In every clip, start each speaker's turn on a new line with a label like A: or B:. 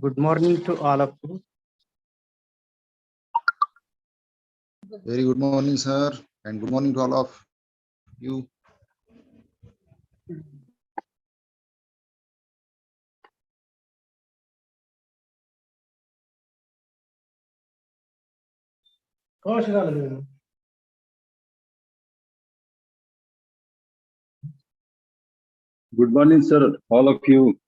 A: Good morning to all of you.
B: Very good morning, sir, and good morning to all of you.
C: Good morning, sir, all of you.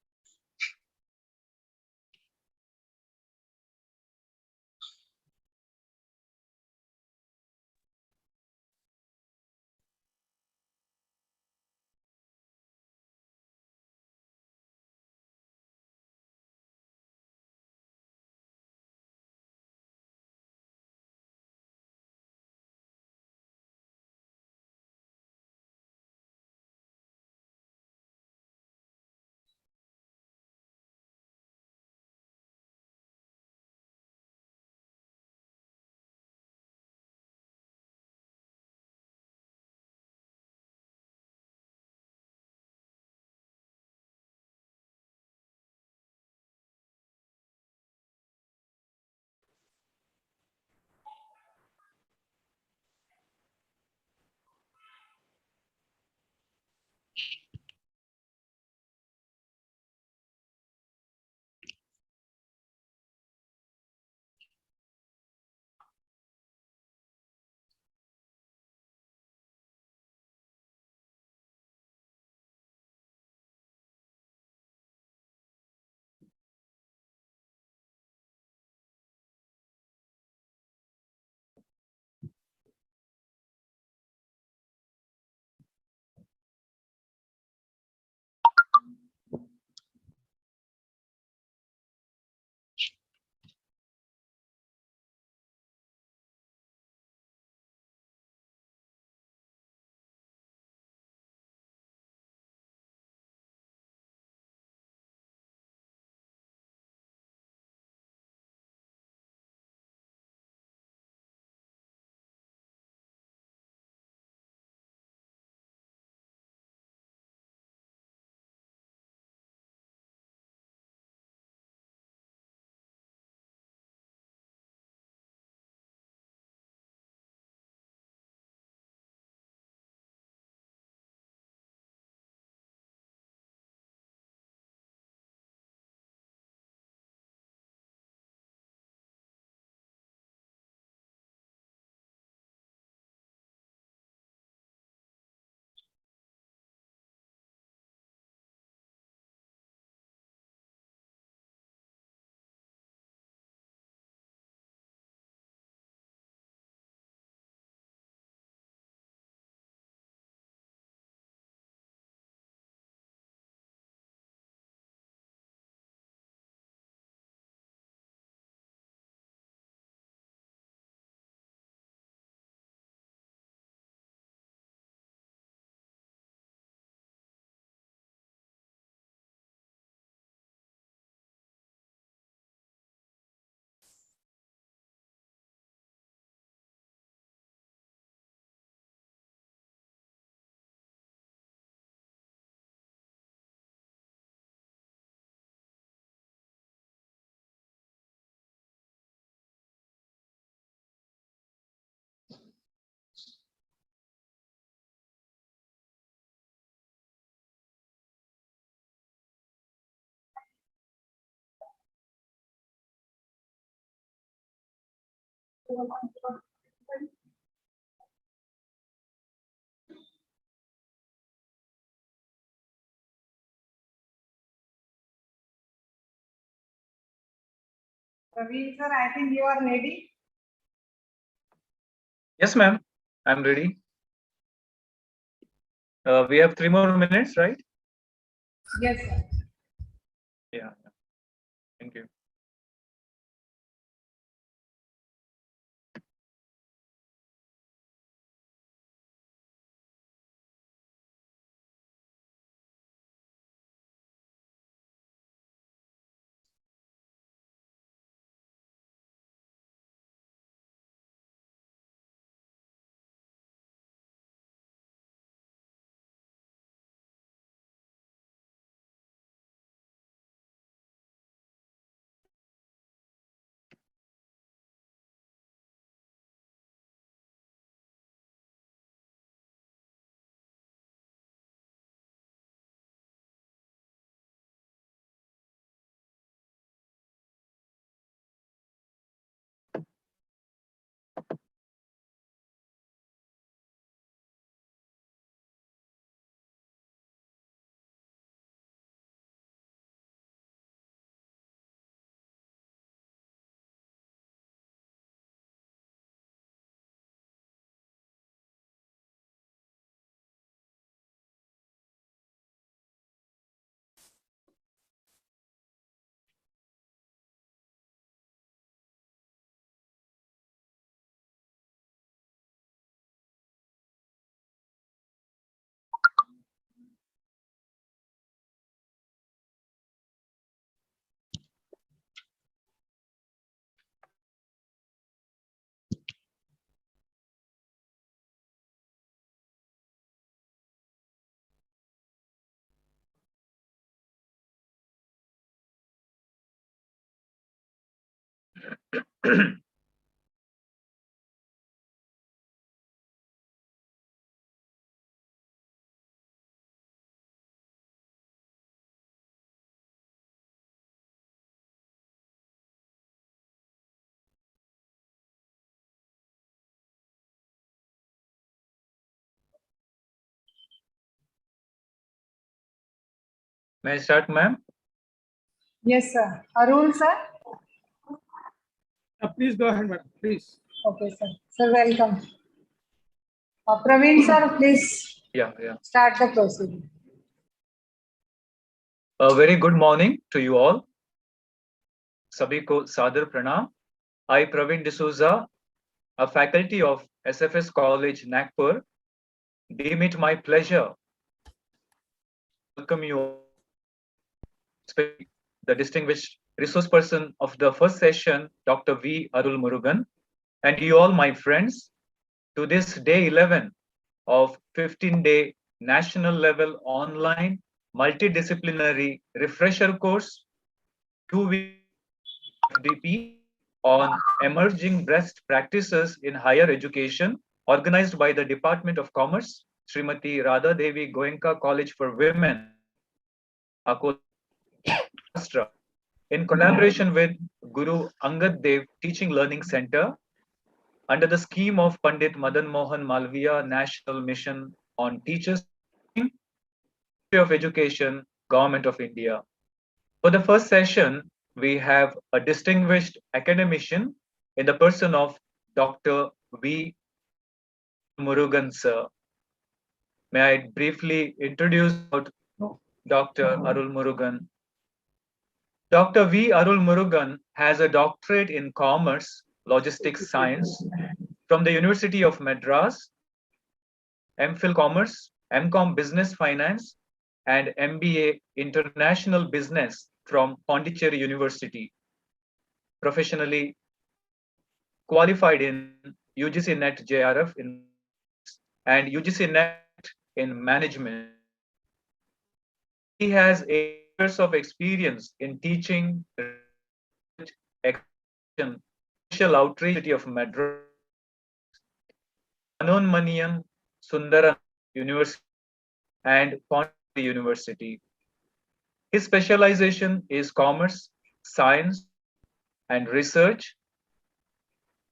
D: Praveen sir, I think you are ready.
E: Yes, ma'am. I'm ready. We have 3 more minutes, right?
D: Yes, sir.
E: Yeah. Thank you. May I start, ma'am?
D: Yes, sir. Arul, sir.
A: Please go ahead, madam, please.
D: Okay, sir. Sir, welcome. Praveen, sir, please
E: Yeah.
D: start the proceeding.
E: A very good morning to you all. Sabhi ko sadar pranam. I, Praveen D'Souza, a faculty of SFS College, Nagpur, deem it my pleasure to welcome you all, especially the distinguished resource person of the first session, Dr. V. Arulmurugan, and you all, my friends, to this day 11 of 15-day national level online multidisciplinary refresher course, 2-week FDP on emerging best practices in higher education, organized by the Department of Commerce, Srimati Radha Devi Goenka College for Women, Akola, Maharashtra, in collaboration with Guru Angad Dev Teaching Learning Center, under the scheme of Pandit Madan Mohan Malviya National Mission on Teachers of Education, Government of India. For the first session, we have a distinguished academician in the person of Dr. V. Murugan, sir. May I briefly introduce Dr. Arulmurugan. Dr. V. Arulmurugan has a doctorate in commerce, logistics science from the University of Madras, MPhil Commerce, MCom Business Finance, and MBA International Business from Pondicherry University. Professionally qualified in UGC NET JRF in and UGC NET in management. He has 8 years of experience in teaching, social outreach of Madras, Manonmaniam Sundaram University, and Pondicherry University. His specialization is commerce, science, and research,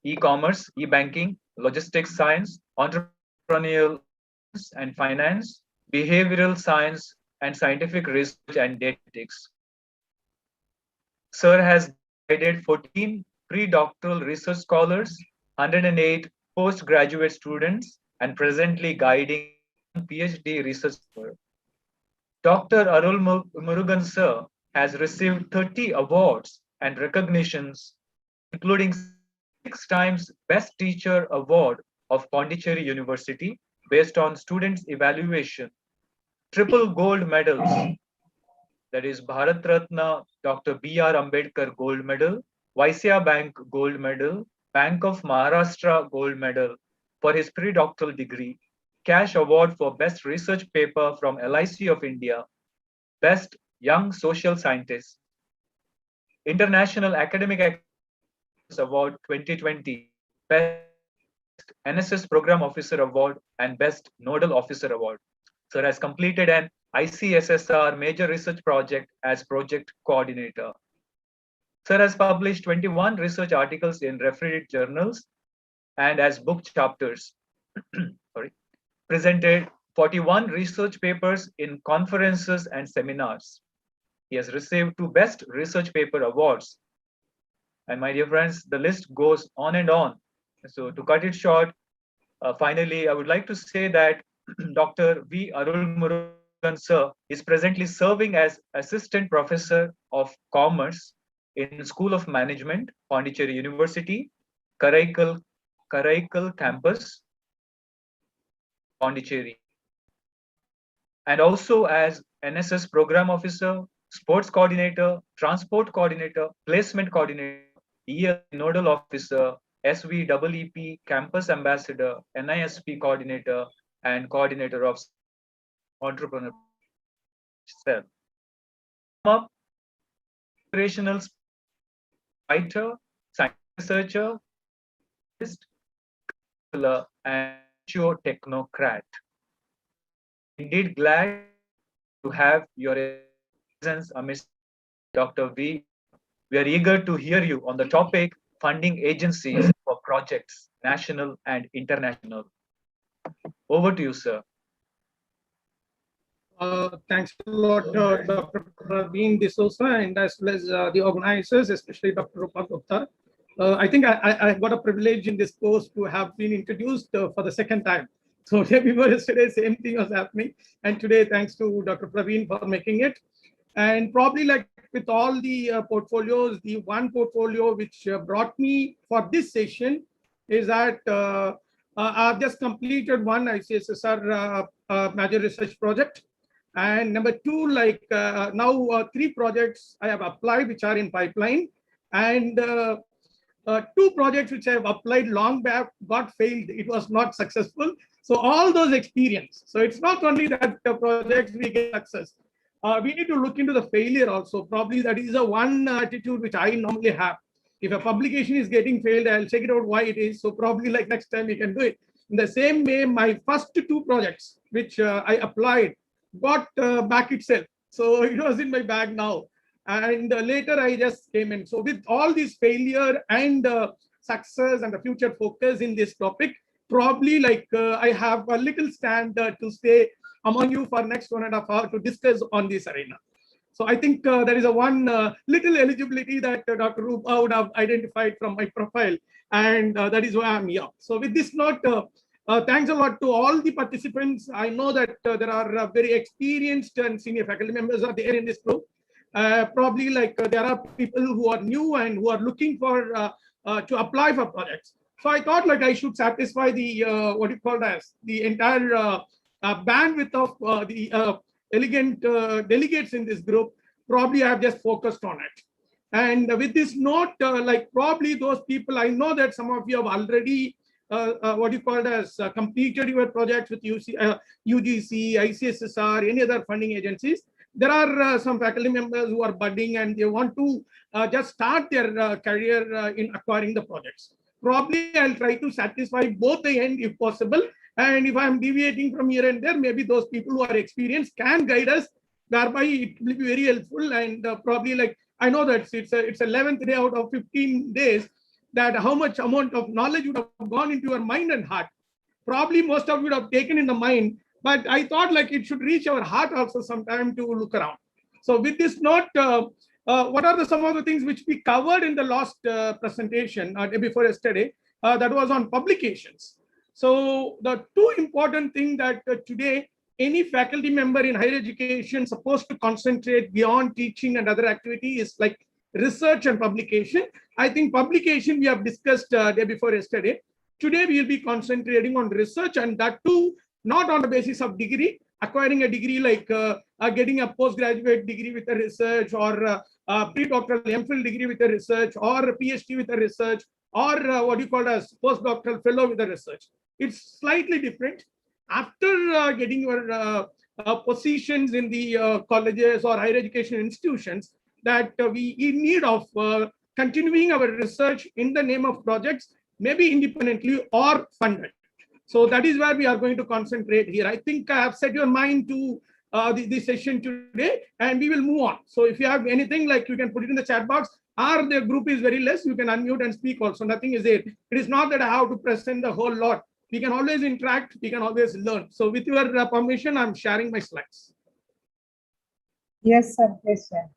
E: e-commerce, e-banking, logistics science, entrepreneurial and finance, behavioral science, and scientific research and data ethics. Sir has guided 14 pre-doctoral research scholars, 108 postgraduate students, and presently guiding PhD research. Dr. Arulmurugan sir has received 30 awards and recognitions, including 6 times Best Teacher Award of Pondicherry University based on students' evaluation, triple gold medals, that is Bharat Ratna Dr. B.R. Ambedkar Gold Medal, Vaisya Bank Gold Medal, Bank of Maharashtra Gold Medal for his pre-doctoral degree, Cash Award for Best Research Paper from LIC of India, Best Young Social Scientist, International Academic Award 2020, Best NSS Program Officer Award, and Best Nodal Officer Award. Sir has completed an ICSSR major research project as project coordinator. Sir has published 21 research articles in refereed journals and as book chapters. Presented 41 research papers in conferences and seminars. He has received 2 Best Research Paper Awards. And my dear friends, the list goes on and on. So to cut it short, finally, I would like to say that Dr. V. Arulmurugan sir is presently serving as Assistant Professor of Commerce in School of Management, Pondicherry University, Karaikal Campus, Pondicherry, and also as NSS Program Officer, Sports Coordinator, Transport Coordinator, Placement Coordinator, EL Nodal Officer, SVEEP Campus Ambassador, NISP Coordinator, and Coordinator of Entrepreneur Cell. Operational writer, scientific researcher, and technocrat. Indeed, glad to have your presence amidst Dr. V. We are eager to hear you on the topic funding agencies for projects, national and international. Over to you, sir.
A: Thanks a lot, Dr. Praveen D'Souza, and as well as the organizers, especially Dr. Rupa Gupta. I think I got a privilege in this course to have been introduced for the second time. So before yesterday, same thing was happening. And today, thanks to Dr. Praveen for making it. And probably like with all the portfolios, the one portfolio which brought me for this session is that I've just completed one ICSSR major research project. And number two, like now 3 projects I have applied which are in pipeline, and 2 projects which I have applied long back got failed. It was not successful. So all those experience. So it's not only that the projects we get success. We need to look into the failure also. Probably that is a one attitude which I normally have. If a publication is getting failed, I'll check it out why it is. So probably like next time we can do it. In the same way, my first 2 projects which I applied got back itself. So it was in my bag now. And later I just came in. So with all this failure and success and the future focus in this topic, probably like I have a little stand to stay among you for next 1.5 hours to discuss on this arena. So I think there is a one little eligibility that Dr. Rupa would have identified from my profile, and that is why I'm here. So with this note, thanks a lot to all the participants. I know that there are very experienced and senior faculty members are there in this group. Probably like there are people who are new and who are looking for to apply for projects. So I thought like I should satisfy the what you call as the entire bandwidth of the elegant delegates in this group. Probably I have just focused on it. And with this note, like probably those people, I know that some of you have already what you call as completed your projects with UGC, ICSSR, any other funding agencies. There are some faculty members who are budding and they want to just start their career in acquiring the projects. Probably I'll try to satisfy both the end if possible. And if I'm deviating from here and there, maybe those people who are experienced can guide us, whereby it will be very helpful. And probably like, I know that it's 11th day out of 15 days, that how much amount of knowledge would have gone into your mind and heart. Probably most of you would have taken in the mind, but I thought like it should reach our heart also sometime to look around. So with this note, what are some of the things which we covered in the last presentation day before yesterday? That was on publications. So the 2 important things that today any faculty member in higher education supposed to concentrate beyond teaching and other activity is like research and publication. I think publication we have discussed day before yesterday. Today we will be concentrating on research, and that too not on the basis of degree, acquiring a degree like getting a postgraduate degree with a research, or a pre-doctoral MPhil degree with a research, or a PhD with a research, or what you call as postdoctoral fellow with a research. It's slightly different. After getting your positions in the colleges or higher education institutions, that we in need of continuing our research in the name of projects, maybe independently or funded. So that is where we are going to concentrate here. I think I have set your mind to this session today, and we will move on. So if you have anything, like you can put it in the chat box, or the group is very less, you can unmute and speak also. Nothing is there. It is not that I have to present the whole lot. We can always interact. We can always learn. So with your permission, I'm sharing my slides.
D: Yes, sir. Yes, sir.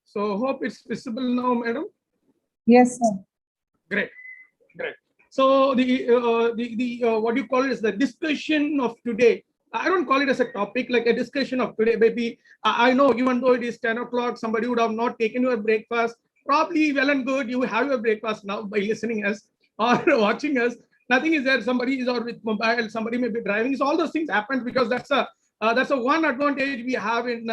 A: So hope it's visible now, madam.
D: Yes, sir.
A: Great, great. So the what you call it is the discussion of today. I don't call it as a topic, like a discussion of today. Maybe I know, even though it is 10 o'clock, somebody would have not taken your breakfast. Probably well and good. You have your breakfast now by listening us or watching us. Nothing is there. Somebody is or with mobile. Somebody may be driving. So all those things happen because that's a one advantage we have in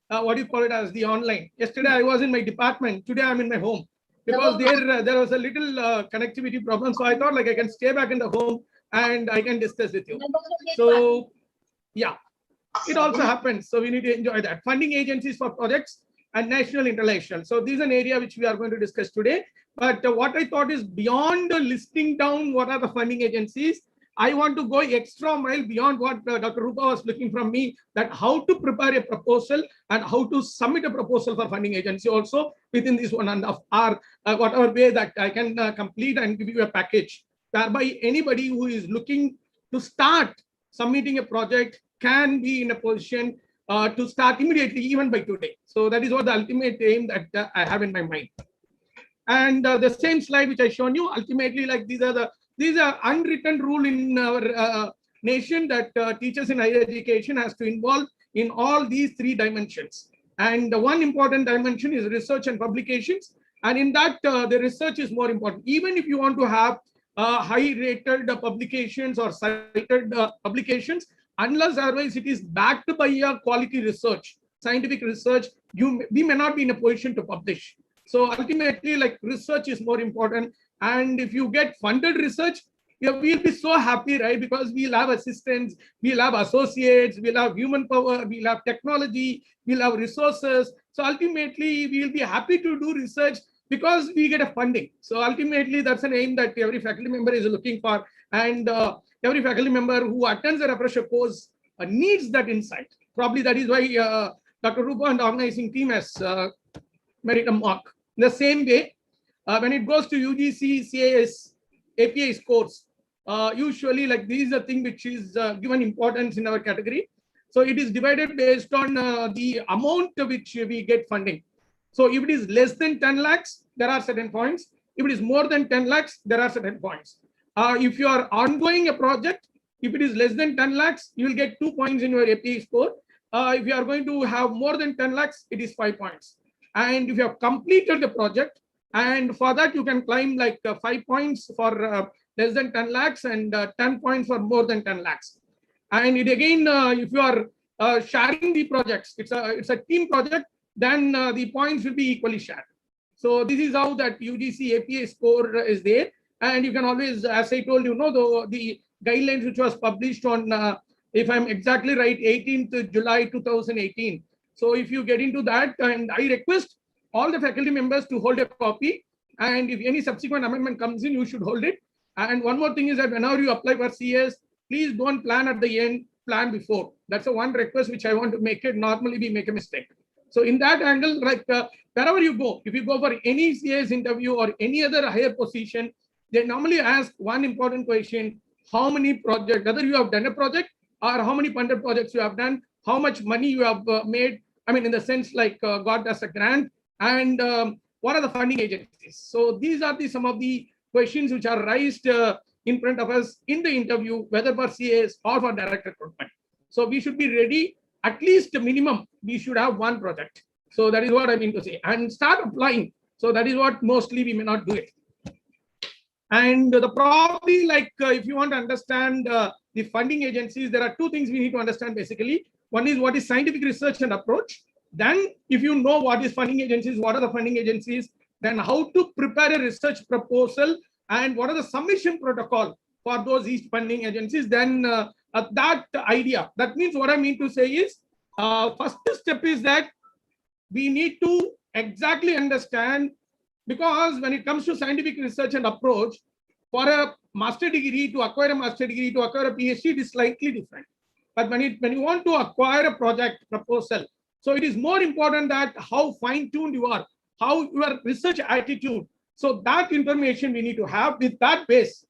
A: what do you call it as the online. Yesterday I was in my department. Today I'm in my home because there was a little connectivity problem. So I thought like I can stay back in the home and I can discuss with you. So Yeah, it also happens. So we need to enjoy that. Funding agencies for projects and national intellectual. So this is an area which we are going to discuss today. But what I thought is beyond listing down what are the funding agencies, I want to go extra mile beyond what Dr. Rupa was looking from me, that how to prepare a proposal and how to submit a proposal for funding agency also within this 1.5 hour, whatever way that I can complete and give you a package, whereby anybody who is looking to start submitting a project can be in a position to start immediately, even by today. So that is what the ultimate aim that I have in my mind. And the same slide which I shown you, ultimately, like these are unwritten rule in our nation that teachers in higher education has to involve in all these 3 dimensions. And the one important dimension is research and publications. And in that, the research is more important. Even if you want to have high-rated publications or cited publications, unless otherwise it is backed by a quality research, scientific research, we may not be in a position to publish. So ultimately, like, research is more important. And if you get funded research, we'll be so happy, right? Because we'll have assistants, we'll have associates, we'll have human power, we'll have technology, we'll have resources. So ultimately, we'll be happy to do research because we get a funding. So ultimately, that's an aim that every faculty member is looking for. And every faculty member who attends a refresher course needs that insight. Probably that is why Dr. Rupa and the organizing team has made it a mark. In the same way, when it goes to UGC, CAS, APA scores, usually, like, this is a thing which is given importance in our category. So it is divided based on the amount which we get funding. So if it is less than 10 lakhs, there are certain points. If it is more than 10 lakhs, there are certain points. If you are ongoing a project, if it is less than 10 lakhs, you will get 2 points in your APA score. If you are going to have more than 10 lakhs, it is 5 points. And if you have completed the project, and for that you can climb like 5 points for less than 10 lakhs and 10 points for more than 10 lakhs. And it again, if you are sharing the projects, it's a team project, then the points will be equally shared. So this is how that UGC APA score is there. And you can always, as I told you, the guidelines which was published on, if I'm exactly right, 18th July 2018. So if you get into that, and I request all the faculty members to hold a copy, and if any subsequent amendment comes in, you should hold it. And one more thing is that whenever you apply for CS, please don't plan at the end, plan before. That's the one request which I want to make it. Normally we make a mistake. So in that angle, like wherever you go, if you go for any CS interview or any other higher position, they normally ask one important question: how many projects, whether you have done a project or how many funded projects you have done, how much money you have made, I mean, in the sense like got as a grant, and what are the funding agencies. So these are some of the questions which are raised in front of us in the interview, whether for CS or for direct recruitment. So we should be ready, at least minimum, we should have one project. So that is what I mean to say, and start applying. So that is what mostly we may not do it. And the probably, like, if you want to understand the funding agencies, there are 2 things we need to understand basically. One is what is scientific research and approach. Then if you know what is funding agencies, what are the funding agencies, then how to prepare a research proposal and what are the submission protocol for those each funding agencies, then that idea, that means what I mean to say is, first step is that we need to exactly understand, because when it comes to scientific research and approach, for a master degree, to acquire a master degree, to acquire a PhD, it is slightly different. But when you want to acquire a project proposal, so it is more important that how fine-tuned you are, how your research attitude. So that information we need to have. With that base,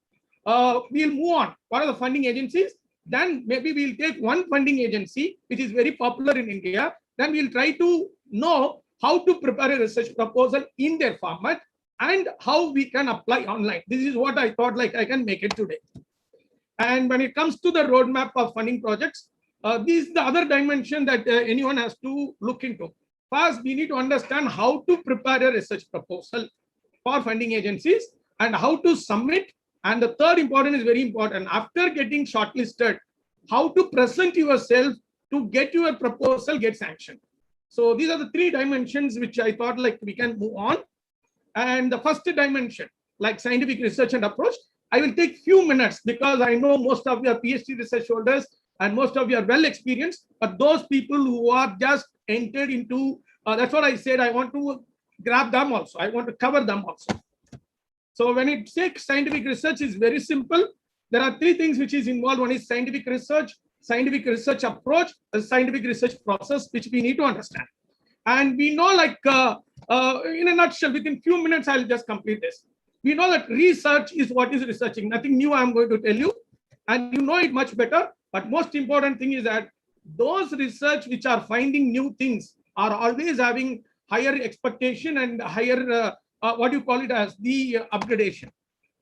A: we'll move on. What are the funding agencies? Then maybe we'll take one funding agency, which is very popular in India. Then we'll try to know how to prepare a research proposal in their format and how we can apply online. This is what I thought like I can make it today. And when it comes to the roadmap of funding projects, this is the other dimension that anyone has to look into. First, we need to understand how to prepare a research proposal for funding agencies and how to submit. And the third important is very important. After getting shortlisted, how to present yourself to get your proposal get sanctioned. So these are the 3 dimensions which I thought like we can move on. And the first dimension, like scientific research and approach, I will take few minutes because I know most of your PhD research holders and most of you are well experienced, but those people who are just entered into, that's what I said, I want to grab them also. I want to cover them also. So when it takes scientific research is very simple. There are three things which is involved. One is scientific research approach, the scientific research process, which we need to understand. And we know, like, in a nutshell, within few minutes, I'll just complete this. We know that research is what is researching. Nothing new I'm going to tell you. And you know it much better. But most important thing is that those research which are finding new things are always having higher expectation and higher, what you call it as the upgradation.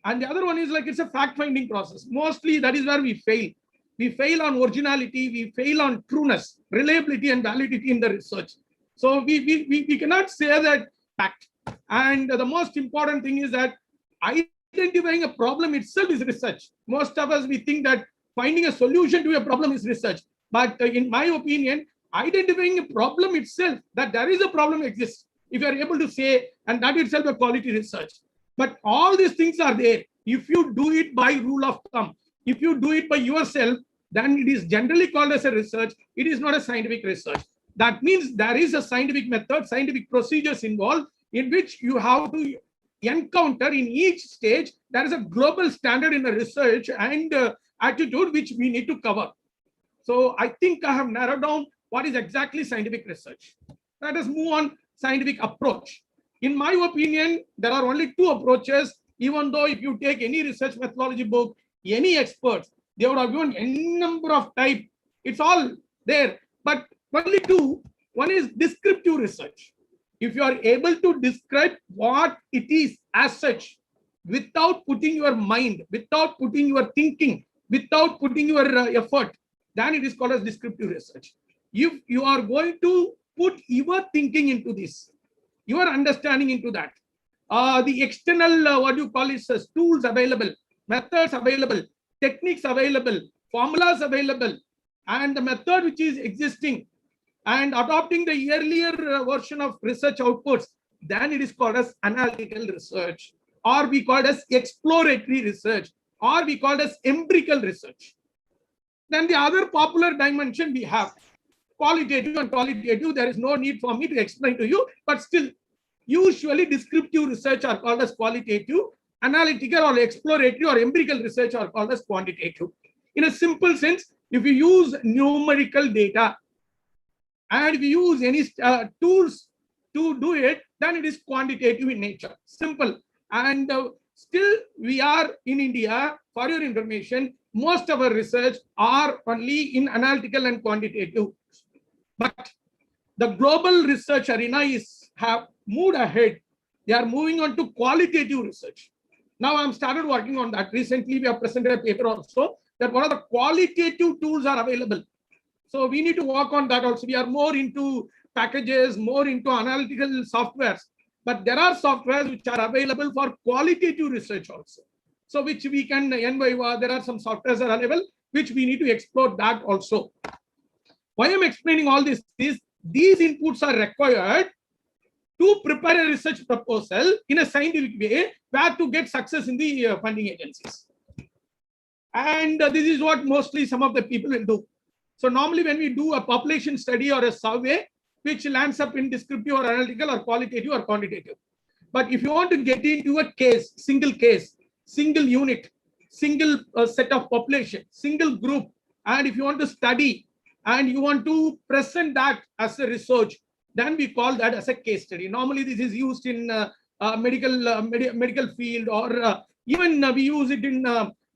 A: And the other one is like, it's a fact-finding process. Mostly that is where we fail. We fail on originality, we fail on trueness, reliability and validity in the research. So we cannot say that fact. And the most important thing is that identifying a problem itself is research. Most of us, we think that finding a solution to a problem is research. But in my opinion, identifying a problem itself, that there is a problem exists, if you are able to say, and that itself a quality research. But all these things are there. If you do it by rule of thumb, if you do it by yourself, then it is generally called as a research. It is not a scientific research. That means there is a scientific method, scientific procedures involved in which you have to encounter in each stage. There is a global standard in the research and attitude which we need to cover. So I think I have narrowed down what is exactly scientific research. Let us move on scientific approach. In my opinion, there are only two approaches, even though if you take any research methodology book, any experts, they would have given any number of type. It's all there, but only two. One is descriptive research. If you are able to describe what it is as such, without putting your mind, without putting your thinking, without putting your effort, then it is called as descriptive research. If you are going to put your thinking into this, your understanding into that, the external, what you call it, tools available, methods available, techniques available, formulas available, and the method which is existing, and adopting the earlier version of research outputs, then it is called as analytical research, or we call it as exploratory research, or we call it as empirical research. Then the other popular dimension we have, qualitative and qualitative. There is no need for me to explain to you, but still, usually descriptive research are called as qualitative, analytical or exploratory or empirical research are called as quantitative. In a simple sense, if you use numerical data and if you use any tools to do it, then it is quantitative in nature. Simple. And still, we are in India, for your information, most of our research are only in analytical and quantitative. But the global research arena have moved ahead. They are moving on to qualitative research. Now I'm started working on that. Recently, we have presented a paper also that one of the qualitative tools are available. So we need to work on that also. We are more into packages, more into analytical softwares. But there are softwares which are available for qualitative research also. So which we can, there are some softwares are available, which we need to explore that also. Why I'm explaining all this is these inputs are required to prepare a research proposal in a scientific way where to get success in the funding agencies. And this is what mostly some of the people will do. So normally when we do a population study or a survey, which lands up in descriptive or analytical or qualitative or quantitative. But if you want to get into a case, single unit, single set of population, single group, and if you want to study and you want to present that as a research, then we call that as a case study. Normally this is used in medical field, or even we use it in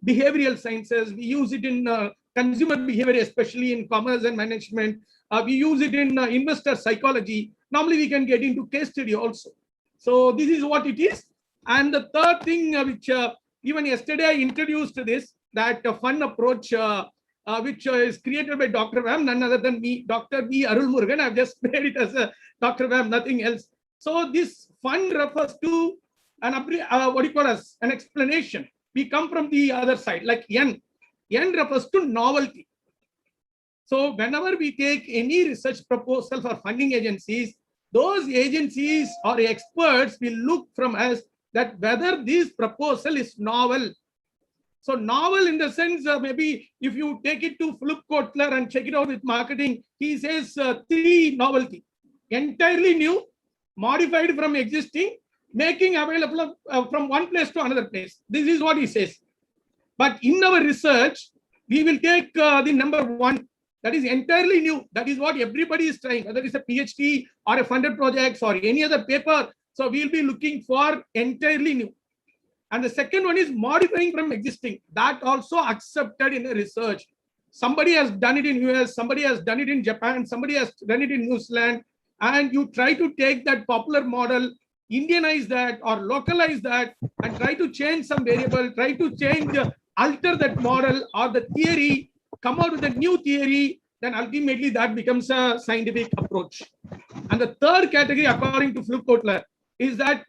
A: behavioral sciences. We use it in consumer behavior, especially in commerce and management. We use it in investor psychology. Normally we can get into case study also. So this is what it is. And the third thing which even yesterday I introduced this, that fun approach which is created by Dr. Vam, none other than me, Dr. B. Arulmurugan. I've just made it as a Dr. Vam, nothing else. So this fun refers to an what do you call as an explanation. We come from the other side, like N. N refers to novelty. So whenever we take any research proposal for funding agencies, those agencies or experts will look from us that whether this proposal is novel, So novel in the sense, maybe if you take it to Philip Kotler and check it out with marketing, he says 3 novelty: entirely new, modified from existing, making available from one place to another place. This is what he says. But in our research, we will take the number 1, that is entirely new. That is what everybody is trying, whether it's a PhD or a funded project or any other paper. So we'll be looking for entirely new. And the second one is modifying from existing. That also accepted in the research. Somebody has done it in US, somebody has done it in Japan, somebody has done it in New Zealand, and you try to take that popular model, Indianize that or localize that, and try to change some variable, try to change, alter that model or the theory, come out with a new theory, then ultimately that becomes a scientific approach. And the third category, according to Philip Kotler, is that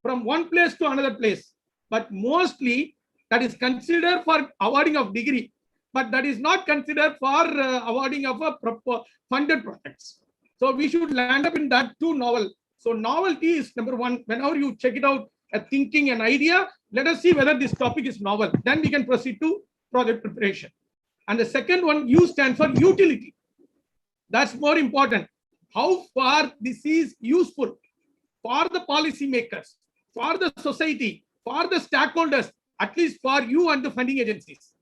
A: from one place to another place. But mostly that is considered for awarding of degree, but that is not considered for awarding of a funded projects. So we should land up in that 2 novel. So novelty is number 1. Whenever you check it out, a thinking, an idea, let us see whether this topic is novel. Then we can proceed to project preparation. And the second one, U stands for utility. That's more important. How far this is useful for the policymakers, for the society, for the stakeholders, at least for you and the funding agencies.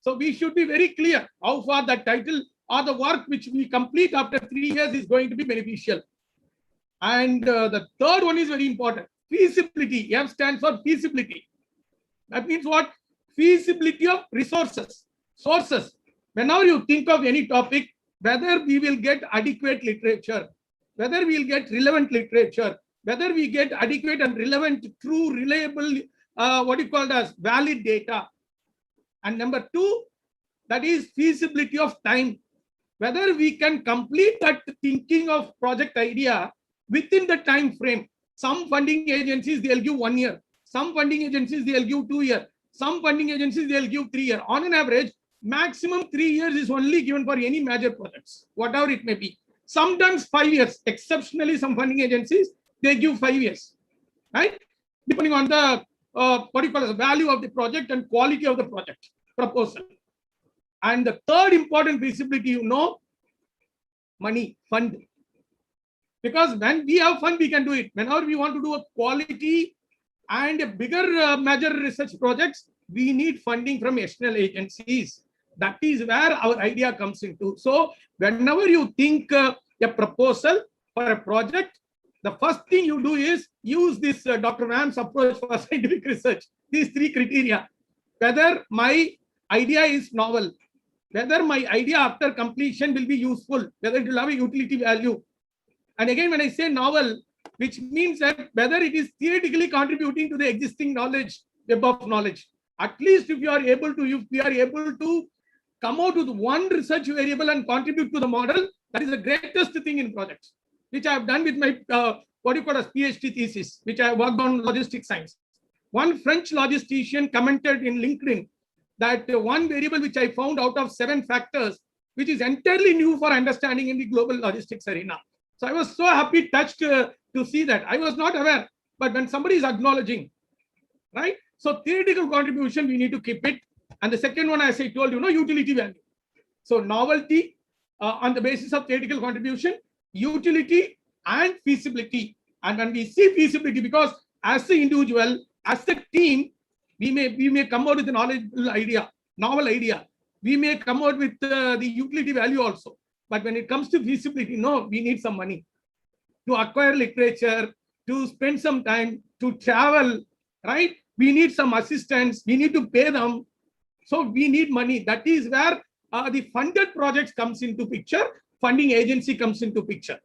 A: So we should be very clear how far that title or the work which we complete after 3 years is going to be beneficial. And the third one is very important. Feasibility. F stands for feasibility. That means what? Feasibility of resources, sources. Whenever you think of any topic, whether we will get adequate literature, whether we will get relevant literature, whether we get adequate and relevant, true, reliable, what you call as valid data. And number 2, that is feasibility of time. Whether we can complete that thinking of project idea within the time frame. Some funding agencies, they'll give 1 year. Some funding agencies, they'll give 2 years. Some funding agencies, they'll give 3 years. On an average, maximum 3 years is only given for any major projects, whatever it may be. Sometimes 5 years. Exceptionally, some funding agencies, they give 5 years, right? Depending on the what you call as value of the project and quality of the project proposal. And the third important feasibility, money, fund. Because when we have fund, we can do it. Whenever we want to do a quality and a bigger major research projects, we need funding from external agencies. That is where our idea comes into. So whenever you think a proposal for a project, the first thing you do is use this Dr. Ram's approach for scientific research. These 3 criteria: whether my idea is novel, whether my idea after completion will be useful, whether it will have a utility value. And again, when I say novel, which means that whether it is theoretically contributing to the existing knowledge, web of knowledge. At least if we are able to come out with one research variable and contribute to the model, that is the greatest thing in projects, which I have done with my what you call as PhD thesis, which I worked on logistics science. One French logistician commented in LinkedIn that one variable which I found out of 7 factors, which is entirely new for understanding in the global logistics arena. So I was so happy, touched to see that. I was not aware, but when somebody is acknowledging, right? So theoretical contribution, we need to keep it. And the second one, as I told you, utility value. So novelty on the basis of theoretical contribution, utility and feasibility. And when we see feasibility, because as an individual, as a team, we may come out with a novel idea. We may come out with the utility value also. But when it comes to feasibility, we need some money to acquire literature, to spend some time, to travel, right? We need some assistance. We need to pay them. So we need money. That is where the funded projects comes into picture. Funding agency comes into picture,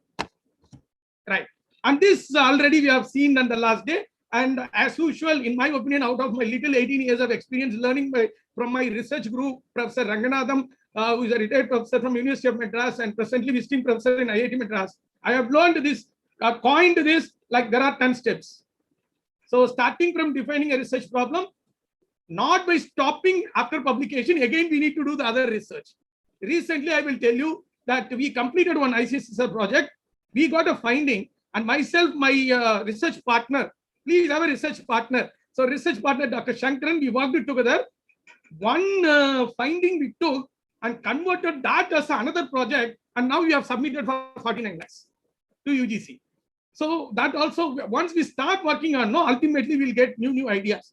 A: right? And this already we have seen on the last day. And as usual, in my opinion, out of my little 18 years of experience learning from my research group, Professor Ranganatham, who is a retired professor from University of Madras and presently visiting professor in IIT Madras, I have learned this, coined this, like there are 10 steps. So starting from defining a research problem, not by stopping after publication, again, we need to do the other research. Recently, I will tell you that we completed one ICSSR project. We got a finding, and myself, my research partner, please have a research partner. So research partner, Dr. Shankaran, we worked it together. one finding we took and converted that as another project, and now we have submitted for 49 lakhs to UGC. So that also, once we start working on, no, ultimately we'll get new ideas.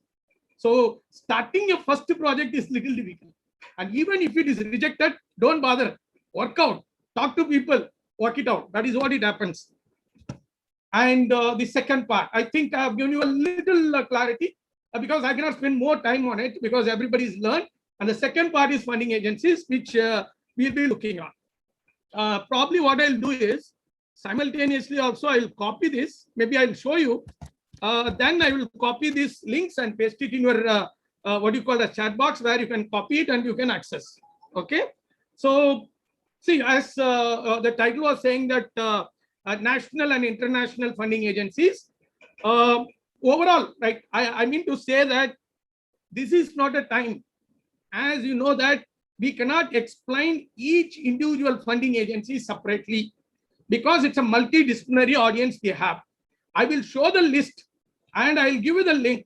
A: So starting a first project is little difficult. And even if it is rejected, don't bother. Work out, talk to people, work it out. That is what it happens. And the second part, I think I have given you a little clarity because I cannot spend more time on it because everybody's learned. And the second part is funding agencies, which we'll be looking on. Probably what I'll do is simultaneously also I'll copy this. Maybe I'll show you. Then I will copy these links and paste it in your what you call a chat box where you can copy it and you can access. Okay. So see, as the title was saying that national and international funding agencies. Overall, right, I mean to say that this is not a time, as you know, that we cannot explain each individual funding agency separately because it's a multidisciplinary audience they have. I will show the list and I'll give you the link.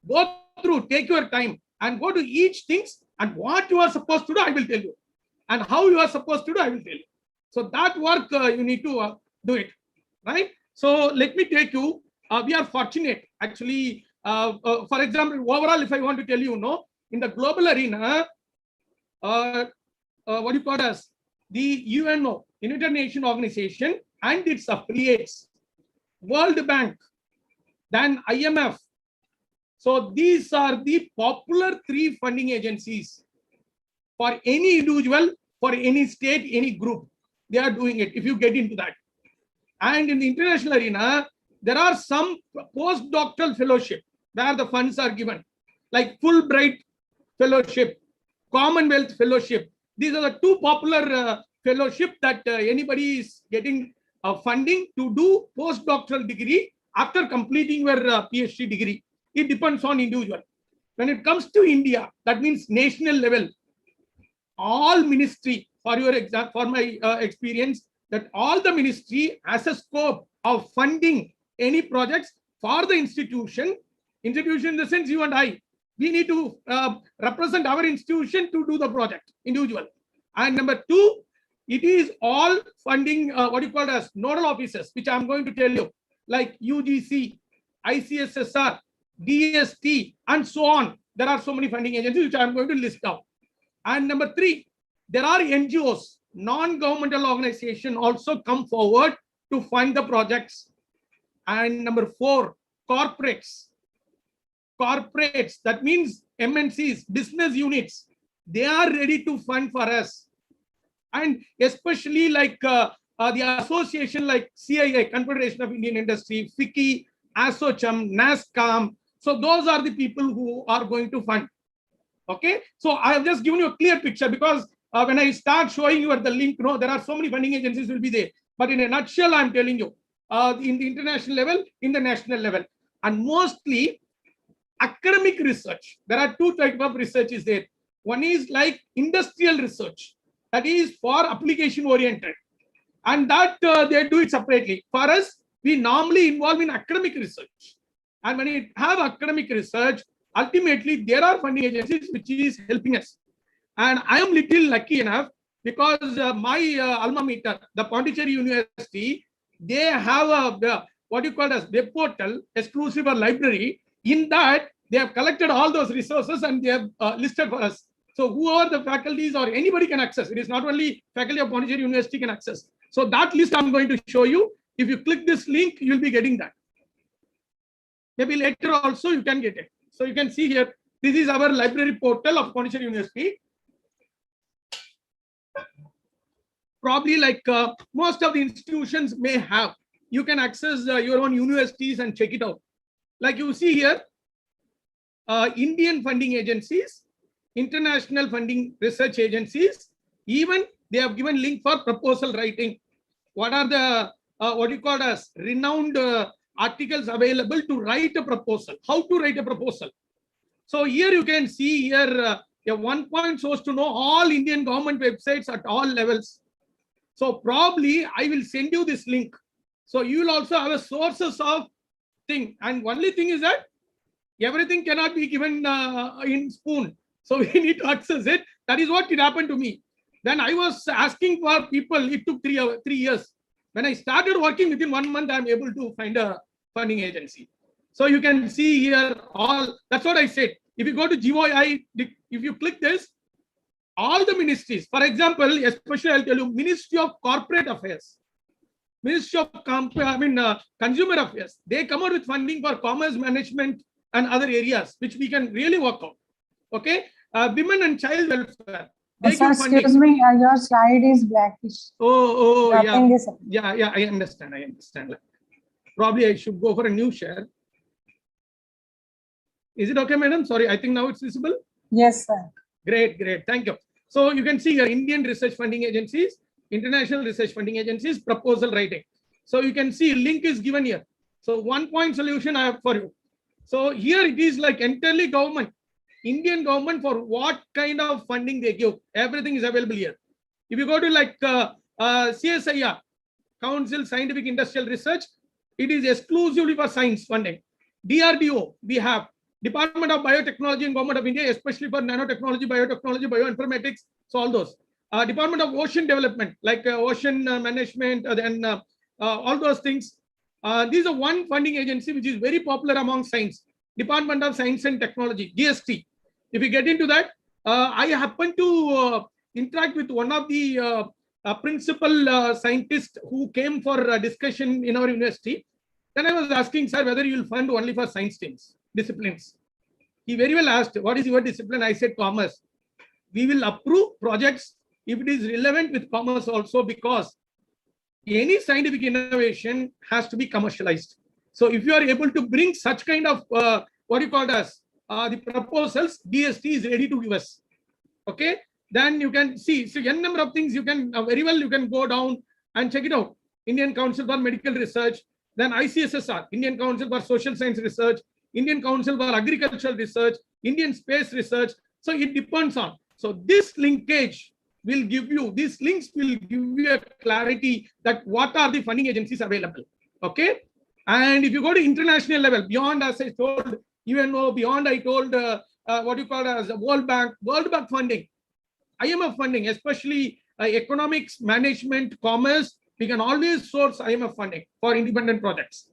A: Go through, take your time and go to each things, and what you are supposed to do, I will tell you. And how you are supposed to do, I will tell you. So that work you need to do it, right? So let me take you. We are fortunate, actually. For example, overall, if I want to tell you, no, in the global arena, what you call as the UNO, United Nations Organization, and its affiliates, World Bank, then IMF. So these are the popular 3 funding agencies for any individual, for any state, any group. They are doing it if you get into that. And in the international arena, there are some postdoctoral fellowship where the funds are given, like Fulbright Fellowship, Commonwealth Fellowship. These are the 2 popular fellowship that anybody is getting funding to do postdoctoral degree after completing your PhD degree. It depends on individual. When it comes to India, that means national level, all ministry, for your exam, for my experience, that all the ministry has a scope of funding any projects for the institution in the sense you and I, we need to represent our institution to do the project, individual. And number 2, it is all funding, what you call as nodal offices, which I'm going to tell you, like UGC, ICSSR, DST, and so on. There are so many funding agencies which I'm going to list out. And number 3, there are NGOs, non-governmental organizations also come forward to fund the projects. And number 4, corporates. Corporates, that means MNCs, business units, they are ready to fund for us. And especially like the association like CIA, Confederation of Indian Industry, FICCI, ASSOCHAM, NASCOM. So those are the people who are going to fund. Okay, so I have just given you a clear picture because when I start showing you at the link, no, there are so many funding agencies will be there. But in a nutshell, I'm telling you, in the international level, in the national level, and mostly academic research. There are 2 types of research is there. One is like industrial research, that is for application oriented, and that they do it separately. For us, we normally involve in academic research, and when we have academic research, ultimately there are funding agencies which is helping us. And I am little lucky enough because my alma mater, the Pondicherry University, they have a what you call as web portal, exclusive or library. In that, they have collected all those resources and they have listed for us. So whoever the faculties or anybody can access. It is not only faculty of Pondicherry University can access. So that list I'm going to show you. If you click this link, you'll be getting that. Maybe later also you can get it. So you can see here, this is our library portal of Pondicherry University. Probably like most of the institutions may have. You can access your own universities and check it out. Like you see here, Indian funding agencies, international funding research agencies, even they have given link for proposal writing. What are the, what you call as renowned articles available to write a proposal, how to write a proposal. So here you can see here a 1-point source to know all Indian government websites at all levels. So probably I will send you this link. So you will also have a sources of thing. And only thing is that everything cannot be given in spoon. So we need to access it. That is what it happened to me. Then I was asking for people. It took 3 years. When I started working, within 1 month, I'm able to find a funding agency. So you can see here all. That's what I said. If you go to GOI, if you click this, all the ministries, for example, especially I'll tell you, Ministry of Corporate Affairs, Ministry of Consumer Affairs, they come out with funding for commerce management and other areas, which we can really work out. Okay, women and child welfare.
D: Sir, excuse me, your slide is blackish.
A: Yeah, I understand. Probably I should go for a new share. Is it okay, madam? Sorry, I think now it's visible.
D: Yes, sir.
A: Great. Thank you. So you can see here Indian research funding agencies, international research funding agencies, proposal writing. So you can see link is given here. So 1-point solution I have for you. So here it is like entirely government, Indian government, for what kind of funding they give. Everything is available here. If you go to like CSIR, Council Scientific Industrial Research, it is exclusively for science funding. DRDO, we have Department of Biotechnology and Government of India, especially for nanotechnology, biotechnology, bioinformatics, so all those. Department of Ocean Development, like ocean management, all those things. These are one funding agency which is very popular among science. Department of Science and Technology, DST. If you get into that, I happen to interact with one of the principal scientists who came for a discussion in our university. Then I was asking, sir, whether you will fund only for science teams, disciplines. He very well asked, what is your discipline? I said, commerce. We will approve projects if it is relevant with commerce also, because any scientific innovation has to be commercialized. So if you are able to bring such kind of what you call as the proposals, DST is ready to give us. Okay, then you can see, so n number of things you can very well, you can go down and check it out. Indian Council for Medical Research, then ICSSR, Indian Council for Social Science Research, Indian Council for Agricultural Research, Indian Space Research. So it depends on. So this linkage will give you, these links will give you a clarity that what are the funding agencies available. Okay. And if you go to international level, beyond, as I told, UNO, beyond I told what you call as World Bank funding, IMF funding, especially economics, management, commerce, we can always source IMF funding for independent projects.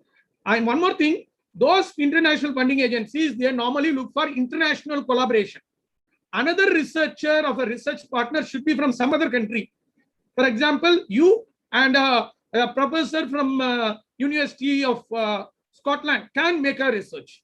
A: And one more thing, those international funding agencies, they normally look for international collaboration. Another researcher of a research partner should be from some other country. For example, you and a professor from University of Scotland can make a research.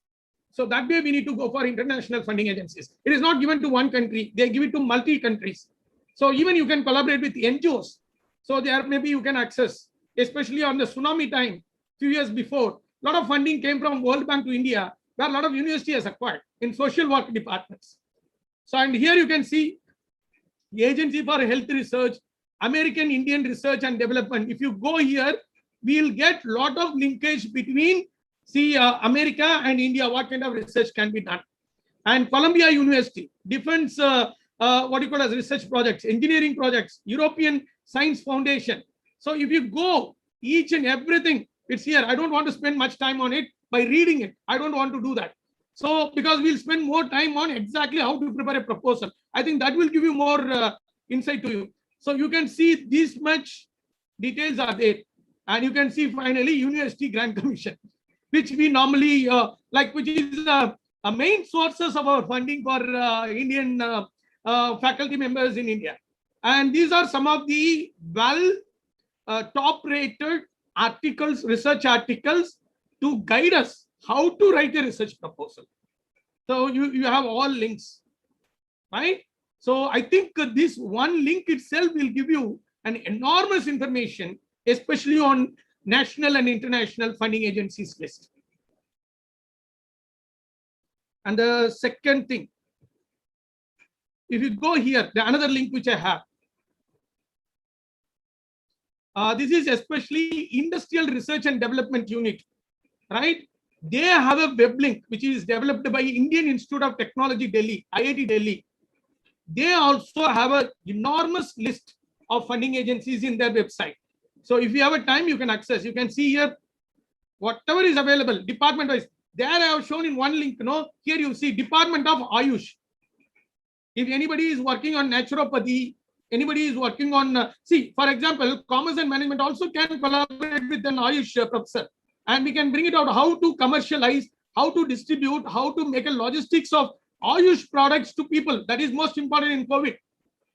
A: So that way we need to go for international funding agencies. It is not given to one country, they give it to multi countries. So even you can collaborate with NGOs. So there maybe you can access, especially on the tsunami time, few years before, a lot of funding came from World Bank to India, where a lot of university has acquired in social work departments. So, and here you can see the Agency for Health Research, American Indian Research and Development. If you go here, we'll get a lot of linkage between, see, America and India, what kind of research can be done. And Columbia University, defense, what you call as research projects, engineering projects, European Science Foundation. So if you go, each and everything, it's here. I don't want to spend much time on it by reading it. I don't want to do that. So because we'll spend more time on exactly how to prepare a proposal. I think that will give you more insight to you. So you can see this much details are there. And you can see finally University Grant Commission, which we normally which is a main sources of our funding for Indian faculty members in India. And these are some of the top rated articles, research articles to guide us how to write a research proposal. So you have all links, right? So I think this one link itself will give you an enormous information, especially on national and international funding agencies list. And the second thing, if you go here, the another link which I have, this is especially Industrial Research and Development Unit, right? They have a web link which is developed by Indian Institute of Technology, Delhi, IIT Delhi. They also have an enormous list of funding agencies in their website. So if you have a time, you can access. You can see here whatever is available, department wise. There I have shown in one link. Here you see Department of Ayush. If anybody is working on naturopathy, anybody is working on, see, for example, commerce and management also can collaborate with an Ayush professor. And we can bring it out how to commercialize, how to distribute, how to make a logistics of Ayush products to people. That is most important in COVID,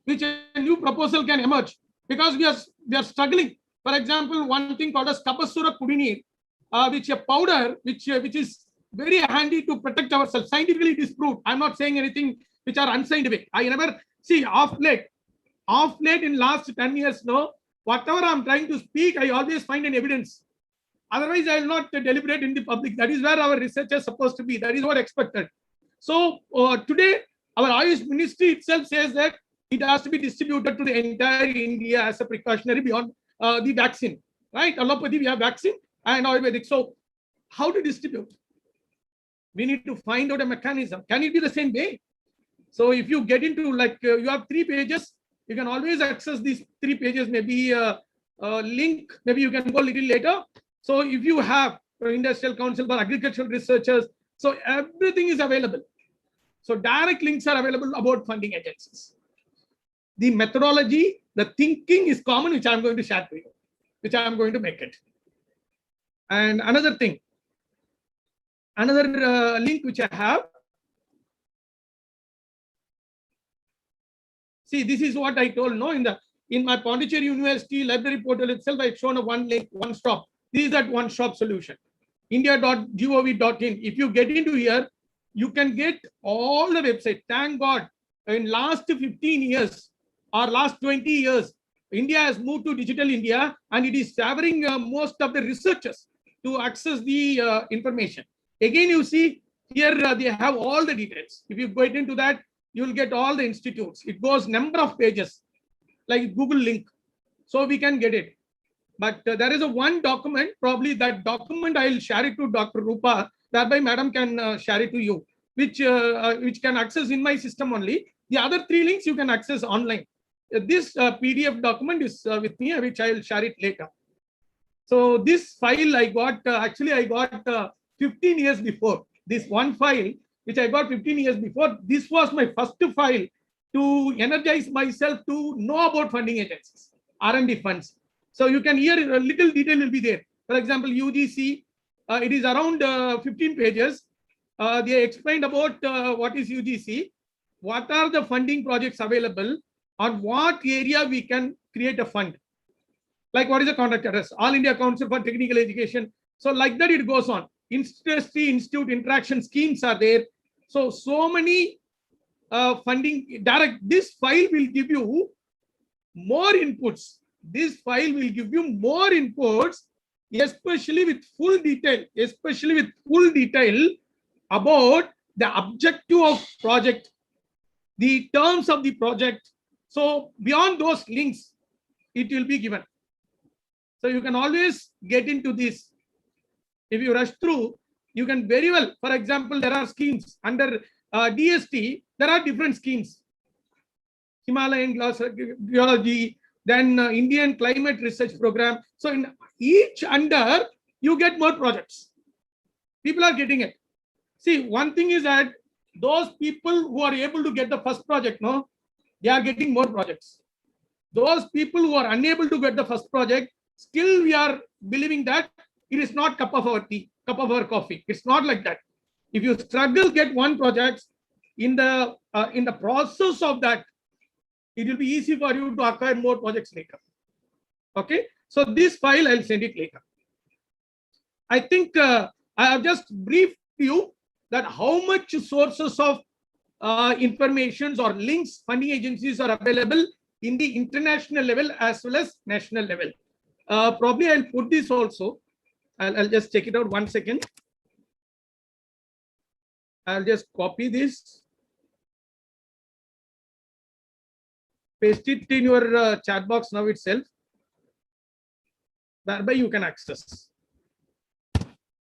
A: which a new proposal can emerge, because we are struggling. For example, one thing called as Kapasura Kudini, which a powder, which is very handy to protect ourselves. Scientifically disproved. I'm not saying anything which are unscientific. I never see off late in last 10 years, no, whatever I'm trying to speak, I always find an evidence. Otherwise, I will not deliberate in the public. That is where our research is supposed to be. That is what expected. So today, our Ayush Ministry itself says that it has to be distributed to the entire India as a precautionary beyond the vaccine, right? Allopathy, we have vaccine and Ayurvedic. So how to distribute? We need to find out a mechanism. Can it be the same way? So if you get into like you have 3 pages, you can always access these 3 pages, maybe a link, maybe you can go a little later. So if you have Industrial Council for Agricultural Researchers, so everything is available. So direct links are available about funding agencies. The methodology, the thinking is common, which I'm going to share to you, which I'm going to make it. And another thing, another link which I have. See, this is what I told, no, in my Pondicherry University library portal itself, I've shown a one link, one stop. This is that one stop solution. India.gov.in. If you get into here, you can get all the websites. Thank God, in last 15 years or last 20 years, India has moved to digital India, and it is favoring most of the researchers to access the information. Again, you see here they have all the details. If you get into that, you will get all the institutes. It goes number of pages, like Google link. So we can get it. But there is a one document, probably that document I will share it to Dr. Rupa, thereby Madam can share it to you, which can access in my system only. The other 3 links you can access online. This PDF document is with me, which I will share it later. So this file I got, actually I got 15 years before. This one file, which I got 15 years before, this was my first file to energize myself to know about funding agencies, R&D funds. So you can hear a little detail will be there. For example, UGC, it is around 15 pages. They explained about what is UGC, what are the funding projects available, on what area we can create a fund. Like what is the contact address? All India Council for Technical Education. So like that it goes on. Industry Institute interaction schemes are there. So many funding direct. This file will give you more inputs. This file will give you more inputs, especially with full detail, about the objective of project, the terms of the project. So beyond those links, it will be given. So you can always get into this. If you rush through, you can very well, for example, there are schemes under DST, there are different schemes. Himalayan Geology, then Indian Climate Research Program. So in each under, you get more projects. People are getting it. See, one thing is that those people who are able to get the first project, no, they are getting more projects. Those people who are unable to get the first project, still we are believing that it is not cup of our tea, cup of our coffee. It's not like that. If you struggle get one project, in the process of that, it will be easy for you to acquire more projects later. Okay, so this file I'll send it later. I think I have just briefed you that how much sources of informations or links funding agencies are available in the international level as well as national level. Probably I'll put this also. I'll just check it out 1 second. I'll just copy this, paste it in your chat box now itself. Thereby you can access.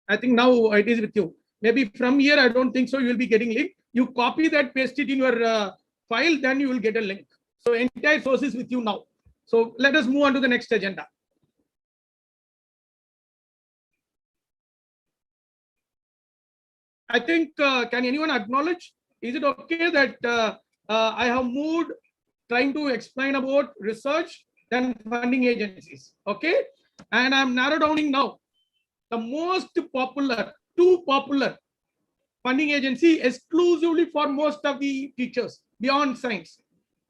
A: I think now it is with you. Maybe from here, I don't think so. You will be getting link. You copy that, paste it in your file, then you will get a link. So entire source is with you now. So let us move on to the next agenda. I think, can anyone acknowledge? Is it okay that I have moved trying to explain about research, then funding agencies. Okay. And I'm narrow downing now. The most popular, two popular funding agency exclusively for most of the teachers beyond science.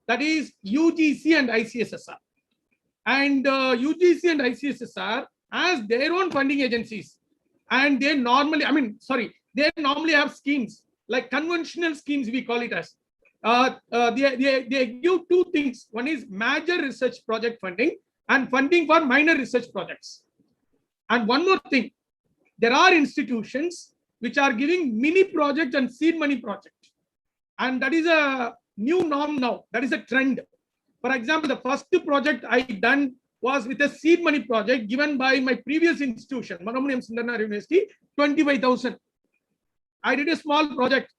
A: That is UGC and ICSSR. And UGC and ICSSR has their own funding agencies. And they normally, they normally have schemes, like conventional schemes, we call it as. They give two things. One is major research project funding and funding for minor research projects. And one more thing, there are institutions which are giving mini project and seed money project. And that is a new norm now. That is a trend. For example, the first project I done was with a seed money project given by my previous institution, Manamaniam Sundarnagar University, 25,000. I did a small project.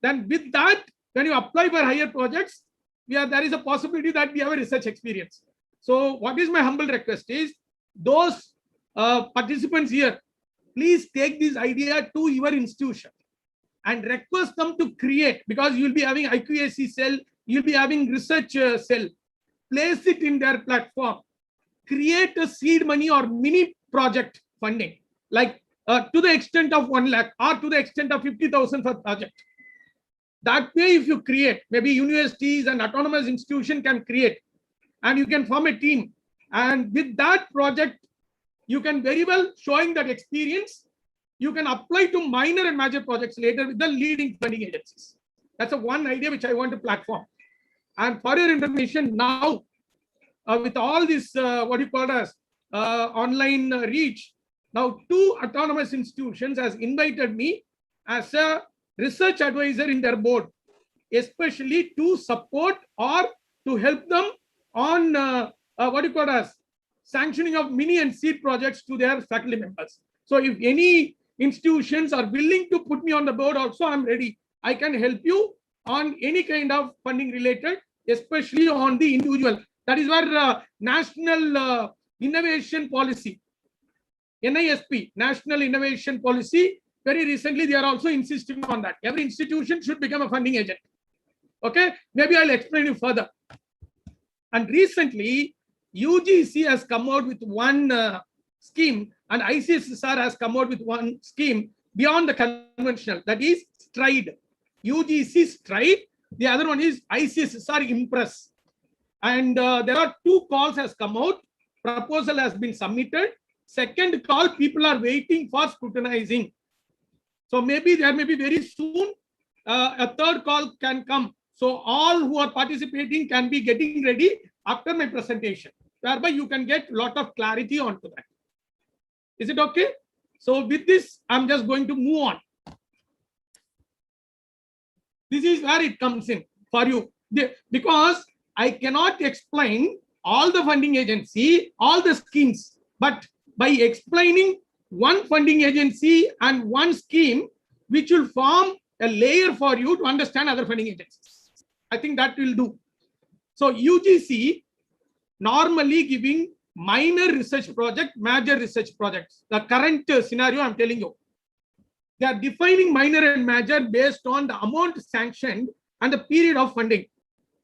A: Then with that, when you apply for higher projects, there is a possibility that we have a research experience. So what is my humble request is, those participants here, please take this idea to your institution and request them to create, because you will be having IQAC cell, you'll be having research cell, place it in their platform, create a seed money or mini project funding, like to the extent of 1 lakh or to the extent of 50,000 for project. That way, if you create, maybe universities and autonomous institution can create, and you can form a team. And with that project, you can very well, showing that experience, you can apply to minor and major projects later with the leading funding agencies. That's one idea which I want to platform. And for your information, now, with all this, online reach, now 2 autonomous institutions has invited me as a research advisor in their board, especially to support or to help them on sanctioning of mini and seed projects to their faculty members. So if any institutions are willing to put me on the board also, I'm ready. I can help you on any kind of funding related, especially on the individual. That is where National Innovation Policy, NISP, National Innovation Policy, very recently they are also insisting on that. Every institution should become a funding agent. Okay, maybe I'll explain you further. And recently, UGC has come out with one scheme, and ICSSR has come out with one scheme beyond the conventional, that is STRIDE. UGC STRIDE, the other one is ICSSR Impress. And there are 2 calls has come out, proposal has been submitted. Second call, people are waiting for scrutinizing. So maybe there may be very soon a third call can come. So all who are participating can be getting ready after my presentation, whereby you can get a lot of clarity onto that. Is it okay? So with this, I'm just going to move on. This is where it comes in for you, because I cannot explain all the funding agency, all the schemes, but by explaining one funding agency and one scheme, which will form a layer for you to understand other funding agencies. I think that will do. So UGC normally giving minor research project, major research projects. The current scenario I'm telling you, they are defining minor and major based on the amount sanctioned and the period of funding.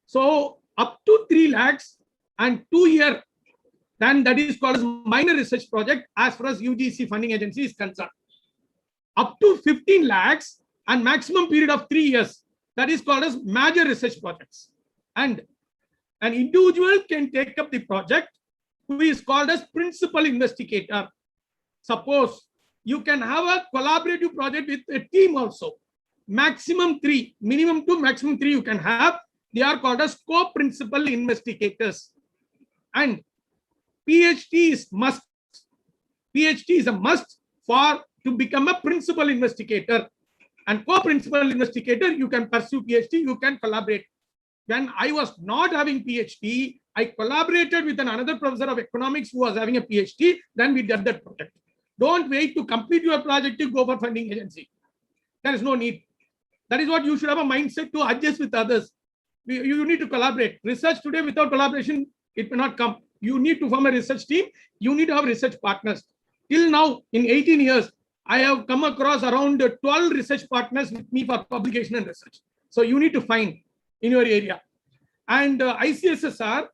A: So up to 3 lakhs and 2 years, then that is called as minor research project as far as UGC funding agency is concerned. Up to 15 lakhs and maximum period of 3 years, that is called as major research projects. And an individual can take up the project who is called as principal investigator. Suppose you can have a collaborative project with a team also. Maximum 3, minimum 2, maximum 3 you can have. They are called as co-principal investigators. And PhD is must. PhD is a must for to become a principal investigator. And co-principal investigator, you can pursue PhD, you can collaborate. When I was not having PhD, I collaborated with another professor of economics who was having a PhD. Then we did that project. Don't wait to complete your project to go for funding agency. There is no need. That is what you should have a mindset to adjust with others. You need to collaborate. Research today without collaboration, it may not come. You need to form a research team. You need to have research partners. Till now, in 18 years, I have come across around 12 research partners with me for publication and research. So you need to find. in your area. And ICSSR,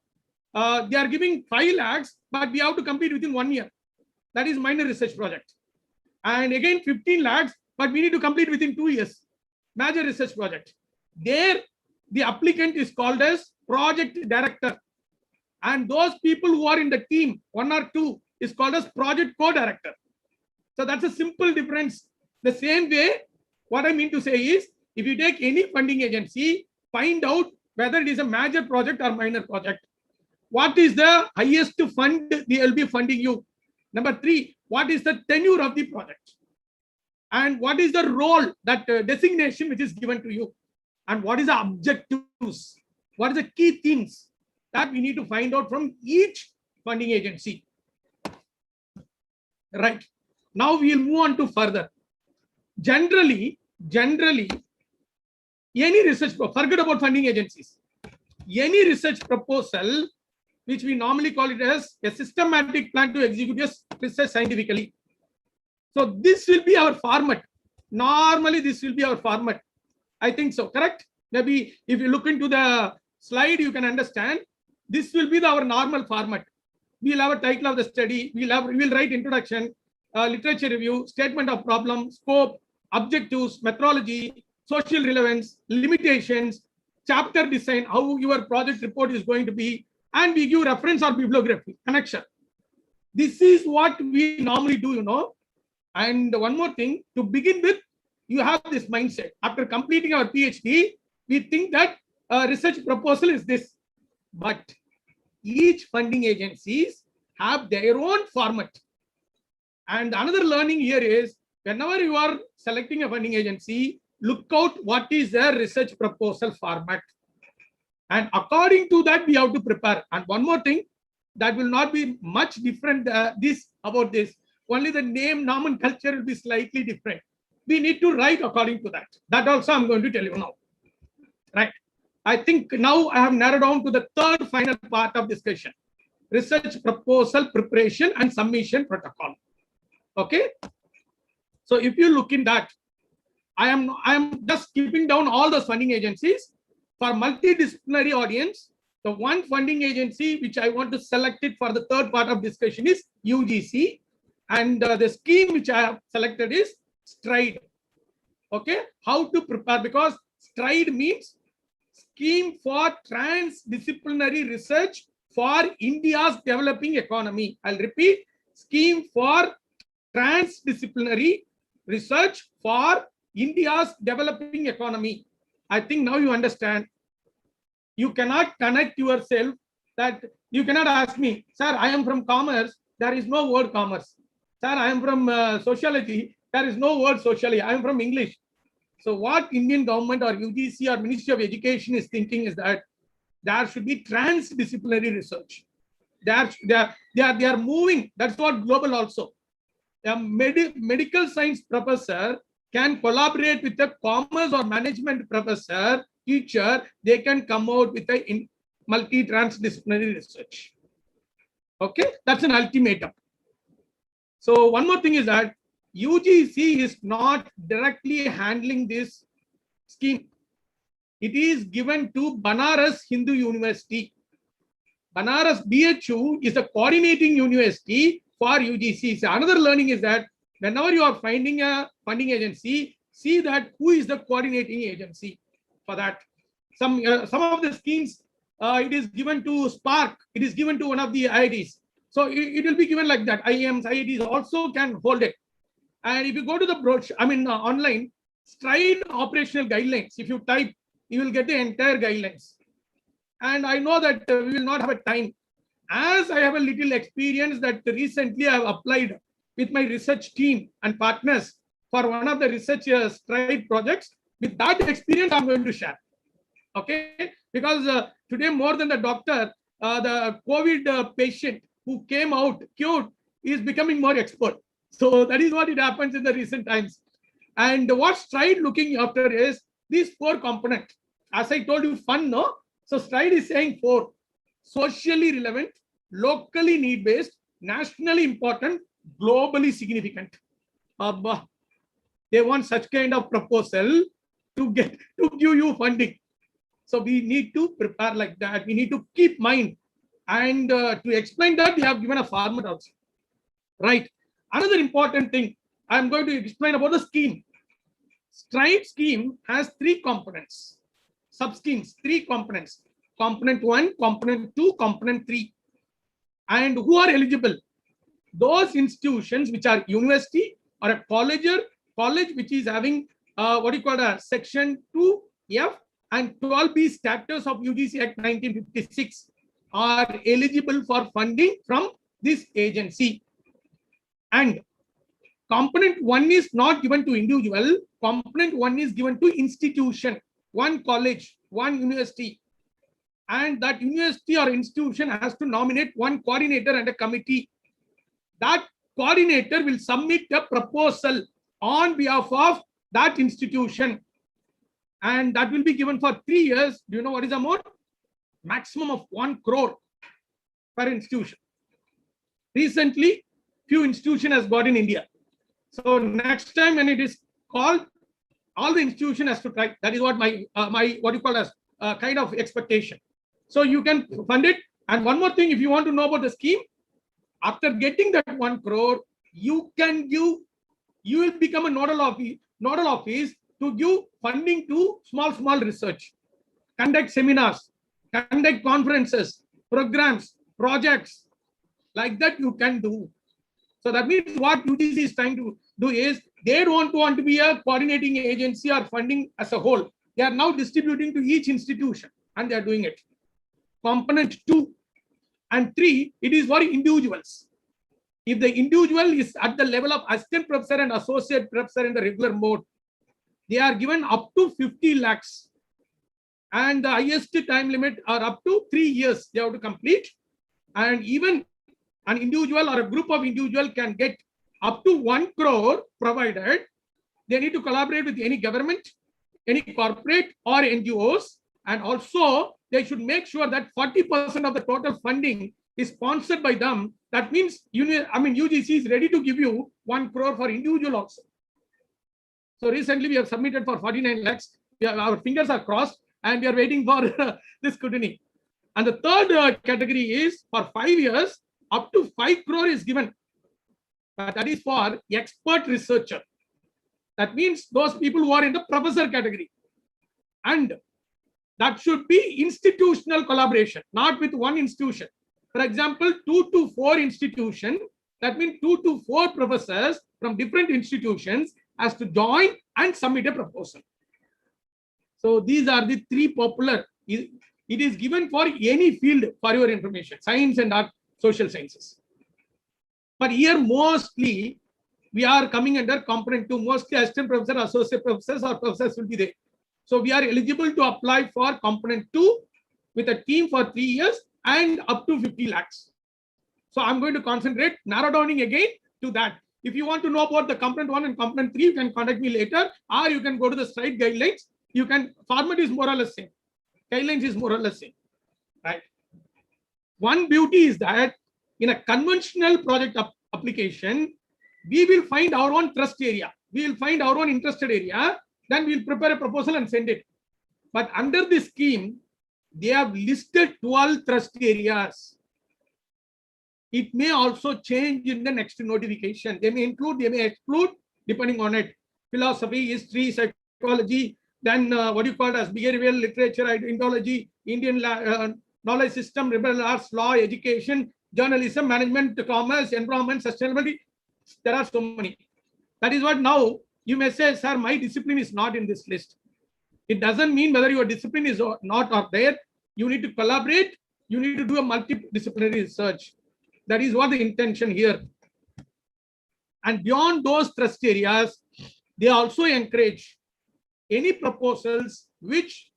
A: they are giving 5 lakhs, but we have to complete within 1 year. That is minor research project. And again 15 lakhs, but we need to complete within 2 years. Major research project. There, the applicant is called as project director. And those people who are in the team, 1 or 2, is called as project co-director. So that's a simple difference. The same way, what I mean to say is, if you take any funding agency, find out whether it is a major project or minor project. What is the highest fund they will be funding you? Number 3, what is the tenure of the project? And what is the role, that designation which is given to you? And what is the objectives? What is the key things that we need to find out from each funding agency? Right. Now we will move on to further. Generally, any research, forget about funding agencies. Any research proposal, which we normally call it as a systematic plan to execute research scientifically. So this will be our format. Normally, this will be our format. I think so, correct? Maybe if you look into the slide, you can understand. This will be our normal format. We'll have a title of the study. We'll write introduction, literature review, statement of problem, scope, objectives, methodology, social relevance, limitations, chapter design, how your project report is going to be, and we give reference or bibliography, connection. This is what we normally do, you know. And one more thing, to begin with, you have this mindset. After completing our PhD, we think that a research proposal is this. But each funding agencies have their own format. And another learning here is, whenever you are selecting a funding agency, look out what is their research proposal format. And according to that, we have to prepare. And one more thing, that will not be much different about this. Only the name nomenclature will be slightly different. We need to write according to that. That also I'm going to tell you now. Right. I think now I have narrowed down to the third final part of discussion. Research proposal preparation and submission protocol. Okay. So if you look in that, I am just skipping down all those funding agencies. For multidisciplinary audience, the one funding agency which I want to select it for the third part of discussion is UGC. And the scheme which I have selected is STRIDE. Okay, how to prepare, because STRIDE means Scheme for Transdisciplinary Research for India's Developing Economy. I'll repeat, Scheme for Transdisciplinary Research for India's Developing Economy. I think now you understand. You cannot connect yourself, that you cannot ask me, sir, I am from commerce. There is no word commerce. Sir, I am from sociology. There is no word sociology. I am from English. So what Indian government or UGC or Ministry of Education is thinking is that there should be transdisciplinary research. They are moving. That's what global also. A medical science professor can collaborate with a commerce or management professor, teacher. They can come out with a multi-transdisciplinary research. Okay, that's an ultimatum. So one more thing is that UGC is not directly handling this scheme. It is given to Banaras Hindu University. Banaras BHU is the coordinating university for UGC. So another learning is that whenever you are finding a funding agency, see that who is the coordinating agency for that. Some of the schemes, it is given to Spark. It is given to one of the IITs. So it will be given like that. IIMs, IITs also can hold it. And if you go to the brochure, online, STRIDE operational guidelines, if you type, you will get the entire guidelines. And I know that we will not have a time. As I have a little experience that recently I have applied with my research team and partners for one of the research STRIDE projects, with that experience, I'm going to share. Okay, because today more than the doctor, the COVID patient who came out cured is becoming more expert. So that is what it happens in the recent times. And what STRIDE looking after is these 4 components. As I told you, fun, no? So STRIDE is saying 4: socially relevant, locally need-based, nationally important, globally significant. They want such kind of proposal to give you funding. So we need to prepare like that. We need to keep mind. And to explain that, we have given a format also. Right. Another important thing, I'm going to explain about the scheme. Stride scheme has 3 components. Sub-schemes, 3 components. Component 1, component 2, component 3. And who are eligible? Those institutions which are university or a college which is having section 2F and 12B status of UGC Act 1956 are eligible for funding from this agency. And component 1 is not given to individual. Component 1 is given to institution, one college, one university. And that university or institution has to nominate one coordinator and a committee. That coordinator will submit a proposal on behalf of that institution. And that will be given for 3 years. Do you know what is the amount? Maximum of 1 crore per institution. Recently, few institutions has got in India. So next time when it is called, all the institution has to try. That is what my kind of expectation. So you can fund it. And one more thing, if you want to know about the scheme, after getting that 1 crore, you will become a nodal office to give funding to small research, conduct seminars, conduct conferences, programs, projects. Like that you can do. So that means what UGC is trying to do is they don't want to be a coordinating agency or funding as a whole. They are now distributing to each institution and they are doing it. Component 2 and 3, it is for individuals. If the individual is at the level of assistant professor and associate professor in the regular mode, they are given up to 50 lakhs. And the highest time limit are up to 3 years they have to complete. And even an individual or a group of individual can get up to 1 crore provided they need to collaborate with any government, any corporate or NGOs. And also they should make sure that 40% of the total funding is sponsored by them. That means UGC is ready to give you 1 crore for individual also. So recently we have submitted for 49 lakhs. Our fingers are crossed and we are waiting for this scrutiny. And the third category is for 5 years, up to 5 crore is given. But that is for expert researcher. That means those people who are in the professor category. And that should be institutional collaboration, not with one institution. For example, 2 to 4 institutions, that means 2 to 4 professors from different institutions has to join and submit a proposal. So these are the 3 popular. It is given for any field for your information, science and art, social sciences. But here mostly we are coming under component 2, mostly assistant professor, associate professors or professors will be there. So we are eligible to apply for component 2 with a team for 3 years and up to 50 lakhs. So I'm going to concentrate narrow downing again to that. If you want to know about the component 1 and component 3, you can contact me later, or you can go to the slide guidelines. You can, format is more or less same. Guidelines is more or less same, right? One beauty is that in a conventional project application, we will find our own trust area. We will find our own interested area. Then we'll prepare a proposal and send it. But under this scheme, they have listed 12 trust areas. It may also change in the next notification. They may include, they may exclude, depending on it. Philosophy, history, psychology, then what you call as behavioral literature, ideology, Indian knowledge system, liberal arts, law, education, journalism, management, commerce, environment, sustainability. There are so many. That is what now you may say, sir, my discipline is not in this list. It doesn't mean whether your discipline is not or there. You need to collaborate. You need to do a multidisciplinary research. That is what the intention here. And beyond those trust areas, they also encourage any proposals which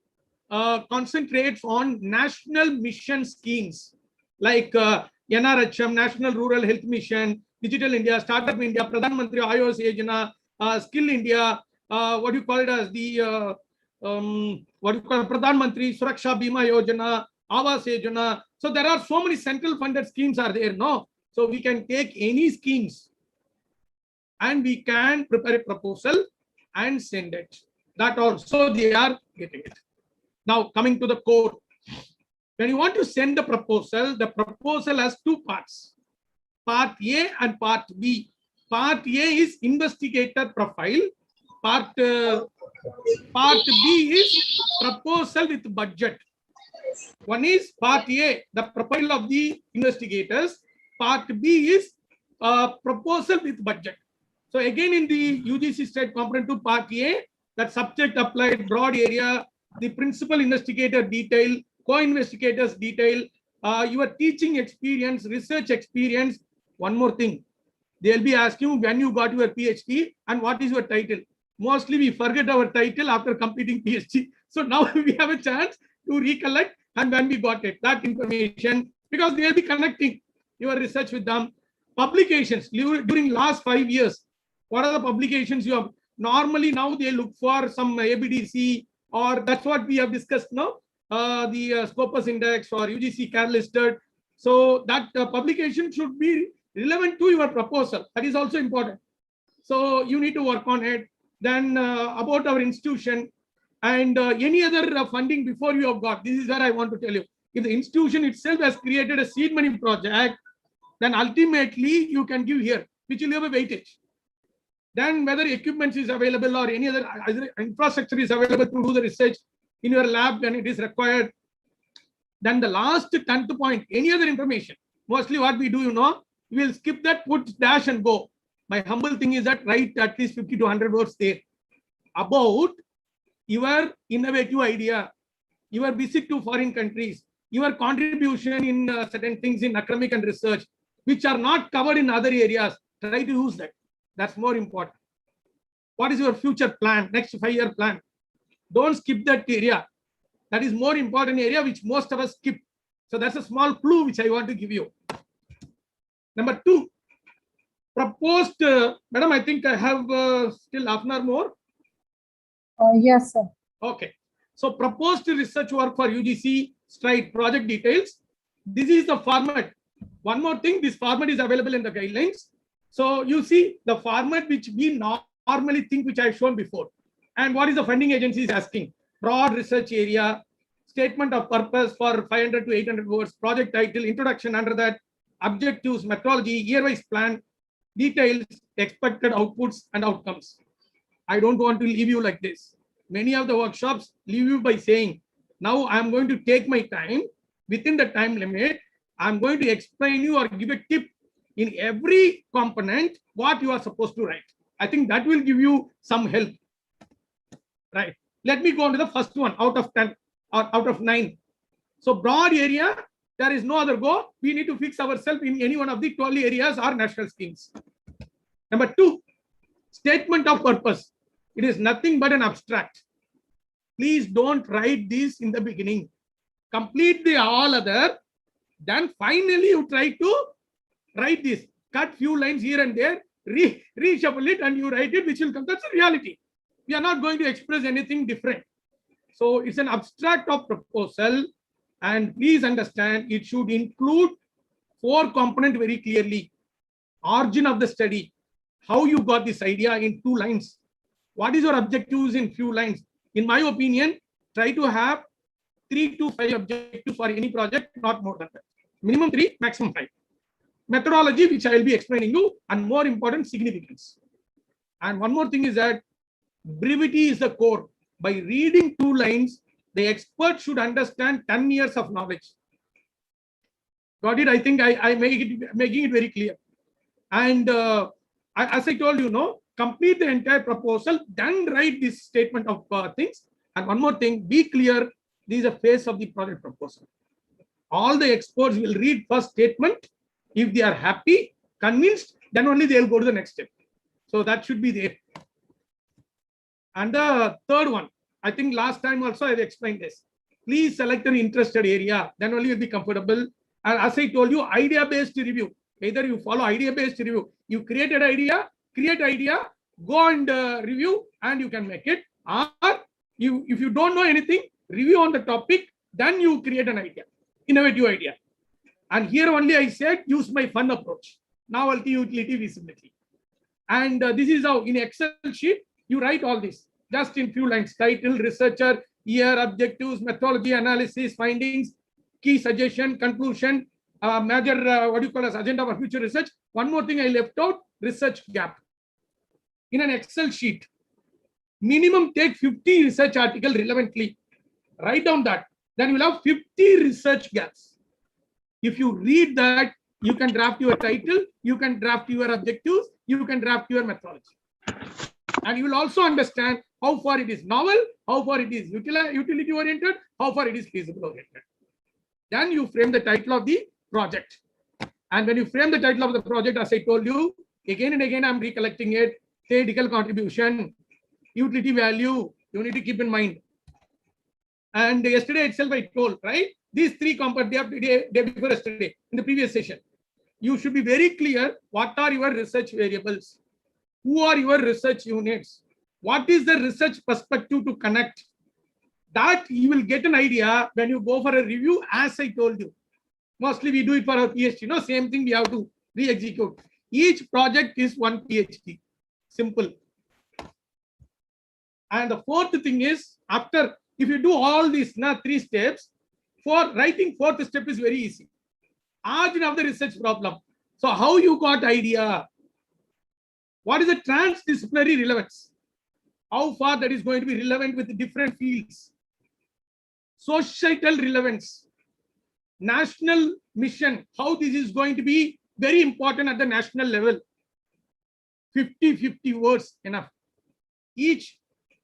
A: concentrates on national mission schemes like NRHM, National Rural Health Mission, Digital India, Startup India, Pradhan Mantri Ayush Yojana, Skill India, what do you call it as the Pradhan Mantri Suraksha Bima Yojana, Awas Yojana. So there are so many central funded schemes are there, no? So we can take any schemes and we can prepare a proposal and send it. That also they are getting it. Now coming to the core. When you want to send the proposal has two parts, part A and part B. Part A is investigator profile. Part B is proposal with budget. One is part A, the profile of the investigators. Part B is proposal with budget. So again, in the UGC state component to part A, that subject applied broad area, the principal investigator detail, co-investigators detail, your teaching experience, research experience. One more thing, they'll be asking you when you got your PhD and what is your title. Mostly we forget our title after completing PhD. So now we have a chance to recollect and when we got it, that information, because they'll be connecting your research with them. Publications during last 5 years. What are the publications you have? Normally now they look for some ABDC, or that's what we have discussed now, the Scopus Index or UGC CAR listed. So that publication should be relevant to your proposal. That is also important. So you need to work on it. Then about our institution and any other funding before you have got. This is where I want to tell you. If the institution itself has created a seed money project, then ultimately you can give here, which will have a weightage. Then whether equipment is available or any other infrastructure is available to do the research in your lab when it is required. Then the last 10th point, any other information. Mostly what we do, you know, we will skip that, put dash and go. My humble thing is that write at least 50 to 100 words there about your innovative idea, your visit to foreign countries, your contribution in certain things in academic and research, which are not covered in other areas. Try to use that. That's more important. What is your future plan, next 5-year plan? Don't skip that area. That is more important area which most of us skip. So that's a small clue which I want to give you. Number 2, proposed, madam, I think I have still half an hour more.
D: Yes, sir.
A: Okay. So proposed research work for UGC STRIDE project details. This is the format. One more thing, this format is available in the guidelines. So you see the format which we normally think, which I have shown before. And what is the funding agency is asking? Broad research area, statement of purpose for 500 to 800 words, project title, introduction under that, objectives, methodology, year-wise plan, details, expected outputs and outcomes. I don't want to leave you like this. Many of the workshops leave you by saying, now I am going to take my time, within the time limit, I am going to explain you or give a tip in every component what you are supposed to write. I think that will give you some help. Right. Let me go on to the first one out of 10 or out of 9. So broad area, there is no other go. We need to fix ourselves in any one of the 12 areas or national schemes. Number 2, statement of purpose. It is nothing but an abstract. Please don't write this in the beginning. Complete the all other. Then finally you try to write this. Cut few lines here and there, reshuffle it and you write it, which will come. That's the reality. We are not going to express anything different. So it's an abstract of proposal, and please understand it should include 4 components very clearly. Origin of the study, how you got this idea in 2 lines. What is your objectives in few lines? In my opinion, try to have 3 to 5 objectives for any project, not more than that. Minimum 3, maximum 5. Methodology, which I will be explaining you, and more important, significance. And one more thing is that brevity is the core. By reading 2 lines, the expert should understand 10 years of knowledge. Got it? I think I making it very clear. And as I told you, complete the entire proposal, then write this statement of things. And one more thing, be clear, this is a phase of the project proposal. All the experts will read first statement. If they are happy, convinced, then only they will go to the next step. So that should be there. And the third one, I think last time also I have explained this. Please select an interested area, then only you'll be comfortable. And as I told you, idea-based review. Either you follow idea-based review. You created idea, create idea, go and review, and you can make it. Or if you don't know anything, review on the topic, then you create an idea, innovative idea. And here only I said, use my fun approach. Novelty, utility, visibility. And this is how in Excel sheet, you write all this just in few lines, title, researcher, year, objectives, methodology, analysis, findings, key suggestion, conclusion, major, what do you call as agenda for future research. One more thing I left out, research gap. In an Excel sheet, minimum take 50 research article relevantly. Write down that. Then you will have 50 research gaps. If you read that, you can draft your title, you can draft your objectives, you can draft your methodology. And you will also understand how far it is novel, how far it is utility oriented, how far it is feasible oriented. Then you frame the title of the project. And when you frame the title of the project, as I told you, again and again, I'm recollecting it, theoretical contribution, utility value, you need to keep in mind. And yesterday itself I told, right? These three components, day before yesterday, in the previous session, you should be very clear what are your research variables, who are your research units, what is the research perspective to connect. That you will get an idea when you go for a review, as I told you. Mostly we do it for our PhD, no, same thing we have to re-execute. Each project is one PhD, simple. And the fourth thing is, after, if you do all these three steps, for writing fourth step is very easy. Origin of the research problem. So how you got idea? What is the transdisciplinary relevance? How far that is going to be relevant with the different fields? Societal relevance. National mission, how this is going to be very important at the national level. 50-50 words enough. Each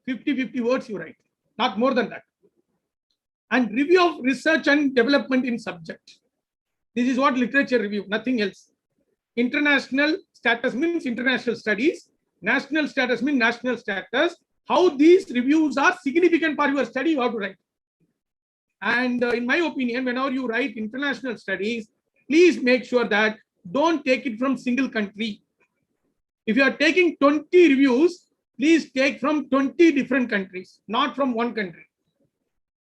A: 50-50 words you write, not more than that. And review of research and development in subject. This is what literature review, nothing else. International status means international studies. National status means national status. How these reviews are significant for your study, you have to write. And in my opinion, whenever you write international studies, please make sure that don't take it from single country. If you are taking 20 reviews, please take from 20 different countries, not from one country.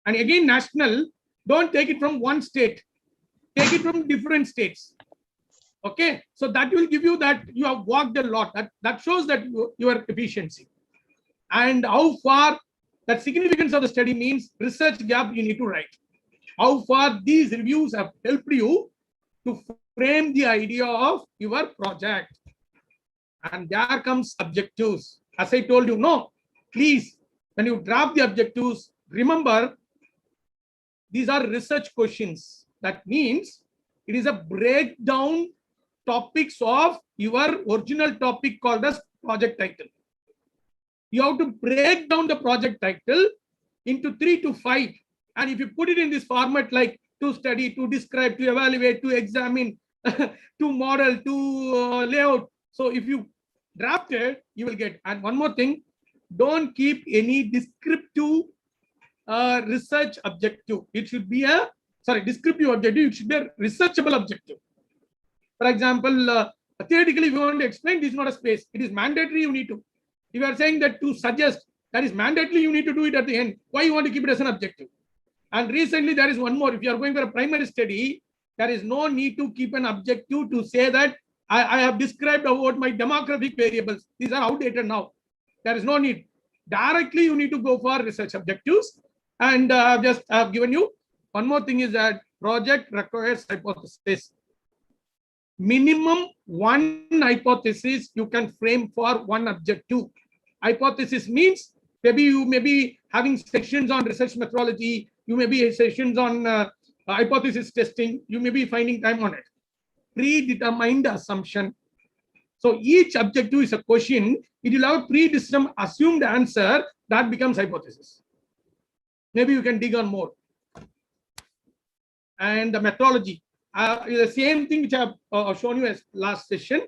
A: And again, national, don't take it from one state. Take it from different states. Okay, so that will give you that you have worked a lot. That shows that your efficiency. And how far that significance of the study means research gap you need to write. How far these reviews have helped you to frame the idea of your project. And there comes objectives. As I told you, no, please, when you draft the objectives, remember, these are research questions. That means it is a breakdown topics of your original topic called as project title. You have to break down the project title into 3 to 5. And if you put it in this format, like to study, to describe, to evaluate, to examine, to model, to layout. So if you draft it, you will get. And one more thing, don't keep any descriptive research objective. It should be a, descriptive objective. It should be a researchable objective. For example, theoretically, if you want to explain, this is not a space. It is mandatory, you need to. If you are saying that to suggest, that is mandatory, you need to do it at the end. Why you want to keep it as an objective? And recently, there is one more. If you are going for a primary study, there is no need to keep an objective to say that I have described about my demographic variables. These are outdated now. There is no need. Directly, you need to go for research objectives. And just I have given you one more thing is that project requires hypothesis. Minimum one hypothesis you can frame for one objective. Hypothesis means maybe you may be having sessions on research methodology. You may be sessions on hypothesis testing. You may be finding time on it. Predetermined assumption. So each objective is a question. It will have a predetermined assumed answer that becomes hypothesis. Maybe you can dig on more. And the methodology. The same thing which I have shown you as last session.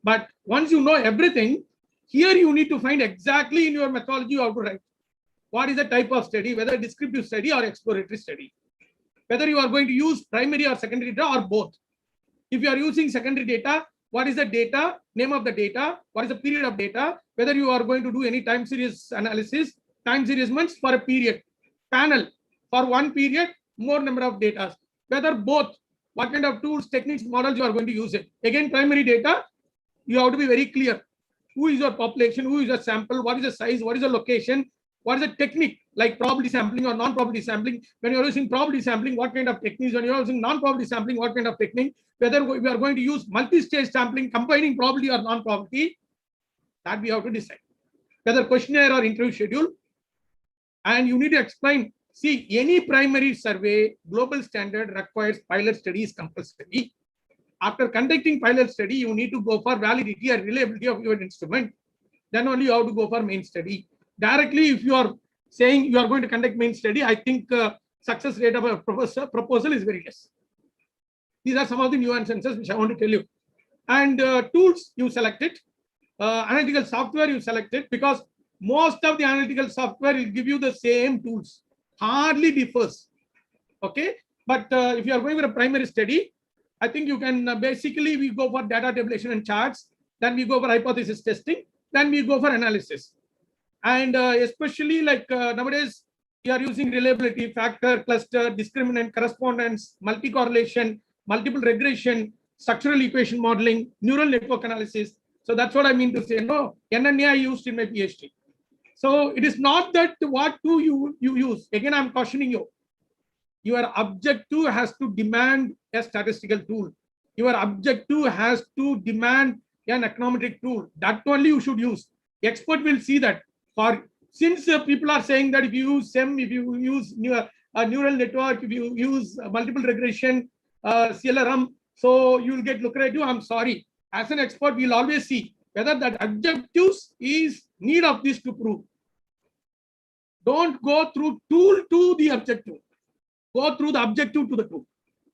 A: But once you know everything, here you need to find exactly in your methodology how to write. What is the type of study, whether descriptive study or exploratory study. Whether you are going to use primary or secondary data or both. If you are using secondary data, what is the data, name of the data, what is the period of data, whether you are going to do any time series analysis, time series months for a period, panel for one period, more number of data, whether both, what kind of tools, techniques, models you are going to use it. Again, primary data, you have to be very clear. Who is your population, who is your sample, what is the size, what is the location, What is the technique, like probability sampling or non-probability sampling? When you're using probability sampling, what kind of techniques? When you're using non-probability sampling, what kind of technique? Whether we are going to use multi-stage sampling, combining probability or non-probability, that we have to decide. Whether questionnaire or interview schedule. And you need to explain, see, any primary survey, global standard requires pilot studies compulsory. After conducting pilot study, you need to go for validity or reliability of your instrument. Then only you have to go for main study. Directly, if you are saying you are going to conduct main study, I think success rate of a proposal is very less. These are some of the nuances which I want to tell you. And tools, you select it. Analytical software, you select it, because most of the analytical software will give you the same tools. Hardly differs. Okay. But if you are going for a primary study, I think you can basically we go for data tabulation and charts. Then we go for hypothesis testing. Then we go for analysis. And especially like nowadays, we are using reliability, factor, cluster, discriminant, correspondence, multi-correlation, multiple regression, structural equation modeling, neural network analysis. So that's what I mean to say. No, NNA I used in my PhD. So it is not that what tool you use. Again, I'm cautioning you. Your objective has to demand a statistical tool. Your objective has to demand an econometric tool. That only you should use. Expert will see that. Since people are saying that if you use SEM, if you use neural network, if you use multiple regression, CLRM, so you will get lucrative. I'm sorry. As an expert, we'll always see whether that objectives is need of this to prove. Don't go through tool to the objective. Go through the objective to the tool.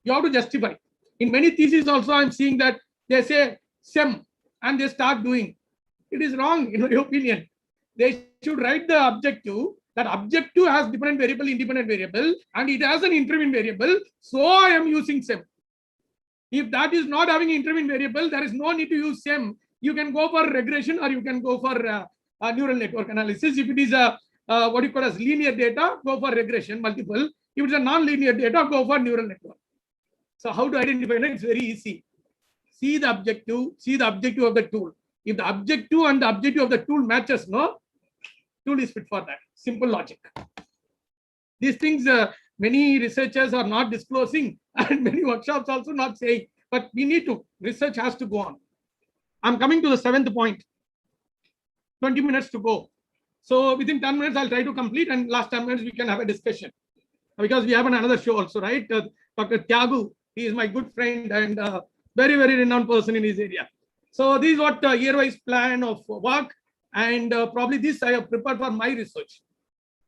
A: You have to justify. In many theses also, I'm seeing that they say SEM and they start doing. It is wrong, in my opinion. They should write the objective. That objective has different variable, independent variable, and it has an intermediate variable. So I am using SEM. If that is not having intermediate variable, there is no need to use SEM. You can go for regression or you can go for neural network analysis. If it is a what you call as linear data, go for regression, multiple. If it's a non-linear data, go for neural network. So how to identify it? It's very easy. See the objective of the tool. If the objective and the objective of the tool matches, no, tool is fit for that. Simple logic. These things many researchers are not disclosing and many workshops also not saying, but we need to, research has to go on. I'm coming to the 7th point. 20 minutes to go. So within 10 minutes, I'll try to complete, and last 10 minutes we can have a discussion. Because we have another show also, right? Dr. Thiyagu, he is my good friend and very, very renowned person in his area. So this is what year-wise plan of work, and probably this I have prepared for my research.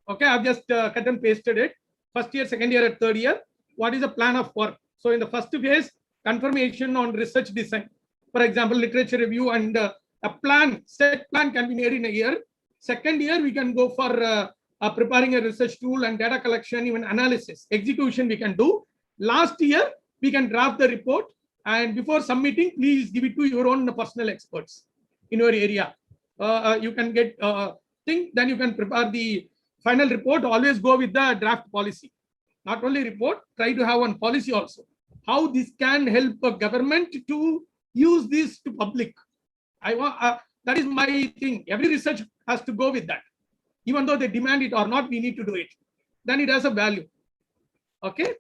A: Okay, I've just cut and pasted it. First year, second year, and third year. What is the plan of work? So in the first phase, confirmation on research design. For example, literature review and a plan, set plan can be made in a year. Second year, we can go for preparing a research tool and data collection, even analysis. Execution we can do. Last year, we can draft the report, and before submitting, please give it to your own personal experts in your area. You can get then you can prepare the final report. Always go with the draft policy. Not only report, try to have one policy also. How this can help a government to use this to public. I want that is my thing. Every research has to go with that. Even though they demand it or not, we need to do it. Then it has a value. Okay.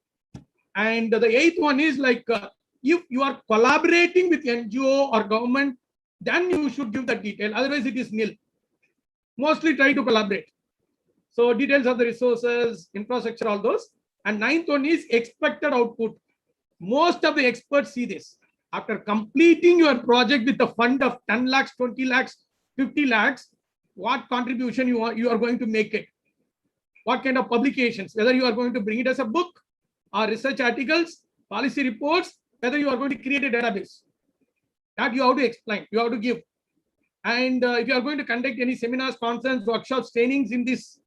A: And the 8th one is like if you are collaborating with NGO or government, then you should give the detail. Otherwise, it is nil. Mostly try to collaborate. So details of the resources, infrastructure, all those. And 9th one is expected output. Most of the experts see this. After completing your project with a fund of 10 lakhs, 20 lakhs, 50 lakhs, what contribution you are going to make it? What kind of publications? Whether you are going to bring it as a book or research articles, policy reports, whether you are going to create a database. That you have to explain, you have to give. And if you are going to conduct any seminars, conferences, workshops, trainings in this,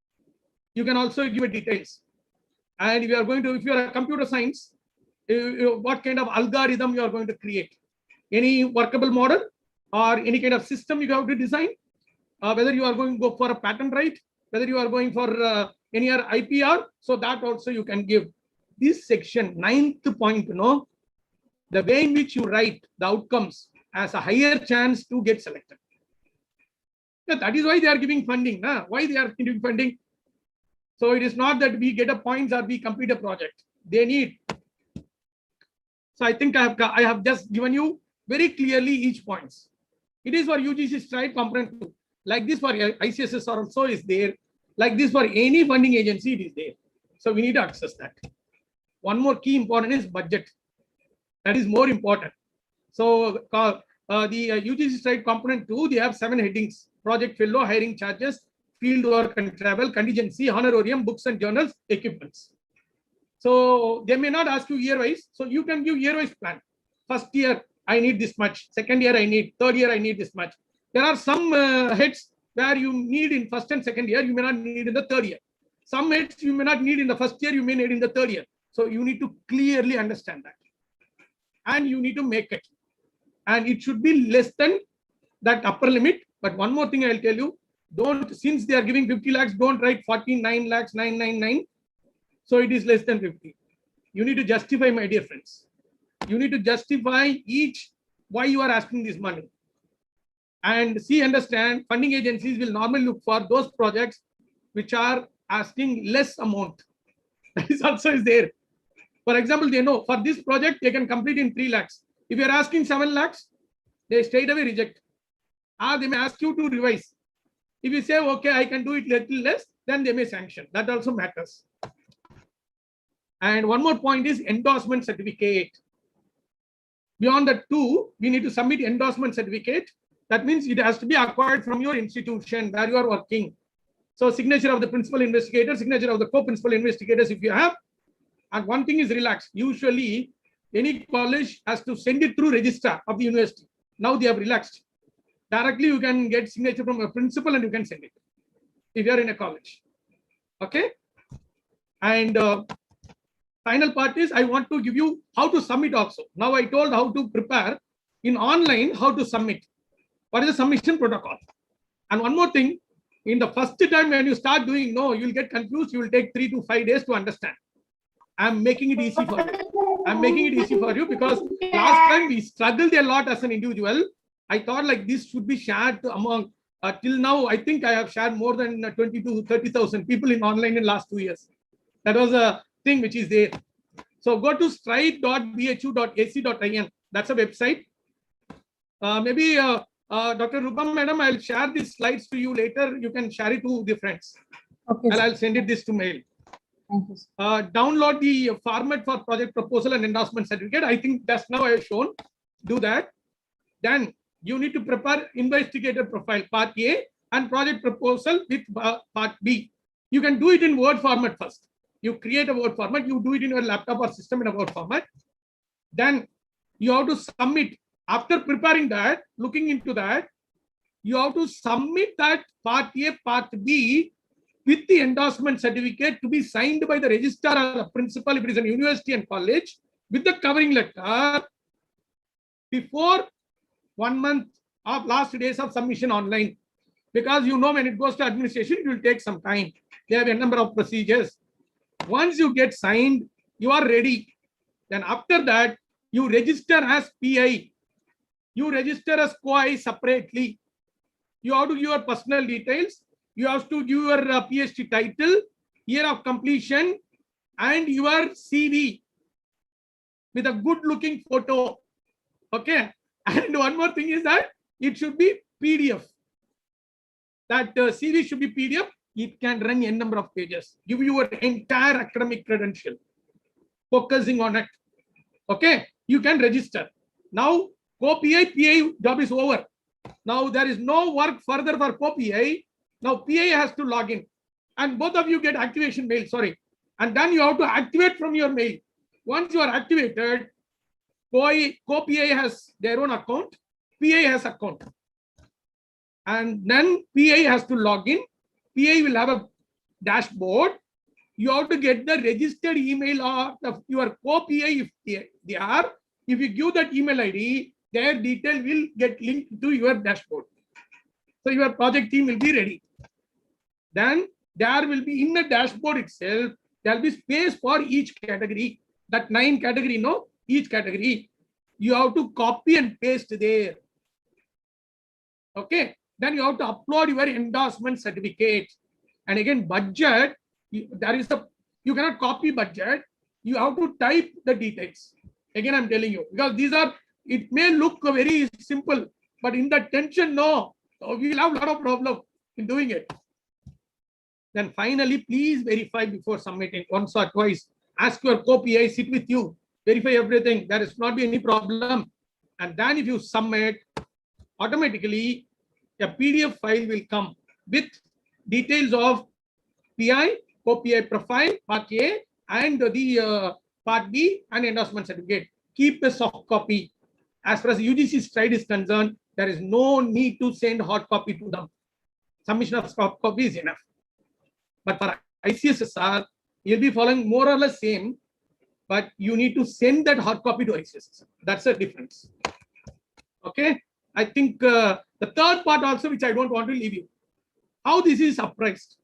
A: you can also give details. And if you are going to, if you are a computer science, what kind of algorithm you are going to create? Any workable model or any kind of system you have to design? Whether you are going to go for a patent right, whether you are going for any other IPR, so that also you can give. This section, 9th point, the way in which you write the outcomes has a higher chance to get selected. Yeah, that is why they are giving funding. Why they are giving funding? So it is not that we get a points or we complete a project. They need. So I think I have just given you very clearly each points. It is for UGC stride component 2. Like this for ICSS also is there. Like this for any funding agency, it is there. So we need to access that. One more key important is budget. That is more important. So the UGC stride component 2, they have 7 headings: project fellow, hiring charges, field work and travel, contingency, honorarium, books and journals, equipments. So they may not ask you year-wise. So you can give year-wise plan. First year, I need this much. Second year, I need. Third year, I need this much. There are some heads where you need in first and second year, you may not need in the third year. Some heads you may not need in the first year, you may need in the third year. So you need to clearly understand that. And you need to make it. And it should be less than that upper limit. But one more thing I'll tell you, don't, since they are giving 50 lakhs, don't write 49 lakhs 999. So it is less than 50. You need to justify, my dear friends. You need to justify each why you are asking this money. And see, understand, funding agencies will normally look for those projects which are asking less amount. That is also is there. For example, they know for this project, they can complete in 3 lakhs. If you're asking 7 lakhs, they straight away reject. They may ask you to revise. If you say, okay, I can do it little less, then they may sanction. That also matters. And one more point is endorsement certificate. Beyond that too, we need to submit endorsement certificate. That means it has to be acquired from your institution where you are working. So signature of the principal investigator, signature of the co-principal investigators if you have. And one thing is relaxed. Usually, any college has to send it through registrar of the university. Now they have relaxed. Directly you can get signature from a principal and you can send it if you are in a college. Okay. And final part is I want to give you how to submit also. Now I told how to prepare in online, how to submit. What is the submission protocol? And one more thing, in the first time when you start doing, no, you will get confused. You will take 3 to 5 days to understand. I'm making it easy for you. I'm making it easy for you because last time we struggled a lot as an individual. I thought like this should be shared among, till now, I think I have shared more than 20 to 30,000 people in online in last 2 years. That was a thing which is there. So go to stride.bhu.ac.in. That's a website. Maybe Dr. Rupam Madam, I'll share these slides to you later. You can share it to the friends.
D: Okay.
A: And I'll send it this to mail.
D: Thank you.
A: Download the format for project proposal and endorsement certificate. I think that's now I have shown. Do that. Then you need to prepare investigator profile part A and project proposal with part B. You can do it in Word format first. You create a Word format. You do it in your laptop or system in a Word format. Then you have to submit. After preparing that, looking into that, you have to submit that part A, part B with the endorsement certificate to be signed by the registrar or the principal if it is a university and college with the covering letter before 1 month of last days of submission online. Because you know when it goes to administration, it will take some time. They have a number of procedures. Once you get signed, you are ready. Then after that, you register as PI. You register as COI separately. You have to give your personal details. You have to give your PhD title, year of completion, and your CV with a good looking photo. Okay. And one more thing is that it should be PDF. That CV should be PDF. It can run a number of pages. Give you your entire academic credential. Focusing on it. Okay. You can register. Now, co-PI, PI job is over. Now, there is no work further for co-PI. Now, PI has to log in. And both of you get activation mail. Sorry. And then you have to activate from your mail. Once you are activated, co-PI has their own account. PI has account. And then PI has to log in. PI will have a dashboard. You have to get the registered email of your co-PI if they are. If you give that email ID, their detail will get linked to your dashboard. So your project team will be ready. Then there will be in the dashboard itself, there will be space for each category. That 9 category, no, each category. You have to copy and paste there. Okay. Then you have to upload your endorsement certificate. And again, budget, You cannot copy budget. You have to type the details. Again, I'm telling you, because it may look very simple, but in the tension, no, we will have a lot of problem in doing it. Then finally, please verify before submitting once or twice. Ask your co-PI, sit with you, verify everything. There is not be any problem. And then if you submit, automatically a PDF file will come with details of PI, co-PI profile, part A, and the part B and endorsement certificate. Keep a soft copy. As far as UGC stride is concerned, there is no need to send hard copy to them. Submission of soft copy is enough. But for ICSSR, you'll be following more or less same, but you need to send that hard copy to ICSSR. That's the difference. Okay. I think the third part also, which I don't want to leave you, how this is appraised,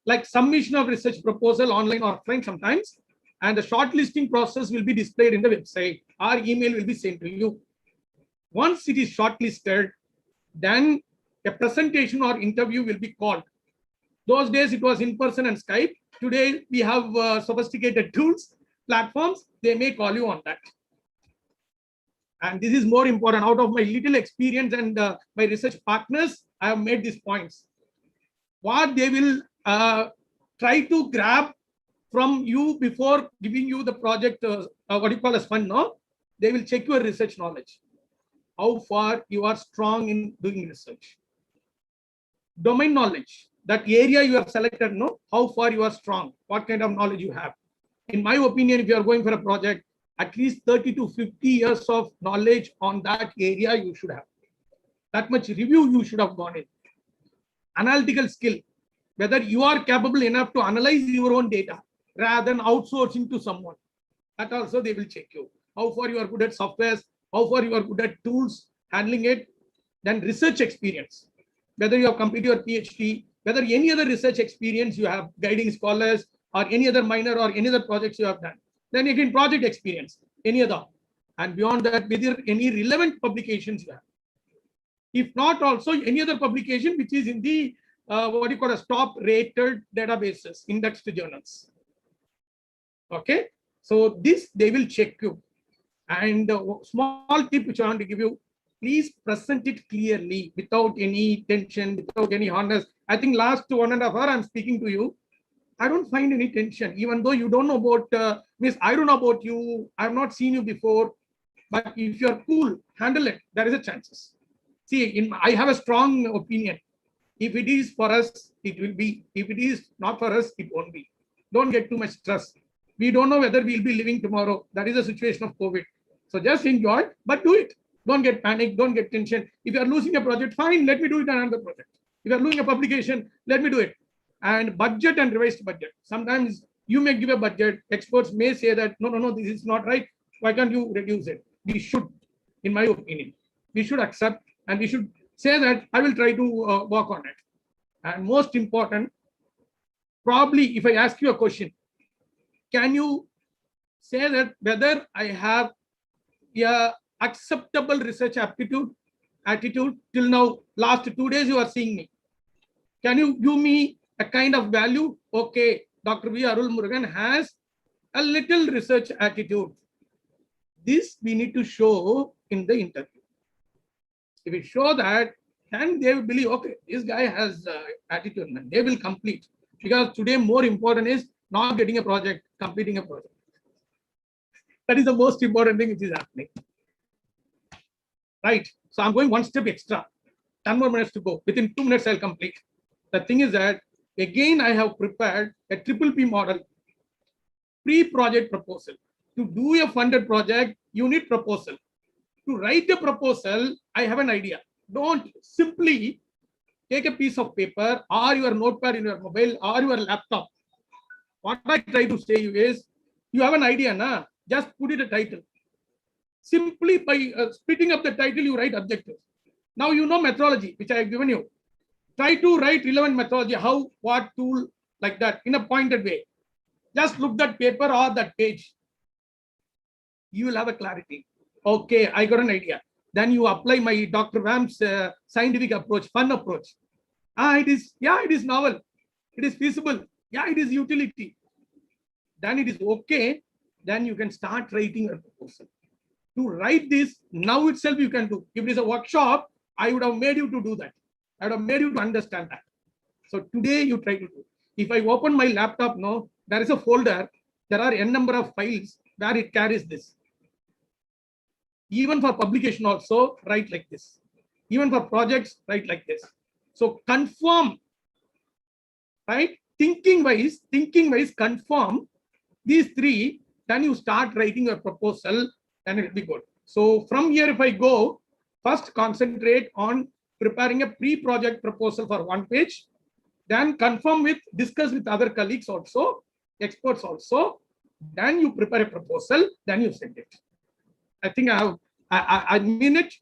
A: like submission of research proposal online or offline sometimes, and the shortlisting process will be displayed in the website. Our email will be sent to you. Once it is shortlisted, then a presentation or interview will be called. Those days it was in person and Skype. Today we have sophisticated tools, platforms. They may call you on that. And this is more important. Out of my little experience and my research partners, I have made these points. What they will try to grab from you before giving you the project, what you call as fund, no? They will check your research knowledge. How far you are strong in doing research. Domain knowledge, that area you have selected, no? How far you are strong, what kind of knowledge you have. In my opinion, if you are going for a project, at least 30 to 50 years of knowledge on that area you should have. That much review you should have gone in. Analytical skill, whether you are capable enough to analyze your own data rather than outsourcing to someone. That also they will check you. How far you are good at softwares, how far you are good at tools, handling it. Then research experience, whether you have completed your PhD, whether any other research experience you have, guiding scholars or any other minor or any other projects you have done. Then again, project experience, any other. And beyond that, whether any relevant publications you have. If not, also any other publication which is in the what you call as top rated databases, indexed journals. Okay, so this they will check you. And small tip which I want to give you, please present it clearly without any tension, without any harness. I think last 1.5 hours I'm speaking to you. I don't find any tension, even though you don't know about, I don't know about you, I have not seen you before, but if you're cool, handle it, there is a chances. See, I have a strong opinion. If it is for us, it will be. If it is not for us, it won't be. Don't get too much stress. We don't know whether we'll be living tomorrow. That is the situation of COVID. So just enjoy, but do it. Don't get panic, don't get tension. If you are losing a project, fine, let me do it on another project. If you are losing a publication, let me do it. And budget and revised budget. Sometimes you may give a budget, experts may say that, no, this is not right. Why can't you reduce it? We should, in my opinion, we should accept and we should say that I will try to work on it. And most important, probably if I ask you a question, can you say that whether I have a acceptable research attitude till now? Last 2 days you are seeing me. Can you give me a kind of value? Okay, Dr. V. Arulmurugan has a little research attitude. This we need to show in the interview. If we show that, then they will believe, okay, this guy has attitude, and they will complete. Because today more important is not getting a project, completing a project. That is the most important thing which is happening. Right. So I'm going one step extra. 10 more minutes to go. Within 2 minutes, I'll complete. The thing is that, again, I have prepared a PPP model, pre-project proposal. To do a funded project, you need proposal. To write a proposal, I have an idea. Don't simply take a piece of paper or your notepad in your mobile or your laptop. What I try to say is, you have an idea, na? Just put it a title. Simply by splitting up the title, you write objectives. Now you know methodology, which I have given you. Try to write relevant methodology, how, what tool, like that, in a pointed way. Just look that paper or that page. You will have a clarity. Okay, I got an idea. Then you apply my Dr. Ram's scientific approach, fun approach. It is novel. It is feasible. Yeah, it is utility. Then it is okay. Then you can start writing a proposal. To write this now itself you can do. If it is a workshop, I would have made you to do that. I would have made you to understand that. So today you try to do. If I open my laptop now, there is a folder. There are n number of files where it carries this. Even for publication also, write like this. Even for projects, write like this. So confirm, right? Thinking wise, confirm these three. Then you start writing a proposal, and it will be good. So from here, if I go, first concentrate on preparing a pre-project proposal for 1 page. Then confirm with, discuss with other colleagues also, experts also. Then you prepare a proposal. Then you send it. I think I have a minute.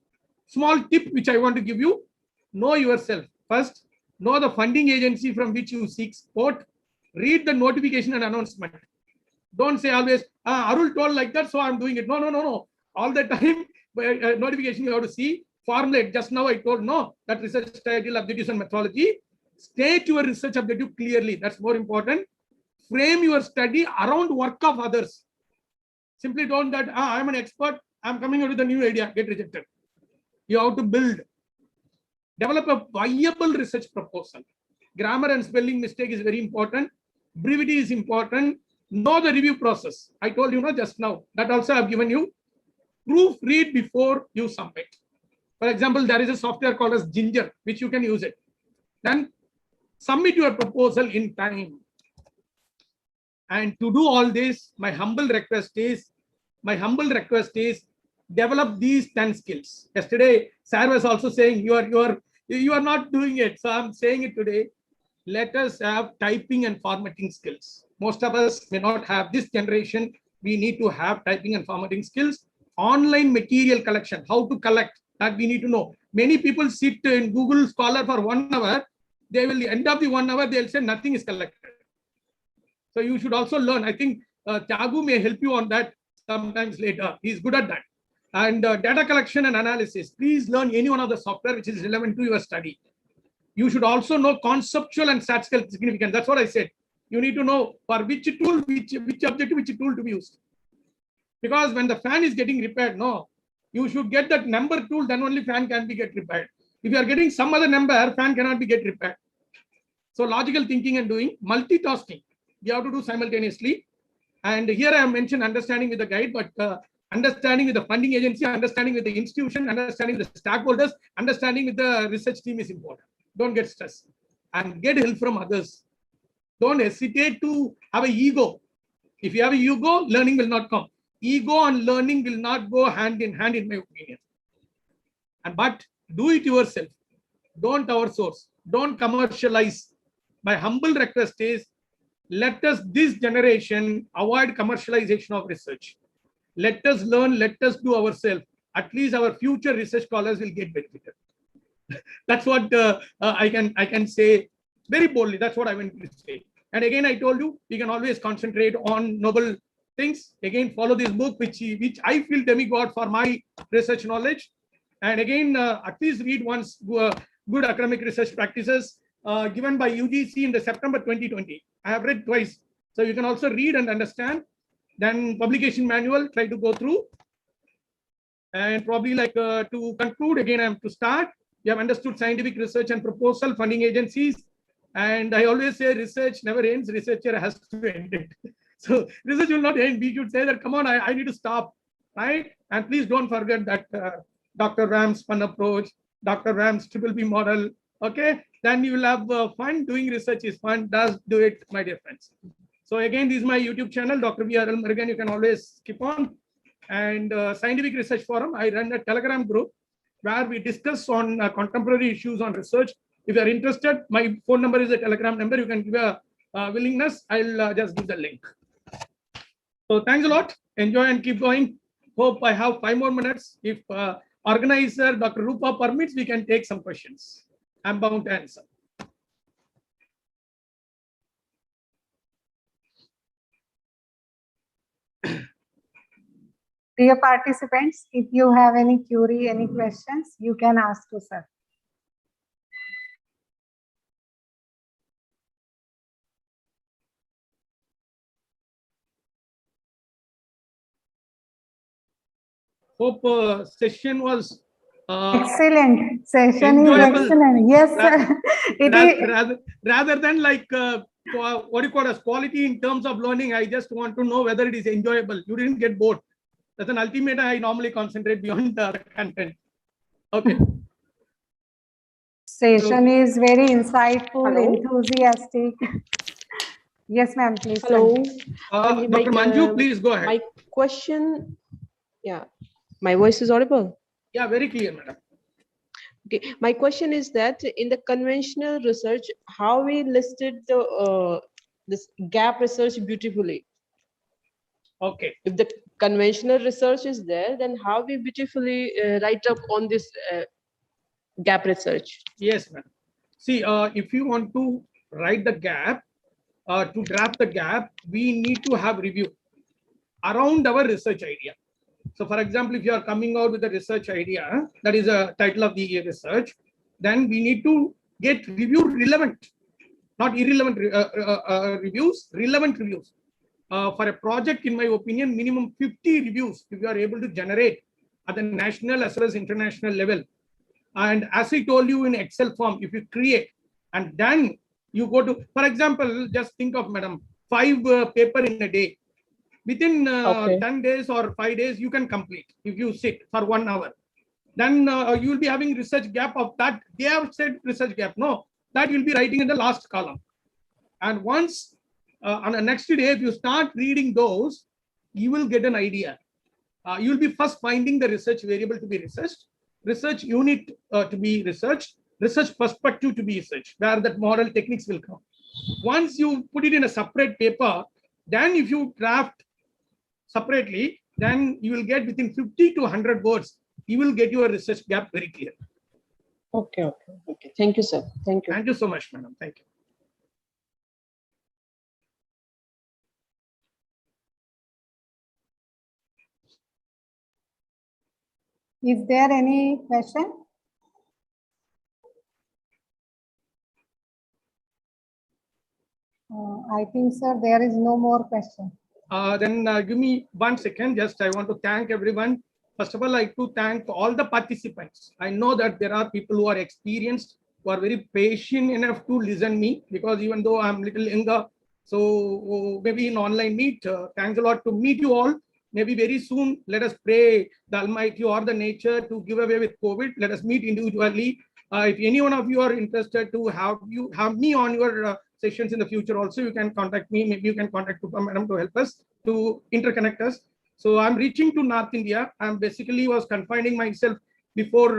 A: Small tip which I want to give you: know yourself first. Know the funding agency from which you seek support. Read the notification and announcement. Don't say always, Arul told like that, so I'm doing it. No. All the time, notification you have to see. Formulate. Just now I told no, that research title, objectives and methodology. State your research objective clearly. That's more important. Frame your study around work of others. Simply don't that, I'm an expert, I'm coming out with a new idea, get rejected. You have to build. Develop a viable research proposal. Grammar and spelling mistake is very important. Brevity is important. Know the review process. I told you just now. That also I've given you. Proofread before you submit. For example, there is a software called as Ginger, which you can use it. Then submit your proposal in time. And to do all this, my humble request is develop these 10 skills. Yesterday, Sir was also saying you are not doing it. So I'm saying it today. Let us have typing and formatting skills. Most of us may not have this generation. We need to have typing and formatting skills. Online material collection, how to collect, that we need to know. Many people sit in Google Scholar for 1 hour. They will end up the 1 hour, they'll say nothing is collected. So you should also learn. I think Thiyagu may help you on that sometimes later. He's good at that. And data collection and analysis. Please learn any one of the software which is relevant to your study. You should also know conceptual and statistical significance. That's what I said. You need to know for which tool, which objective, which tool to be used. Because when the fan is getting repaired, no, you should get that number tool, then only fan can be get repaired. If you are getting some other number, fan cannot be get repaired. So logical thinking and doing, multitasking, you have to do simultaneously. And here I have mentioned understanding with the guide, but understanding with the funding agency, understanding with the institution, understanding with the stakeholders, understanding with the research team is important. Don't get stressed and get help from others. Don't hesitate to have an ego. If you have an ego, learning will not come. Ego and learning will not go hand in hand, in my opinion. But do it yourself. Don't outsource. Don't commercialize. My humble request is, let us, this generation, avoid commercialization of research. Let us learn, let us do ourselves. At least our future research scholars will get benefited. That's what I can say very boldly. That's what I want to say. And again, I told you, we can always concentrate on noble things. Again, follow this book, which I feel demigod for my research knowledge. And again, at least read once good academic research practices given by UGC in the September 2020. I have read twice. So you can also read and understand. Then publication manual, try to go through. And probably like to conclude, again, I am to start. You have understood scientific research and proposal, funding agencies. And I always say research never ends. Researcher has to end it. So research will not end. We should say that, come on, I need to stop, right? And please don't forget that Dr. Ram's fun approach, Dr. Ram's BBB model, okay? Then you will have fun. Doing research is fun. Does do it, my dear friends. So again, this is my YouTube channel, Dr. V. Arulmurugan. You can always keep on. And Scientific Research Forum, I run a Telegram group where we discuss on contemporary issues on research. If you are interested, my phone number is a Telegram number. You can give a willingness. I'll just give the link. So thanks a lot. Enjoy and keep going. Hope I have 5 more minutes. If organizer Dr. Rupa permits, we can take some questions. I'm bound to answer.
D: Dear participants, if you have any query, any questions, you can ask to sir.
A: Hope session was
D: Excellent. Session is
A: enjoyable.
D: excellent. Yes, sir. It is.
A: rather than like what do you call as quality in terms of learning, I just want to know whether it is enjoyable. You didn't get bored. That's an ultimate. I normally concentrate beyond the content. Okay.
D: Session is very insightful,
F: Hello.
D: enthusiastic. Yes, ma'am, please.
F: Hello.
A: Dr. Manju, please go ahead.
F: My question, yeah, my voice is audible.
A: Yeah, very clear, madam.
F: Okay, my question is that in the conventional research, how we listed the this gap research beautifully.
A: Okay.
F: If the conventional research is there, then how we beautifully write up on this gap research.
A: Yes, ma'am. See, if you want to write the gap, to draft the gap, we need to have review around our research idea. So, for example, if you are coming out with a research idea, that is a title of the research, then we need to get review relevant, not irrelevant reviews, relevant reviews. For a project, in my opinion, minimum 50 reviews if you are able to generate at the national as well as international level. And as I told you in Excel form, if you create and then you go to, for example, just think of, madam, 5 paper in a day. Within 10 days or 5 days, you can complete if you sit for 1 hour. Then you will be having research gap of that. They have said research gap. No, that you'll be writing in the last column. And once on the next day, if you start reading those, you will get an idea. You will be first finding the research variable to be researched, research unit to be researched, research perspective to be researched, where that model techniques will come. Once you put it in a separate paper, then if you draft separately, then you will get within 50 to 100 words, you will get your research gap very clear.
F: Okay. Thank you, sir. Thank you.
A: Thank you so much, madam. Thank you.
D: Is there any question? I think, sir, there is no more question.
A: Then give me 1 second. Just I want to thank everyone. First of all, I like to thank all the participants. I know that there are people who are experienced, who are very patient enough to listen me, because even though I'm little younger, so maybe in online meet, thanks a lot to meet you all. Maybe very soon, let us pray the Almighty or the nature to give away with COVID. Let us meet individually. If any one of you are interested to have me on your sessions in the future also, you can contact me. Maybe you can contact madam to help us to interconnect us. So I'm reaching to North India. I'm basically was confining myself before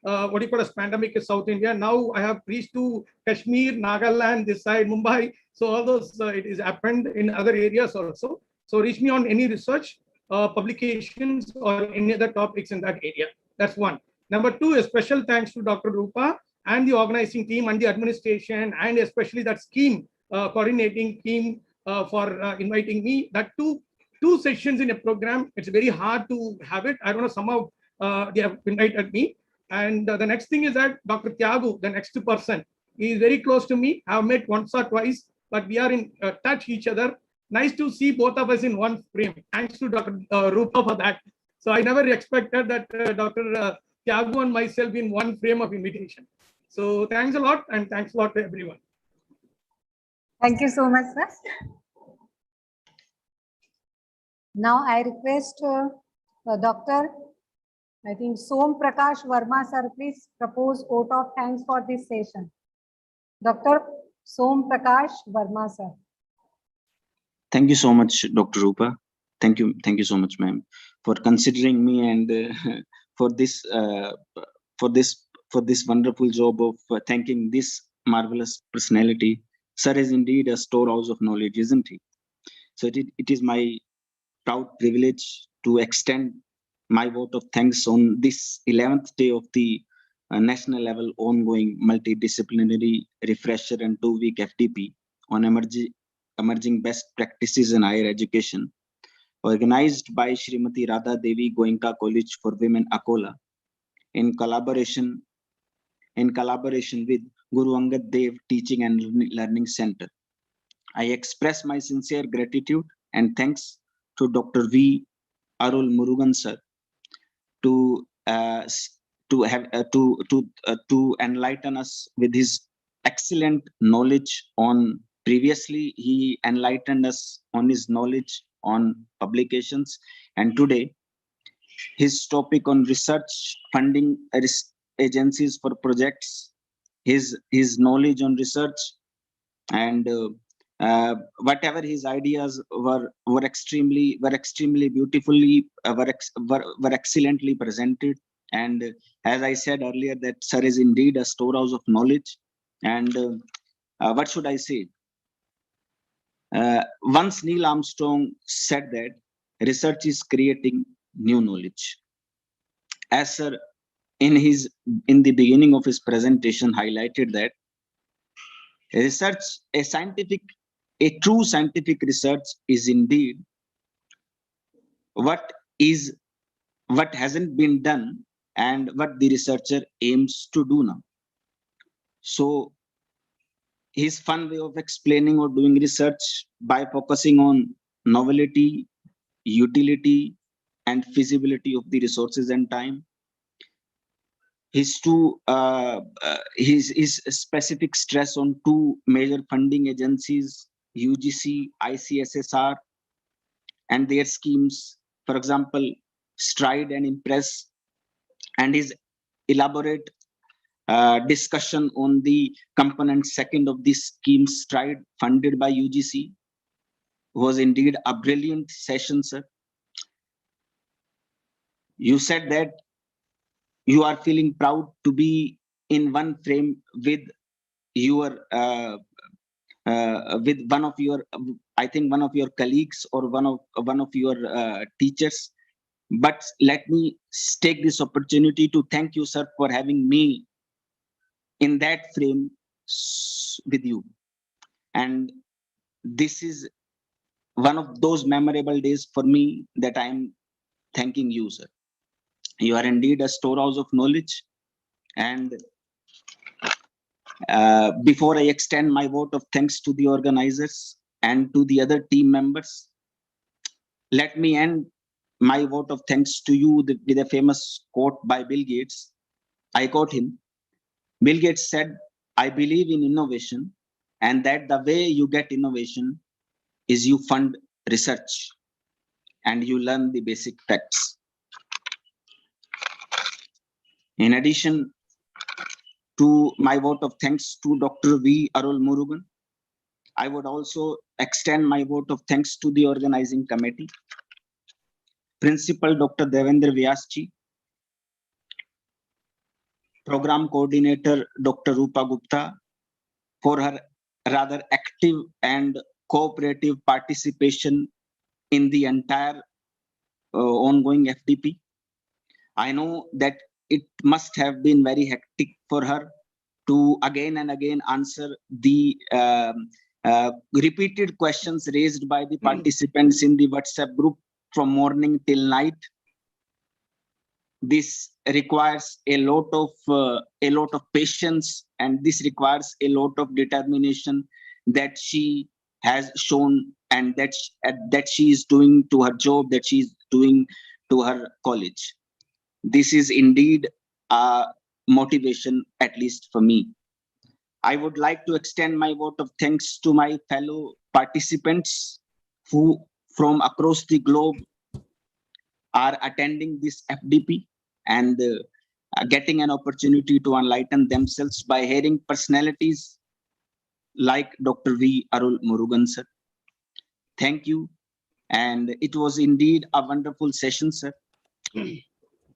A: what you call as pandemic is South India. Now I have reached to Kashmir, Nagaland, this side, Mumbai. So all those it is happened in other areas also. So reach me on any research, publications, or any other topics in that area. That's one. Number two, a special thanks to Dr. Rupa and the organizing team and the administration, and especially that scheme coordinating team for inviting me. That two sessions in a program, it's very hard to have it. I don't know, somehow they have invited me. And the next thing is that Dr. Thiyagu, the next person, he is very close to me. I've met once or twice, but we are in touch each other. Nice to see both of us in one frame. Thanks to Dr. Rupa for that. So I never expected that Dr. Thiyagu and myself in one frame of invitation. So thanks a lot, and thanks a lot to everyone.
D: Thank you so much, sir. Now I request Dr. I think Som Prakash Verma, sir, please propose vote of thanks for this session. Dr. Som Prakash Verma, sir.
G: Thank you so much, Dr. Rupa. Thank you so much, ma'am, for considering me and for this wonderful job of thanking this marvelous personality. Sir is indeed a storehouse of knowledge, isn't he? So it is my proud privilege to extend my vote of thanks on this 11th day of the national level ongoing multidisciplinary refresher and 2-week FDP on emerging best practices in higher education, organized by Srimati Radha Devi Goenka College for Women, Akola, in collaboration with Guru Angad Dev Teaching and Learning Center. I express my sincere gratitude and thanks to Dr. V. Arulmurugan sir to enlighten us with his excellent knowledge on. Previously, he enlightened us on his knowledge on publications, and today his topic on research funding agencies for projects, his knowledge on research, and whatever his ideas were extremely beautifully were excellently presented. And as I said earlier, that sir is indeed a storehouse of knowledge. And what should I say? Once Neil Armstrong said that research is creating new knowledge. As sir in the beginning of his presentation highlighted that research, a true scientific research is indeed what hasn't been done and what the researcher aims to do now. So his fun way of explaining or doing research by focusing on novelty, utility, and feasibility of the resources and time. His specific stress on two major funding agencies, UGC, ICSSR, and their schemes, for example, STRIDE and IMPRESS, and his elaborate discussion on the component second of this scheme, STRIDE, funded by UGC, was indeed a brilliant session, sir. You said that you are feeling proud to be in one frame with your with one of your, I think one of your colleagues or one of your teachers. But let me take this opportunity to thank you, sir, for having me in that frame with you. And this is one of those memorable days for me that I am thanking you, sir. You are indeed a storehouse of knowledge. And before I extend my vote of thanks to the organizers and to the other team members, let me end my vote of thanks to you with a famous quote by Bill Gates. I quote him. Bill Gates said, "I believe in innovation, and that the way you get innovation is you fund research and you learn the basic facts." In addition to my vote of thanks to Dr. V. Arulmurugan, I would also extend my vote of thanks to the organizing committee, Principal Dr. Devendra Vyasji, Program Coordinator Dr. Rupa Gupta, for her rather active and cooperative participation in the entire ongoing FDP. I know that it must have been very hectic for her to again and again answer the repeated questions raised by the participants in the WhatsApp group from morning till night. This requires a lot of patience, and this requires a lot of determination that she has shown, and that she is doing to her job, that she is doing to her college. This is indeed a motivation, at least for me. I would like to extend my vote of thanks to my fellow participants who from across the globe are attending this FDP and getting an opportunity to enlighten themselves by hearing personalities like Dr. V. Arulmurugan, sir. Thank you. And it was indeed a wonderful session, sir.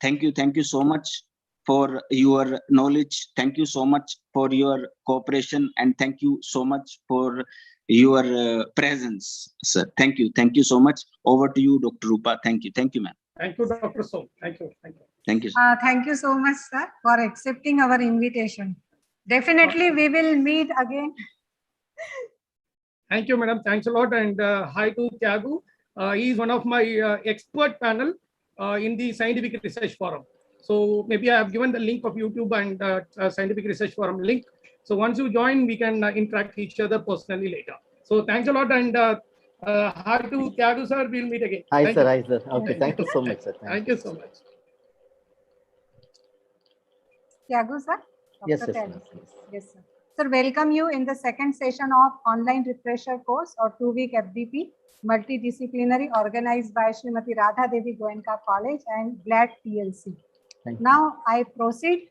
G: Thank you so much for your knowledge. Thank you so much for your cooperation, and thank you so much for your presence, sir. Thank you so much. Over to you, Dr. Rupa. Thank you, ma'am.
A: Thank you, Dr. Som. Thank you.
G: Thank you, sir.
D: Thank you so much, sir, for accepting our invitation. Definitely, we will meet again.
A: Thank you, madam. Thanks a lot. And hi to Thiyagu. He is one of my expert panel in the Scientific Research Forum. So maybe I have given the link of YouTube and Scientific Research Forum link. So once you join, we can interact each other personally later. So thanks a lot. And hi to Thiyagu, sir. We'll meet again.
H: Hi,
A: Thank
H: sir.
A: you.
H: Hi, sir. Okay. Thank you so much, sir.
A: Thank you so much.
D: Thiyagu, sir?
H: Yes,
D: Dr.
H: yes,
D: Thiyagu,
H: ma'am.
D: sir. Yes, sir. Sir, welcome you in the second session of online refresher course or 2-week FDP multidisciplinary organized by Srimati Radha Devi Goenka College and GLAD PLC.
H: Thank you.
D: Now I proceed.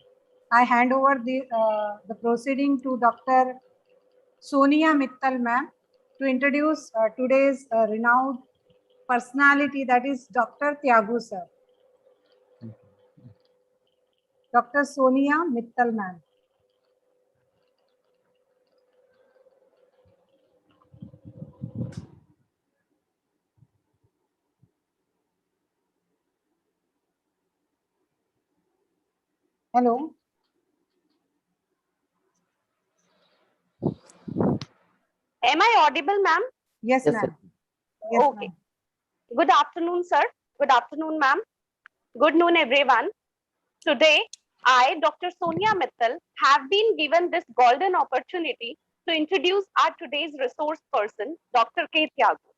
D: I hand over the proceeding to Dr. Sonia Mittal ma'am to introduce today's renowned personality, that is Dr. Thiyagu sir. Dr. Sonia Mittal ma'am. Hello.
I: Am I audible, ma'am?
D: Yes,
H: Yes,
D: ma'am.
H: sir.
D: Yes,
I: Okay.
D: ma'am.
I: Good afternoon, sir. Good afternoon, ma'am. Good noon, everyone. Today, I, Dr. Sonia Mittal, have been given this golden opportunity to introduce our today's resource person, Dr. K. Thiyagu.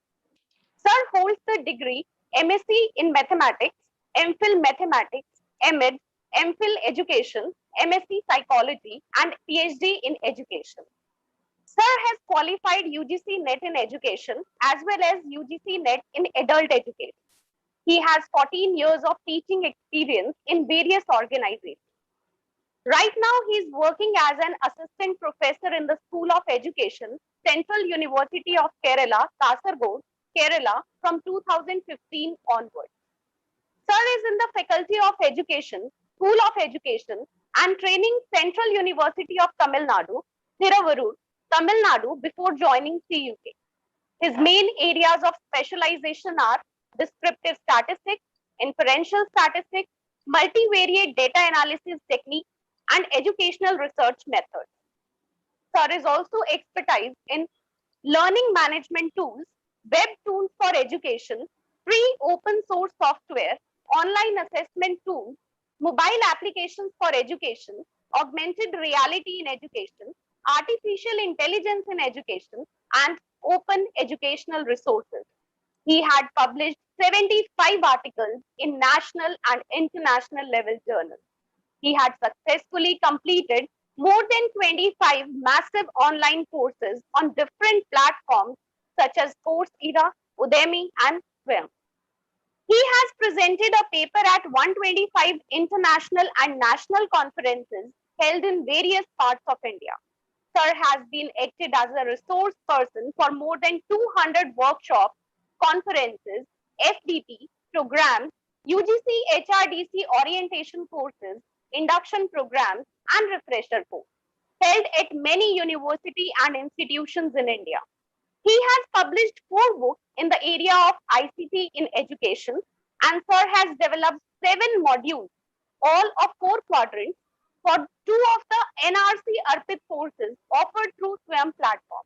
I: Sir holds the degree MSc in Mathematics, MPhil Mathematics, MEd, MPhil Education, MSc Psychology, and PhD in Education. Sir has qualified UGC NET in education as well as UGC NET in adult education. He has 14 years of teaching experience in various organizations. Right now, he is working as an assistant professor in the School of Education, Central University of Kerala, Kasaragod, Kerala from 2015 onwards. Sir is in the Faculty of Education, School of Education and Training, Central University of Tamil Nadu, Thiruvarur, Tamil Nadu before joining CUK. His main areas of specialization are descriptive statistics, inferential statistics, multivariate data analysis techniques, and educational research methods. Sir is also expertise in learning management tools, web tools for education, free open source software, online assessment tools, mobile applications for education, augmented reality in education, artificial intelligence in education, and open educational resources. He had published 75 articles in national and international level journals. He had successfully completed more than 25 massive online courses on different platforms such as Coursera, Udemy, and Swayam. He has presented a paper at 125 international and national conferences held in various parts of India. Sir has been acted as a resource person for more than 200 workshops, conferences, FDP, programs, UGC HRDC orientation courses, induction programs, and refresher courses held at many universities and institutions in India. He has published 4 books in the area of ICT in education, and Sir has developed 7 modules, all of 4 quadrants, for 2 of the NRC Arpit courses offered through Swayam platform.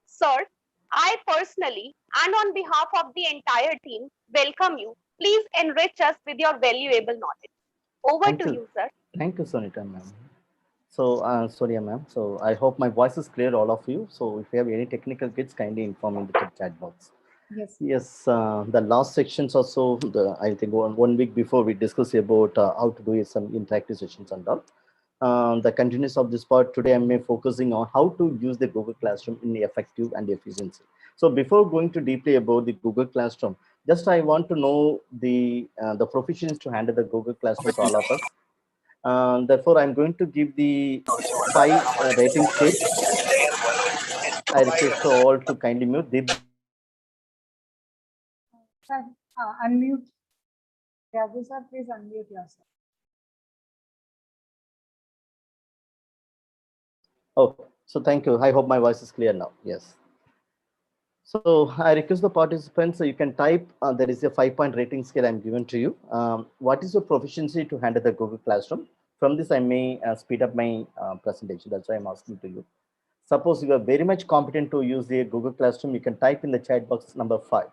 I: Sir, I personally and on behalf of the entire team welcome you. Please enrich us with your valuable knowledge. Over
H: Thank
I: to
H: you.
I: you, sir.
H: Thank you, Sonita, ma'am. So, Sonia, ma'am. So, I hope my voice is clear, all of you. So, if you have any technical glitch, kindly inform in the chat box.
D: Yes.
H: Yes, the last sections also, I think one week before we discussed about how to do some interactive sessions and all. The continuous of this part today, I'm focusing on how to use the Google Classroom in the effective and efficiency. So before going to deeply about the Google Classroom, just I want to know the proficiency to handle the Google Classroom to all of us. Therefore, I'm going to give the 5 rating scale. I request to all to kindly mute.
D: Sir, unmute. Thiyagu sir, please unmute yourself.
H: Okay, so thank you. I hope my voice is clear now. Yes. So I request the participants, so you can type, there is a 5-point rating scale I'm given to you. What is your proficiency to handle the Google Classroom? From this, I may speed up my presentation. That's why I'm asking to you. Suppose you are very much competent to use the Google Classroom, you can type in the chat box number 5.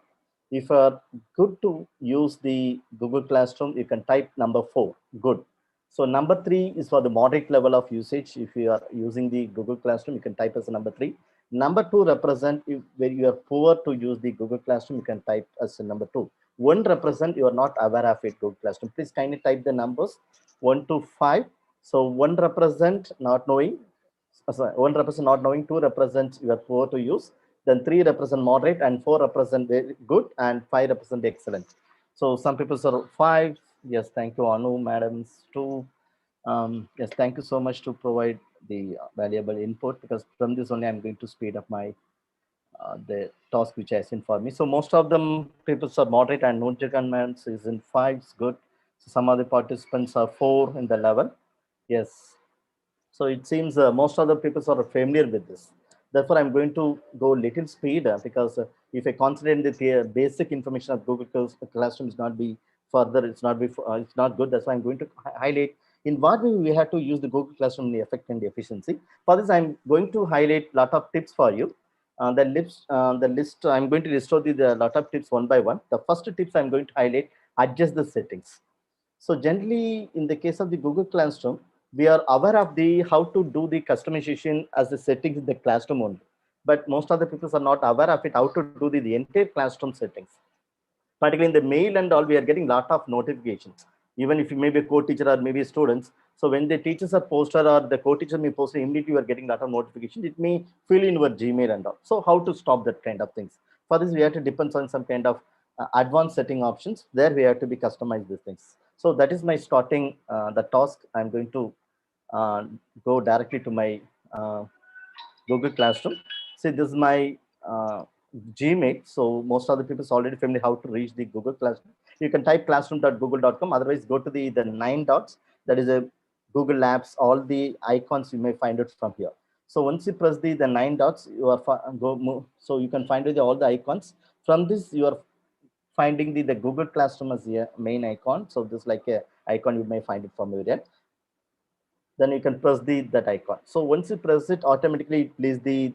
H: If you are good to use the Google Classroom, you can type number 4, good. So number 3 is for the moderate level of usage. If you are using the Google Classroom, you can type as a number 3. Number 2 represent where you are poor to use the Google Classroom, you can type as a number 2. 1 represent you are not aware of it, Google Classroom. Please kindly type the numbers 1 to 5. So one represent not knowing, sorry, one represent not knowing, two represent you are poor to use, then three represent moderate, and four represent very good, and five represent excellent. So some people are five. Yes, thank you, Anu, madams, two. Yes, thank you so much to provide the valuable input, because from this only I'm going to speed up my the task which has in for me. So most of them people are moderate, and no comments is in five, is good. So some of the participants are four in the level. Yes. So it seems most of the people are familiar with this. Therefore, I'm going to go little speed because if I concentrate the basic information of Google Classroom is not be further, it's not good. That's why I'm going to highlight in what way we have to use the Google Classroom in the effect and the efficiency. For this, I'm going to highlight lot of tips for you. The list I'm going to restore the lot of tips one by one. The first tips I'm going to highlight: adjust the settings. So generally, in the case of the Google Classroom, we are aware of the how to do the customization as the settings in the classroom only. But most of the people are not aware of it, how to do the entire classroom settings. Particularly in the mail and all, we are getting lot of notifications. Even if you may be a co-teacher or maybe students. So when the teachers are posted or the co-teacher may post, immediately you are getting lot of notifications. It may fill in your Gmail and all. So how to stop that kind of things? For this, we have to depend on some kind of advanced setting options. There we have to be customize these things. So that is my starting the task. I'm going to uh, go directly to my Google Classroom. See, this is my Gmail. So most of the people is already familiar how to reach the Google Classroom. You can type classroom.google.com. Otherwise, go to the 9 dots. That is a Google Apps. All the icons you may find it from here. So once you press the 9 dots, you are go move. So you can find all the icons. From this, you are finding the Google Classroom as the main icon. So this like a icon you may find it from here. Then you can press that icon. So once you press it, automatically it plays the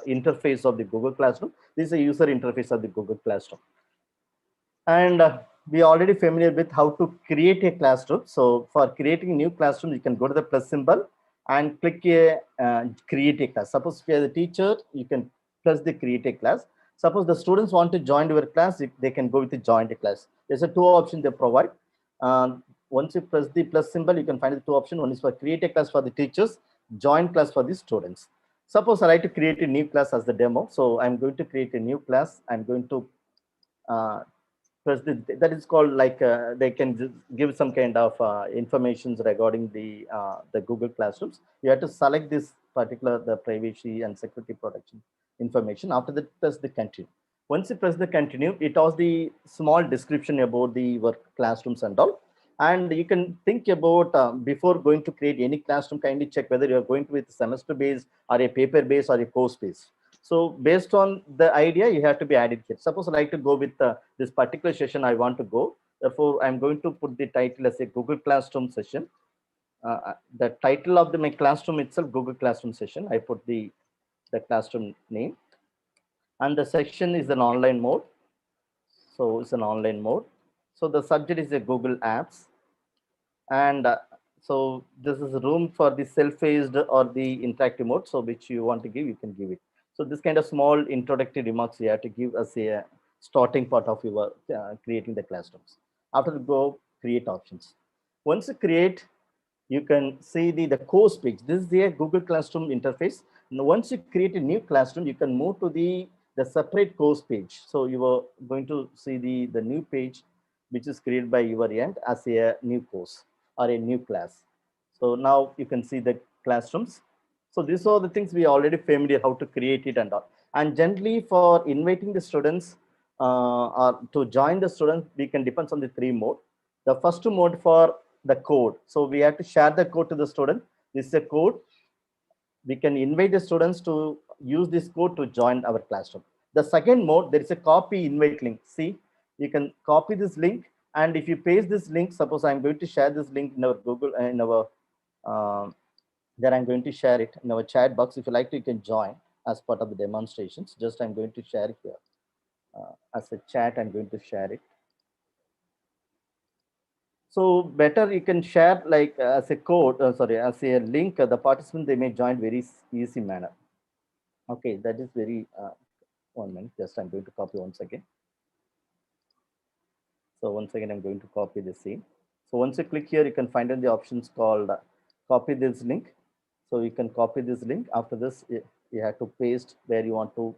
H: interface of the Google Classroom. This is a user interface of the Google Classroom. And we are already familiar with how to create a classroom. So for creating a new classroom, you can go to the plus symbol and click a create a class. Suppose if you are the teacher, you can press the create a class. Suppose the students want to join your class, they can go with the join a class. There's a two options they provide. Once you press the plus symbol, you can find the two options. One is for create a class for the teachers, join class for the students. Suppose I like to create a new class as the demo. So I'm going to create a new class. I'm going to press that is called like they can just give some kind of informations regarding the Google Classrooms. You have to select this particular the privacy and security protection information. After that, press the continue. Once you press the continue, it has the small description about the work classrooms and all. And you can think about before going to create any classroom, kindly check whether you are going to with semester based or a paper based or a course based. So based on the idea, you have to be added here. Suppose I like to go with this particular session I want to go. Therefore, I'm going to put the title as a Google Classroom session. The title of my classroom itself, Google Classroom session. I put the classroom name. And the section is an online mode. So it's an online mode. So the subject is a Google Apps. And so this is room for the self-paced or the interactive mode. So which you want to give, you can give it. So this kind of small introductory remarks you have to give as a starting part of your creating the classrooms. After the go create options. Once you create, you can see the course page. This is the Google Classroom interface. Now, once you create a new classroom, you can move to the separate course page. So you are going to see the new page, which is created by your end as a new course or a new class. So now you can see the classrooms. So these are the things we are already familiar how to create it and all. And generally for inviting the students or to join the students, we can depend on the three mode. The first mode for the code. So we have to share the code to the student. This is a code. We can invite the students to use this code to join our classroom. The second mode, there is a copy invite link. See, you can copy this link, and if you paste this link, suppose I'm going to share this link in our Google, in our, then I'm going to share it in our chat box. If you like to, you can join as part of the demonstrations. Just I'm going to share it here. As a chat, I'm going to share it. So better you can share like as a code, sorry, as a link, the participant, they may join very easy manner. Okay, that is very, 1 minute, just I'm going to copy once again. So once again, I'm going to copy the same. So once you click here, you can find in the options called copy this link. So you can copy this link. After this, you have to paste where you want to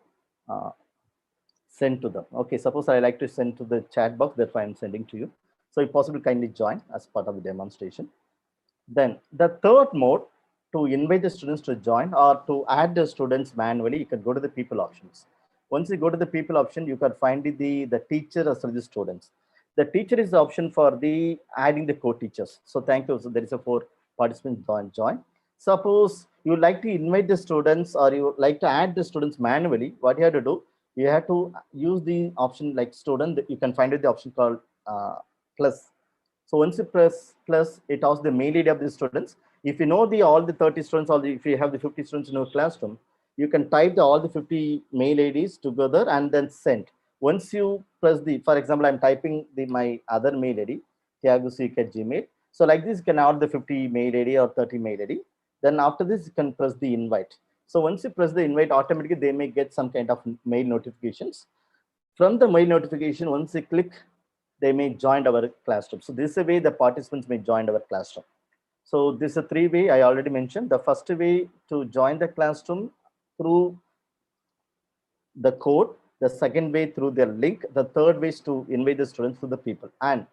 H: send to them. Okay, suppose I like to send to the chat box, therefore I'm sending to you. So if possible, kindly join as part of the demonstration. Then the third mode, to invite the students to join or to add the students manually, you can go to the people options. Once you go to the people option, you can find the teacher as well as the students. The teacher is the option for the adding the co-teachers. So thank you. So there is a 4 participants join. Suppose you like to invite the students or you like to add the students manually, what you have to do, you have to use the option like student. You can find it the option called plus. So once you press plus, it asks the mail ID of the students. If you know all the 30 students, if you have the 50 students in your classroom, you can type all the 50 mail IDs together and then send. Once you press for example, I'm typing my other mail ID, thiyagu@gmail. So like this, you can add the 50 mail ID or 30 mail ID. Then after this, you can press the invite. So once you press the invite, automatically they may get some kind of mail notifications. From the mail notification, once you click, they may join our classroom. So this is a way the participants may join our classroom. So this is a 3-way I already mentioned. The first way to join the classroom through the code, the second way through their link, the third way is to invite the students to the people. And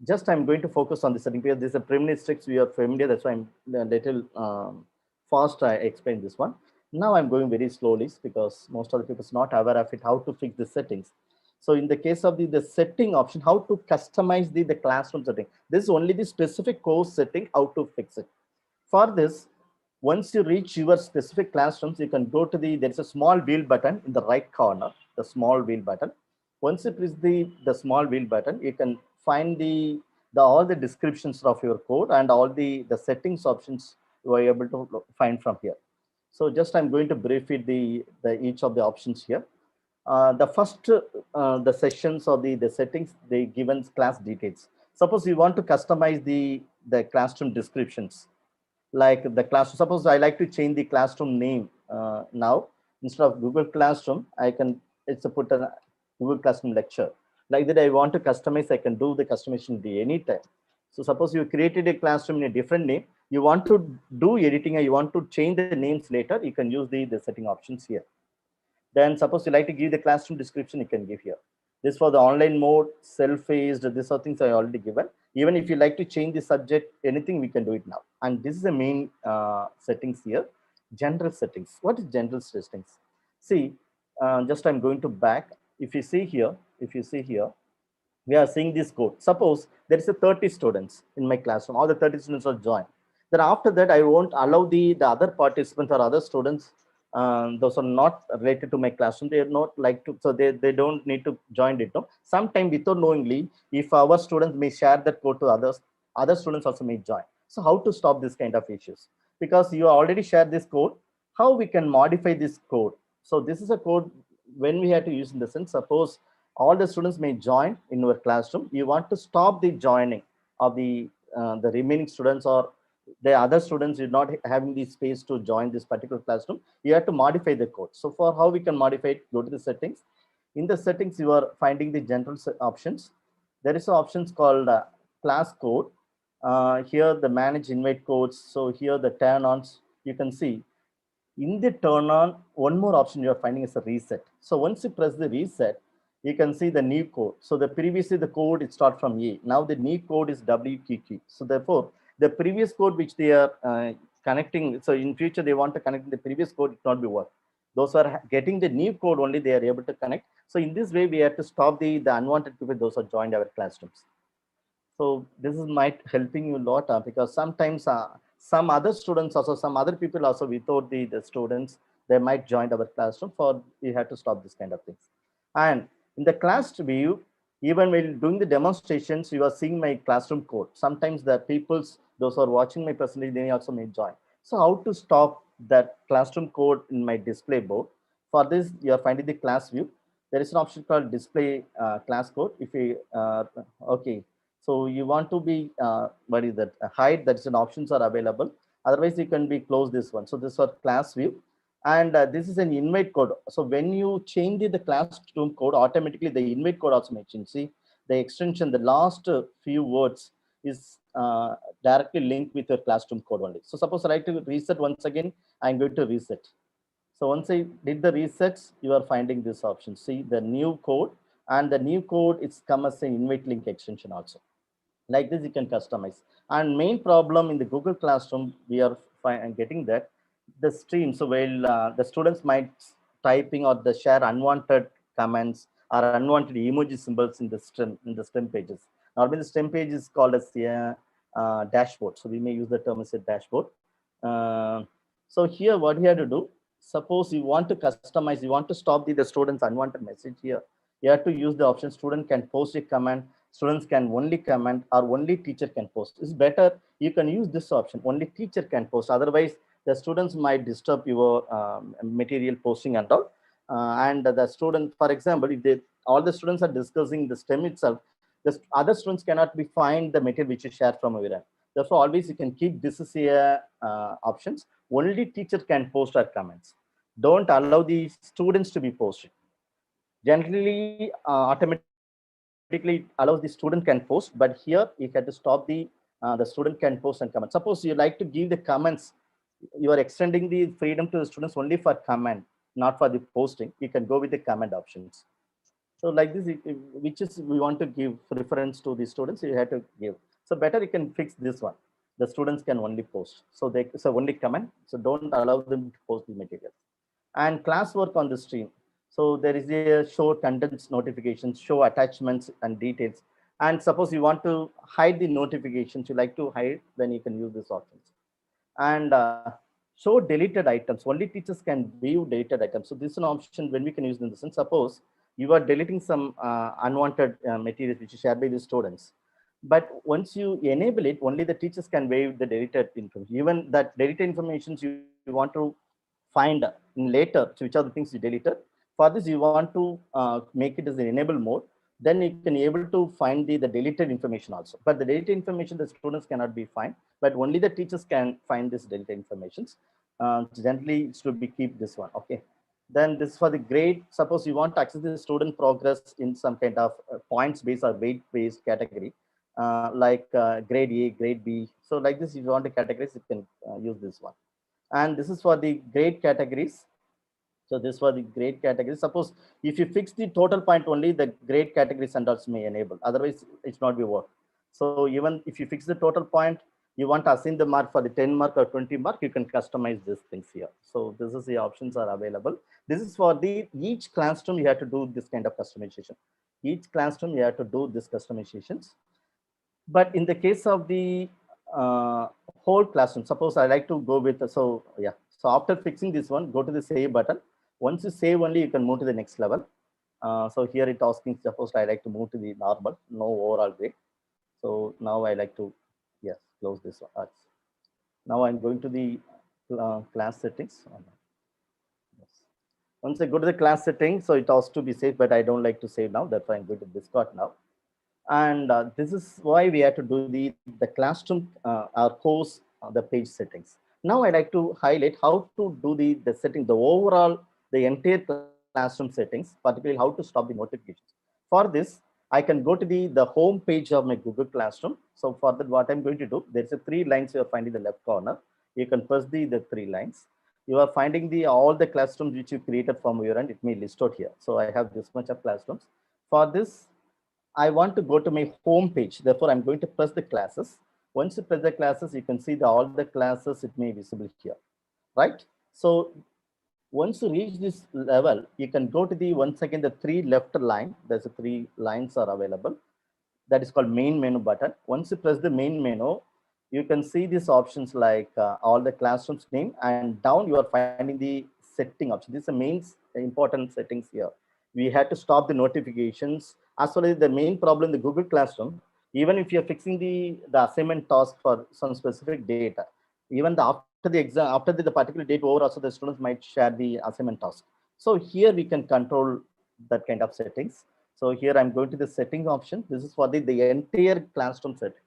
H: just I'm going to focus on the setting because this is a preliminary steps we are familiar. That's why I'm a little fast. I explain this one. Now I'm going very slowly because most of the people is not aware of it, how to fix the settings. So in the case of the setting option, how to customize the classroom setting. This is only the specific course setting, how to fix it. For this, once you reach your specific classrooms, you can go to there's a small wheel button in the right corner, the small wheel button. Once you press the small wheel button, you can find all the descriptions of your code and all the settings options you are able to find from here. So just I'm going to brief it each of the options here. The first the sessions or the settings, they given class details. Suppose you want to customize the classroom descriptions, like the classroom. Suppose I like to change the classroom name now. Instead of Google Classroom, I can put a Google Classroom lecture. Like that, I want to customize, I can do the customization anytime. So suppose you created a classroom in a different name, you want to do editing or you want to change the names later, you can use the setting options here. Then suppose you like to give the classroom description, you can give here. This for the online mode, self-paced, these are things I already given. Even if you like to change the subject, anything, we can do it now. And this is the main settings here. General settings. What is general settings? See, just I'm going to back. If you see here, we are seeing this code. Suppose there is a 30 students in my classroom, all the 30 students are joined. Then after that, I won't allow the other participants or other students, those are not related to my classroom, they are not like to, so they don't need to join it. No, sometime without knowingly, if our students may share that code to others, other students also may join. So how to stop this kind of issues? Because you already shared this code, how we can modify this code? So this is a code when we have to use in the sense, suppose all the students may join in your classroom, you want to stop the joining of the remaining students or the other students are not having the space to join this particular classroom, you have to modify the code. So for how we can modify it, go to the settings. In the settings, you are finding the general options. There is options called class code. Here the manage invite codes. So here the turn ons, you can see in the turn on, one more option you are finding is a reset. So once you press the reset, you can see the new code. So the previously the code, it starts from A. Now the new code is WQQ. So therefore, the previous code which they are connecting, so in future they want to connect the previous code, it not be work. Those are getting the new code only, they are able to connect. So in this way, we have to stop the unwanted people, those are joined our classrooms. So this is might helping you a lot because sometimes some other students also, some other people also without the students, they might join our classroom. For you have to stop this kind of things. And in the class view, even while doing the demonstrations, you are seeing my classroom code. Sometimes the people's, those who are watching my presentation, they also may join. So how to stop that classroom code in my display board? For this, you are finding the class view. There is an option called display class code. If you, okay. So you want to be, what is that? Hide, that is an options are available. Otherwise, you can be close this one. So this is class view. And this is an invite code. So when you change the classroom code, automatically the invite code also may change. See the extension, the last few words, is directly linked with your classroom code only. So suppose I like to reset once again, I'm going to reset. So once I did the resets, you are finding this option. See the new code, and the new code is come as an invite link extension also. Like this, you can customize. And main problem in the Google Classroom, we are getting that the stream. So while the students might typing or the share unwanted comments or unwanted emoji symbols in the stream pages. Normally, the stream page is called as the dashboard. So we may use the term as a dashboard. So here, what you have to do, suppose you want to customize, you want to stop the student's unwanted message here. You have to use the option student can post a comment, students can only comment, or only teacher can post. It's better you can use this option, only teacher can post. Otherwise, the students might disturb your material posting and all. And the student, for example, if all the students are discussing the STEM itself, the other students cannot be find the material which is shared from your end. Therefore, always you can keep this is a options. Only teacher can post our comments. Don't allow the students to be posted. Generally, automatically allows the student can post, but here you have to stop the student can post and comment. Suppose you like to give the comments, you are extending the freedom to the students only for comment, not for the posting. You can go with the comment options. So like this, which is we want to give preference to the students, you have to give. So better you can fix this one. The students can only post. So only comment. So don't allow them to post the material. And classwork on the stream. So there is a show contents notifications, show attachments and details. And suppose you want to hide the notifications, you like to hide, then you can use these options. And show deleted items. Only teachers can view deleted items. So this is an option when we can use in the sense. Suppose you are deleting some unwanted materials which is shared by the students. But once you enable it, only the teachers can view the deleted information. Even that deleted information you want to find in later, which are the things you deleted. For this, you want to make it as an enable mode. Then you can able to find the deleted information also. But the deleted information the students cannot be find, but only the teachers can find this deleted informations. Generally, it should be keep this one. Okay. Then this for the grade. Suppose you want to access the student progress in some kind of points based or weight based category, like grade A, grade B. So like this, if you want to categorize, you can use this one. And this is for the grade categories. So this was the grade category. Suppose if you fix the total point only, the grade category standards may enable. Otherwise, it's not be work. So even if you fix the total point, you want to assign the mark for the 10 mark or 20 mark, you can customize these things here. So this is the options are available. This is for the each classroom, you have to do this kind of customization. Each classroom, you have to do this customizations. But in the case of the whole classroom, suppose I like to go with, so yeah. So after fixing this one, go to the save button. Once you save only, you can move to the next level. So here it asking, suppose I like to move to the normal, no overall grade. So now I like to, yes, close this one. Now I'm going to the class settings. Yes. Once I go to the class settings, so it has to be saved, but I don't like to save now. That's why I'm going to Discord now. And this is why we have to do the classroom, our course, the page settings. Now I like to highlight how to do the setting, the overall, the entire classroom settings, particularly how to stop the notifications. For this, I can go to the home page of my Google Classroom. So for that, what I'm going to do, there's a 3 lines you are finding in the left corner. You can press the 3 lines. You are finding all the classrooms which you created from your end. It may list out here. So I have this much of classrooms. For this, I want to go to my home page. Therefore, I'm going to press the classes. Once you press the classes, you can see all the classes, it may be visible here, right? So once you reach this level, you can go to once again, the 3 left line. There's 3 lines are available. That is called main menu button. Once you press the main menu, you can see these options like all the classrooms name, and down you are finding the setting option. This is the main important settings here. We had to stop the notifications. As well as the main problem in the Google Classroom, even if you're fixing the assignment task for some specific data, even after the exam, after the particular date over, also the students might share the assignment task. So here we can control that kind of settings. So here I'm going to the setting option. This is for the entire classroom setting.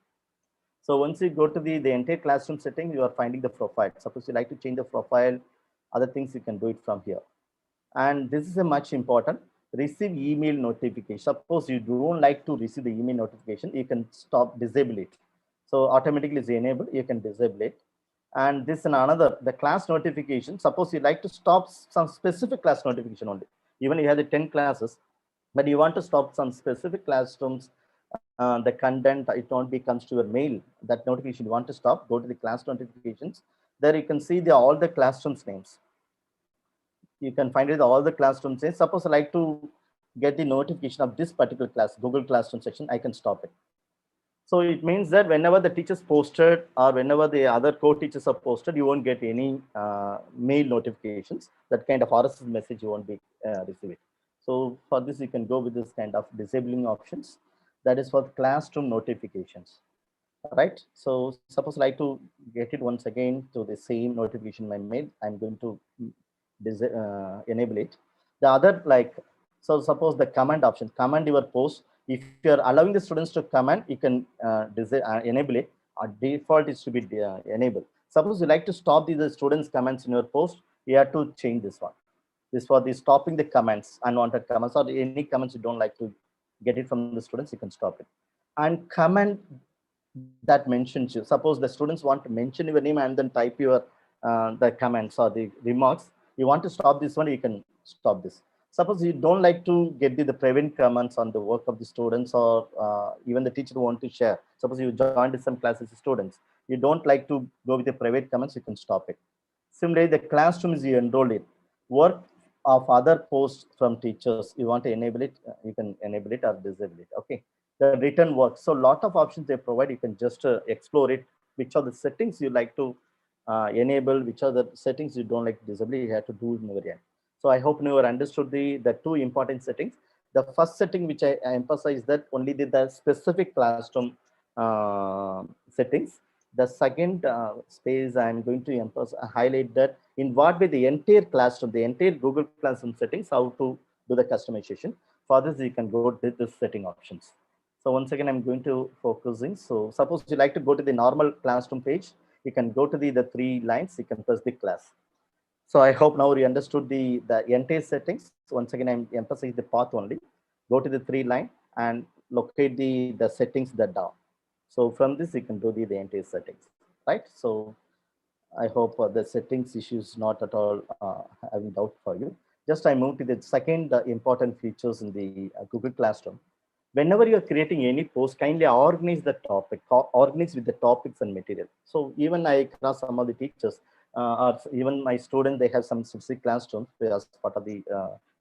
H: So once you go to the entire classroom setting, you are finding the profile. Suppose you like to change the profile, other things you can do it from here. And this is a much important, receive email notification. Suppose you don't like to receive the email notification, you can disable it. So automatically is enabled, you can disable it. And this and another, the class notification. Suppose you like to stop some specific class notification only. Even you have the 10 classes, but you want to stop some specific classrooms, the content, it only comes to your mail, that notification you want to stop, go to the class notifications. There you can see all the classrooms names. You can find it all the classrooms names. Suppose I like to get the notification of this particular class, Google Classroom section, I can stop it. So it means that whenever the teachers posted or whenever the other co-teachers are posted, you won't get any mail notifications. That kind of RSS message you won't be receiving. So for this, you can go with this kind of disabling options. That is for the classroom notifications, right? So suppose I like to get it once again to the same notification my mail, I'm going to enable it. The other, like, so suppose the command option, command your post. If you're allowing the students to comment, you can enable it. Default is to be enabled. Suppose you like to stop the students' comments in your post, you have to change this one. This for the stopping the comments, unwanted comments, or any comments you don't like to get it from the students, you can stop it. And comment that mentions you. Suppose the students want to mention your name and then type your the comments or the remarks. You want to stop this one, you can stop this. Suppose you don't like to get the private comments on the work of the students, or even the teacher want to share. Suppose you joined some classes students, you don't like to go with the private comments, you can stop it. Similarly, the classroom is you enrolled in. Work of other posts from teachers, you want to enable it, you can enable it or disable it. Okay. The written work. So a lot of options they provide, you can just explore it. Which are the settings you like to enable, which are the settings you don't like to disable, you have to do in your end. So I hope you understood the two important settings. The first setting, which I emphasize, that only the specific classroom settings. The second space I'm going to highlight that in what way the entire classroom, the entire Google Classroom settings, how to do the customization. For this, you can go to the setting options. So once again, I'm going to focusing. So suppose you like to go to the normal classroom page, you can go to the three lines, you can press the class. So I hope now you understood the entire settings. So once again, I'm emphasizing the path only. Go to the three line and locate the settings that down. So from this, you can do the entire settings, right? So I hope the settings issues not at all having doubt for you. Just I move to the second important features in the Google Classroom. Whenever you are creating any post, kindly organize the topic, organize with the topics and material. So even I cross some of the teachers, or even my students, they have some specific classrooms as part of the,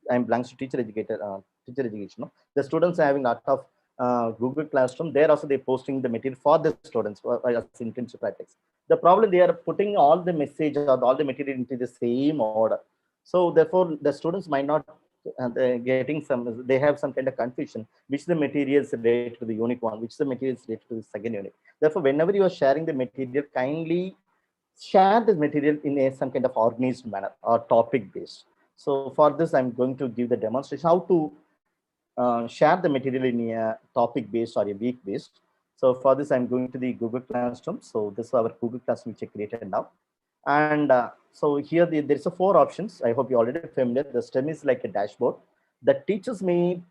H: I'm belongs to teacher educator, teacher education. No? The students are having a lot of Google Classroom. There also they're posting the material for the students as intensive practice. The problem, they are putting all the message or all the material into the same order. So therefore, the students might not getting some, they have some kind of confusion, which the materials related to the unit one, which the materials related to the second unit. Therefore, whenever you are sharing the material, kindly share this material in some kind of organized manner or topic based. So for this, I'm going to give the demonstration how to share the material in a topic based or a week based. So for this, I'm going to the Google Classroom. So this is our Google Classroom which I created now. And so here there's a 4 options. I hope you're already familiar. The STEM is like a dashboard. The teachers may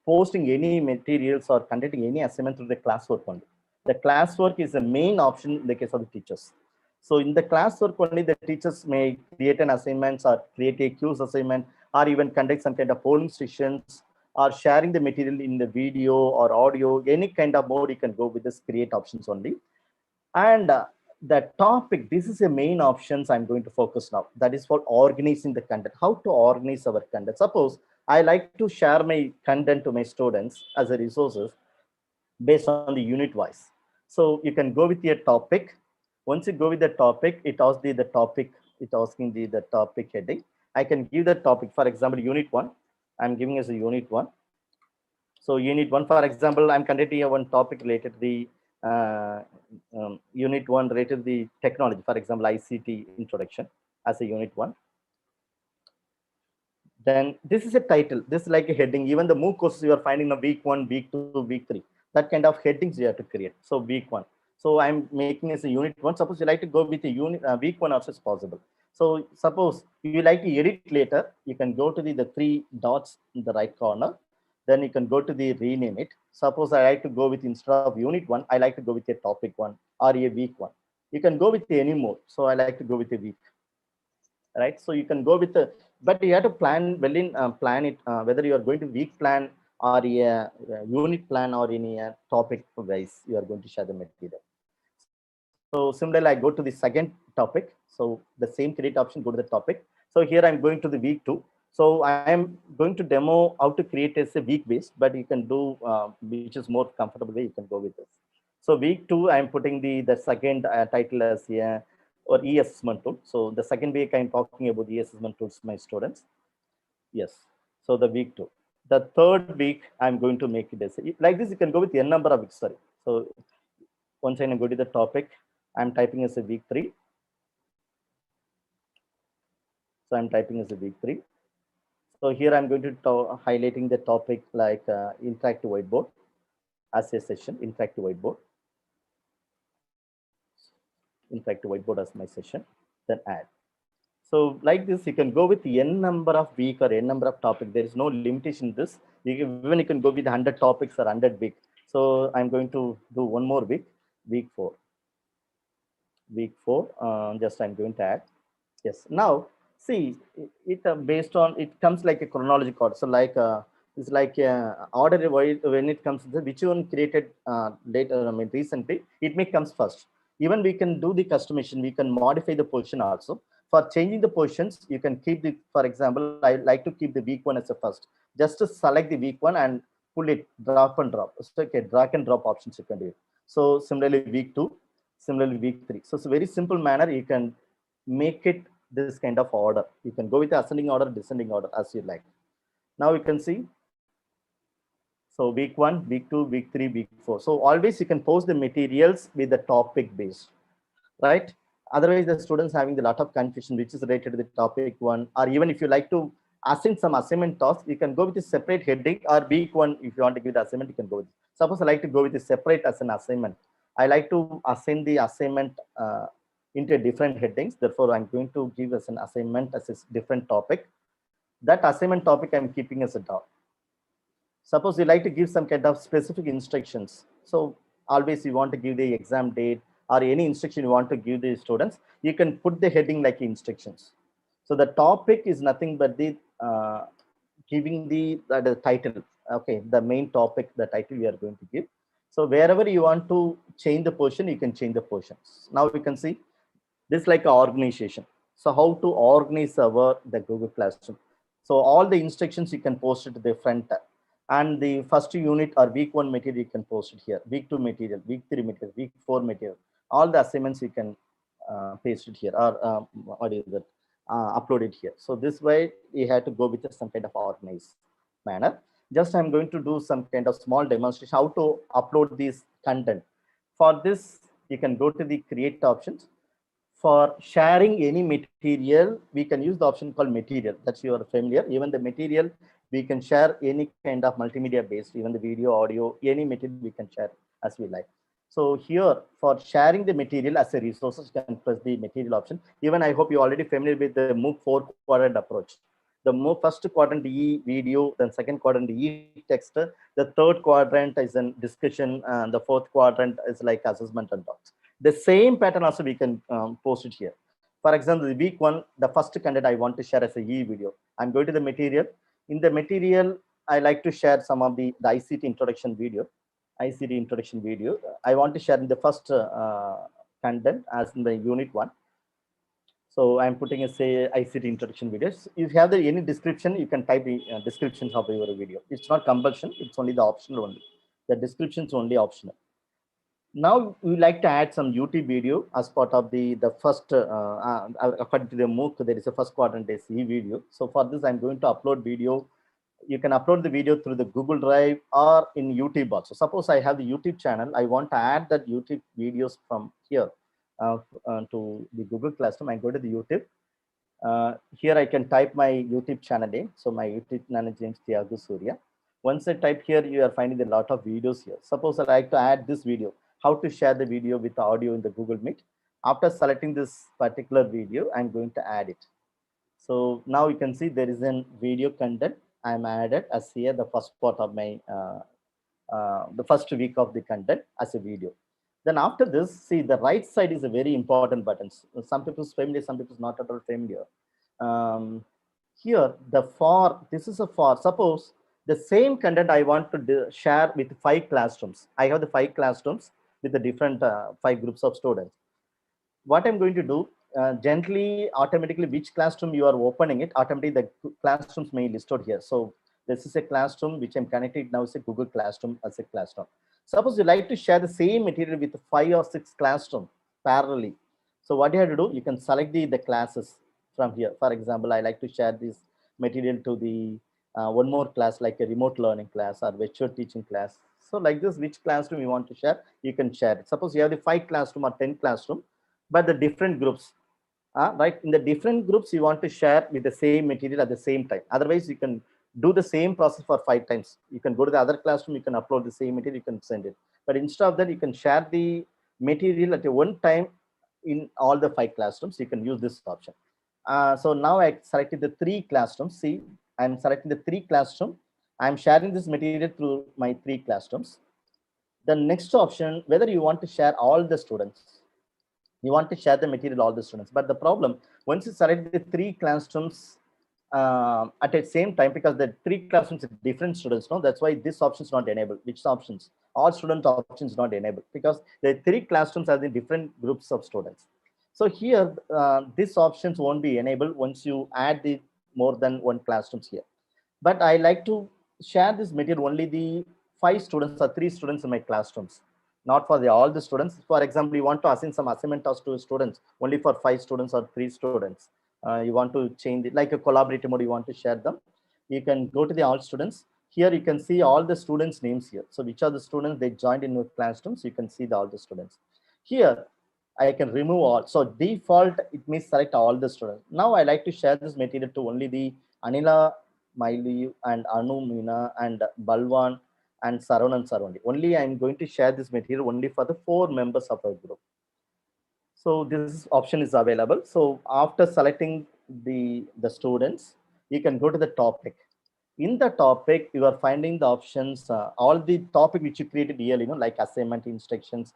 H: posting any materials or conducting any assignment through the classwork only. The classwork is the main option in the case of the teachers. So in the classwork only, the teachers may create an assignment or create a quiz assignment, or even conduct some kind of polling sessions, or sharing the material in the video or audio, any kind of mode you can go with this create options only. And the topic, this is the main options I'm going to focus now. That is for organizing the content, how to organize our content. Suppose I like to share my content to my students as a resources based on the unit wise. So you can go with your topic. Once you go with the topic, it asks the topic, it asking the topic heading. I can give the topic, for example, unit 1. I'm giving as a unit 1. So unit 1, for example, I'm conducting a one topic related to the unit 1 related to the technology, for example, ICT introduction as a unit 1. Then this is a title, this is like a heading. Even the MOOC courses you are finding a week 1, week 2, week 3, that kind of headings you have to create. So week 1. So I'm making as a unit 1. Suppose you like to go with a unit week 1 also is possible. So suppose you like to edit later, you can go to the 3 dots in the right corner. then you can go to the rename it. Suppose I like to go with, instead of unit 1, I like to go with a topic 1 or a week 1. You can go with any mode. So I like to go with a week, right? So you can go with the, but you have to plan well in plan it whether you are going to week plan or a unit plan or in a topic wise you are going to share the material. So similarly, I go to the second topic. So the same create option, go to the topic. So here I'm going to the week 2. So I am going to demo how to create as a week based, but you can do which is more comfortable way, you can go with this. So week 2, I'm putting the second title as a or e-assessment tool. So the second week I'm talking about e-assessment tools to my students. Yes. So the week 2. The third week I'm going to make it as like this. You can go with n number of weeks. Sorry. So once I go to the topic, I'm typing as a week 3. So I'm typing as a week 3. So here I'm going to highlighting the topic like interactive whiteboard as a session, interactive whiteboard as my session, then add. So like this, you can go with n number of week or n number of topic. There is no limitation in this. Even you can go with 100 topics or 100 week. So I'm going to do one more week, week 4. Week 4, just I'm going to add. Yes. Now, see, it based on, it comes like a chronological order. So like, it's like order when it comes to which one created later, I mean, recently, it may comes first. Even we can do the customization, we can modify the position also. For changing the positions, you can keep the, for example, I like to keep the week 1 as a first. Just to select the week 1 and pull it, drop and drop. So, okay, drag and drop options you can do it. So similarly, week 2, similarly, week 3. So it's a very simple manner. You can make it this kind of order. You can go with the ascending order, descending order as you like. Now you can see. So week 1, week 2, week 3, week 4. So always you can post the materials with the topic based, right? Otherwise, the students having a lot of confusion, which is related to the topic 1, or even if you like to assign some assignment task, you can go with a separate heading, or week 1, if you want to give the assignment, you can go with. Suppose I like to go with a separate as an assignment. I like to assign the assignment into different headings. Therefore, I'm going to give as an assignment as a different topic. That assignment topic I'm keeping as a dot. Suppose you like to give some kind of specific instructions. So always you want to give the exam date or any instruction you want to give the students, you can put the heading like instructions. So the topic is nothing but the giving the title. Okay, the main topic, the title we are going to give. So wherever you want to change the portion, you can change the portions. Now we can see this like an organization. So how to organize the Google Classroom. So all the instructions you can post it to the front tab. And the first unit or week 1 material, you can post it here. Week 2 material, week 3 material, week 4 material. All the assignments you can paste it here or upload it here. So this way you have to go with some kind of organized manner. Just I'm going to do some kind of small demonstration how to upload this content. For this, you can go to the create options. For sharing any material, we can use the option called material. That's you are familiar. Even the material, we can share any kind of multimedia based, even the video, audio, any material we can share as we like. So here for sharing the material as a resources, you can press the material option. Even I hope you're already familiar with the move 4 quadrant approach. The move first quadrant E video, then second quadrant E text, the third quadrant is in discussion, and the fourth quadrant is like assessment and docs. The same pattern also we can post it here. For example, the week 1, the first content I want to share as a E video. I'm going to the material. In the material, I like to share some of the ICT introduction video. ICT introduction video. I want to share in the first content as in the unit 1. So I'm putting a say ICT introduction videos. If you have any description, you can type the descriptions of your video. It's not compulsion. It's only the optional only. The description is only optional. Now we like to add some YouTube video as part of the first, according to the MOOC, there is a first quadrant SE video. So for this, I'm going to upload video. You can upload the video through the Google Drive or in YouTube also. Suppose I have the YouTube channel. I want to add that YouTube videos from here to the Google Classroom. I go to the YouTube. Here I can type my YouTube channel name. So my YouTube channel name is Thiyagu Surya. Once I type here, you are finding a lot of videos here. Suppose I like to add this video, how to share the video with the audio in the Google Meet. After selecting this particular video, I'm going to add it. So now you can see there is a video content. I'm added as here the first part of my the first week of the content as a video. Then after this, see the right side is a very important button. Some people's familiar, some people's not at all familiar. Here the for, this is a for, suppose the same content I want to share with 5 classrooms. I have the 5 classrooms with the different 5 groups of students. What I'm going to do, gently, automatically, which classroom you are opening it, automatically the classrooms may listed here. So this is a classroom which I'm connected now, is a Google Classroom as a classroom. Suppose you like to share the same material with 5 or 6 classrooms parallelly. So what you have to do, you can select the classes from here. For example, I like to share this material to the one more class, like a remote learning class or virtual teaching class. So like this, which classroom you want to share, you can share it. Suppose you have the 5 classroom or 10 classroom, but the different groups, right? In the different groups, you want to share with the same material at the same time. Otherwise, you can do the same process for 5 times. You can go to the other classroom, you can upload the same material, you can send it. But instead of that, you can share the material at one time in all the 5 classrooms. You can use this option. So now I selected the 3 classrooms. See, I'm selecting the 3 classroom. I'm sharing this material through my 3 classrooms. The next option, whether you want to share all the students, you want to share the material all the students. But the problem, once you select the 3 classrooms at the same time, because the 3 classrooms are different students, no, that's why this option is not enabled. Which options? All student options not enabled, because the 3 classrooms are the different groups of students. So here, these options won't be enabled once you add the more than 1 classrooms here. But I like to share this material only the 5 students or 3 students in my classrooms, not for all the students. For example, you want to assign some assignment task to students only for 5 students or 3 students. You want to change it like a collaborative mode, you want to share them. You can go to the all students. Here you can see all the students' names here. So which are the students they joined in your classrooms, you can see all the students. Here, I can remove all. So default, it may select all the students. Now I like to share this material to only the Anila, Maili, and Anu, Meena, and Balwan, and Saran and Sarundi. Only I'm going to share this material only for the 4 members of our group. So this option is available. So after selecting the students, you can go to the topic. In the topic, you are finding the options, all the topic which you created here, like assignment instructions,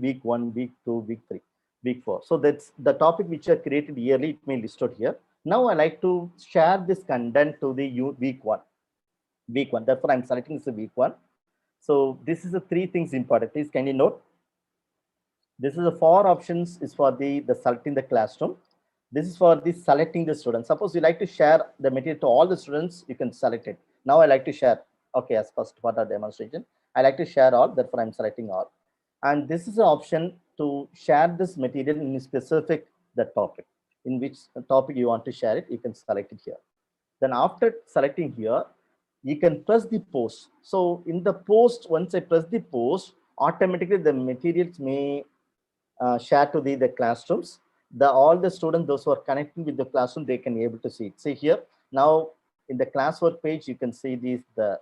H: week 1, week 2, week 3, week 4. So that's the topic which are created yearly, it may listed here. Now I like to share this content to the week 1. Week 1, therefore I'm selecting this week 1. So this is the 3 things important. Please kindly note. This is the 4 options is for the selecting the classroom. This is for the selecting the students. Suppose you like to share the material to all the students, you can select it. Now I like to share. Okay, as first part of demonstration, I like to share all, therefore I'm selecting all. And this is the option to share this material in specific the topic. In which topic you want to share it, you can select it here. Then after selecting here, you can press the post. So in the post, once I press the post, automatically the materials may share to the classrooms. All the students, those who are connecting with the classroom, they can be able to see it. See here, now in the classwork page, you can see the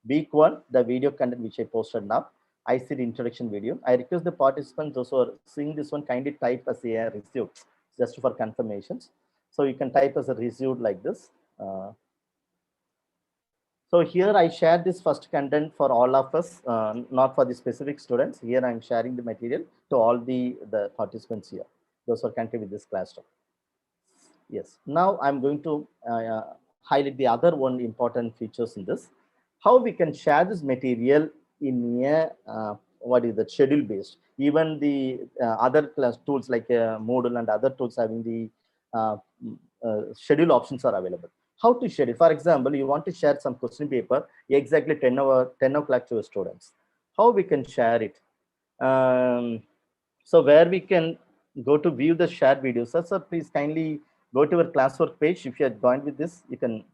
H: week 1, the video content which I posted now. I see the introduction video. I request the participants, those who are seeing this one, kindly type as a received, just for confirmations. So you can type as a received like this. So here I share this first content for all of us, not for the specific students. Here I'm sharing the material to all the participants here, those who are connected with this classroom. Yes, now I'm going to highlight the other one important features in this. How we can share this material in a, what is the schedule based. Even the other class tools like Moodle and other tools having the schedule options are available. How to share it? For example, you want to share some question paper exactly 10 o'clock to your students. How we can share it? So where we can go to view the shared videos. Sir, please kindly go to our classwork page. If you are joined with this, you can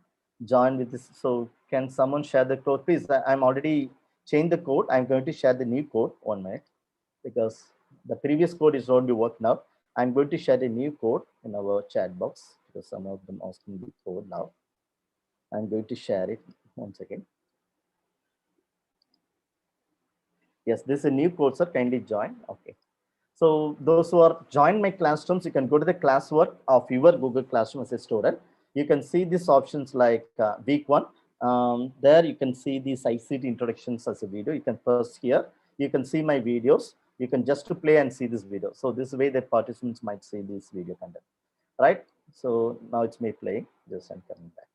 H: join with this. So can someone share the code? Please, I'm already changed the code. I'm going to share the new code 1 minute because the previous code is already worked now. I'm going to share the new code in our chat box because some of them asking the code now. I'm going to share it once again. Yes, this is a new code, sir. Kindly join. Okay. So those who are joined my classrooms, you can go to the classwork of your Google Classroom as a student. You can see these options like week 1. There you can see these ICT introductions as a video. You can press here. You can see my videos. You can just to play and see this video. So this way that participants might see this video content, right? So now it's me playing. Just I'm coming back.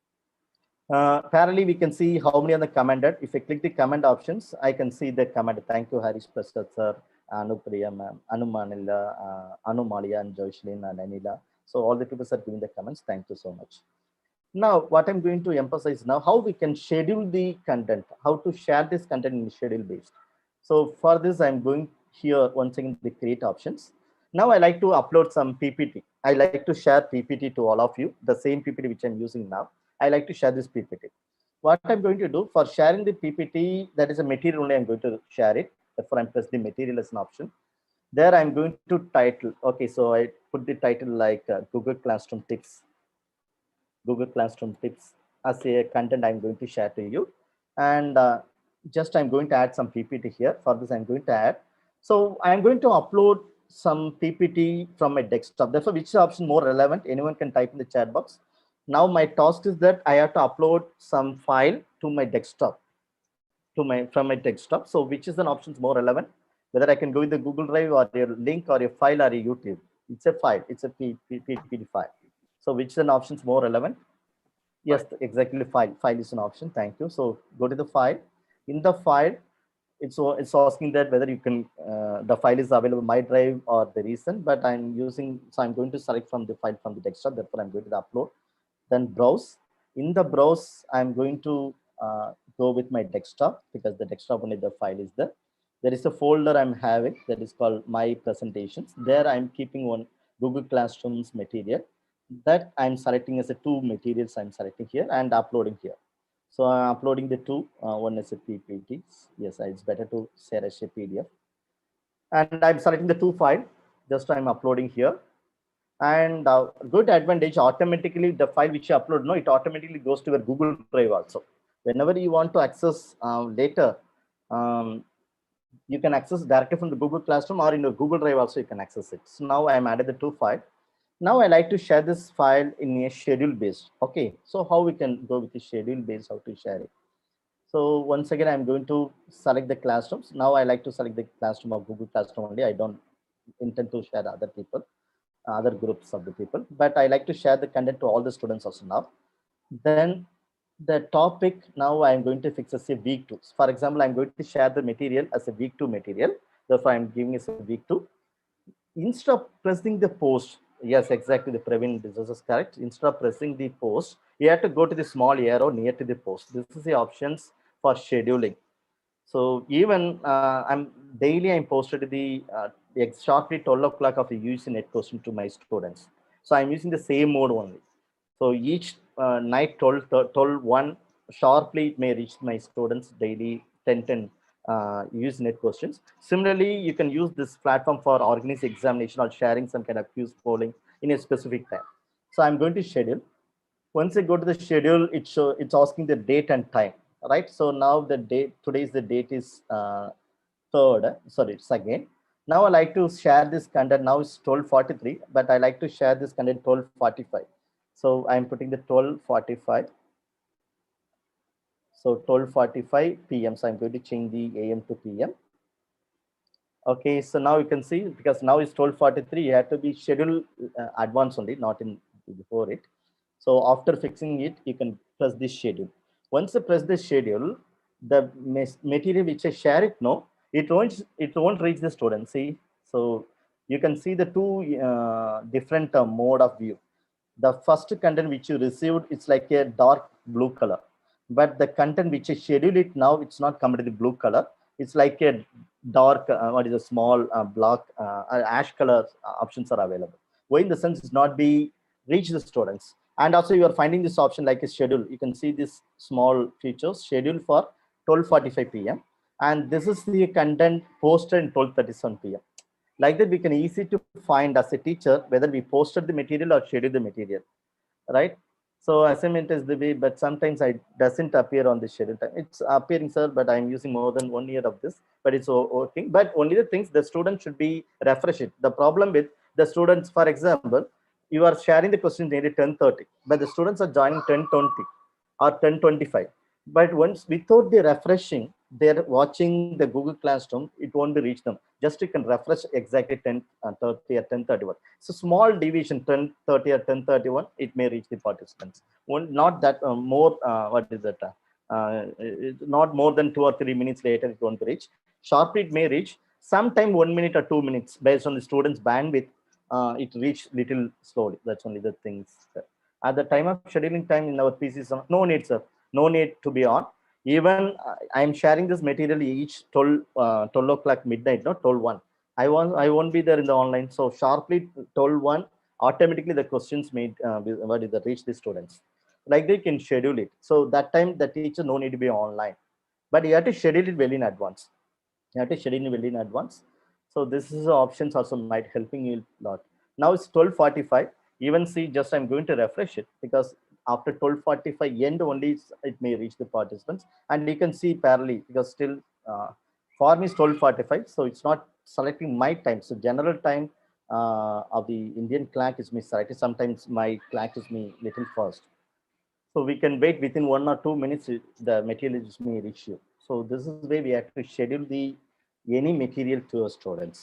H: Parallelly, we can see how many are the commented. If I click the comment options, I can see the comment. Thank you, Harish Prasad sir, Anupriya ma'am, Anumanila, Anumalia, and Joycelyn and Anila. So all the people are giving the comments. Thank you so much. Now, what I'm going to emphasize now, how we can schedule the content, how to share this content in schedule based. So for this, I'm going here once again the create options. Now I like to upload some PPT. I like to share PPT to all of you, the same PPT which I'm using now. I like to share this PPT. What I'm going to do for sharing the PPT, that is a material only, I'm going to share it. Therefore, I'm press the material as an option. There I'm going to title. Okay, so I put the title like Google Classroom Tips. Google Classroom Tips as a content I'm going to share to you. And just I'm going to add some PPT here. For this, I'm going to add. So I'm going to upload some PPT from my desktop. Therefore, which option more relevant? Anyone can type in the chat box. Now my task is that I have to upload some file to my desktop, from my desktop. So which is an option more relevant? Whether I can go with the Google Drive or your link or a file or a YouTube. It's a file. It's a PPT file. So which is an options more relevant? Yes, exactly. File is an option. Thank you. So go to the file. In the file, it's asking that whether you can the file is available my drive or the recent, but I'm using, so I'm going to select from the file from the desktop. Therefore, I'm going to the upload. Then browse. In the browse, I'm going to go with my desktop because the desktop only the file is there. There is a folder I'm having that is called my presentations. There I'm keeping one Google Classrooms material that I'm selecting as a 2 materials I'm selecting here and uploading here. So I'm uploading the 2, one is a PPT. Yes, it's better to share as a PDF. And I'm selecting the 2 file, just I'm uploading here. And good advantage, automatically the file which you upload, no, it automatically goes to your Google Drive also. Whenever you want to access later, you can access directly from the Google Classroom or in your Google Drive also you can access it. So now I'm added the 2 file. Now I like to share this file in a schedule based. Okay, so how we can go with the schedule based, how to share it. So once again, I'm going to select the classrooms. Now I like to select the classroom of Google Classroom only. I don't intend to share other people, other groups of the people, but I like to share the content to all the students also now. Then the topic, now I'm going to fix as a week 2. For example, I'm going to share the material as a week 2 material. Therefore, I'm giving it a week 2. Instead of pressing the post, yes, exactly, the Praveen, this is correct. Instead of pressing the post, you have to go to the small arrow near to the post. This is the options for scheduling. So even I'm posted the shortly 12 o'clock of the UC net question to my students. So I'm using the same mode only. So each night 12:1 sharply it may reach my students daily 10 use net questions. Similarly, you can use this platform for organizing examination or sharing some kind of quiz polling in a specific time. So I'm going to schedule. Once I go to the schedule, it's asking the date and time, right? So now the date, today's the date is 3rd, sorry, it's again. Now I like to share this content. Now it's 12:43, but I like to share this content 12:45. So I'm putting the 12:45. So 12:45 p.m. So I'm going to change the AM to PM. Okay, so now you can see, because now it's 12:43, you have to be scheduled advance only, not in before it. So after fixing it, you can press this schedule. Once you press the schedule, the material which I share it, no, it won't reach the student. See, so you can see the 2 different mode of view. The first content which you received, it's like a dark blue color, but the content which I schedule it now, it's not completely blue color. It's like a dark, what is a small block, ash color options are available. Why in the sense it's not be reach the students. And also you are finding this option like a schedule. You can see this small features schedule for 12:45 p.m. And this is the content posted in 12:37 p.m. Like that, we can easy to find as a teacher whether we posted the material or scheduled the material, right? So assignment is the way, but sometimes it doesn't appear on the schedule time. It's appearing, sir, but I'm using more than 1 year of this, but it's working. But only the things the student should be refreshed. The problem with the students, for example, you are sharing the questions nearly 10:30, but the students are joining 10:20 or 10:25. But once without the refreshing, they're watching the Google Classroom, it won't be reach them. Just you can refresh exactly 10:30 or 10:31. So small deviation 10:30 or 10:31, it may reach the participants. Not that more, what is that? Not more than 2 or 3 minutes later, it won't reach. Sharply, it may reach sometime 1 minute or 2 minutes based on the student's bandwidth. It reach little slowly. That's only the things. At the time of scheduling time in our PCs, no need, sir. No need to be on. Even I am sharing this material each 12 o'clock midnight, no 12:01. I won't be there in the online. So sharply 12:01, automatically the questions made what is the reach the students. Like they can schedule it. So that time the teacher no need to be online, but you have to schedule it well in advance. You have to schedule it well in advance. So this is the options also might helping you a lot. Now it's 12:45. Even see, just I'm going to refresh it because after 12:45 end only it may reach the participants, and you can see parallelly because still for me is 12:45, so it's not selecting my time. So general time of the Indian clock is me selected. Sometimes my clock is me little fast. So we can wait within 1 or 2 minutes, the material is may reach you. So this is where we have to schedule the any material to our students.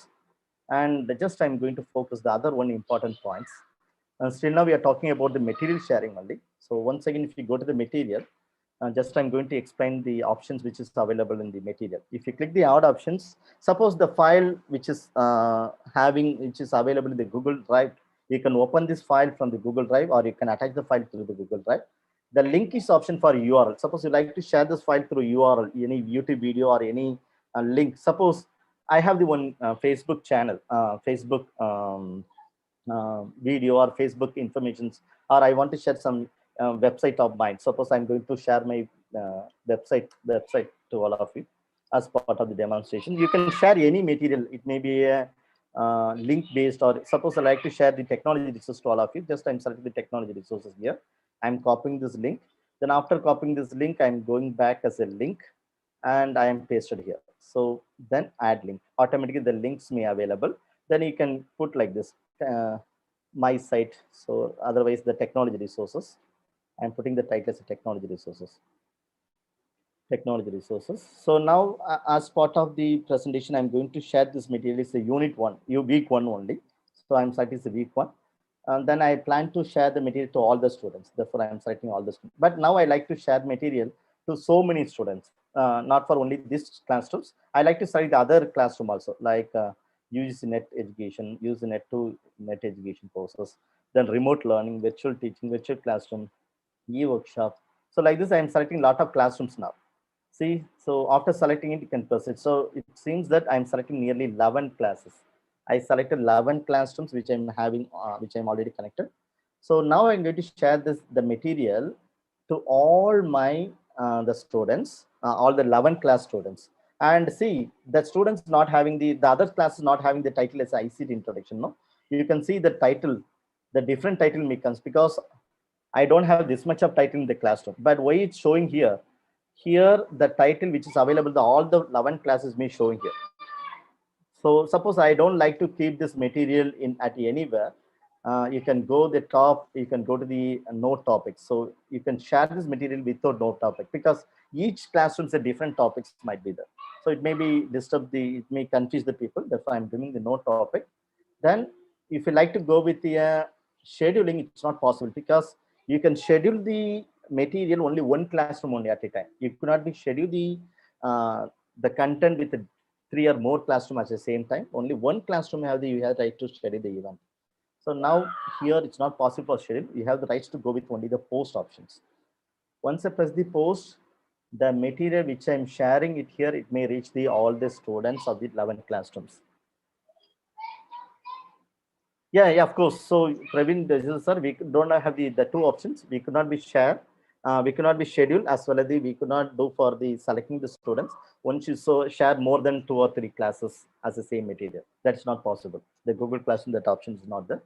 H: And just I'm going to focus the other one important points. And still now we are talking about the material sharing only. So once again, if you go to the material, just I'm going to explain the options which is available in the material. If you click the add options, suppose the file which is which is available in the Google Drive, you can open this file from the Google Drive or you can attach the file through the Google Drive. The link is option for URL. Suppose you like to share this file through URL, any YouTube video or any link. Suppose I have the one Facebook channel, Facebook video or Facebook informations, or I want to share some website of mine. Suppose I'm going to share my website to all of you as part of the demonstration. You can share any material. It may be a link based, or suppose I like to share the technology resources to all of you. Just I'm selecting the technology resources here. I'm copying this link. Then after copying this link, I'm going back as a link and I am pasted here. So then add link. Automatically the links may available. Then you can put like this, my site. So otherwise the technology resources. I'm putting the title as a technology resources. Technology resources. So now as part of the presentation, I'm going to share this material. It's a unit 1, week 1 only. So I'm selecting the week 1. And then I plan to share the material to all the students. Therefore, I'm selecting all the students. But now I like to share material to so many students, not for only this classrooms. I like to select the other classroom also, like UGC Net Education, use Net to Net Education courses, then remote learning, virtual teaching, virtual classroom, e-workshop. So like this, I'm selecting a lot of classrooms now. See, so after selecting it, you can proceed. So it seems that I'm selecting nearly 11 classes. I selected 11 classrooms, which I'm having, which I'm already connected. So now I'm going to share the material to all my, the students, all the 11 class students. And see, the students not having the other classes not having the title as ICT introduction, no? You can see the title, the different title becomes because I don't have this much of title in the classroom. But why it's showing here, the title which is available, all the 11 classes may showing here. So suppose I don't like to keep this material in at anywhere, you can go the top, you can go to the note topics. So you can share this material without note topic because each classroom's a different topics might be there. So it may be it may confuse the people. Therefore, I'm doing the note topic. Then if you like to go with the scheduling, it's not possible because you can schedule the material only one classroom only at a time. You could not be schedule the content with 3 or more classroom at the same time. Only one classroom you have the right to schedule the event. So now here it's not possible for schedule. You have the rights to go with only the post options. Once I press the post, the material which I'm sharing it here, it may reach all the students of the 11 classrooms. Yeah, of course. So Praveen, sir, we don't have the 2 options. We could not be shared. We cannot be scheduled as well as we could not do for the selecting the students. Once you share more than 2 or 3 classes as the same material, that's not possible. The Google Classroom, that option is not there.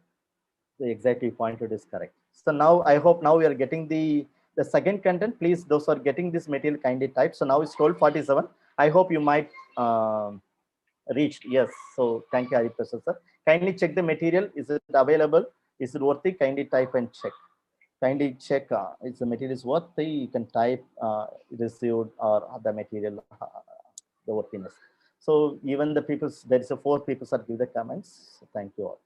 H: The exactly pointed is correct. So now I hope now we are getting the second content. Please, those who are getting this material, kindly type. So now it's 12:47. I hope you might reached. Yes. So thank you, Hariprasad sir. Kindly check the material. Is it available? Is it worthy? Kindly type and check. Kindly check if the material is worthy. You can type received or the material, the worthiness. So even the people, there is a 4 people that give the comments. So thank you all.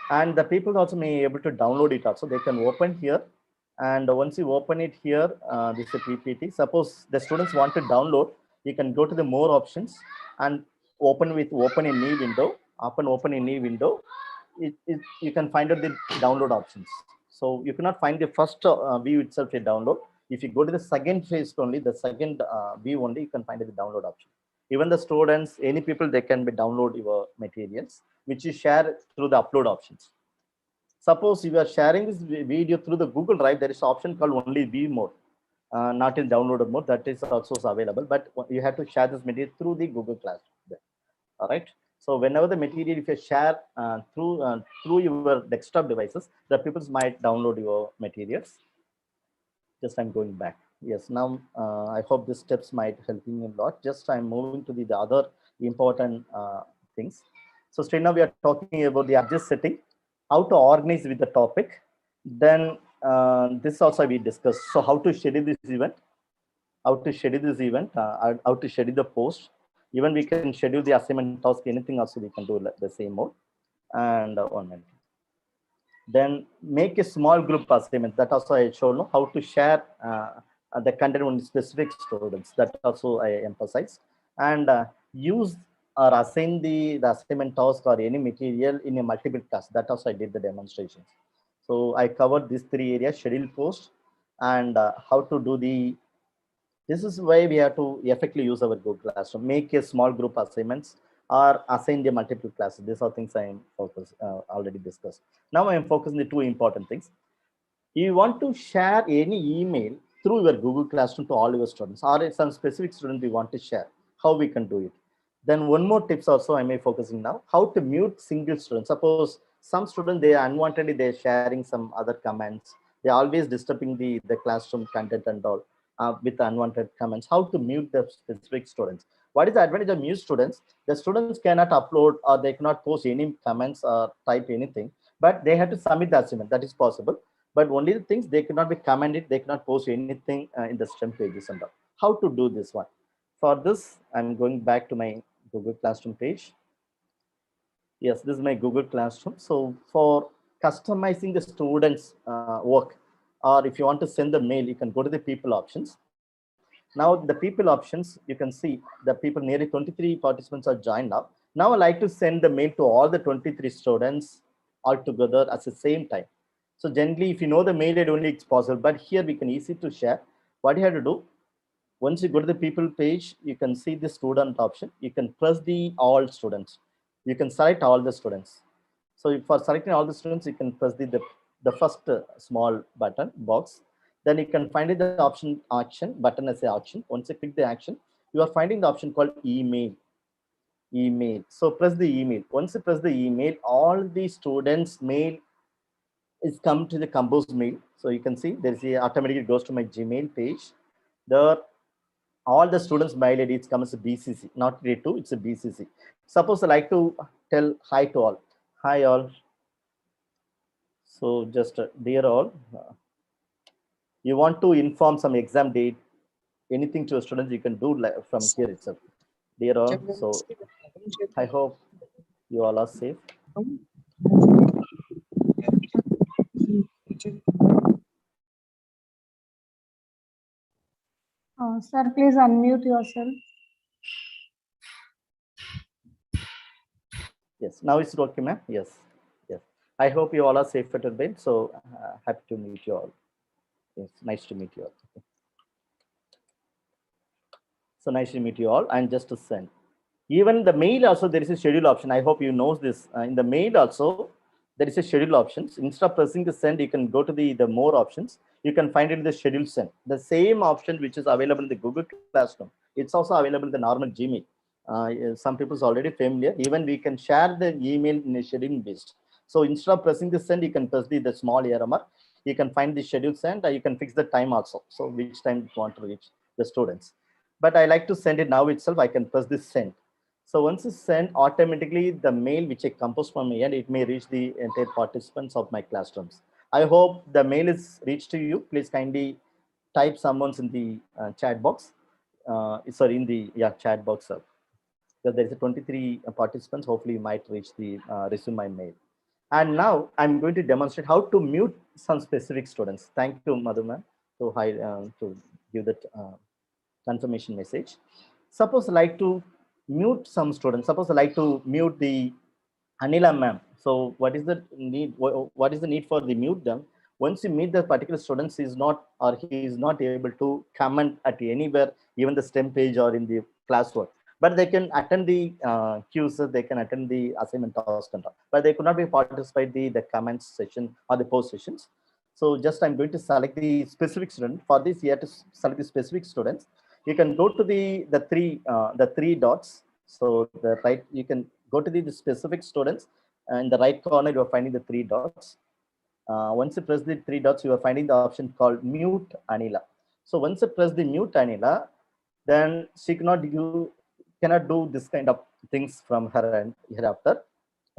H: And the people also may be able to download it also. They can open here. And once you open it here, this is a PPT. Suppose the students want to download, you can go to the more options and open in new window, open in new window. You can find out the download options. So you cannot find the first view itself a download. If you go to the second phase only, the second view only, you can find the download option. Even the students, any people, they can be download your materials, which you share through the upload options. Suppose you are sharing this video through the Google Drive, there is an option called only view mode, not in download mode. That is also available, but you have to share this material through the Google Classroom. All right. So whenever the material, if you share through your desktop devices, the people might download your materials. Just I'm going back. Yes. Now I hope these steps might help you a lot. Just I'm moving to the other important things. So straight now we are talking about the adjust setting, how to organize with the topic. Then this also we discussed. So how to schedule this event, how to schedule the post. Even we can schedule the assignment task, anything also we can do the same mode. And 1 minute. Then make a small group assignment. That also I showed you how to share the content on specific students. That also I emphasize. And use or assign the assignment task or any material in a multiple class. That also I did the demonstrations. So I covered these 3 areas: schedule post, and how to do the. This is why we have to effectively use our Google Classroom. Make a small group assignments or assign the multiple classes. These are things I am already discussed. Now I am focusing the 2 important things. You want to share any email through your Google Classroom to all your students, or some specific student we want to share, how we can do it. Then one more tips also I may focusing now, how to mute single students. Suppose some student, they unwantedly, they're sharing some other comments. They're always disturbing the classroom content and all with unwanted comments. How to mute the specific students. What is the advantage of mute students? The students cannot upload or they cannot post any comments or type anything, but they have to submit the assignment. That is possible. But only the things, they cannot be commented, they cannot post anything in the STEM pages and all. How to do this one? For this, I'm going back to my Google Classroom page. Yes, this is my Google Classroom. So for customizing the students' work, or if you want to send the mail, you can go to the people options. Now the people options, you can see the people, nearly 23 participants are joined now. Now I like to send the mail to all the 23 students all together at the same time. So generally, if you know the mail ID only, it's possible, but here we can easy to share. What you have to do, once you go to the people page, you can see the student option. You can press the all students. You can select all the students. So for selecting all the students, you can press the first small button box. Then you can find the option action button as an action. Once you click the action, you are finding the option called email. So press the email. Once you press the email, all the students' mail is come to the composed mail. So you can see there's automatically goes to my Gmail page. There, all the students' mail ID comes to BCC, not A2, it's a BCC. Suppose I like to tell hi to all. Hi all. So just dear all, you want to inform some exam date, anything to a student, you can do from here itself. Dear all, so I hope you all are safe.
D: Sir, please unmute yourself.
H: Yes, now it's okay, ma'am. Yes. I hope you all are safe at bed. So happy to meet you all. Yes, nice to meet you all. Okay. So nice to meet you all. And just to send. Even the mail also, there is a schedule option. I hope you know this. In the mail also, there is a schedule options. Instead of pressing the send, you can go to the more options. You can find it in the schedule send. The same option which is available in the Google Classroom. It's also available in the normal Gmail. Some people are already familiar. Even we can share the email in a scheduling based. So instead of pressing the send, you can press the small arrow mark. You can find the schedule send. You can fix the time also. So which time you want to reach the students. But I like to send it now itself. I can press this send. So once it's sent, automatically the mail which I composed from my end, it may reach the entire participants of my classrooms. I hope the mail is reached to you. Please kindly type someone's in the chat box. Sorry, in the chat box. Because there is a 23 participants. Hopefully, you might reach the resume my mail. And now I'm going to demonstrate how to mute some specific students. Thank you, Madhuman, to give that confirmation message. Suppose I like to mute some students. Suppose I like to mute the Anila ma'am. So what is the need? What is the need for the mute them? Once you meet the particular students, he is not able to comment at anywhere, even the STEM page or in the classwork. But they can attend the quizzes, they can attend the assignment task and all. But they could not be participate the comments session or the post sessions. So just I'm going to select the specific student. For this, you have to select the specific students. You can go to the three dots. So the right, you can go to the specific students. In the right corner, you are finding the three dots. Once you press the three dots, you are finding the option called Mute Anila. So once you press the Mute Anila, then she cannot do this kind of things from her end hereafter.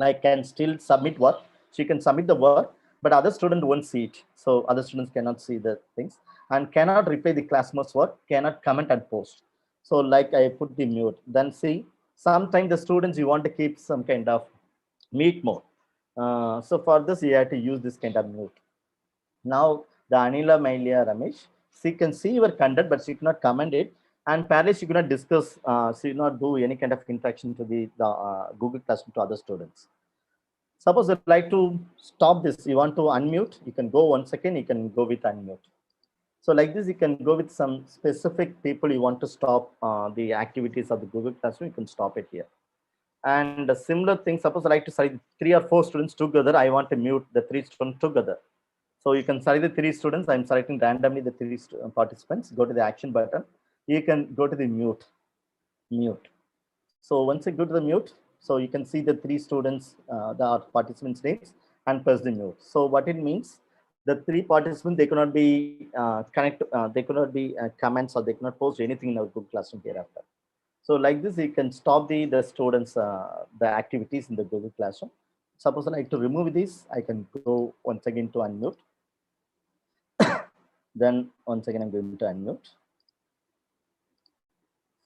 H: I can still submit work. She can submit the work, but other students won't see it. So other students cannot see the things and cannot reply the classmates work, cannot comment and post. So like I put the mute. Then see, sometimes the students you want to keep some kind of mute mode. So for this, you have to use this kind of mute. Now the Anila Mailia Ramesh, she can see your content, but she cannot comment it. And parallelly, she cannot discuss, she cannot do any kind of interaction to the Google Classroom to other students. Suppose you'd like to stop this, you want to unmute, you can go 1 second, you can go with unmute. So like this, you can go with some specific people you want to stop the activities of the Google Classroom, you can stop it here. And a similar thing, suppose I like to select 3 or 4 students together, I want to mute the 3 students together. So you can select the 3 students, I'm selecting randomly the 3 participants, go to the action button, you can go to the mute. So once you go to the mute, so you can see the 3 students, the participants' names, and press the mute. So what it means, the 3 participants, they cannot be they cannot be comments or they cannot post anything in our Google Classroom hereafter. So like this, you can stop the students, the activities in the Google Classroom. Suppose I like to remove this, I can go once again to unmute. Then once again, I'm going to unmute.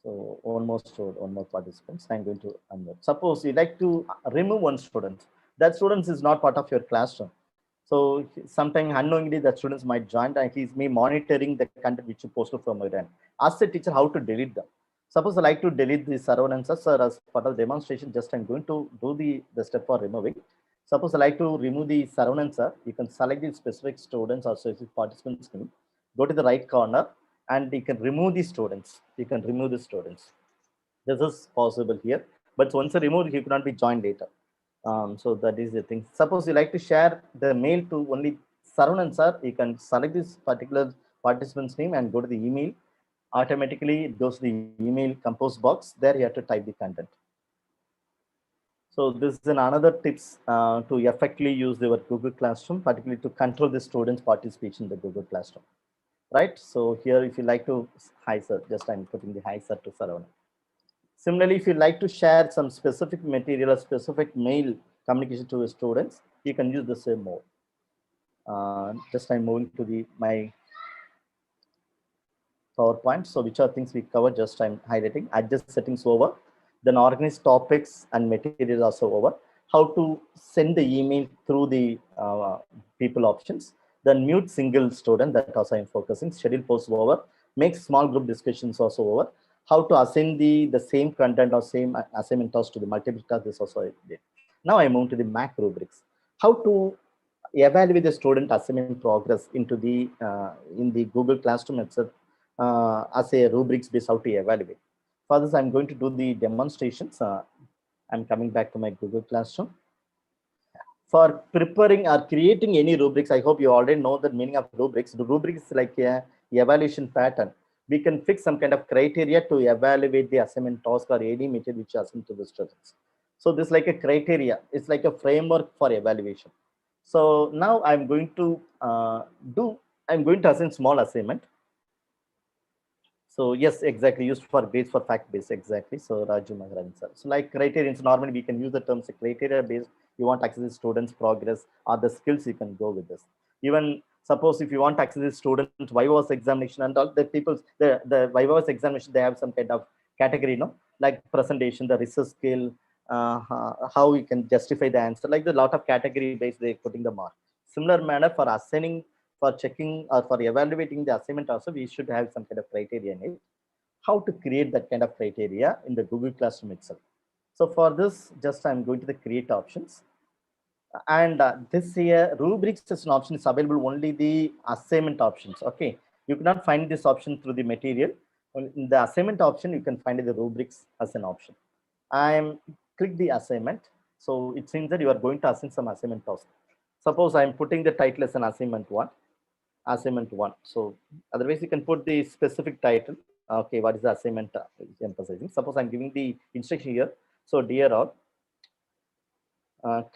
H: So almost one more participants, I'm going to unmute. Suppose you like to remove one student. That student is not part of your classroom. So sometimes unknowingly the students might join and he's me monitoring the content which you posted from your end. Ask the teacher how to delete them. Suppose I like to delete the surveillance as part of the demonstration, just I'm going to do the step for removing. Suppose I like to remove the surveillance, you can select the specific students or specific participants name, go to the right corner, and you can remove the students. You can remove the students. This is possible here, but once you remove, you cannot be joined later. So that is the thing. Suppose you like to share the mail to only Sarun and Sir, you can select this particular participant's name and go to the email. Automatically, it goes to the email compose box. There you have to type the content. So this is another tips to effectively use your Google Classroom, particularly to control the students' participation in the Google Classroom. Right. So here, if you like to, hi sir, just I'm putting the hi sir to Sarun. Similarly, if you like to share some specific material or specific mail communication to the students, you can use the same mode. Just I'm moving to my PowerPoint. So which are things we cover, just I'm highlighting. Adjust settings over. Then organize topics and materials also over. How to send the email through the people options. Then mute single student, that also I'm focusing. Schedule posts over. Make small group discussions also over. How to assign the same content or same assignment task to the multiple tasks, this also I did. Now I move to the MAC rubrics. How to evaluate the student assignment progress into the in the Google Classroom itself as a rubrics based how to evaluate. For this, I'm going to do the demonstrations. I'm coming back to my Google Classroom. For preparing or creating any rubrics, I hope you already know the meaning of rubrics. The rubrics is like a evaluation pattern. We can fix some kind of criteria to evaluate the assignment task or any material which is assigned to the students. So this is like a criteria. It's like a framework for evaluation. So now I'm going to assign small assignment. So yes, exactly, used for grades for fact based, exactly. So Raju Maharaj sir. So like criterions, normally we can use the terms criteria based. You want to access the students' progress or the skills, you can go with this. Even suppose if you want to access the student Viva's examination and all the people's the Viva's examination, they have some kind of category, like presentation, the research skill, how you can justify the answer, like the lot of category based they putting the mark. Similar manner for assigning, for checking or for evaluating the assignment also, we should have some kind of criteria in it. How to create that kind of criteria in the Google Classroom itself. So for this, just I'm going to the create options. And this here, rubrics as an option is available only the assignment options. Okay, you cannot find this option through the material. In the assignment option, you can find the rubrics as an option. I'm click the assignment. So it seems that you are going to assign some assignment task. Suppose I'm putting the title as an assignment one. Assignment one. So otherwise you can put the specific title. Okay, what is the assignment emphasizing? Suppose I'm giving the instruction here. So dear all,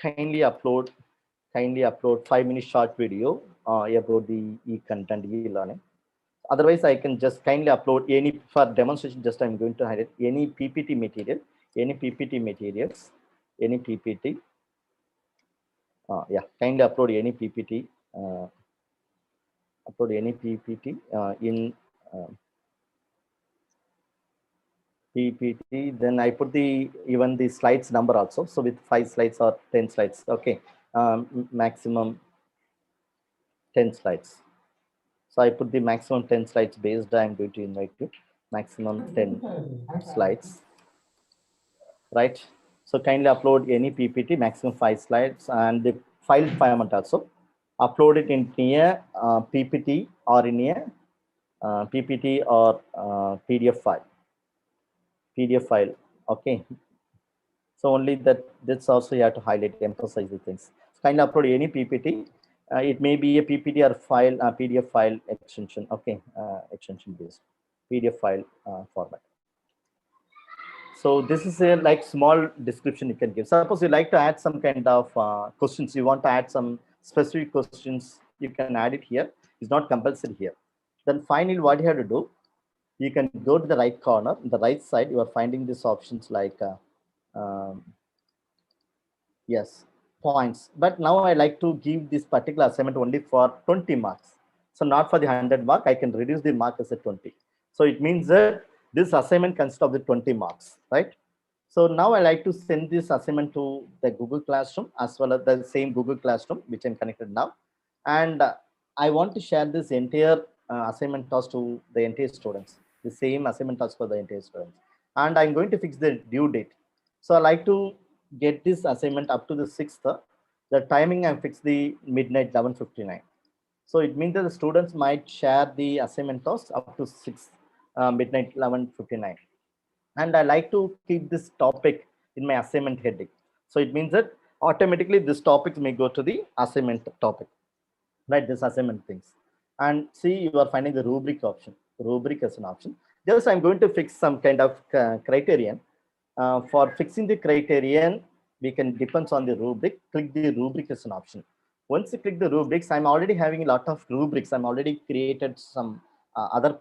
H: kindly upload 5-minute short video about the e-content e-learning. Otherwise, I can just kindly upload any, for demonstration, just I'm going to highlight any PPT material, any PPT materials, any PPT. Yeah, kindly upload any PPT. Upload any PPT in PPT. Then I put the even the slides number also. So with 5 slides or 10 slides. Okay, maximum 10 slides. So I put the maximum 10 slides based. I'm going to invite you. Maximum 10 slides. Right. So kindly upload any PPT, maximum 5 slides, and the file format also. Upload it in a PPT or in a PPT or PDF file. PDF file. Okay. So only that, this also you have to highlight, emphasize the things. Kindly upload any PPT. It may be a PPT or file, PDF file extension. Okay, extension based PDF file format. So this is a like small description you can give. Suppose you like to add some kind of questions, you want to add some specific questions, you can add it here. It's not compulsory here. Then finally, what you have to do, you can go to the right corner, the right side, you are finding these options like, yes, points. But now I like to give this particular assignment only for 20 marks. So not for the 100 mark, I can reduce the mark as a 20. So it means that this assignment consists of the 20 marks, right? So now I like to send this assignment to the Google Classroom as well as the same Google Classroom, which I'm connected now. And I want to share this entire assignment task to the entire students, the same assignment task for the entire students. And I'm going to fix the due date. So I like to get this assignment up to the 6th. The timing I fixed the midnight 11:59. So it means that the students might share the assignment task up to 6 midnight 11:59. And I like to keep this topic in my assignment heading. So it means that automatically this topic may go to the assignment topic, right? This assignment things. And see, you are finding the rubric option, rubric as an option. Just I'm going to fix some kind of criterion. For fixing the criterion, we can depends on the rubric. Click the rubric as an option. Once you click the rubrics, I'm already having a lot of rubrics. I'm already created some other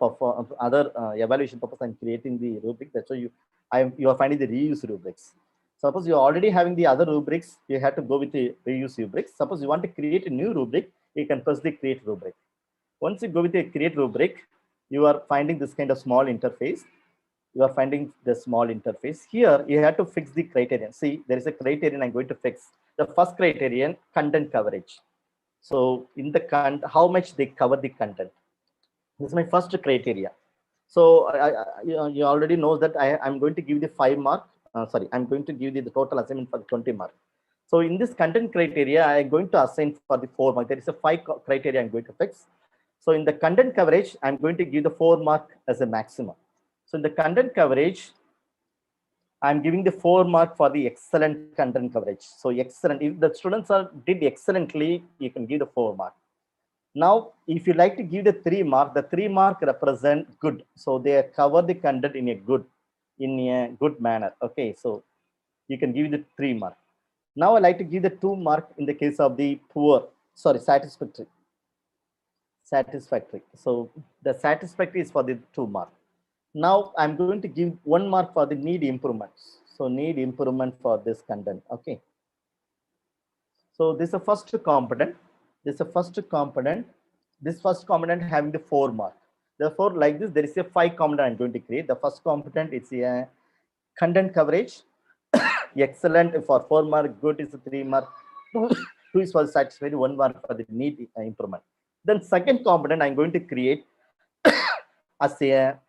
H: evaluation purpose. I'm creating the rubric. That's why you are finding the reuse rubrics. Suppose you're already having the other rubrics, you have to go with the reuse rubrics. Suppose you want to create a new rubric, you can press the create rubric. Once you go with the create rubric, you are finding this kind of small interface. You are finding the small interface. Here, you have to fix the criterion. See, there is a criterion I'm going to fix. The first criterion, content coverage. So in the how much they cover the content. This is my first criteria. So you already know that I'm going to give the 5 mark. Sorry, I'm going to give the total assignment for the 20 mark. So in this content criteria, I'm going to assign for the 4 mark. There is a 5 criteria I'm going to fix. So in the content coverage, I'm going to give the 4 mark as a maximum. So in the content coverage, I'm giving the 4 mark for the excellent content coverage. So excellent, if the students did excellently, you can give the 4 mark. Now, if you like to give the 3 mark, the 3 mark represent good. So they cover the content in a good manner. Okay, so you can give the 3 mark. Now I like to give the 2 mark in the case of the poor, sorry, satisfactory. So the satisfactory is for the 2 mark. Now I'm going to give 1 mark for the need improvements. So need improvement for this content. Okay. So this is the first component. This is the first component. This first component having the 4 mark. Therefore, like this, there is a 5 component I'm going to create. The first component is a content coverage. Excellent for 4 mark. Good is a 3 mark. 2 is for satisfied. 1 mark for the need improvement. Then second component I'm going to create as a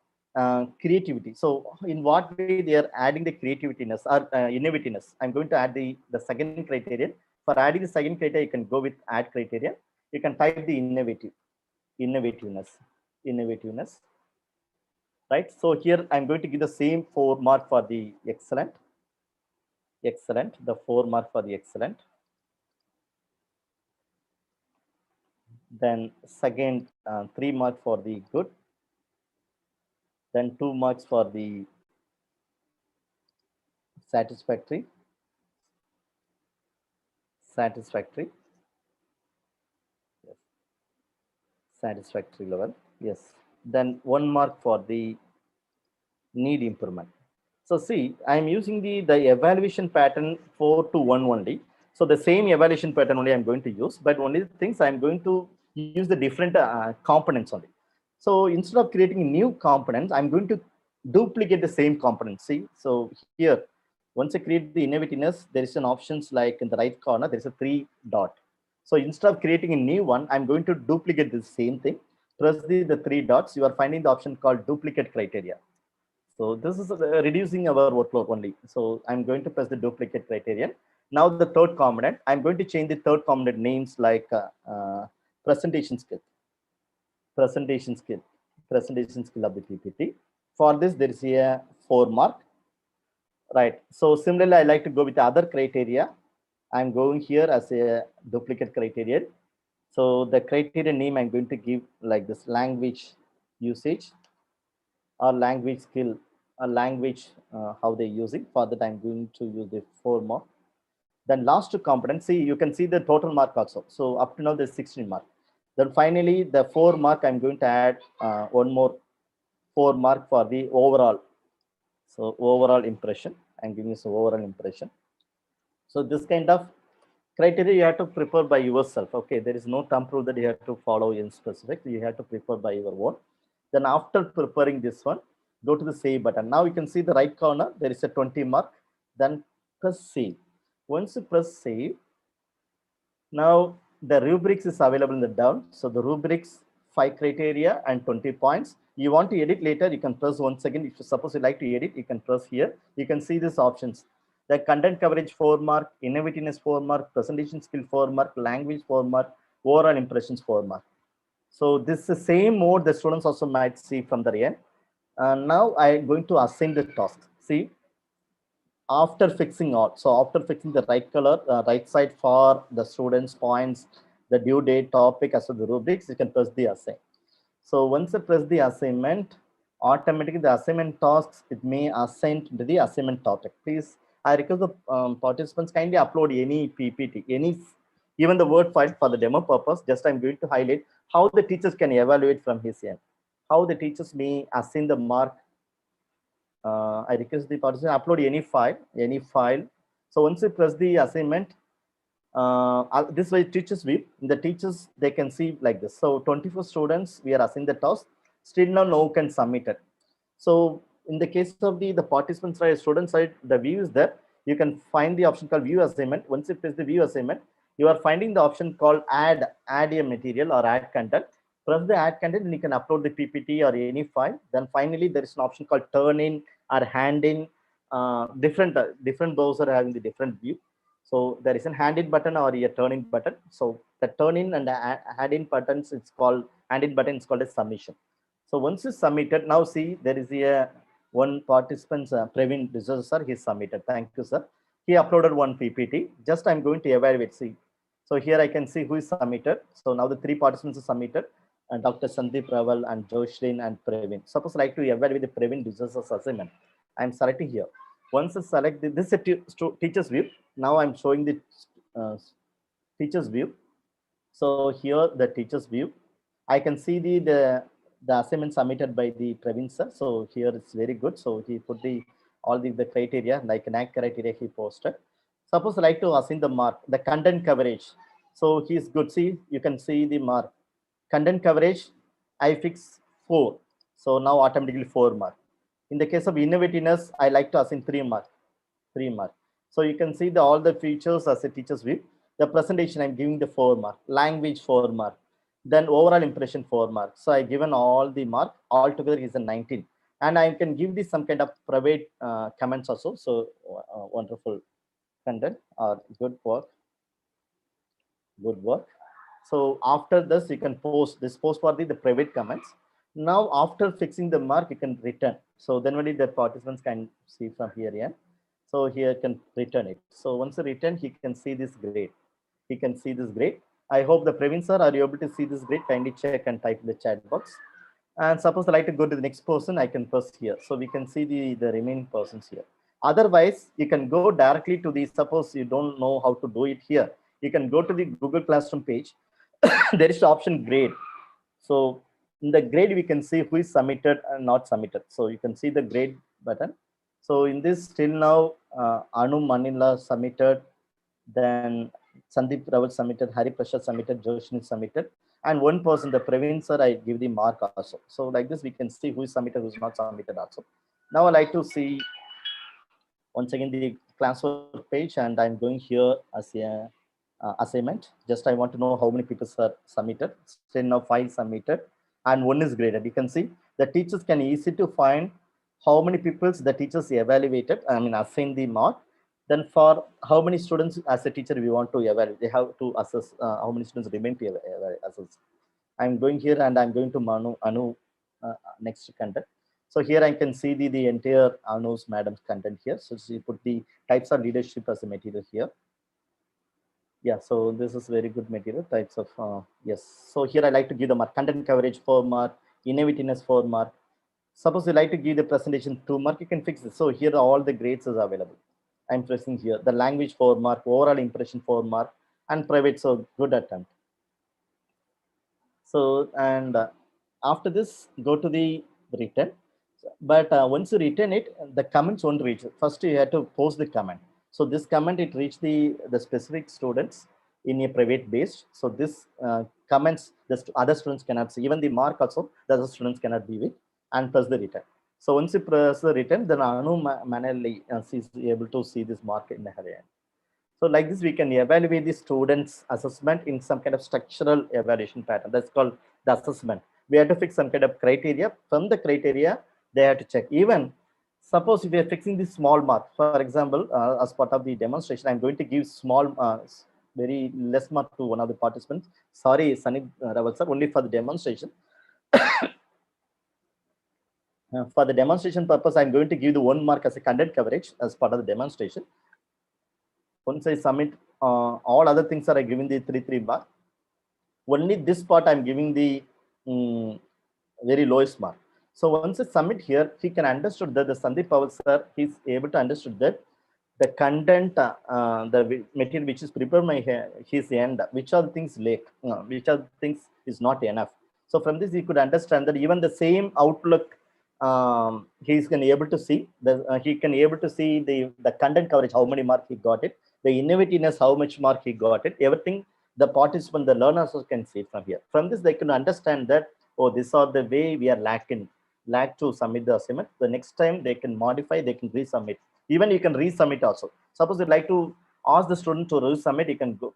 H: creativity. So in what way they are adding the creativeness or innovativeness? I'm going to add the second criterion. For adding the second criteria, you can go with add criteria. You can type the innovativeness, right? So here I'm going to give the same 4 mark for the excellent, the 4 mark for the excellent. Then second 3 mark for the good. Then 2 marks for the satisfactory. Yes. Satisfactory level. Yes. Then 1 mark for the need improvement. So see, I'm using the evaluation pattern 4 to 1 only. So the same evaluation pattern only I'm going to use, but only the things I'm going to use the different components only. So instead of creating new components, I'm going to duplicate the same components. See, so here, once I create the innovativeness, there is an options like in the right corner, there is a 3 dot. So instead of creating a new one, I'm going to duplicate the same thing. Press the 3 dots. You are finding the option called duplicate criteria. So this is reducing our workload only. So I'm going to press the duplicate criterion. Now the third component, I'm going to change the third component names like presentation skill of the PPT. For this, there is a 4 mark, right? So similarly, I like to go with the other criteria. I'm going here as a duplicate criterion. So the criterion name I'm going to give like this: language usage or language skill, a language how they use it. For that, I'm going to use the 4 mark. Then last two components, see, you can see the total mark also. So up to now there's 16 mark. Then finally the 4 mark, I'm going to add one more 4 mark for the overall. So overall impression, I'm giving this overall impression. So this kind of criteria you have to prepare by yourself. Okay, there is no thumb rule that you have to follow in specific. You have to prepare by your own. Then after preparing this one, go to the save button. Now you can see the right corner, there is a 20 mark. Then press save. Once you press save, now the rubrics is available in the down. So the rubrics 5 criteria and 20 points. You want to edit later, you can press once again. If you suppose you like to edit, you can press here. You can see these options. The content coverage 4 mark, innovativeness 4 mark, presentation skill 4 mark, language 4 mark, overall impressions 4 mark. So this is the same mode the students also might see from the end. Now I'm going to assign the tasks. See, after fixing all, so after fixing the right color, right side for the students points, the due date, topic, as well the rubrics, you can press the assign. So once you press the assignment, automatically the assignment tasks, it may assign to the assignment topic. Please, I request the participants kindly upload any PPT, even the Word file for the demo purpose. Just I'm going to highlight how the teachers can evaluate from his end, how the teachers may assign the mark. I request the participant upload any file. So once you press the assignment, this way teachers view, the teachers, they can see like this. So 24 students, we are assigning the task. Still now no can submit it. So in the case of the participant side, student side, the view is there. You can find the option called view assignment. Once you press the view assignment, you are finding the option called add a material or add content. Press the add content and you can upload the PPT or any file. Then finally, there is an option called turn in or hand in. Different browser having the different view. So there is a hand in button or a turn in button. So the turn in and the hand in buttons, it's called hand in button, it's called a submission. So once you submitted, now see there is a one participant, Praveen D'Souza sir, he submitted. Thank you, sir. He uploaded one PPT. Just I'm going to evaluate. See, so here I can see who is submitted. So now the 3 participants are submitted, and Dr. Sandeep Raval and Joshlin and Praveen. Suppose I like to evaluate the Praveen D'Souza's assignment. I'm selecting here. Once I select this teacher's view, now I'm showing the teacher's view. So here the teacher's view, I can see the the assignment submitted by the Praveen sir. So here it's very good. So he put all the criteria, like NAC criteria he posted. Suppose I like to assign the mark, the content coverage. So he's good. See, you can see the mark. Content coverage, I fix 4. So now automatically 4 mark. In the case of innovativeness, I like to assign 3 mark. 3 mark. So you can see all the features as a teacher's view. The presentation, I'm giving the 4 mark. Language, 4 mark. Then overall impression, 4 marks. So I given all the mark. Altogether is a 19. And I can give this some kind of private comments also. So wonderful content or good work. Good work. So after this, you can post this post for the private comments. Now, after fixing the mark, you can return. So then only the participants can see from here. Yeah. So here can return it. So once you return, he can see this grade. He can see this grade. I hope the Praveen sir, are you able to see this grade? Kindly check and type in the chat box. And suppose I like to go to the next person, I can press here. So we can see the remaining persons here. Otherwise, you can go directly to the, suppose you don't know how to do it here. You can go to the Google Classroom page. There is the option grade. So in the grade, we can see who is submitted and not submitted. So you can see the grade button. So in this till now, Anu Manila submitted, then Sandeep Rawal submitted, Hari Prasad submitted, Joshni submitted, and one person, the Praveen sir, I give the mark also. So like this, we can see who is submitted, who is not submitted also. Now I like to see once again the classwork page, and I'm going here as a assignment. Just I want to know how many people are submitted. Still now 5 submitted, and 1 is graded. You can see the teachers can easy to find how many people the teachers evaluated. I mean, assign the mark. Then for how many students as a teacher we want to evaluate, they have to assess how many students remain to assess. I'm going here and I'm going to Anu next content. So here I can see the entire Anu's madam's content here. So she put the types of leadership as a material here. Yeah, so this is very good material types of, yes. So here I like to give the mark, content coverage 4 mark, innovativeness 4 mark. Suppose you like to give the presentation 2 mark, you can fix it. So here all the grades is available. I'm pressing here, the language 4 mark, overall impression 4 mark, and private, so good attempt. So, and after this, go to the written. But once you return it, the comments won't reach. First, you have to post the comment. So this comment, it reached the specific students in a private base. So this comments, the other students cannot see. Even the mark also, the other students cannot view it, and press the return. So once you press the return, then Anu manually is able to see this mark in her end. So like this, we can evaluate the students' assessment in some kind of structural evaluation pattern. That's called the assessment. We have to fix some kind of criteria. From the criteria, they have to check. Even suppose if we are fixing the small mark, for example, as part of the demonstration, I'm going to give small, very less mark to one of the participants. Sorry, Sunny Rawal sir, only for the demonstration. For the demonstration purpose, I'm going to give the 1 mark as a content coverage as part of the demonstration. Once I submit, all other things are given the 3 mark. Only this part I'm giving the very lowest mark. So once I submit here, he can understood that the Sandeep Paval sir, he's able to understood that the content, the material which is prepared by his end, which are the things late, which are the things is not enough. So from this, he could understand that even the same outlook, he's can able to see he can able to see the content coverage, how many mark he got it, the innovativeness, how much mark he got it, everything the participant, the learners can see from here. From this, they can understand that, oh, these are the way we are lack to submit the assignment. The next time they can modify, they can resubmit. Even you can resubmit also. Suppose you'd like to ask the student to resubmit, you can go.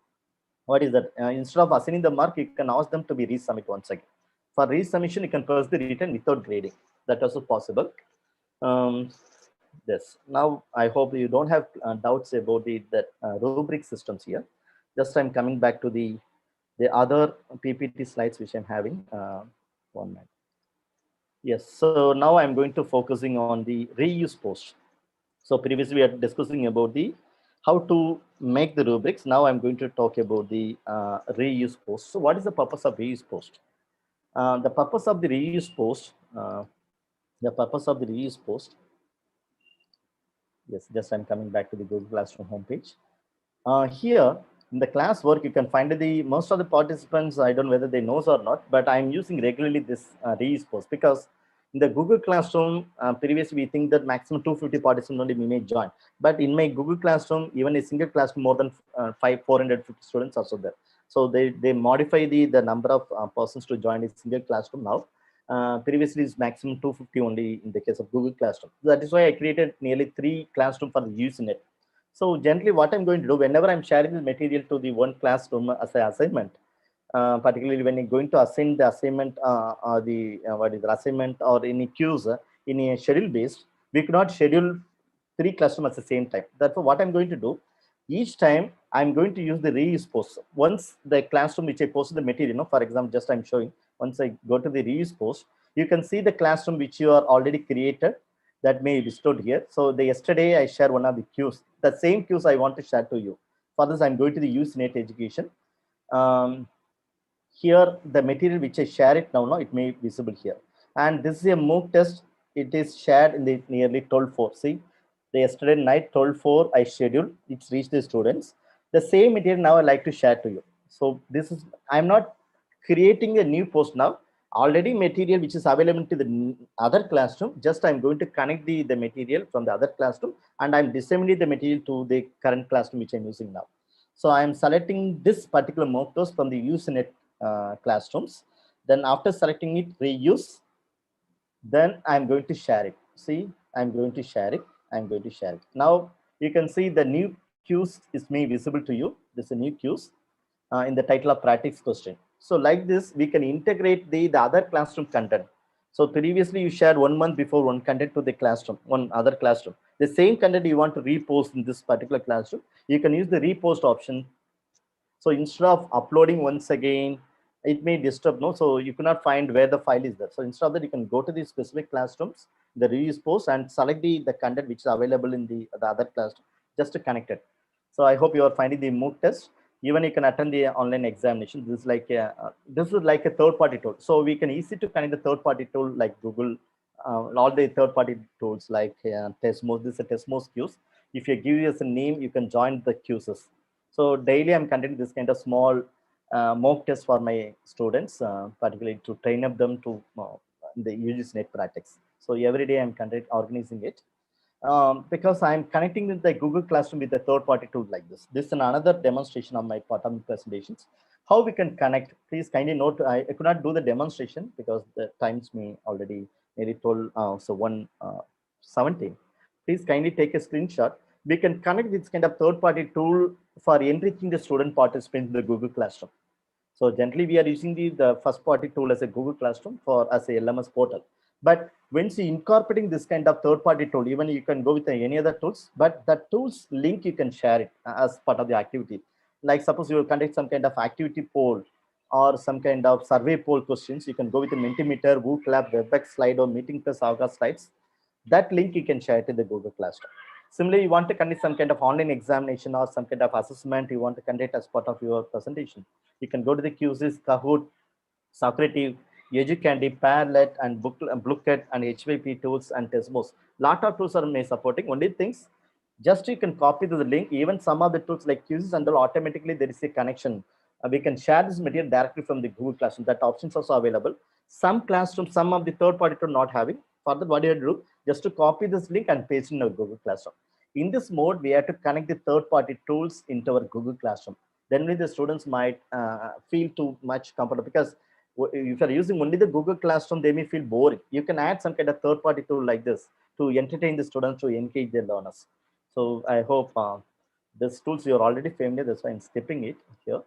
H: What is that? Instead of assigning the mark, you can ask them to be resubmit once again. For resubmission, you can press the return without grading. That also possible. Yes. Now I hope you don't have doubts about the rubric systems here. Just I'm coming back to the other PPT slides which I'm having. 1 minute. Yes. So now I'm going to focusing on the reuse post. So previously we are discussing about the how to make the rubrics. Now I'm going to talk about the reuse post. So what is the purpose of reuse post? The purpose of the reuse post. Yes, just I'm coming back to the Google Classroom homepage. Here In the class work, you can find most of the participants, I don't know whether they knows or not, but I'm using regularly this reuse post, because in the Google Classroom, previously we think that maximum 250 participants only may join. But in my Google Classroom, even a single classroom, more than 450 students are also there. So they modify the number of persons to join a single classroom now. Previously, it's maximum 250 only in the case of Google Classroom. That is why I created nearly 3 classrooms for the use in it. So generally, what I'm going to do, whenever I'm sharing the material to the one classroom as an assignment, particularly when you're going to assign the assignment or the assignment or any cues in a schedule based, we cannot schedule 3 classrooms at the same time. Therefore, what I'm going to do, each time I'm going to use the reuse post. Once the classroom which I posted the material, for example, just I'm showing, once I go to the reuse post, you can see the classroom which you are already created that may be stored here. So yesterday I shared one of the cues. The same cues I want to share to you. For this, I'm going to the use net education. Here, the material which I share it now, it may be visible here. And this is a MOOC test. It is shared in the nearly 12:04. See, the yesterday night 12:04 I scheduled. It's reached the students. The same material now I like to share to you. So this is, I'm not creating a new post now. Already material which is available to the other classroom. Just I'm going to connect the material from the other classroom, and I'm disseminating the material to the current classroom which I'm using now. So I'm selecting this particular MOOC test from the Usenet classrooms. Then after selecting it, reuse, then I'm going to share it. See, I'm going to share it. I'm going to share it. Now you can see the new cues is made visible to you. This is a new cues in the title of practice question. So like this, we can integrate the other classroom content. So previously you shared 1 month before one content to the classroom, one other classroom. The same content you want to repost in this particular classroom, you can use the repost option. So instead of uploading once again, it may disturb, no? So you cannot find where the file is there. So instead of that, you can go to the specific classrooms, the reuse post, and select the content which is available in the other classroom, just to connect it. So I hope you are finding the MOOC test. Even you can attend the online examination. This is like a third-party tool. So we can easily to connect the third-party tool like Google, all the third-party tools like Testmos. This is a Testmos queues. If you give us a name, you can join the queues. So daily I'm conducting this kind of small mock test for my students, particularly to train up them to the UGC net practice. So every day I'm organizing it. Because I'm connecting with the Google Classroom with a third-party tool like this. This is another demonstration of my part of my presentations. How we can connect, please kindly note, I could not do the demonstration because the times me already nearly told, so 1:17. Please kindly take a screenshot. We can connect this kind of third-party tool for enriching the student participants in the Google Classroom. So generally we are using the first-party tool as a Google Classroom as a LMS portal. But when you incorporating this kind of third-party tool, even you can go with any other tools, but the tools link you can share it as part of the activity. Like suppose you will conduct some kind of activity poll or some kind of survey poll questions, you can go with the Mentimeter, WooClap, WebEx slide, or Meeting Plus Avga slides. That link you can share it in the Google Classroom. Similarly, you want to conduct some kind of online examination or some kind of assessment you want to conduct as part of your presentation. You can go to the Quizzes, Kahoot, Socrative, Educandy, Parlet, and Booklet, and HYP tools and Testmos. Lot of tools are may supporting. Only things, just you can copy the link. Even some of the tools like Quizzes and automatically there is a connection. We can share this material directly from the Google Classroom. That option is also available. Some classrooms, some of the third-party tool not having. Further, what you do, just to copy this link and paste in our Google Classroom. In this mode, we have to connect the third-party tools into our Google Classroom. Then the students might feel too much comfortable, because if you're using only the Google Classroom, they may feel boring. You can add some kind of third-party tool like this to entertain the students, to engage their learners. So I hope this tools you're already familiar. That's why I'm skipping it here.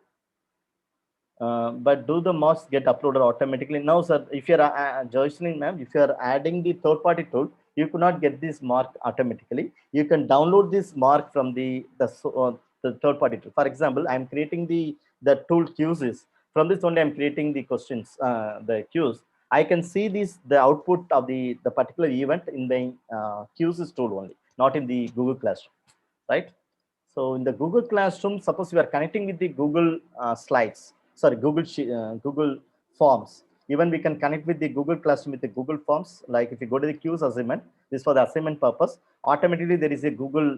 H: But do the marks get uploaded automatically? Now, sir, if you're Joycelyn ma'am, if you're adding the third-party tool, you could not get this mark automatically. You can download this mark from the third-party tool. For example, I'm creating the tool Quizzes. From this only, I'm creating the questions, the Qs. I can see the output of the particular event in the Quizzes tool only, not in the Google Classroom, right? So in the Google Classroom, suppose you are connecting with the Google Slides, sorry, Google Forms. Even we can connect with the Google Classroom with the Google Forms. Like if you go to the Quiz assignment, this is for the assignment purpose. Automatically there is a Google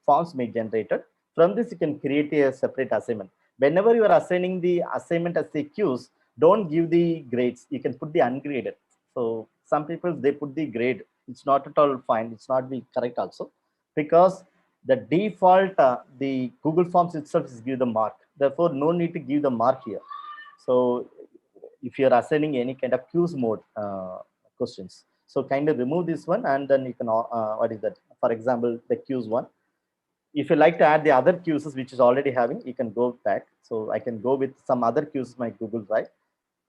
H: Forms may generated. From this, you can create a separate assignment. Whenever you are assigning the assignment as a quiz, don't give the grades. You can put the ungraded. So some people, they put the grade. It's not at all fine. It's not the correct also, because the default, the Google Forms itself is give the mark. Therefore, no need to give the mark here. So if you're assigning any kind of quiz mode questions, so kind of remove this one, and then you can, what is that? For example, the quiz one. If you like to add the other quizzes which is already having, you can go back. So I can go with some other quizzes, my Google Drive.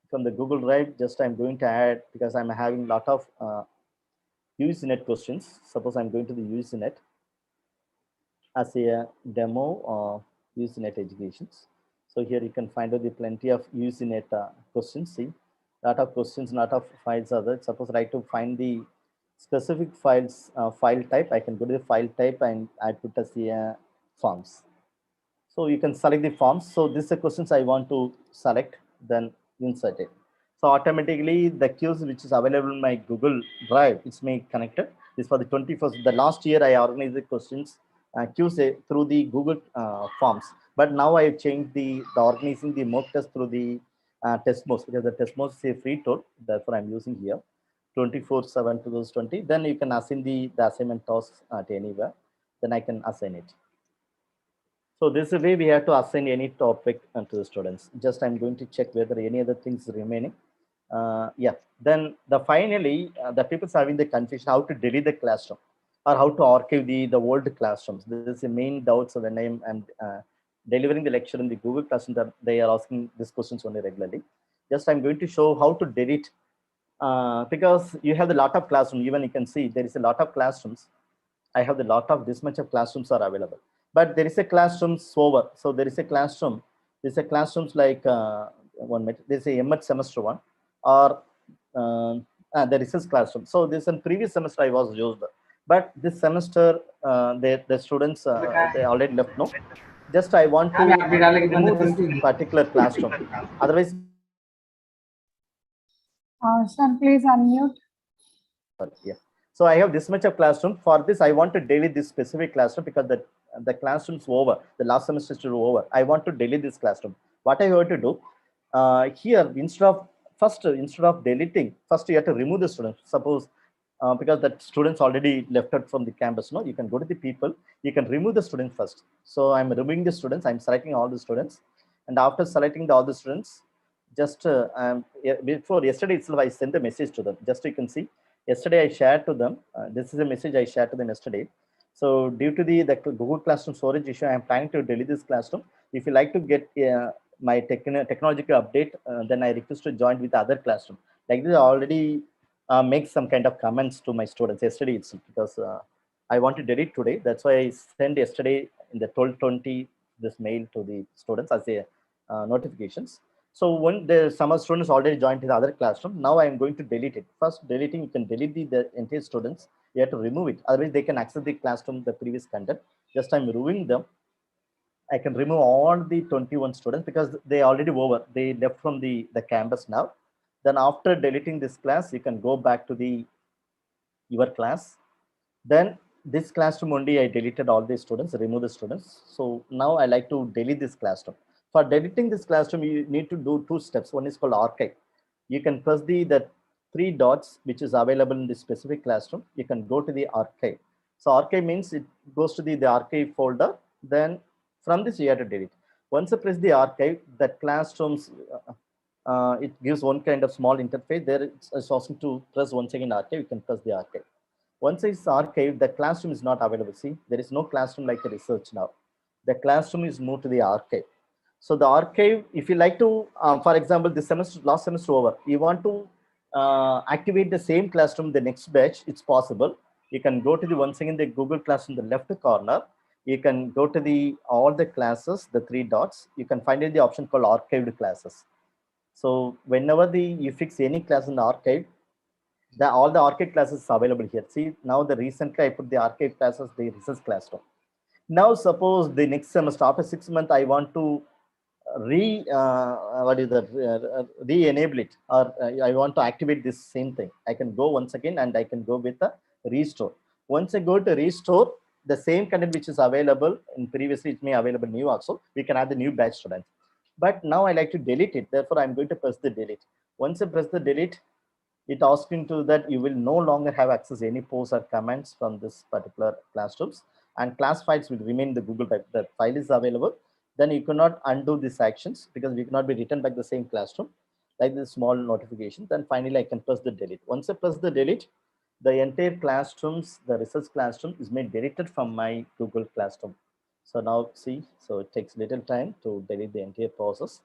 H: From the Google Drive, just I'm going to add, because I'm having a lot of UGNet questions. Suppose I'm going to the UGNet as a demo of UGNet educations. So here you can find out the plenty of UGNet questions. See, lot of questions, lot of files are there. Suppose I like to find the specific files, file type, I can go to the file type and I put as a forms. So you can select the forms. So this is the questions I want to select, then insert it. So automatically the quiz which is available in my Google Drive, it's made connected. This for the 21st. The last year I organized the questions quiz through the Google Forms, but now I have changed the organizing the mock test through the Testmos, because the Testmos is a free tool. Therefore, I'm using here 24/7/2020. Then you can assign the assignment tasks at anywhere. Then I can assign it. So this is the way we have to assign any topic to the students. Just I'm going to check whether any other things remaining. Yeah. Then finally the people having the confusion how to delete the classroom or how to archive the old classrooms. This is the main doubt. So when I'm delivering the lecture in the Google Classroom, that they are asking these questions only regularly. Just I'm going to show how to delete, because you have a lot of classrooms. Even you can see there is a lot of classrooms. I have the lot of this much of classrooms are available, but there is a classrooms over. So there is a classroom. There's a classrooms like one minute. There's a MH semester one, or there is this classroom. So this in previous semester I was used, but this semester the students they already left. No, just I want to remove this particular classroom. Otherwise,
D: Sir, please unmute.
H: yeah. So I have this much of classroom. For this, I want to delete this specific classroom because the classroom's over. The last semester is over. I want to delete this classroom. What I have to do here, instead of deleting, first you have to remove the students. Suppose because the students already left out from the campus. No, you can go to the people. You can remove the students first. So I'm removing the students. I'm selecting all the students, and after selecting all the students, just before yesterday itself, I sent a message to them. Just so you can see. Yesterday, I shared to them. This is a message I shared to them yesterday. So due to the Google Classroom storage issue, I am planning to delete this classroom. If you like to get my technological update, then I request to join with other classroom. Like this, I already make some kind of comments to my students yesterday itself, because I want to delete today. That's why I sent yesterday in the 12:20 this mail to the students as a notifications. So when the summer students already joined to the other classroom, now I am going to delete it. First deleting, you can delete the entire students. You have to remove it. Otherwise, they can access the classroom, the previous content. Just I'm removing them. I can remove all the 21 students because they already over. They left from the campus now. Then after deleting this class, you can go back to your class. Then this classroom only I deleted all the students, remove the students. So now I like to delete this classroom. For deleting this classroom, you need to do two steps. One is called archive. You can press the three dots which is available in the specific classroom. You can go to the archive. So archive means it goes to the archive folder. Then from this you have to delete. Once you press the archive, the classrooms it gives one kind of small interface. There it's asking to press once again archive. You can press the archive. Once it's archived, the classroom is not available. See, there is no classroom like a research now. The classroom is moved to the archive. So the archive, if you like to, for example, this semester, last semester over, you want to activate the same classroom the next batch, it's possible. You can go to the once again the Google Classroom in the left corner. You can go to all the classes, the three dots. You can find the option called archived classes. So whenever you fix any class in the archive, all the archive classes available here. See, now recently I put the archive classes, the research classroom. Now suppose the next semester after 6 months I want to re-enable it, or I want to activate this same thing. I can go once again and I can go with the restore. Once I go to restore, the same content which is available in previously, it may available new also. We can add the new batch students. But now I like to delete it. Therefore, I'm going to press the delete. Once I press the delete, it asks into that you will no longer have access to any posts or comments from this particular classrooms, and class files will remain in the Google Drive. The file is available. Then you cannot undo these actions because we cannot be written back the same classroom, like this small notification. Then finally I can press the delete. Once I press the delete, the entire classrooms, the research classroom is made deleted from my Google Classroom. So now see, so it takes little time to delete the entire process.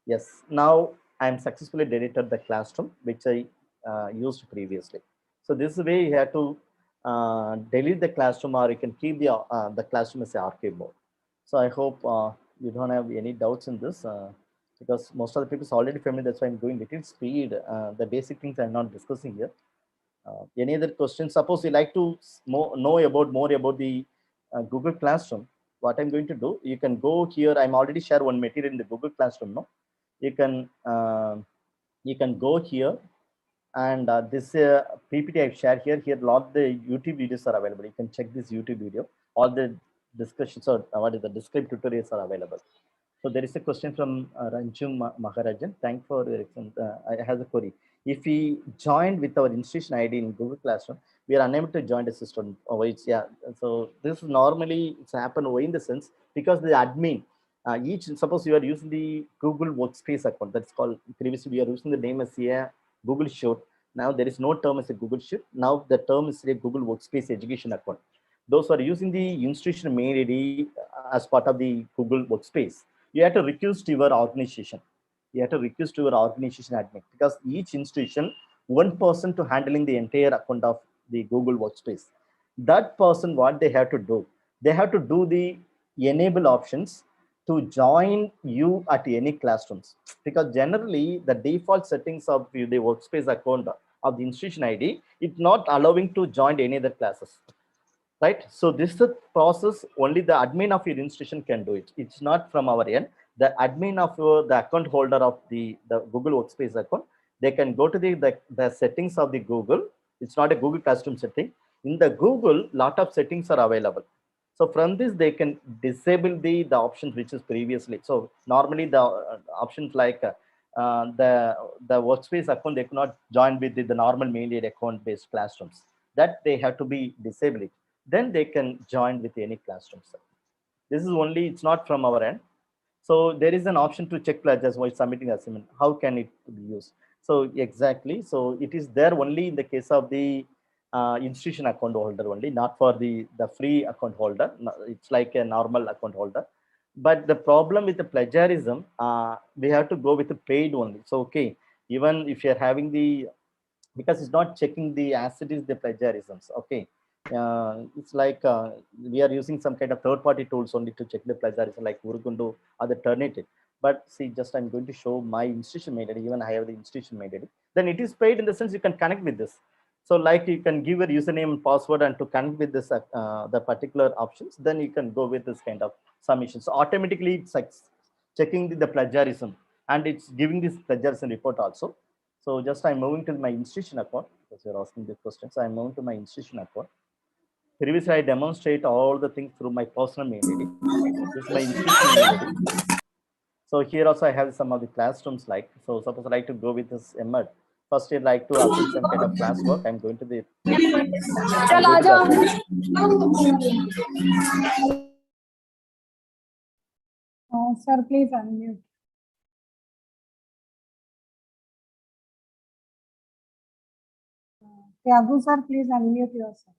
H: Yes, now I'm successfully deleted the classroom which I used previously. So this way you have to delete the classroom, or you can keep the classroom as an archive mode. So I hope you don't have any doubts in this because most of the people are already familiar. That's why I'm going little speed. The basic things I'm not discussing here. Any other questions? Suppose you like to know more about the Google Classroom. What I'm going to do, you can go here. I'm already share one material in the Google Classroom. No, you can go here, and this PPT I've shared here. Here, lot of the YouTube videos are available. You can check this YouTube video. All the discussions or what is the described tutorials are available. So there is a question from Ranju Maharajan. Thank for your I have a query. If we joined with our institution ID in Google Classroom, we are unable to join the system. Oh, yeah. So this normally it's happened in the sense because the admin, suppose you are using the Google Workspace account. That's called, previously we are using the name as a Google Sheet. Now there is no term as a Google Sheet. Now the term is a Google Workspace education account. Those who are using the institution mail ID as part of the Google Workspace, you have to request your organization. You have to request your organization admin, because each institution, one person to handling the entire account of the Google Workspace. That person, what they have to do, they have to do the enable options to join you at any classrooms, because generally the default settings of the Workspace account of the institution ID, it's not allowing to join any other classes. Right, so this is a process only the admin of your institution can do it. It's not from our end. The admin of the account holder of the Google Workspace account, they can go to the settings of the Google. It's not a Google Classroom setting. In the Google, lot of settings are available. So from this, they can disable the options which is previously. So normally the options like the Workspace account, they cannot join with the normal mail ID account based classrooms. That they have to be disabled. Then they can join with any classroom. This is only, it's not from our end. So there is an option to check pledges while submitting assignment. How can it be used? So exactly, so it is there only in the case of the institution account holder only, not for the free account holder. It's like a normal account holder. But the problem with the plagiarism, we have to go with the paid only. So okay, even if you're having the, because it's not checking the as it is the plagiarisms. Okay, it's like we are using some kind of third-party tools only to check the plagiarism, like Urugundu or the Turnitin. But see, just I'm going to show my institution mail ID. Even I have the institution mail ID. Then it is paid in the sense you can connect with this. So like you can give a username and password and to connect with this the particular options. Then you can go with this kind of submission. So automatically it's like checking the plagiarism, and it's giving this plagiarism report also. So just I'm moving to my institution account because you're asking the question. So I'm moving to my institution account. Previously, I demonstrate all the things through my personal mail ID. This is my institution mail ID. So here also I have some of the classrooms like, so suppose I like to go with this ML. First, I'd like to assign some kind of classwork. I'm going to the
D: Sir, please unmute. Thiyagu sir, please unmute yourself.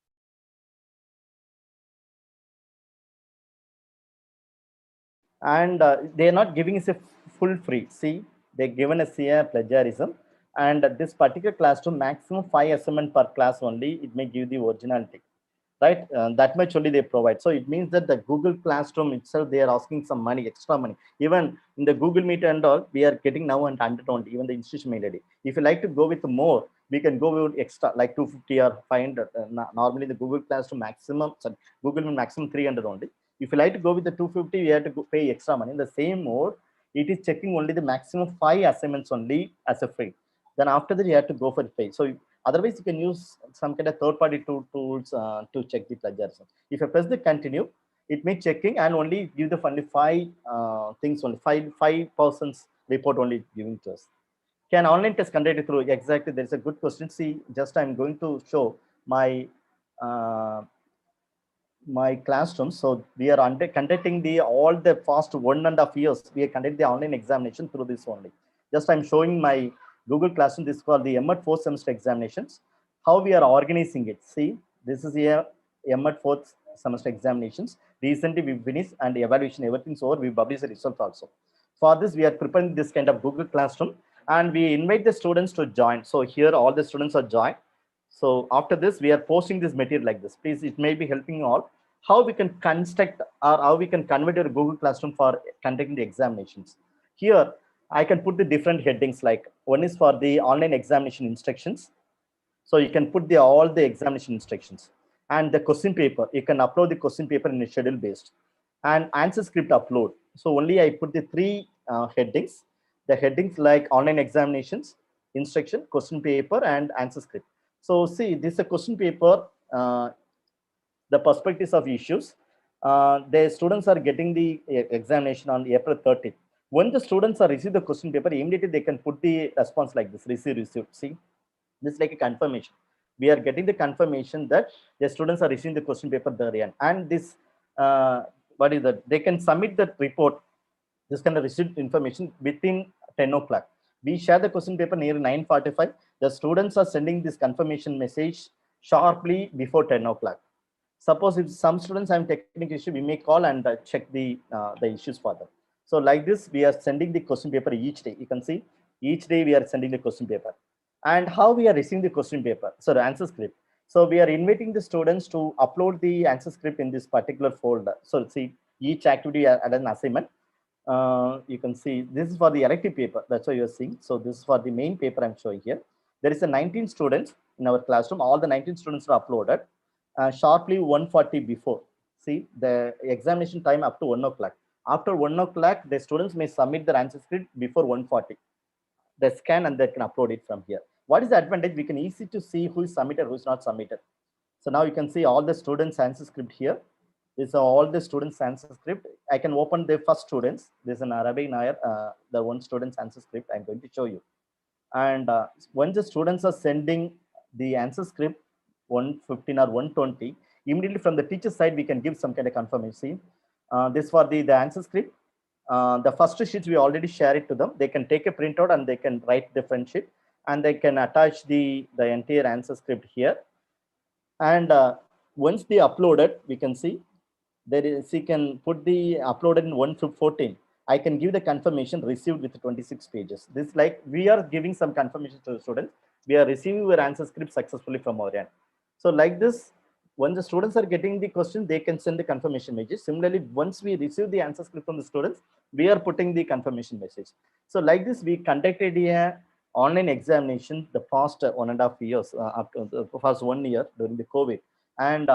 H: And they are not giving us a full free. See, they're given us a plagiarism, and this particular classroom maximum 5 assignment per class only. It may give the originality, right? That much only they provide. So it means that the Google Classroom itself, they are asking some money, extra money. Even in the Google Meet and all, we are getting now and 100 only, even the institution mail ID. If you like to go with more, we can go with extra like 250 or 500. Normally the Google Classroom maximum, sorry, Google Meet maximum 300 only. If you like to go with the 250, you have to pay extra money. In the same mode, it is checking only the maximum 5 assignments only as a free. Then after that, you have to go for the pay. So Otherwise, you can use some kind of third-party tools to check the plagiarism. If you press the continue, it may checking and only give the only five things, only five persons report only giving to us. Can online test conducted through? Exactly, there is a good question. See, just I'm going to show my my classroom. So we are conducting the all the past 1.5 years. We are conducting the online examination through this only. Just I'm showing my Google Classroom. This is for the MED 4th semester examinations. How we are organizing it. See, this is a MED 4th semester examinations. Recently we finished and the evaluation, everything's over. We publish the result also. For this, we are preparing this kind of Google Classroom and we invite the students to join. So here all the students are joined. So after this, we are posting this material like this. Please, it may be helping you all. How we can construct or how we can convert your Google Classroom for conducting the examinations. Here, I can put the different headings, like one is for the online examination instructions. So you can put all the examination instructions and the question paper. You can upload the question paper in a schedule based and answer script upload. So only I put the three headings. The headings like online examinations, instruction, question paper, and answer script. So see, this is a question paper, the perspectives of issues. The students are getting the examination on April 30th. When the students are receive the question paper, immediately they can put the response like this, received. See, this is like a confirmation. We are getting the confirmation that the students are receiving the question paper therein. And this, what is that? They can submit the report, this kind of received information within 10 o'clock. We share the question paper near 9:45. The students are sending this confirmation message sharply before 10 o'clock. Suppose if some students have technical issue, we may call and check the issues further. So like this, we are sending the question paper each day. You can see each day we are sending the question paper. And how we are receiving the question paper, so the answer script. So we are inviting the students to upload the answer script in this particular folder. So see, each activity at an assignment. You can see this is for the elective paper. That's what you're seeing. So this is for the main paper I'm showing here. There is a 19 students in our classroom. All the 19 students are uploaded sharply 1:40 before. See, the examination time up to 1 o'clock. After 1 o'clock, the students may submit their answer script before 1:40. They scan and they can upload it from here. What is the advantage? We can easy to see who is submitted, who is not submitted. So now you can see all the students' answer script here. These are all the students' answer script. I can open the first students. There's an Arabic Nair, the one student's answer script I'm going to show you. And when the students are sending the answer script 1:15 or 1:20, immediately from the teacher side, we can give some kind of confirmation. This for the answer script. The first sheets we already share it to them. They can take a printout and they can write the front sheet and they can attach the entire answer script here. And once they upload it, we can see there is, you can put the uploaded in 1:14. I can give the confirmation received with 26 pages. This like we are giving some confirmation to the students. We are receiving your answer script successfully from our end. So like this, when the students are getting the question, they can send the confirmation message. Similarly, once we receive the answer script from the students, we are putting the confirmation message. So like this, we conducted a online examination the past 1.5 years, up to the past 1 year during the COVID. And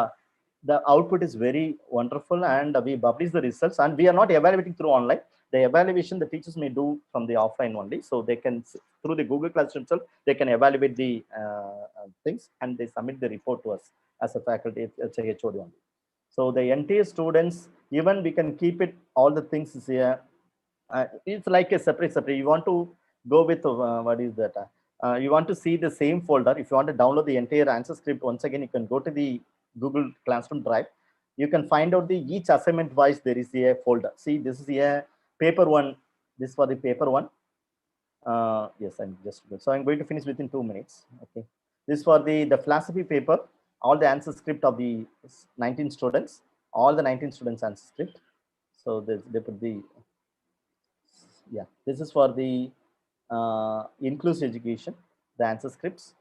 H: the output is very wonderful and we publish the results and we are not evaluating through online. The evaluation the teachers may do from the offline only. So they can, through the Google Classroom itself, they can evaluate the things and they submit the report to us as a faculty, it's a HOD only. So the entire students, even we can keep it, all the things is here. It's like a separate. You want to go with, what is that? You want to see the same folder. If you want to download the entire answer script, once again, you can go to the Google Classroom Drive. You can find out the each assignment wise, there is a folder. See, this is a paper one. This is for the paper one. Yes, I'm just good. So I'm going to finish within 2 minutes. Okay. This is for the philosophy paper, all the answer script of the 19 students, all the 19 students answer script. So they put the, yeah, this is for the inclusive education, the answer scripts.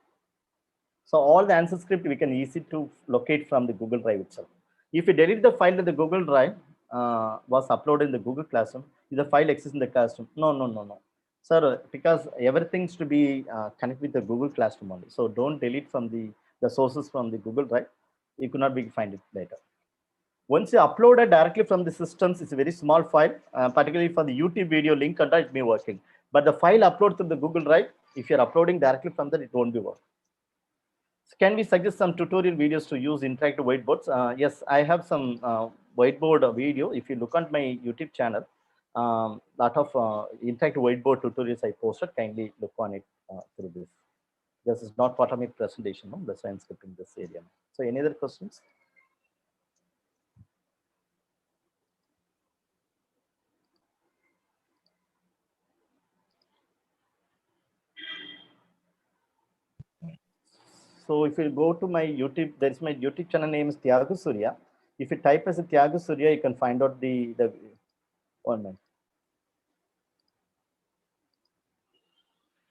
H: So all the answer script we can easy to locate from the Google Drive itself. If you delete the file that the Google Drive was uploaded in the Google Classroom, is the file exists in the classroom? No. Sir, because everything should be connected with the Google Classroom only. So don't delete from the sources from the Google Drive. You could not find it later. Once you upload it directly from the systems, it's a very small file, particularly for the YouTube video link content, it may working. But the file upload to the Google Drive, if you're uploading directly from that, it won't be working. So can we suggest some tutorial videos to use interactive whiteboards? Yes, I have some whiteboard video. If you look on my YouTube channel, lot of interactive whiteboard tutorials I posted. Kindly look on it through this. This is not part of my presentation, no? That's why I'm skipping this area. So any other questions? So if you go to my YouTube, there is my YouTube channel name is Thiyagu Surya. If you type as a Thiyagu Surya, you can find out the 1 minute.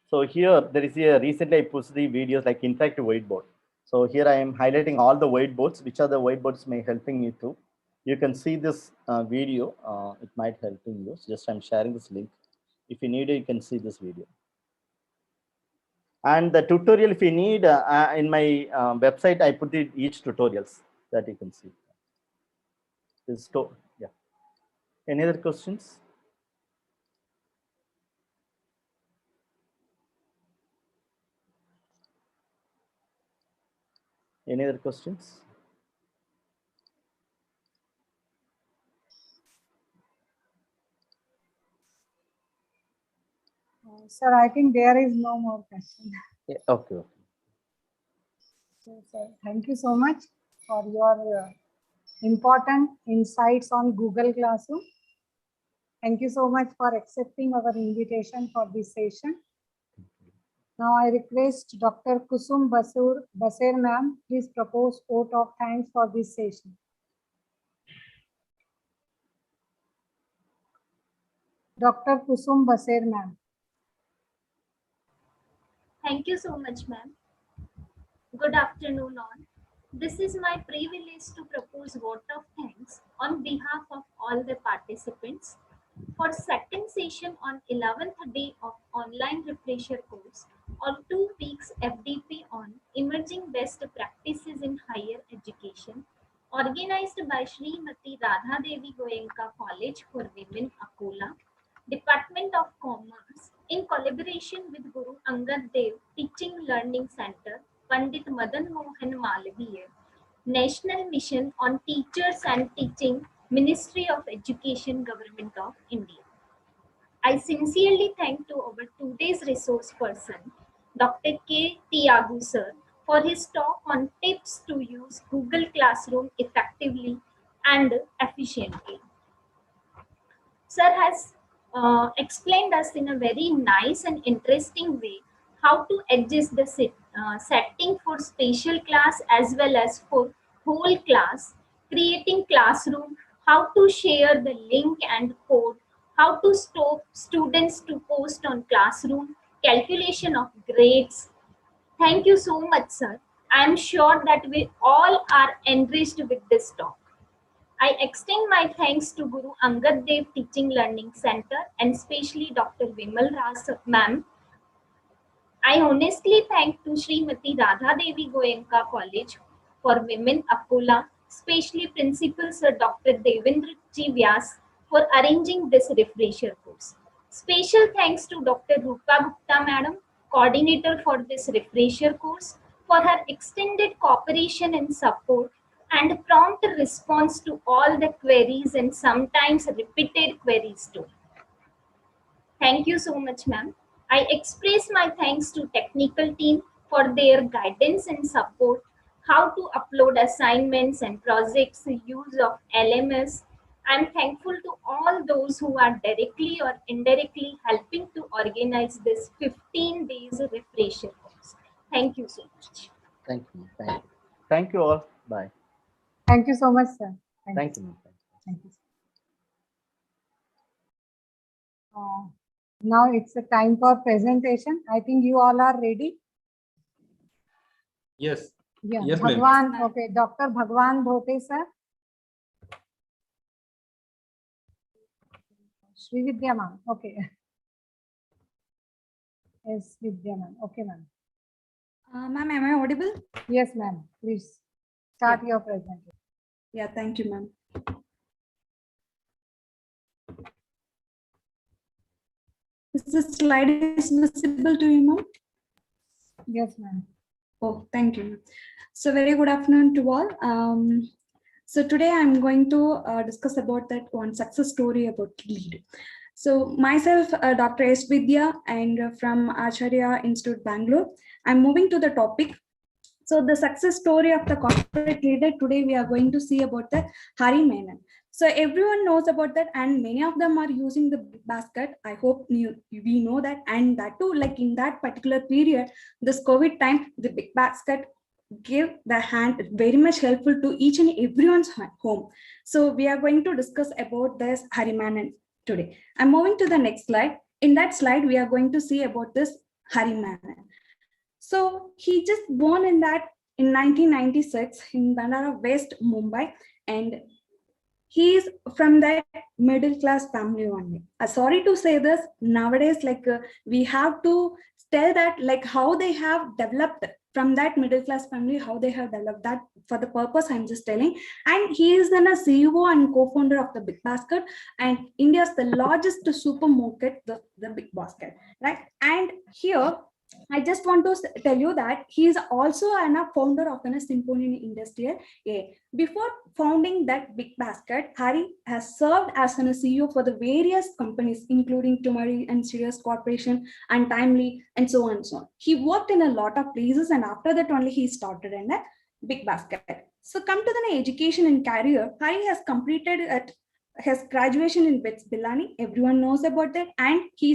H: So here there is a recently I posted the videos like interactive whiteboard. So here I am highlighting all the whiteboards, which are the whiteboards may helping you to. You can see this video. It might helping you. So just I'm sharing this link. If you need it, you can see this video. And the tutorial, if you need, in my website, I put it each tutorials that you can see. This yeah. Any other questions? Any other questions?
D: Sir, I think there is no more question.
H: Yeah, okay.
D: So, sir, thank you so much for your important insights on Google Classroom. Thank you so much for accepting our invitation for this session. Now I request Dr. Kusum Baser ma'am, please propose vote of thanks for this session. Dr. Kusum Baser ma'am.
J: Thank you so much, ma'am. Good afternoon all. This is my privilege to propose vote of thanks on behalf of all the participants for second session on 11th day of online refresher course on 2 weeks FDP on emerging best practices in higher education organized by Srimati Radha Devi Goenka College for Women, Akola, Department of Commerce, in collaboration with Guru Angad Dev Teaching Learning Center, Pandit Madan Mohan Malviya, National Mission on Teachers and Teaching, Ministry of Education, Government of India. I sincerely thank to our today's resource person, Dr. K. Thiyagu sir, for his talk on tips to use Google Classroom effectively and efficiently. Sir has explained us in a very nice and interesting way how to adjust the setting for special class as well as for whole class, creating classroom, how to share the link and code, how to stop students to post on classroom, calculation of grades. Thank you so much, sir. I am sure that we all are enriched with this talk. I extend my thanks to Guru Angad Dev Teaching Learning Center and especially Dr. Vimal Ras ma'am. I honestly thank to Srimati Radha Devi Goenka College for Women, Akola, especially Principal Sir Dr. Devendra G. Vyas for arranging this refresher course. Special thanks to Dr. Rupa Gupta madam, coordinator for this refresher course, for her extended cooperation and support and prompt response to all the queries and sometimes repeated queries too. Thank you so much, ma'am. I express my thanks to technical team for their guidance and support, how to upload assignments and projects, use of LMS. I'm thankful to all those who are directly or indirectly helping to organize this 15 days refresher course. Thank you so much.
H: Thank you. Thank you. Thank you all. Bye.
D: Thank you so much, sir.
H: Thank you.
D: Thank you. Now it's a time for presentation. I think you all are ready.
K: Yes.
D: Yeah.
K: Yes,
D: Bhagwan. Okay. Dr. Bhagwan Dhote, sir. Sri Vidya ma'am. Okay. Yes, Vidya ma'am. Okay, ma'am.
L: Ma'am, am I audible?
D: Yes, ma'am. Please start your presentation.
L: Yeah, thank you, ma'am. Is the slide visible to you, ma'am?
D: Yes, ma'am.
L: Oh, thank you. So very good afternoon to all. So today I'm going to discuss about that one success story about lead. So myself, Dr. S. Vidya, and from Acharya Institute, Bangalore. I'm moving to the topic. So the success story of the corporate leader today, we are going to see about the Hari Menon. So everyone knows about that, and many of them are using the big basket. I hope we know that, and that too, like in that particular period, this COVID time, the big basket gave the hand very much helpful to each and everyone's home. So we are going to discuss about this Hari Menon today. I'm moving to the next slide. In that slide, we are going to see about this Hari Menon. So he just born in 1996 in Bandara West, Mumbai, and he is from that middle class family only. Sorry to say this, nowadays, we have to tell that like how they have developed from that middle class family, how they have developed that for the purpose I'm just telling. And he is then a CEO and co-founder of the Big Basket, and India's the largest supermarket, the Big Basket, right? And here, I just want to tell you that he is also a founder of a Symphony Industrial. Before founding that Big Basket, Hari has served as a CEO for the various companies, including Tumari and Sirius Corporation and Timely, and so on and so on. He worked in a lot of places, and after that only he started in a Big Basket. So come to the education and career, Hari has completed his graduation in BITS Bilani. Everyone knows about that, and he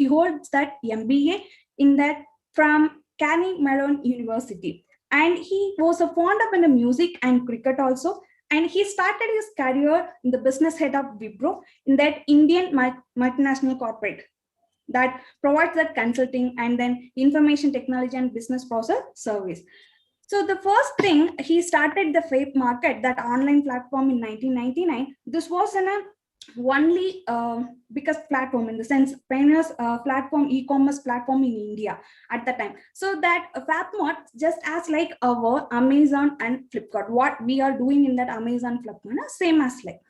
L: holds that MBA in that from Carnegie Mellon University. And he was a fond of music and cricket also. And he started his career in the business head of Wipro in that Indian multinational corporate that provides that consulting and then information technology and business process service. So the first thing, he started the Faith Market, that online platform in 1999. This was an only biggest platform in the sense famous platform, e-commerce platform in India at the time. So that FabMart, just as like our Amazon and Flipkart, what we are doing in that Amazon Flipkart, same as like.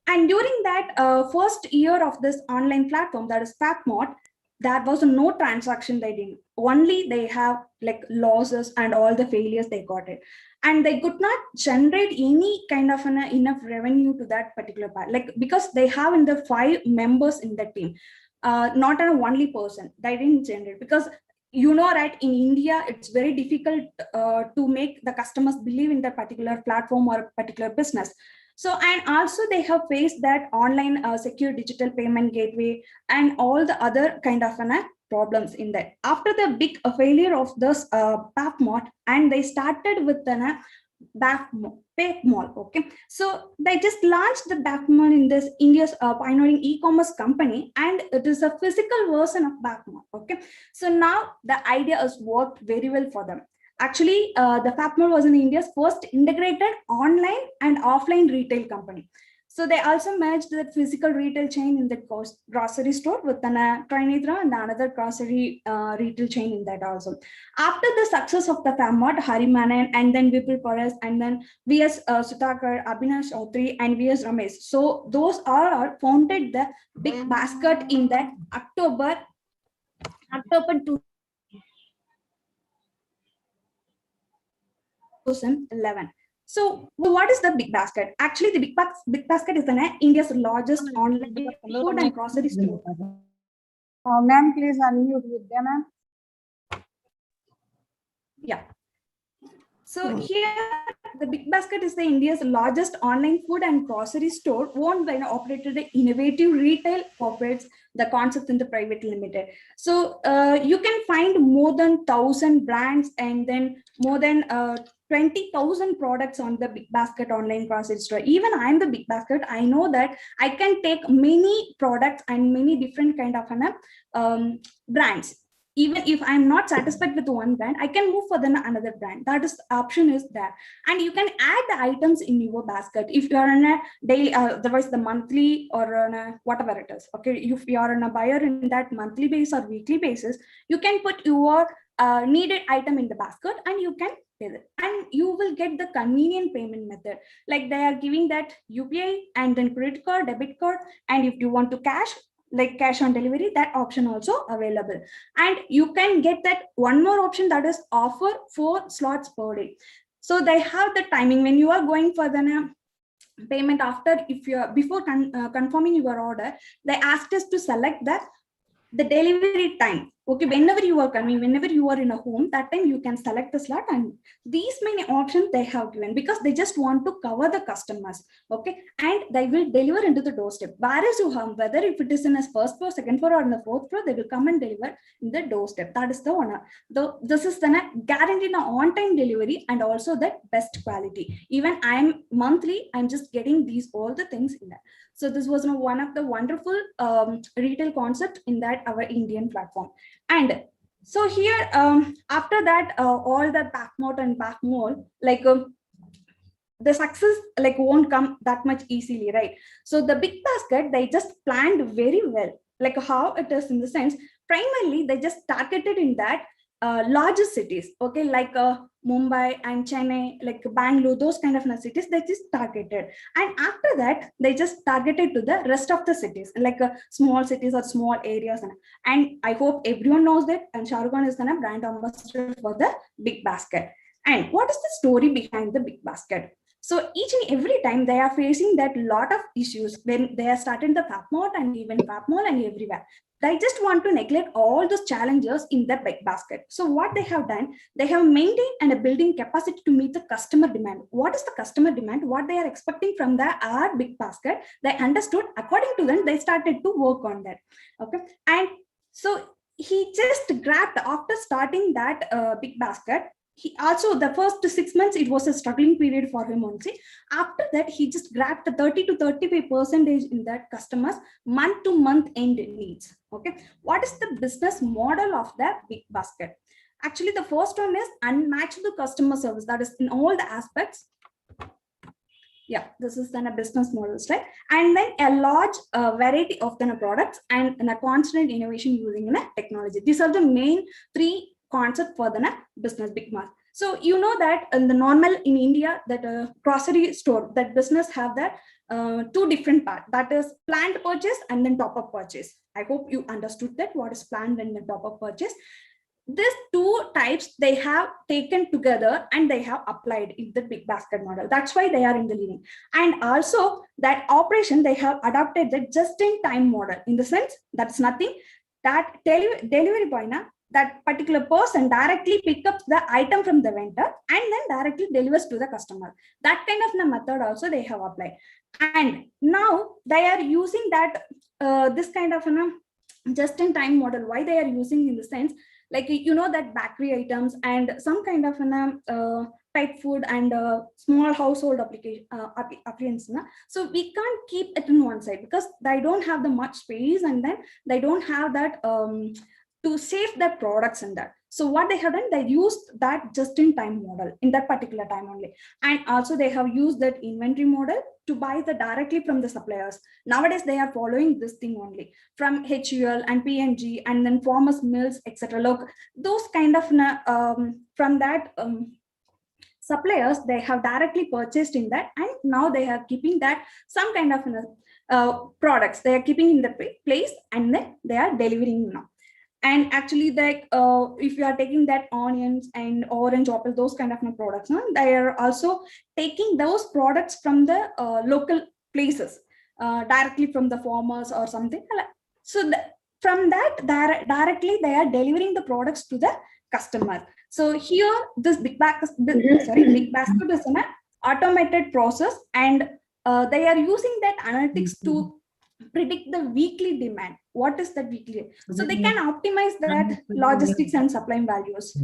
L: And during that first year of this online platform, that is FabMart, there was no transaction they did. Only they have like losses and all the failures they got it. And they could not generate any kind of enough revenue to that particular part, like because they have in the 5 members in the team, not an only person. They didn't generate because right, in India, it's very difficult to make the customers believe in the particular platform or particular business. So, and also they have faced that online secure digital payment gateway and all the other kind of problems in that. After the big failure of this PAPMOT, and they started with the BackMall, okay. So they just launched the BackMall in this India's pioneering e-commerce company, and it is a physical version of BackMall, okay. So now the idea has worked very well for them. Actually, the FabMall was in India's first integrated online and offline retail company. So they also merged that physical retail chain in the grocery store with Trinitra and another grocery retail chain in that also. After the success of the FabMart, Hari Menon, and then Vipul Paras, and then VS Sudhakar, Abhinash Autry, and VS Ramesh. So those all are founded the Big Basket in that October 2011. So what is the Big Basket? Actually, the Big Basket is India's largest online food and grocery store.
D: Ma'am, please unmute Vidya, ma'am.
L: Yeah. So here, the Big Basket is India's largest online food and grocery store, owned by and operated by innovative retail corporates, the concept in the private limited. So you can find more than 1,000 brands and then more than 20,000 products on the Big Basket online grocery store. Even I'm the Big Basket, I know that I can take many products and many different kind of brands. Even if I'm not satisfied with one brand, I can move for another brand. That is option is there. And you can add the items in your basket. If you are on a daily, otherwise the monthly or on a whatever it is. Okay, if you are on a buyer in that monthly basis or weekly basis, you can put your needed item in the basket and you can pay it. And you will get the convenient payment method. Like they are giving that UPI and then credit card, debit card. And if you want to cash, like cash on delivery, that option also available. And you can get that one more option, that is offer 4 slots per day. So they have the timing when you are going for the payment after, if you are before confirming your order, they asked us to select the delivery time. Okay, whenever you are coming, whenever you are in a home, that time you can select the slot, and these many options they have given because they just want to cover the customers. Okay, and they will deliver into the doorstep. Whereas you have, whether if it is in a first floor, second floor, or in the fourth floor, they will come and deliver in the doorstep. That is the one. This is the guaranteed on-time delivery and also the best quality. Even I'm monthly, I'm just getting these all the things in that. So this was one of the wonderful retail concept in that our Indian platform. And so here, after that, all the backmort and backmall, like the success like won't come that much easily, right? So the big basket, they just planned very well, like how it is in the sense, primarily they just targeted in that larger cities, okay, like Mumbai and Chennai, like Bangalore, those kind of cities, they just targeted. And after that, they just targeted to the rest of the cities, like small cities or small areas. And I hope everyone knows that, and Shah Rukh Khan is the brand ambassador for the Big Basket. And what is the story behind the Big Basket? So each and every time they are facing that lot of issues when they are started the Papmort and even Papmall and everywhere. They just want to neglect all those challenges in the Big Basket. So what they have done, they have maintained and a building capacity to meet the customer demand. What is the customer demand? What they are expecting from the our Big Basket? They understood, according to them, they started to work on that. Okay, and so he just grabbed after starting that Big Basket. He also, the first 6 months, it was a struggling period for him only. After that, he just grabbed the 30 to 35% in that customers month to month end needs. Okay, what is the business model of the Big Basket? Actually, the first one is unmatched customer service. That is in all the aspects. Yeah, this is then a business model, right? And then a large variety of the products and a constant innovation using technology. These are the main 3 concept for the business Big Mass. So you know that in the normal in India, that grocery store, that business have that 2 different parts, that is planned purchase and then top up purchase. I hope you understood that what is planned and the top up purchase. These 2 types they have taken together and they have applied in the Big Basket model. That's why they are in the leading. And also that operation, they have adopted the just-in-time model, in the sense that's nothing that delivery boy that particular person directly pick up the item from the vendor and then directly delivers to the customer. That kind of method also they have applied. And now they are using that this kind of just-in-time model. Why they are using, in the sense, like you know that bakery items and some kind of pet food and small household appliance. So we can't keep it in one side because they don't have the much space, and then they don't have that to save their products in that. So what they have done, they used that just-in-time model in that particular time only. And also they have used that inventory model to buy the directly from the suppliers. Nowadays, they are following this thing only from HUL and PNG and then farmers mills, etc. Look, those kind of from that suppliers, they have directly purchased in that, and now they are keeping that some kind of products they are keeping in the place, and then they are delivering now. And actually, like if you are taking that onions and orange apple, those kind of products, they are also taking those products from the local places directly from the farmers or something. So from that, directly they are delivering the products to the customer. So here, this Big Basket is an automated process, and they are using that analytics to predict the weekly demand. What is that weekly? So they can optimize that logistics and supply values.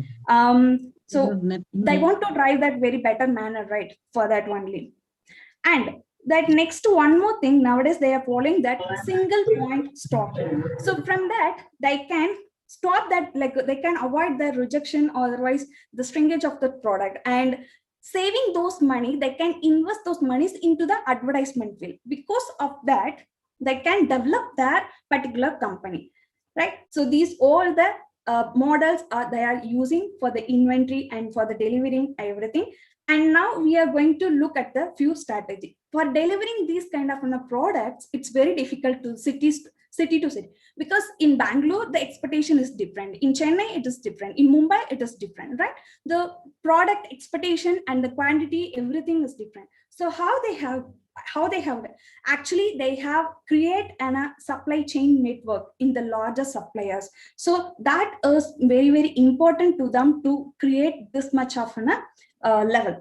L: So they want to drive that very better manner, right, for that only. And that next to one more thing, nowadays they are following that single point stock. So from that, they can stop that, like they can avoid the rejection or otherwise the shrinkage of the product, and saving those money, they can invest those monies into the advertisement field. Because of that, they can develop that particular company, right? So these all the models they are using for the inventory and for the delivering everything. And now we are going to look at the few strategy. For delivering these kind of products, it's very difficult to city to city, because in Bangalore, the expectation is different. In Chennai, it is different. In Mumbai, it is different, right? The product expectation and the quantity, everything is different. So how they have actually they have create a supply chain network in the larger suppliers. So that is very, very important to them to create this much of a level.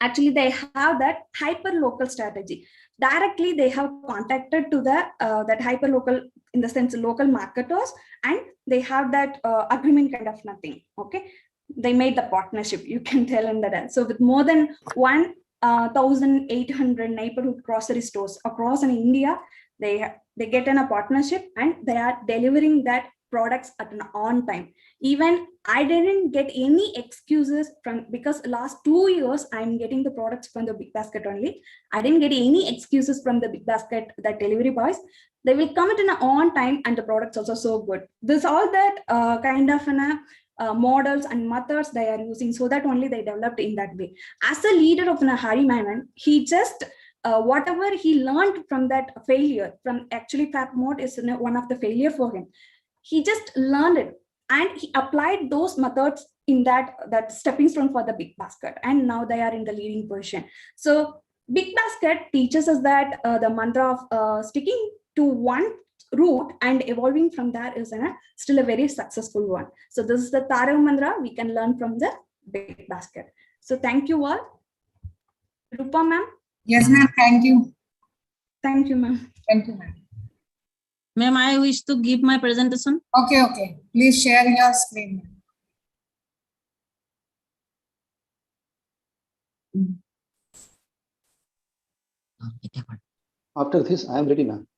L: Actually, they have that hyper local strategy. Directly, they have contacted to the that hyper local, in the sense local marketers, and they have that agreement kind of nothing. Okay, they made the partnership. You can tell in that. So with more than 1,800 neighborhood grocery stores across in India, they get in a partnership and they are delivering that products at an on time. Even I didn't get any excuses from, because last 2 years I'm getting the products from the Big Basket only. I didn't get any excuses from the Big Basket, that delivery boys. They will come at an on time and the products also so good. This all that kind of models and methods they are using, so that only they developed in that way. As a leader of Hari Manan, he just whatever he learned from that failure, from actually Fat Mode is one of the failure for him. He just learned it and he applied those methods in that stepping stone for the Big Basket, and now they are in the leading position. So Big Basket teaches us that the mantra of sticking to one route and evolving from there is still a very successful one. So this is the Tarak mantra we can learn from the Big Basket. So thank you all. Rupa ma'am.
K: Yes, ma'am. Thank you.
L: Thank you, ma'am.
K: Thank you, ma'am.
M: Ma'am, I wish to give my presentation.
K: Okay, okay. Please share your screen.
H: After this, I am ready, ma'am.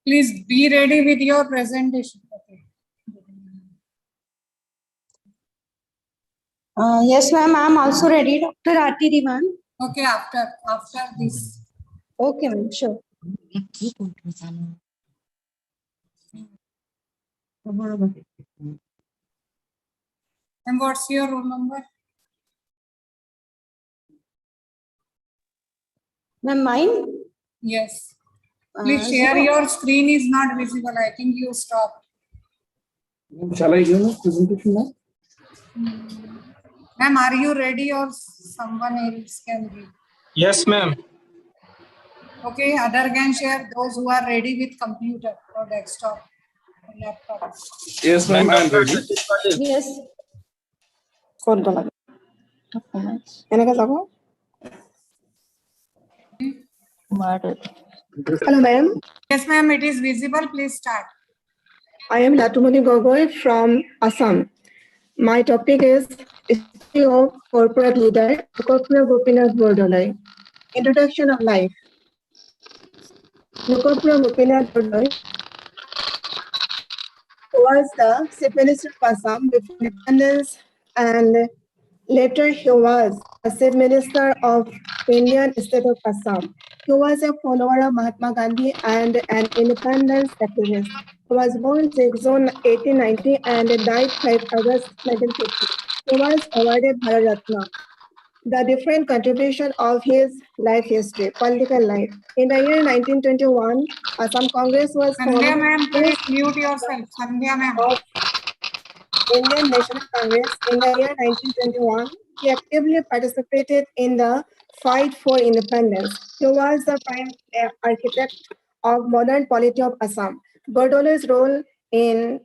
K: Please be ready with your presentation. Okay.
N: Yes, ma'am. I'm also ready, Dr. Aarti Diwan.
K: Okay, after this.
N: Okay, ma'am. Sure.
K: And what's your roll number?
N: Ma'am, mine?
K: Yes. Please share your screen is not visible. I think you stopped.
A: Shall I give a presentation now?
K: Ma'am, are you ready or someone else can read?
O: Yes, ma'am.
K: Okay, other can share, those who are ready with computer or desktop or laptop.
O: Yes, ma'am, I am ready.
N: Yes. Hello, ma'am.
K: Yes, ma'am, it is visible. Please start.
N: I am Latumani Gogoi from Assam. My topic is History of Corporate Leader, Lokapriya Gopinath Bordoloi. Introduction of Life. Lokapriya Gopinath Bordoloi was the Chief Minister of Assam before independence, and later he was a Chief Minister of Indian state of Assam. He was a follower of Mahatma Gandhi and an independence activist. He was born 6 June 1890 and died 5 August 1950. He was awarded Bharat Ratna. The different contribution of his life history, political life. In the year 1921, Assam Congress was formed.
K: Sandhya ma'am, please mute yourself. Sandhya ma'am.
N: Indian National Congress in the year 1921. He actively participated in the fight for independence. He was the prime architect of modern polity of Assam. Bordolei's role in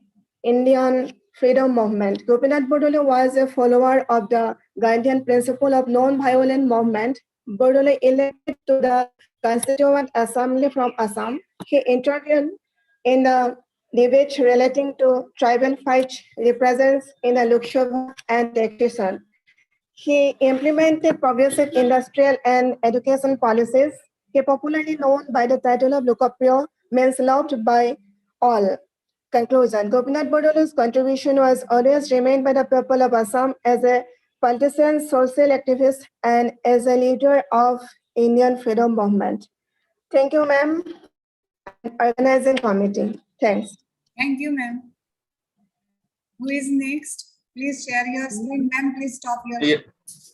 N: Indian freedom movement. Gopinath Bordoloi was a follower of the Gandhian principle of non-violent movement. Bordoloi elected to the Constituent Assembly from Assam. He intervened in the debate relating to tribal fights represents in the Lok Sabha and taxation. He implemented progressive industrial and education policies. He popularly known by the title of Lokapriya, means loved by all. Conclusion. Gopinath Bordolei's contribution was always remained by the people of Assam as a politician, social activist, and as a leader of Indian freedom movement. Thank you, ma'am, and organizing committee. Thanks.
K: Thank you, ma'am. Who is next? Please share your screen. Ma'am, please stop your.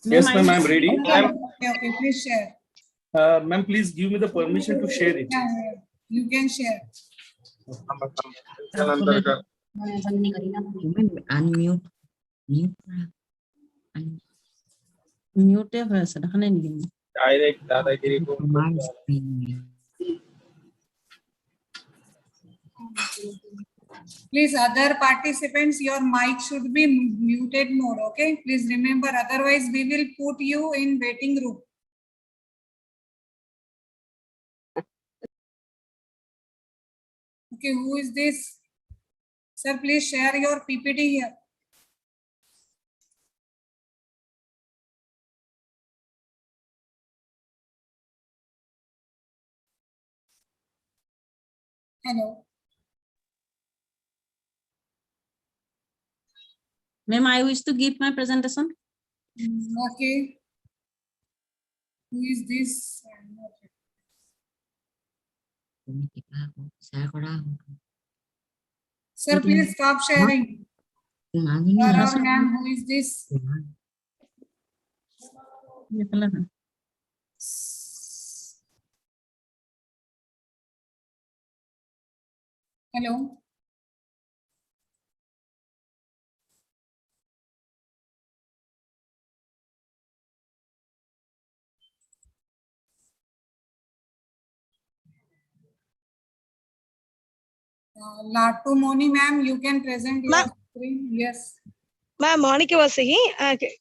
O: Yes, ma'am, I'm ready.
K: Okay, please share.
O: Ma'am, please give me the permission to share it.
K: Yeah, you can share.
M: Unmute. Mute first.
O: Direct दादागिरी को
K: Please, other participants, your mic should be muted mode. Okay, please remember. Otherwise, we will put you in waiting room. Okay, who is this? Sir, please share your PPT here. Hello.
M: Ma'am, I wish to give my presentation.
K: Okay. Who is this? Sir, please stop sharing. Ma'am, who is this? Hello. Latu Moni, ma'am, you can present your screen. Yes.
N: Ma'am, Monica was saying,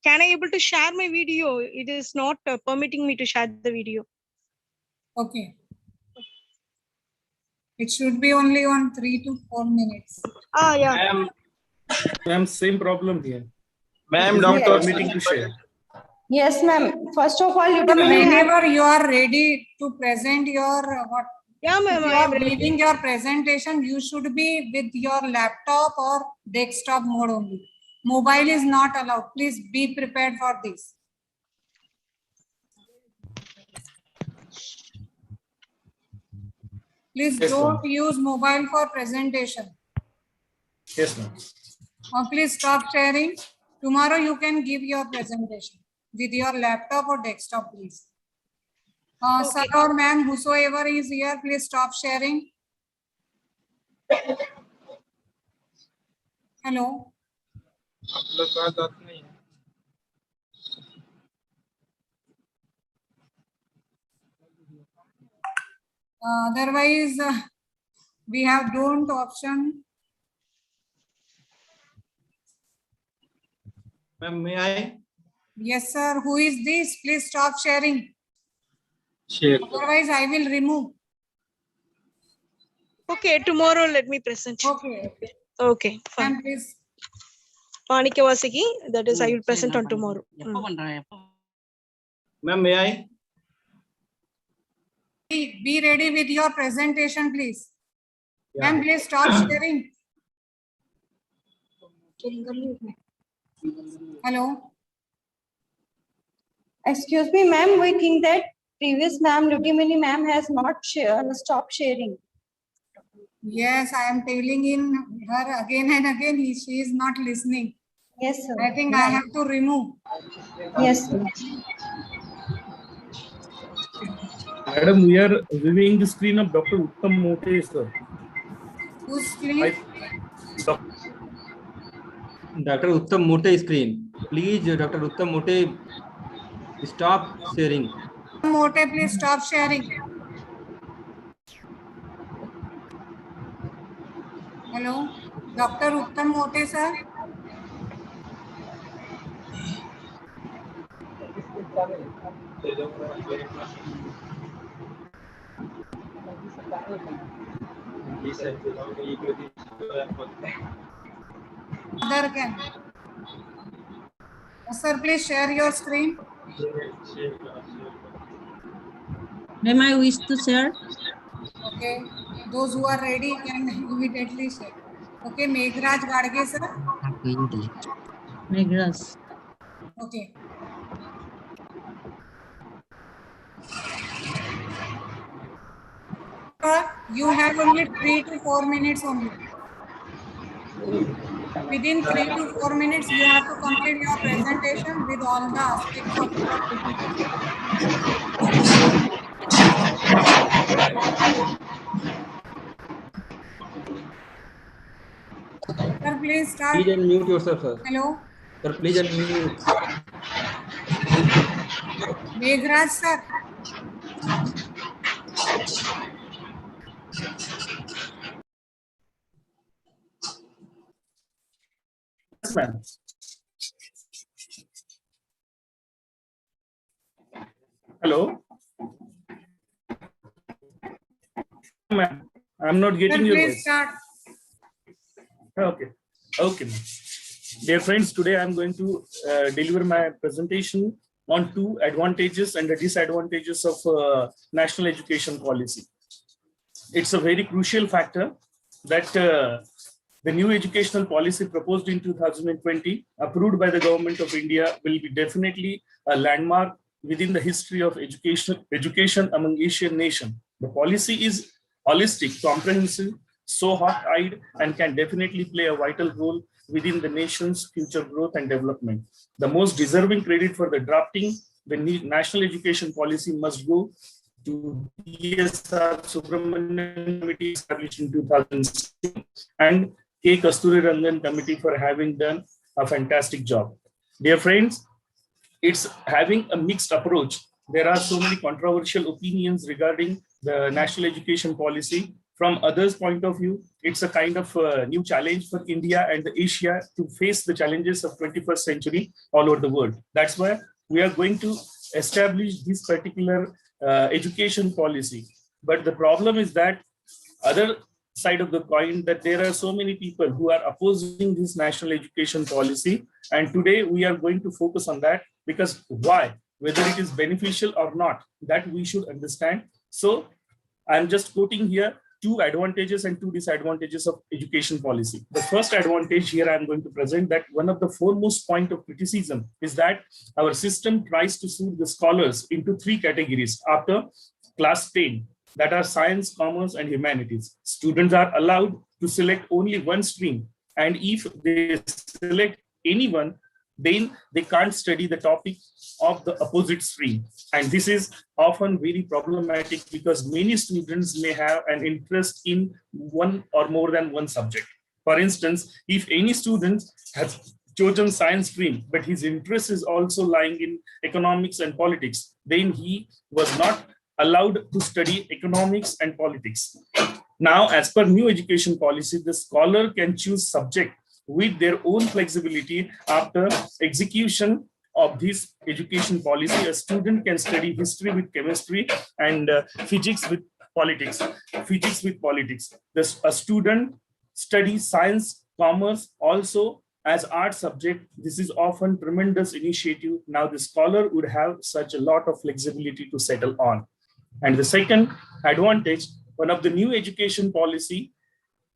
N: can I able to share my video? It is not permitting me to share the video.
K: Okay. It should be only on 3 to 4 minutes.
N: Ah, yeah.
O: Ma'am, same problem here.
C: Ma'am,
O: Doctor,
C: Doctor.
O: meeting to share.
N: Yes, ma'am. First of all, you
K: Whenever you are ready to present your what?
N: Yeah, ma'am.
K: If you are giving your presentation, you should be with your laptop or desktop mode only. Mobile is not allowed. Please be prepared for this. Please
O: Yes,
K: don't use mobile for presentation.
O: Yes, ma'am.
K: Please stop sharing. Tomorrow you can give your presentation with your laptop or desktop, please. Sir or ma'am, whosoever is here, please stop sharing. Hello. Otherwise, we have don't option.
O: Ma'am, may I?
K: Yes, sir. Who is this? Please stop sharing.
O: Share.
K: Otherwise, I will remove.
N: Okay, tomorrow let me present.
K: Okay.
N: Okay, fine.
K: And please.
N: Monica Vasiki, that is, I will present on tomorrow.
O: Ma'am, may I?
K: Be ready with your presentation, please. Ma'am, please stop sharing. Hello.
N: Excuse me, ma'am. We think that previous ma'am, Lutimini ma'am, has not stopped sharing.
K: Yes, I am telling in her again and again. She is not listening.
N: Yes, sir.
K: I think I have to remove.
N: Yes, sir.
O: Madam, we are viewing the screen of Dr. Uttam Mote, sir.
K: Whose screen?
P: Dr. Uttam Mote screen. Please, Dr. Uttam Mote, stop sharing.
K: Mote, please stop sharing. Hello, Dr. Uttam Mote, sir. Other can. Sir, please share your screen.
M: Ma'am, I wish to share.
K: Okay. Those who are ready can immediately share. Okay, Meghraj Gadge, sir.
M: Meghraj.
K: Okay. You have only 3 to 4 minutes only. Within 3 to 4 minutes, you have to complete your presentation with all the aspects of your PPT. Sir, please start.
P: Please unmute yourself, sir.
K: Hello.
P: Sir, please unmute.
K: Megraj, sir.
O: Yes, ma'am. Hello. Ma'am, I'm not
K: Sir,
O: getting your
K: please
O: voice.
K: start.
O: Okay. Okay, ma'am. Dear friends, today I'm going to deliver my presentation on 2 advantages and the disadvantages of national education policy. It's a very crucial factor that the new educational policy proposed in 2020, approved by the government of India, will be definitely a landmark within the history of education among Asian nations. The policy is holistic, comprehensive, so hot-eyed, and can definitely play a vital role within the nation's future growth and development. The most deserving credit for the drafting the national education policy must go to TSR Subramanian Committee established in 2006 and K. Kasturi Rangan Committee for having done a fantastic job. Dear friends, it's having a mixed approach. There are so many controversial opinions regarding the national education policy. From others' point of view, it's a kind of new challenge for India and Asia to face the challenges of 21st century all over the world. That's why we are going to establish this particular education policy. But the problem is that other side of the coin, that there are so many people who are opposing this national education policy. And today we are going to focus on that, because why? Whether it is beneficial or not, that we should understand. So I'm just quoting here 2 advantages and 2 disadvantages of education policy. The first advantage here I'm going to present, that one of the foremost point of criticism is that our system tries to sort the scholars into 3 categories after class 10, that are science, commerce, and humanities. Students are allowed to select only one stream, and if they select anyone, then they can't study the topic of the opposite stream. And this is often very problematic because many students may have an interest in one or more than one subject. For instance, if any student has chosen science stream, but his interest is also lying in economics and politics, then he was not allowed to study economics and politics. Now, as per new education policy, the scholar can choose subject with their own flexibility. After execution of this education policy, a student can study history with chemistry and physics with politics. A student studies science, commerce also as art subject. This is often tremendous initiative. Now the scholar would have such a lot of flexibility to settle on. And the second advantage, one of the new education policy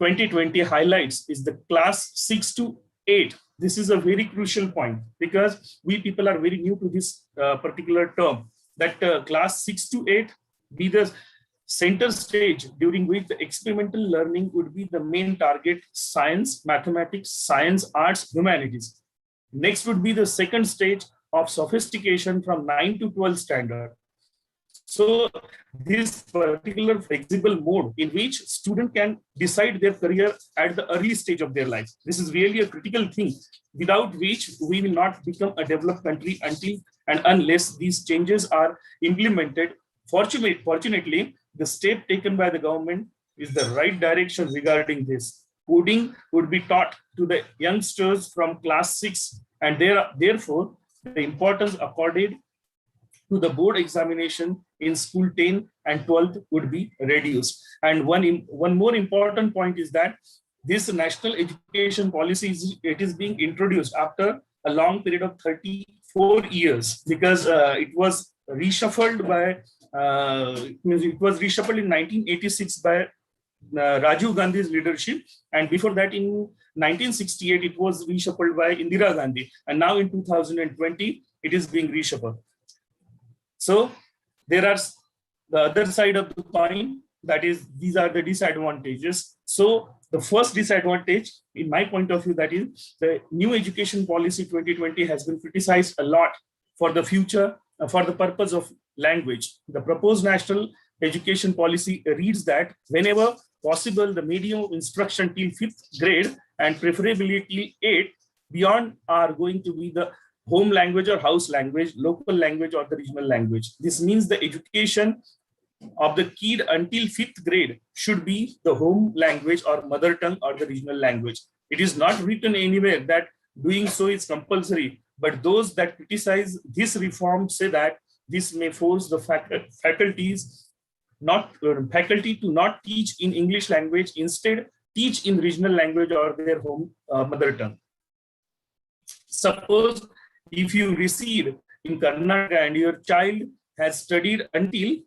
O: 2020 highlights, is the class 6 to 8. This is a very crucial point because we people are very new to this particular term, that class 6 to 8 be the center stage during which the experimental learning would be the main target: science, mathematics, science, arts, humanities. Next would be the second stage of sophistication from 9 to 12 standard. So this particular flexible mode in which student can decide their career at the early stage of their life. This is really a critical thing, without which we will not become a developed country until and unless these changes are implemented. Fortunately, the step taken by the government is the right direction regarding this. Coding would be taught to the youngsters from class 6, and therefore the importance accorded to the board examination in school 10 and 12th would be reduced. And one more important point is that this national education policy is being introduced after a long period of 34 years, because it was reshuffled in 1986 by Rajiv Gandhi's leadership, and before that in 1968 it was reshuffled by Indira Gandhi, and now in 2020 it is being reshuffled. So there are the other side of the coin, that is, these are the disadvantages. So The first disadvantage, in my point of view, that is the new education policy 2020 has been criticized a lot for the future, for the purpose of language. The proposed national education policy reads that whenever possible, the medium of instruction till 5th grade and preferably till 8th beyond are going to be the home language or house language, local language or the regional language. This means the education of the kid until 5th grade should be the home language or mother tongue or the regional language. It is not written anywhere that doing so is compulsory, but those that criticize this reform say that this may force the faculty to not teach in English language, instead teach in regional language or their home mother tongue. Suppose if you reside in Karnataka and your child has studied until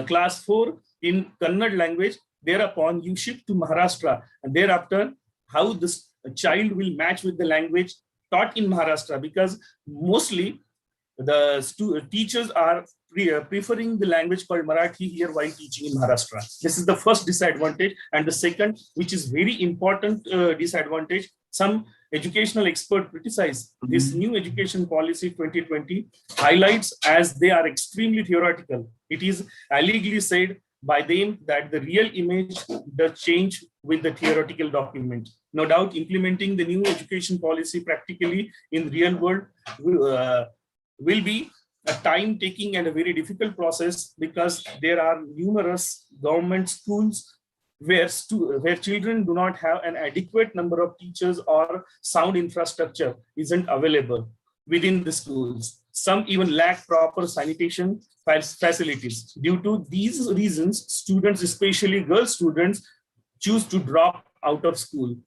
O: class 4 in Kannada language, thereupon you shift to Maharashtra, and thereafter how this child will match with the language taught in Maharashtra, because mostly the teachers are preferring the language called Marathi here while teaching in Maharashtra. This is the first disadvantage. And the second, which is very important disadvantage, some educational experts criticize this new education policy 2020 highlights as they are extremely theoretical. It is allegedly said by them that the real image does change with the theoretical document. No doubt implementing the new education policy practically in real world will be a time-taking and a very difficult process, because there are numerous government schools where children do not have an adequate number of teachers or sound infrastructure isn't available within the schools. Some even lack proper sanitation facilities. Due to these reasons, students, especially girl students, choose to drop out of school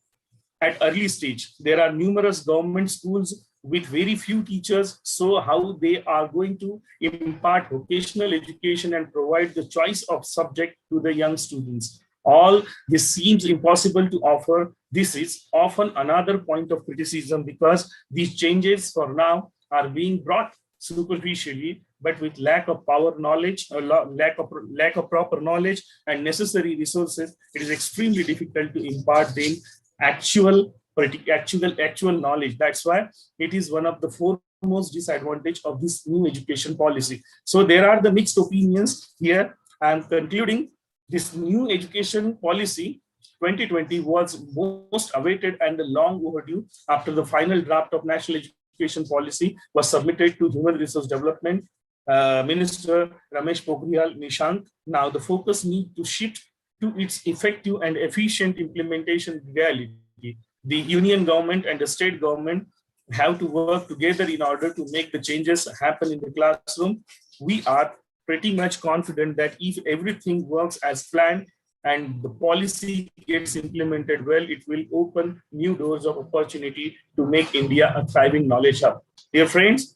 O: at early stage. There are numerous government schools with very few teachers, so how they are going to impart vocational education and provide the choice of subject to the young students. All this seems impossible to offer. This is often another point of criticism, because these changes for now are being brought superficially, but with lack of power knowledge, or lack of proper knowledge and necessary resources, it is extremely difficult to impart them actual knowledge. That's why it is one of the foremost disadvantage of this new education policy. So there are the mixed opinions here. I am concluding this new education policy 2020 was most awaited and the long overdue after the final draft of national education policy was submitted to Human Resource Development Minister Ramesh Pokhriyal Nishank. Now the focus needs to shift to its effective and efficient implementation reality. The union government and the state government have to work together in order to make the changes happen in the classroom. We are pretty much confident that if everything works as planned and the policy gets implemented well, it will open new doors of opportunity to make India a thriving knowledge hub. Dear friends,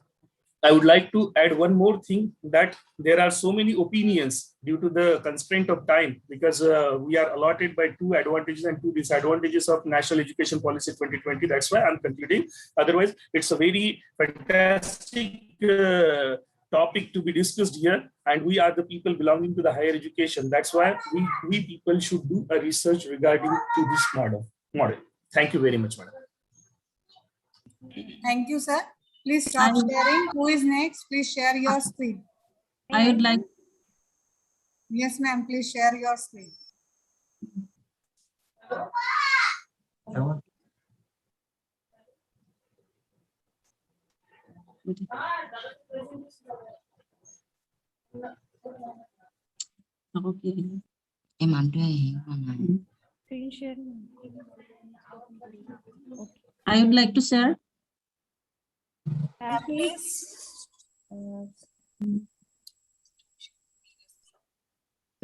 O: I would like to add one more thing, that there are so many opinions due to the constraint of time, because we are allotted by 2 advantages and 2 disadvantages of National Education Policy 2020. That's why I'm concluding. Otherwise, it's a very fantastic topic to be discussed here, and we are the people belonging to the higher education. That's why we people should do a research regarding to this model. Thank you very much, madam.
K: Thank you, sir. Please stop sharing. Who is next? Please share your screen.
M: I would like.
K: Yes, ma'am. Please share your screen.
M: Okay. I would like to share.
K: Please.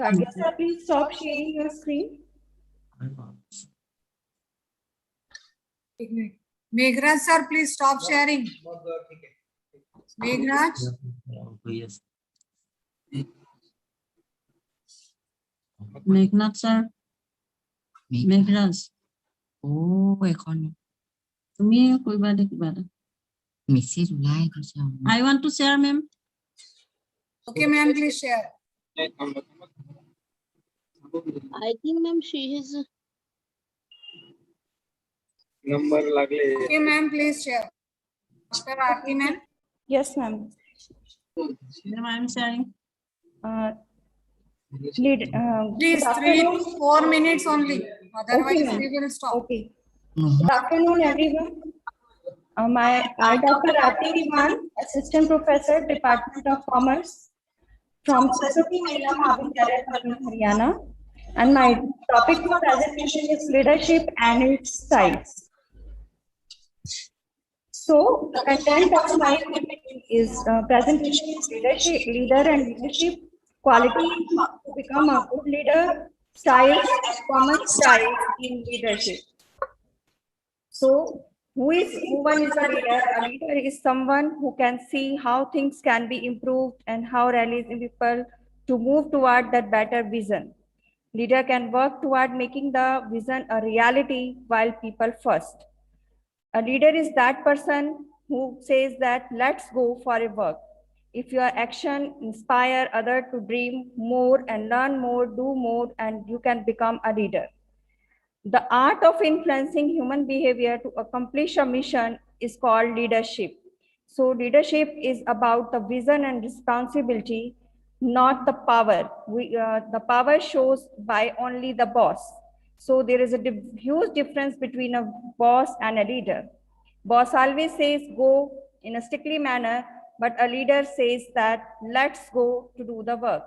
F: Raghesa, please stop sharing your screen.
K: Meghraj sir, please stop sharing. Meghraj.
P: Yes.
M: Meghnad sir. Meghraj.
Q: Oh,
M: তুমি কইবা দে কিবা এটা
Q: message ulai kaisa.
M: I want to share, ma'am.
K: Okay, ma'am, please share.
R: I think, ma'am, she is
K: Okay, ma'am, please share. Dr. Aarti, ma'am.
R: Yes, ma'am.
M: Ma'am, I am sharing.
R: Lead,
K: Please,
R: good
K: 3
R: afternoon.
K: to 4 minutes only.
R: Okay,
K: Otherwise,
R: ma'am.
K: we will stop.
R: Okay. Good afternoon, everyone. I, Dr. Aarti Diwan, Assistant Professor, Department of Commerce from Saraswati Mahila Mahavidyalaya, Patna, Haryana. And my topic for presentation is leadership and its styles. So the content of my is presentation is leader and leadership qualities to become a good leader, styles, common styles in leadership. So who one is a leader? A leader is someone who can see how things can be improved and how rallies people to move toward that better vision. Leader can work toward making the vision a reality while people first. A leader is that person who says that let's go for a work. If your action inspire others to dream more and learn more, do more, and you can become a leader. The art of influencing human behavior to accomplish a mission is called leadership. So leadership is about the vision and responsibility, not the power. The power shows by only the boss. So there is a huge difference between a boss and a leader. Boss always says go in a strictly manner, but a leader says that let's go to do the work.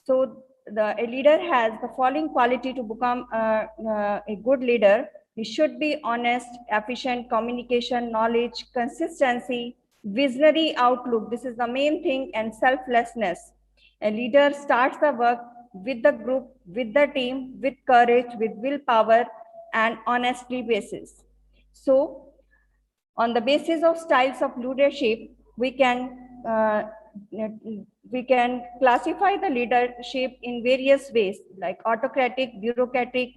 R: So a leader has the following quality to become a good leader. He should be honest, efficient, communication, knowledge, consistency, visionary outlook. This is the main thing, and selflessness. A leader starts the work with the group, with the team, with courage, with willpower, and honesty basis. So on the basis of styles of leadership, we can classify the leadership in various ways, like autocratic, bureaucratic,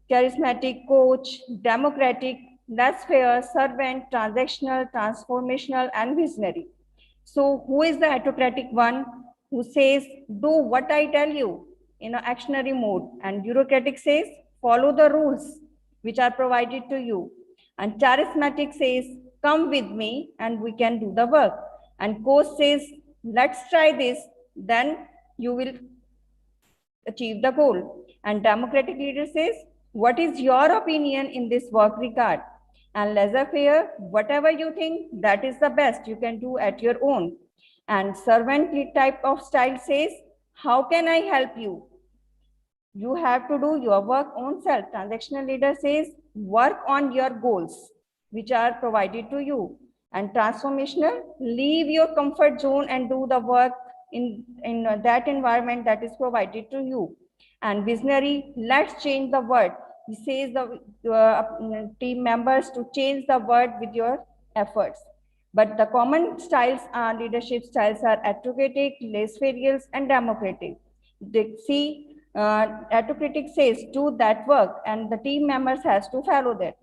R: charismatic, coach, democratic, laissez-faire, servant, transactional, transformational, and visionary. So who is the autocratic one? Who says, do what I tell you in an actionary mode. And bureaucratic says, follow the rules which are provided to you. And charismatic says, come with me and we can do the work. And coach says, let's try this, then you will achieve the goal. And democratic leader says, what is your opinion in this work regard? And laissez-faire, whatever you think, that is the best you can do at your own. And servant type of style says, how can I help you? You have to do your work own self. Transactional leader says, work on your goals, which are provided to you. And transformational, leave your comfort zone and do the work in that environment that is provided to you. And visionary, let's change the world. He says the team members to change the world with your efforts. But the common styles are leadership styles are autocratic, laissez-faire, and democratic. They see autocratic says do that work and the team members has to follow that.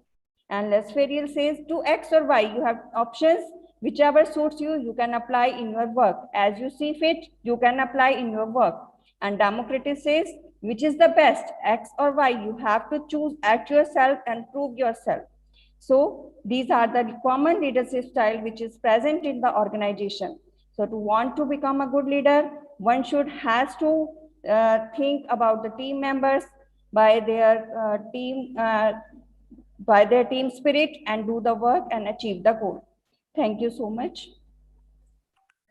R: And laissez-faire says do X or Y. You have options, whichever suits you, you can apply in your work. As you see fit, you can apply in your work. And democratic says which is the best, X or Y. You have to choose at yourself and prove yourself. So these are the common leadership style which is present in the organization. So to want to become a good leader, one has to think about the team members by their team spirit and do the work and achieve the goal. Thank you so much.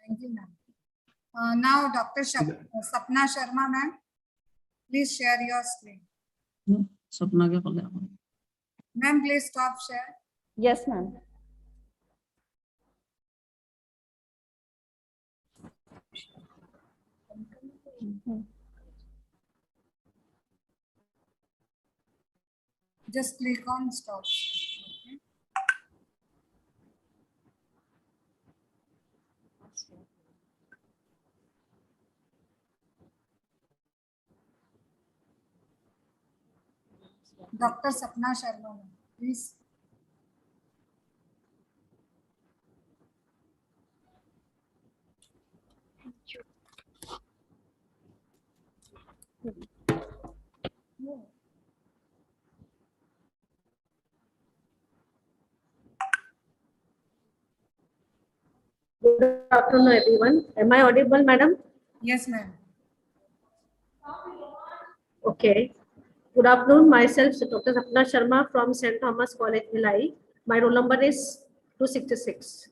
K: Thank you, ma'am. Now, Dr. Sapna Sharma, ma'am, please share your screen.
M: Sapna kya kar raha?
K: Ma'am, please stop share.
R: Yes, ma'am.
K: Just click on stop. Okay. Dr. Sapna Sharma, please.
S: Good afternoon, everyone. Am I audible, madam?
K: Yes, ma'am.
S: Okay. Good afternoon. Myself, Dr. Sapna Sharma from St. Thomas College, Bhilai. My roll number is 266.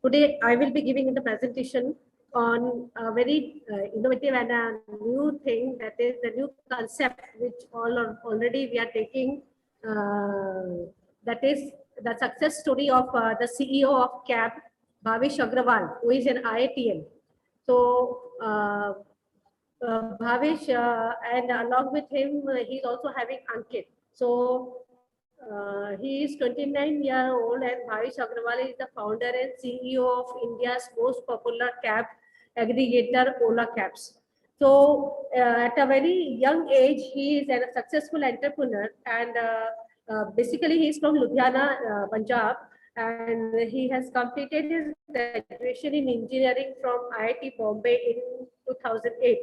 S: Today, I will be giving the presentation on a very innovative and a new thing, that is the new concept which already we are taking. That is the success story of the CEO of CAB, Bhavish Agrawal, who is an IITian. So, Bhavish, and along with him, he's also having Ankit. So he is 29-year-old, and Bhavish Agrawal is the founder and CEO of India's most popular cab aggregator, Ola Cabs. So at a very young age, he is a successful entrepreneur, and basically he is from Ludhiana, Punjab, and he has completed his graduation in engineering from IIT Bombay in 2008.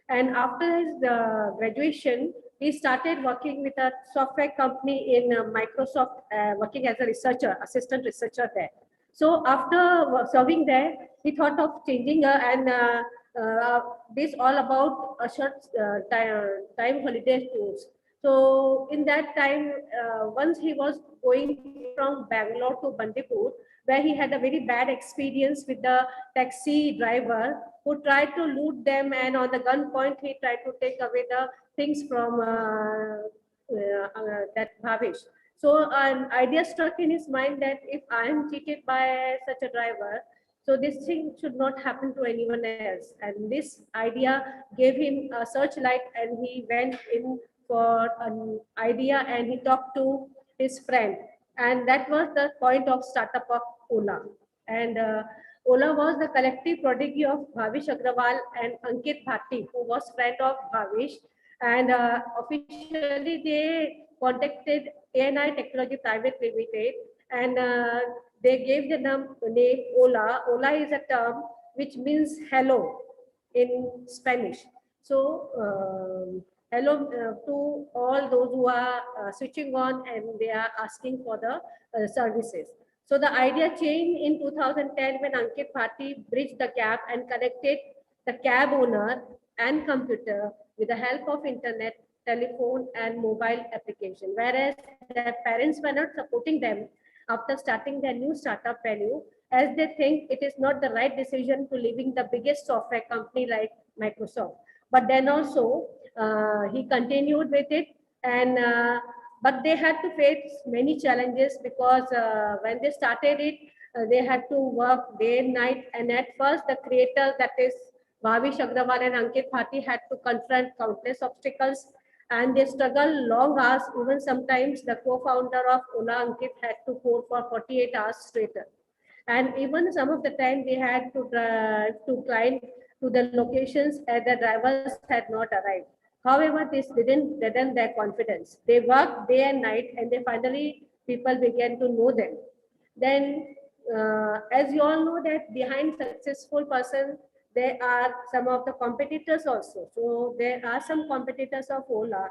S: And after his graduation, he started working with a software company in Microsoft, working as a researcher, assistant researcher there. So after serving there, he thought of changing this all about a short time holiday tours. So in that time, once he was going from Bangalore to Bandipur, where he had a very bad experience with the taxi driver who tried to loot them, and on the gunpoint he tried to take away the things from that Bhavish. So an idea struck in his mind that if I am cheated by such a driver, so this thing should not happen to anyone else. And this idea gave him a searchlight, and he went in for an idea, and he talked to his friend. And that was the point of startup of Ola. And Ola was the collective prodigy of Bhavish Agrawal and Ankit Bhatti, who was friend of Bhavish. And officially they contacted ANI Technology Private Limited, and they gave the name Ola. Ola is a term which means hello in Spanish. So hello to all those who are switching on and they are asking for the services. So the idea changed in 2010 when Ankit Bhatti bridged the gap and connected the cab owner and computer with the help of internet, telephone, and mobile application. Whereas their parents were not supporting them after starting their new startup venue, as they think it is not the right decision to leaving the biggest software company like Microsoft. But then also he continued with it, and but they had to face many challenges because when they started it, they had to work day and night. And at first, the creator, that is Bhavish Agrawal and Ankit Bhatti, had to confront countless obstacles, and they struggled long hours. Even sometimes the co-founder of Ola, Ankit, had to code for 48 hours straight. And even some of the time they had to climb to the locations and the drivers had not arrived. However, this didn't deaden their confidence. They worked day and night, and they finally people began to know them. Then, as you all know, that behind successful person, there are some of the competitors also. So there are some competitors of Ola,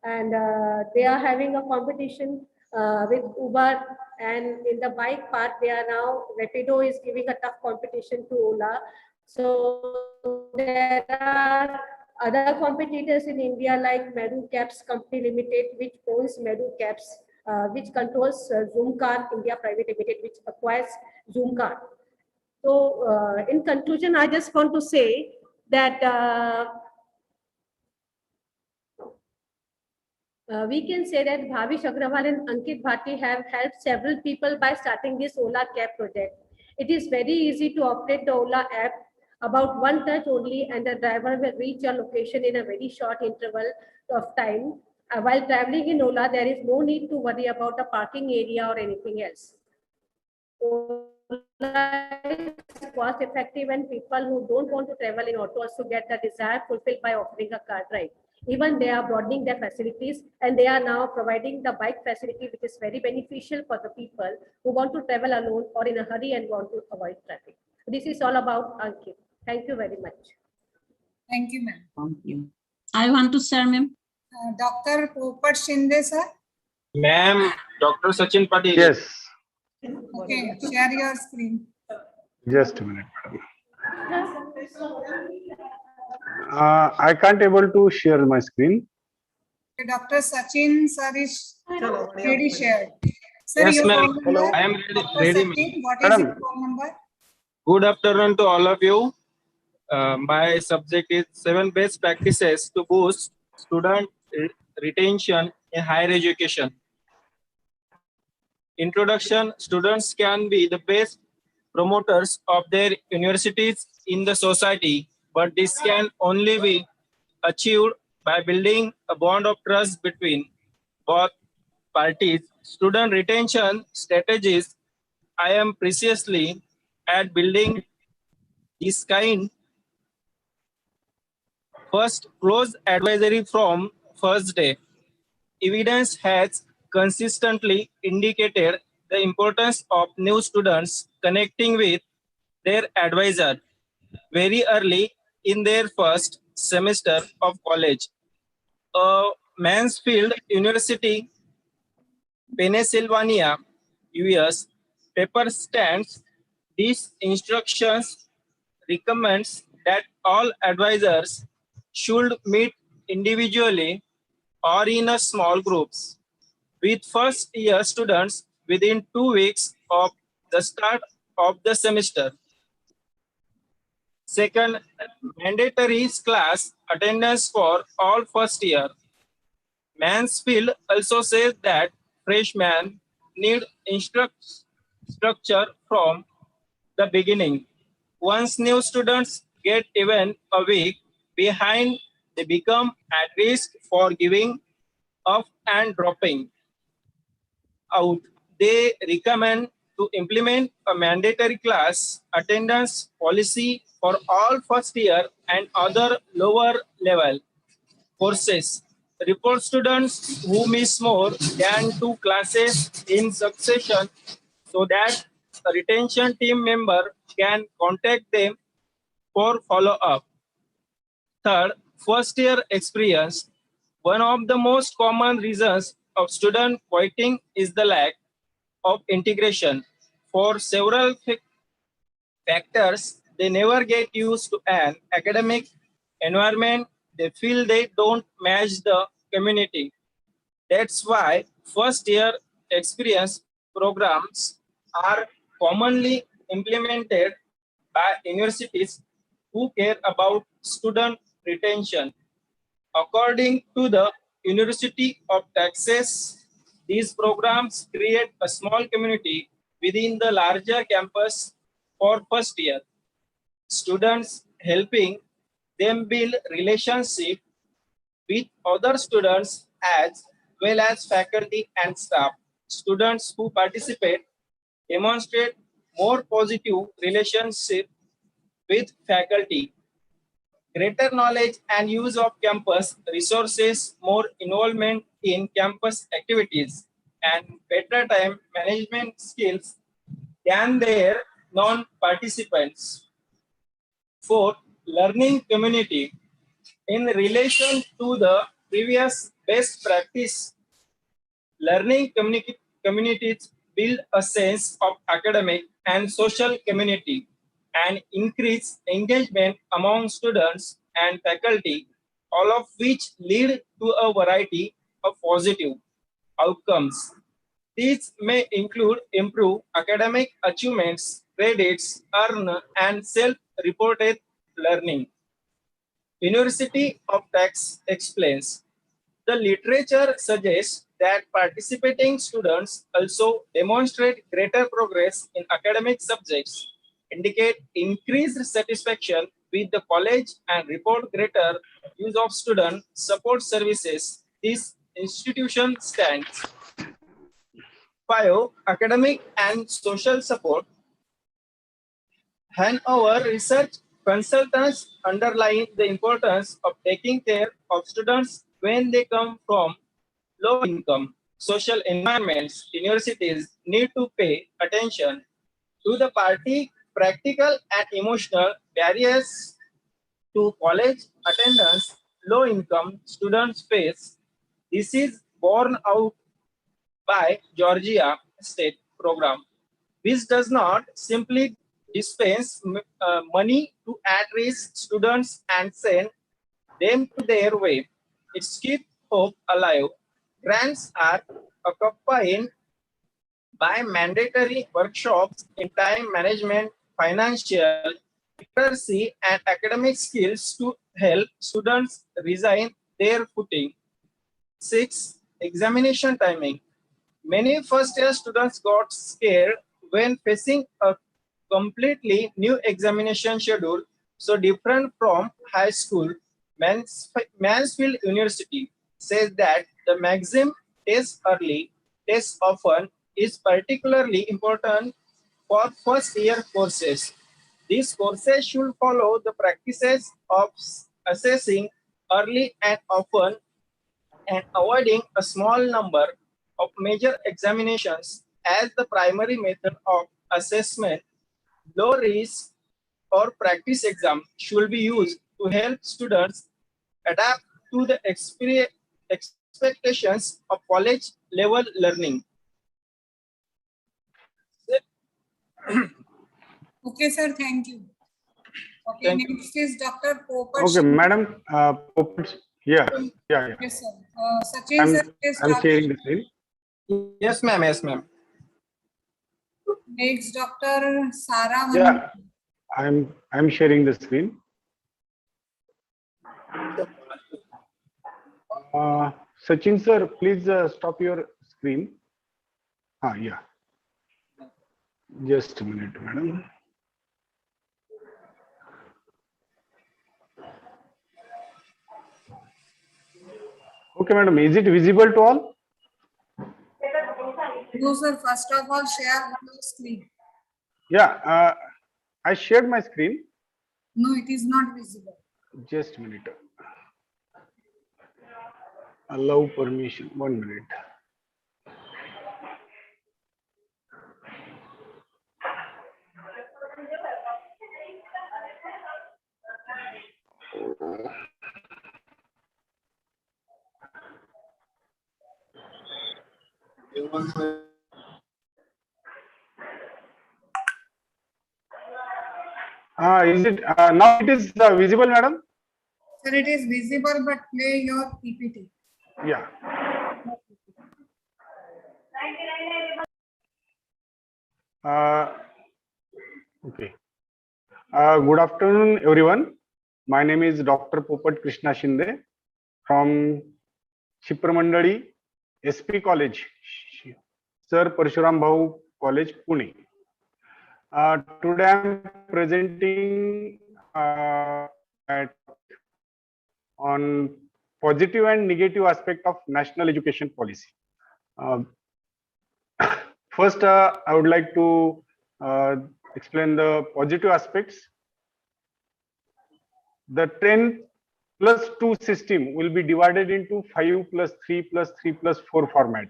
S: and they are having a competition with Uber, and in the bike part, they are now, Rapido is giving a tough competition to Ola. So there are other competitors in India like Meru Cabs Company Limited, which owns Meru Cabs, which controls Zoomcar India Private Limited, which acquires Zoomcar. So in conclusion, I just want to say that we can say that Bhavish Agrawal and Ankit Bhatti have helped several people by starting this Ola Cab project. It is very easy to operate the Ola app, about one touch only, and the driver will reach your location in a very short interval of time. While traveling in Ola, there is no need to worry about the parking area or anything else. Ola is cost effective, and people who don't want to travel in auto also get the desire fulfilled by offering a car ride. Even they are broadening their facilities, and they are now providing the bike facility, which is very beneficial for the people who want to travel alone or in a hurry and want to avoid traffic. This is all about Ankit. Thank you very much.
K: Thank you, ma'am.
M: Thank you. I want to share, ma'am.
K: Dr. Popat Shinde, sir.
T: Ma'am, Dr. Sachin Patel.
U: Yes.
K: Okay, share your screen.
T: Just a minute, madam. I can't able to share my screen.
K: Dr. Sachin sir is already shared. Sir,
U: Yes,
K: your
U: ma'am.
K: roll number?
U: I am ready,
K: Dr.
U: ready, ma'am.
K: Sachin, what is your roll number?
U: Good afternoon to all of you. My subject is 7 best practices to boost student retention in higher education. Introduction: students can be the best promoters of their universities in the society, but this can only be achieved by building a bond of trust between both parties. Student retention strategies I am preciously at building this kind. First, close advisory from first day. Evidence has consistently indicated the importance of new students connecting with their advisor very early in their first semester of college. Mansfield University, Pennsylvania, US, paper stands. These instructions recommends that all advisors should meet individually or in a small groups with first year students within 2 weeks of the start of the semester. Second, mandatory class attendance for all first year. Mansfield also says that freshmen need structure from the beginning. Once new students get even a week behind, they become at risk for giving up and dropping out. They recommend to implement a mandatory class attendance policy for all first year and other lower level courses. Report students who miss more than 2 classes in succession so that a retention team member can contact them for follow-up. Third, first year experience. One of the most common reasons of student quitting is the lack of integration. For several factors, they never get used to an academic environment. They feel they don't match the community. That's why first year experience programs are commonly implemented by universities who care about student retention. According to the University of Texas, these programs create a small community within the larger campus for first year. Students helping them build relationship with other students as well as faculty and staff. Students who participate demonstrate more positive relationship with faculty, greater knowledge and use of campus resources, more involvement in campus activities, and better time management skills than their non-participants. Fourth, learning community. In relation to the previous best practice, learning communities build a sense of academic and social community and increase engagement among students and faculty, all of which lead to a variety of positive outcomes. These may include improved academic achievements, credits earned, and self-reported learning. University of Texas explains, the literature suggests that participating students also demonstrate greater progress in academic subjects, indicate increased satisfaction with the college, and report greater use of student support services. This institution stands. 5. Academic and social support. Hanover research consultants underline the importance of taking care of students when they come from low income social environments. Universities need to pay attention to the practical and emotional barriers to college attendance low income students face. This is borne out by Georgia State program, which does not simply dispense money to at-risk students and send them to their way. It keeps hope alive. Grants are accompanied by mandatory workshops in time management, financial literacy, and academic skills to help students regain their footing. 6. Examination timing. Many first-year students got scared when facing a completely new examination schedule, so different from high school. Mansfield University says that the maximum test early, test often is particularly important for first-year courses. These courses should follow the practices of assessing early and often and avoiding a small number of major examinations as the primary method of assessment. Low risk or practice exam should be used to help students adapt to the expectations of college level learning.
K: Okay, sir. Thank you. Okay,
U: Thank
K: next is Dr. Popat.
T: Okay, Madam. Yeah.
K: Yes, sir. Sachin, sir, please
T: I'm
K: start.
T: sharing the screen.
U: Yes, ma'am. Yes, ma'am.
K: Next, Dr. Sarah.
T: Yeah, I'm sharing the screen. Sachin sir, please stop your screen. Yeah. Just a minute, madam. Okay, madam. Is it visible to all?
K: No, sir. First of all, share your screen.
T: Yeah. I shared my screen.
K: No, it is not visible.
T: Just a minute. Allow permission. 1 minute. Is it now? It is visible, madam.
K: Sir, it is visible, but play your PPT.
T: Yeah. Okay. Good afternoon, everyone. My name is Dr. Popat Krishna Shinde from Shipramandali SP College, Sir Parshuram Bhau College, Pune. Today I am presenting on positive and negative aspect of national education policy. First, I would like to explain the positive aspects. The 10+2 system will be divided into 5+3+3+4 format.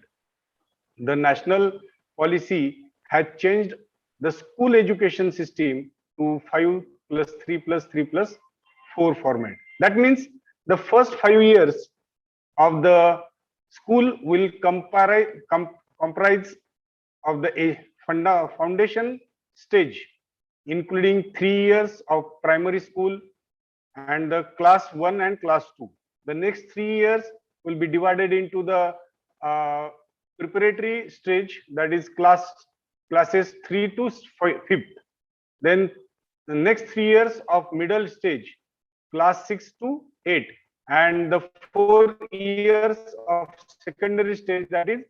T: The national policy has changed the school education system to 5+3+3+4 format. That means the first 5 years of the school will comprise of the foundation stage, including 3 years of primary school and the class 1 and class 2. The next 3 years will be divided into the preparatory stage, that is classes 3 to 5th. Then the next 3 years of middle stage, class 6 to 8, and the 4 years of secondary stage, that is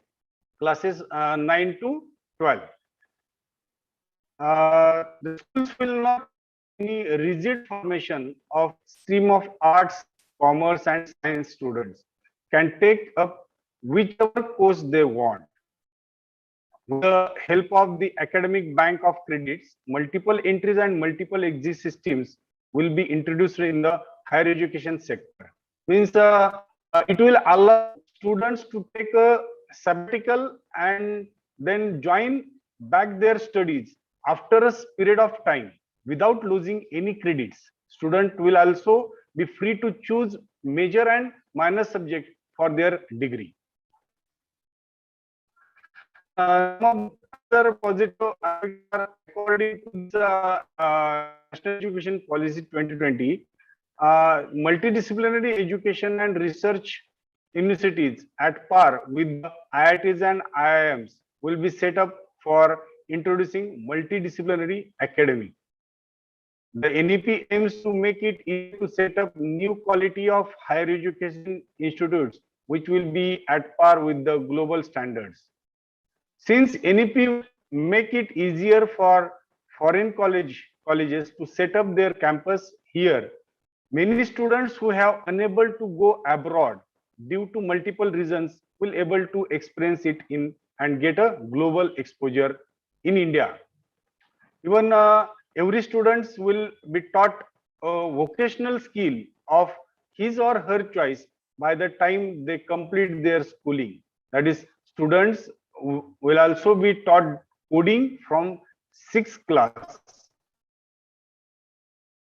T: classes 9 to 12. The schools will not any rigid formation of stream of arts, commerce, and science students can take up whichever course they want. With the help of the academic bank of credits, multiple entries and multiple exit systems will be introduced in the higher education sector. Means it will allow students to take a sabbatical and then join back their studies after a period of time without losing any credits. Student will also be free to choose major and minor subject for their degree. Another positive according to the National Education Policy 2020, multidisciplinary education and research universities at par with the IITs and IIMs will be set up for introducing multidisciplinary academy. The NEP aims to make it easy to set up new quality of higher education institutes, which will be at par with the global standards. Since NEP make it easier for foreign colleges to set up their campus here, many students who have unable to go abroad due to multiple reasons will able to experience it in and get a global exposure in India. Even every students will be taught a vocational skill of his or her choice by the time they complete their schooling. That is, students will also be taught coding from 6th class.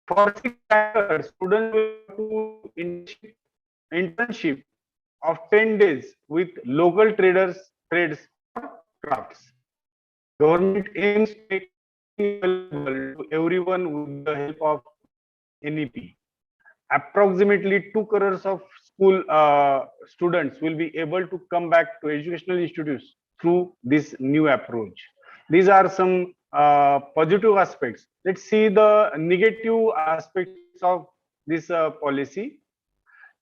T: For 6 years, students will do internship of 10 days with local trades or crafts. Government aims to make it available to everyone with the help of NEP. Approximately 2 crores of school students will be able to come back to educational institutes through this new approach. These are some positive aspects. Let's see the negative aspects of this policy.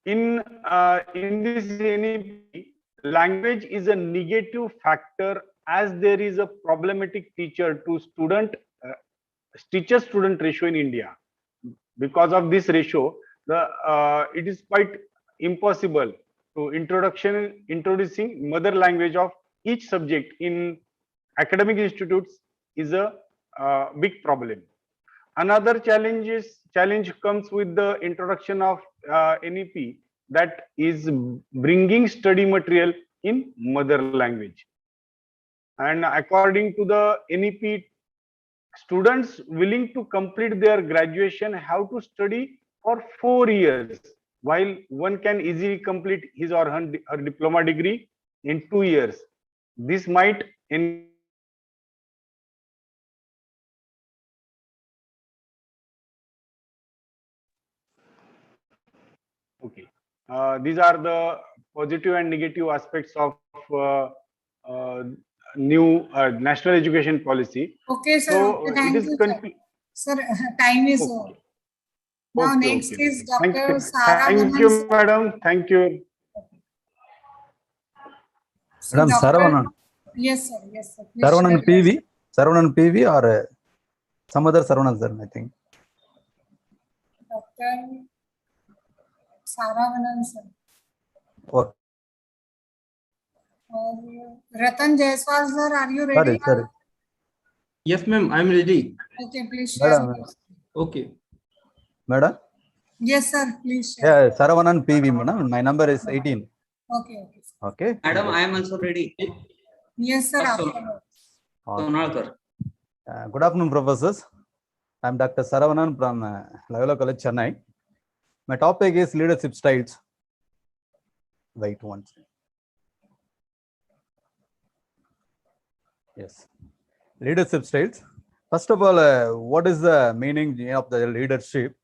T: In this NEP, language is a negative factor as there is a problematic teacher to student teacher-student ratio in India. Because of this ratio, it is quite impossible to introducing mother language of each subject in academic institutes is a big problem. Another challenge comes with the introduction of NEP, that is bringing study material in mother language. And according to the NEP, students willing to complete their graduation have to study for 4 years, while one can easily complete his or her diploma degree in 2 years. This might okay. These are the positive and negative aspects of new national education policy.
K: Okay, sir.
T: So
K: Okay, thank you, sir. Sir, time is over. Now, next is Dr.
T: Thank you, madam. Thank you.
K: So,
B: Madam
K: Dr.
B: Saravanan.
K: Yes, sir. Yes, sir. Please
B: Saravanan
K: share your-
B: PV? Saravanan PV or some other Saravanan, sir, I think.
K: Dr. Saravanan, sir.
B: Okay.
K: Ratan Jaiswal, sir, are you ready?
B: Sorry.
P: Yes, ma'am, I'm ready.
K: Okay, please share.
B: Madam.
P: Okay.
B: Madam?
K: Yes, sir. Please share.
B: Yeah, Saravanan PV, madam. My number is 18.
K: Okay, okay.
B: Okay.
V: Madam, I am also ready.
K: Yes, sir.
V: Sonalkar.
B: Good afternoon, professors. I am Dr. Saravanan from Loyola College, Chennai. My topic is leadership styles. Wait once. Yes. Leadership styles. First of all, what is the meaning of the leadership?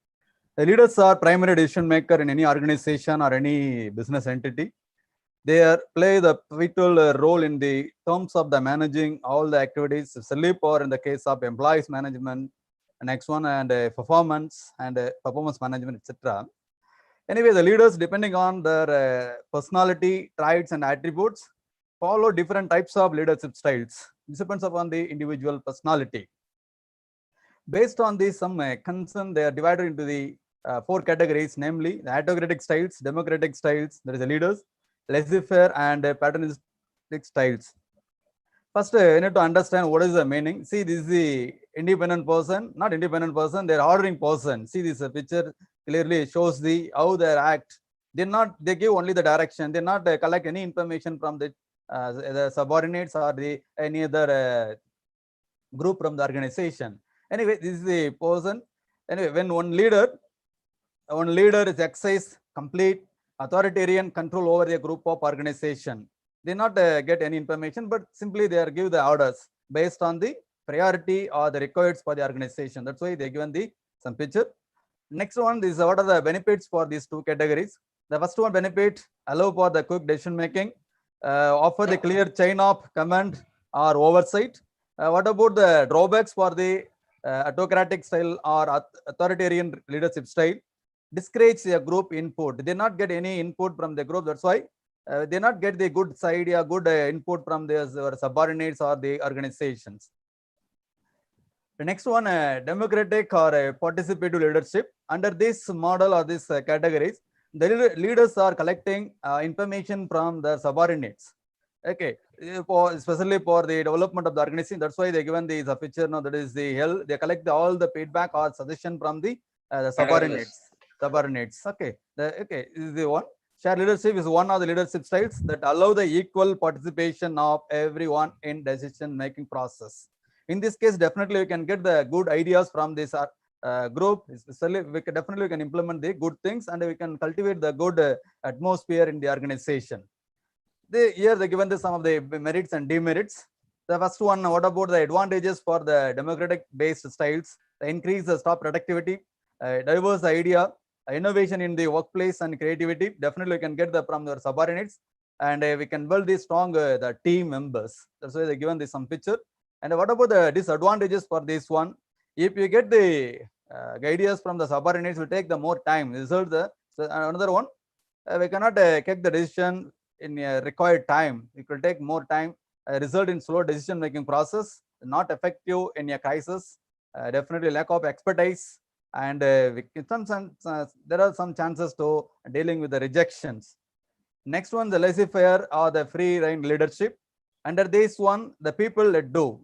B: The leaders are primary decision maker in any organization or any business entity. They play the vital role in the terms of the managing all the activities, sleep or in the case of employees management, next one, and performance and performance management, etc. Anyway, the leaders, depending on their personality, traits, and attributes, follow different types of leadership styles. This depends upon the individual personality. Based on this, some concern, they are divided into the 4 categories, namely the autocratic styles, democratic styles, there is the leaders, laissez-faire, and paternalistic styles. First, you need to understand what is the meaning. See, this is the independent person, not independent person, they're ordering person. See, this picture clearly shows the how they act. They give only the direction. They not collect any information from the subordinates or the any other group from the organization. Anyway, this is the person. Anyway, when one leader is exercise complete authoritarian control over a group of organization. They not get any information, but simply they are give the orders. based on the priority or the requirements for the organization. That's why they given the some picture. Next one is what are the benefits for these two categories. The first one benefit allow for the quick decision making, offer the clear chain of command or oversight. What about the drawbacks for the autocratic style or authoritarian leadership style? Discourage a group input. They not get any input from the group. That's why they not get the good side or good input from their subordinates or the organizations. The next one, democratic or participative leadership. Under this model or this categories, the leaders are collecting information from the subordinates. Okay, especially for the development of the organization. That's why they given the picture now. That is the hell. They collect all the feedback or suggestion from the subordinates. Okay, okay, this is the one. Shared leadership is one of the leadership styles that allow the equal participation of everyone in decision making process. In this case, definitely we can get the good ideas from this group. Especially, we can implement the good things and we can cultivate the good atmosphere in the organization. Here they given some of the merits and demerits. The first one, what about the advantages for the democratic based styles? The increase the staff productivity, diverse idea, innovation in the workplace and creativity. Definitely we can get from your subordinates, and we can build the strong the team members. That's why they given this some picture. And what about the disadvantages for this one? If you get the ideas from the subordinates, will take the more time. Result the another one, we cannot take the decision in a required time. It will take more time, result in slow decision making process, not effective in a crisis, definitely lack of expertise, and there are some chances to dealing with the rejections. Next one, the laissez-faire or the free rein leadership. Under this one, the people let do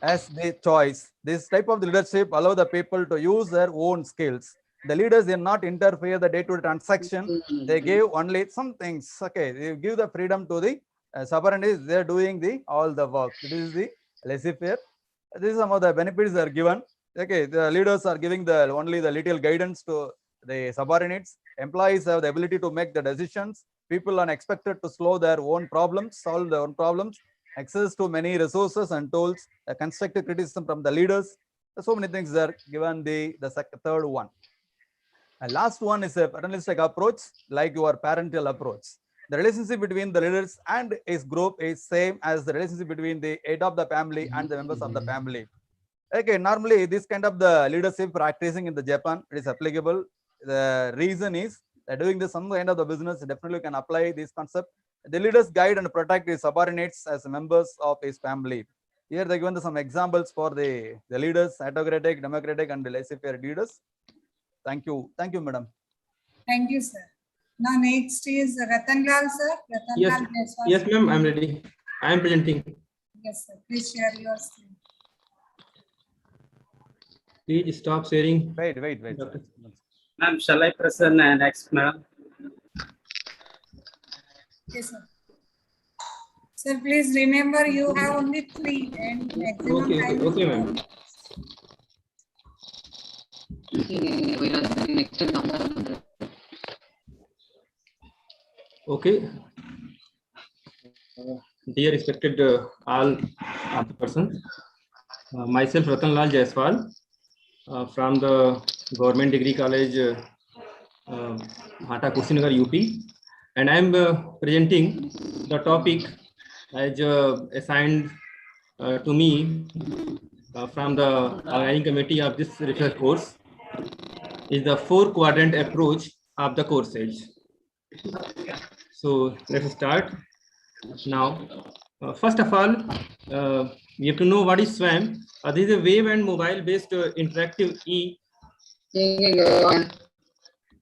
B: as they choice. This type of leadership allow the people to use their own skills. The leaders did not interfere the day-to-day transaction. They gave only some things. Okay, they give the freedom to the subordinates. They're doing all the work. This is the laissez-faire. This is some of the benefits are given. Okay, the leaders are giving only the little guidance to the subordinates. Employees have the ability to make the decisions. People are expected to solve their own problems, access to many resources and tools, constructive criticism from the leaders. So many things are given the third one. And last one is a paternalistic approach, like your parental approach. The relationship between the leaders and his group is same as the relationship between the head of the family and the members of the family. Okay, normally this kind of the leadership practicing in the Japan, it is applicable. The reason is that doing this some kind of the business, definitely can apply this concept. The leaders guide and protect his subordinates as members of his family. Here they given some examples for the leaders, autocratic, democratic, and laissez-faire leaders. Thank you, madam.
K: Thank you, sir. Now next is Ratan Lal, sir. Ratan
P: Yes, ma'am, I'm ready. I am presenting.
K: Yes, sir. Please share your screen.
P: Please stop sharing.
B: Wait.
V: Ma'am, shall I present next, ma'am?
K: Yes, sir. Sir, please remember you have only 3 and maximum time.
P: Okay, ma'am. Okay. Dear respected all of the persons, myself Ratan Lal Jaiswal from the Government Degree College, Hata Kushinagar, UP, and I am presenting the topic as assigned to me from the organizing committee of this research course, is the 4-quadrant approach of the courses. So let's start now. First of all, we have to know what is SWAM. This is a web and mobile based interactive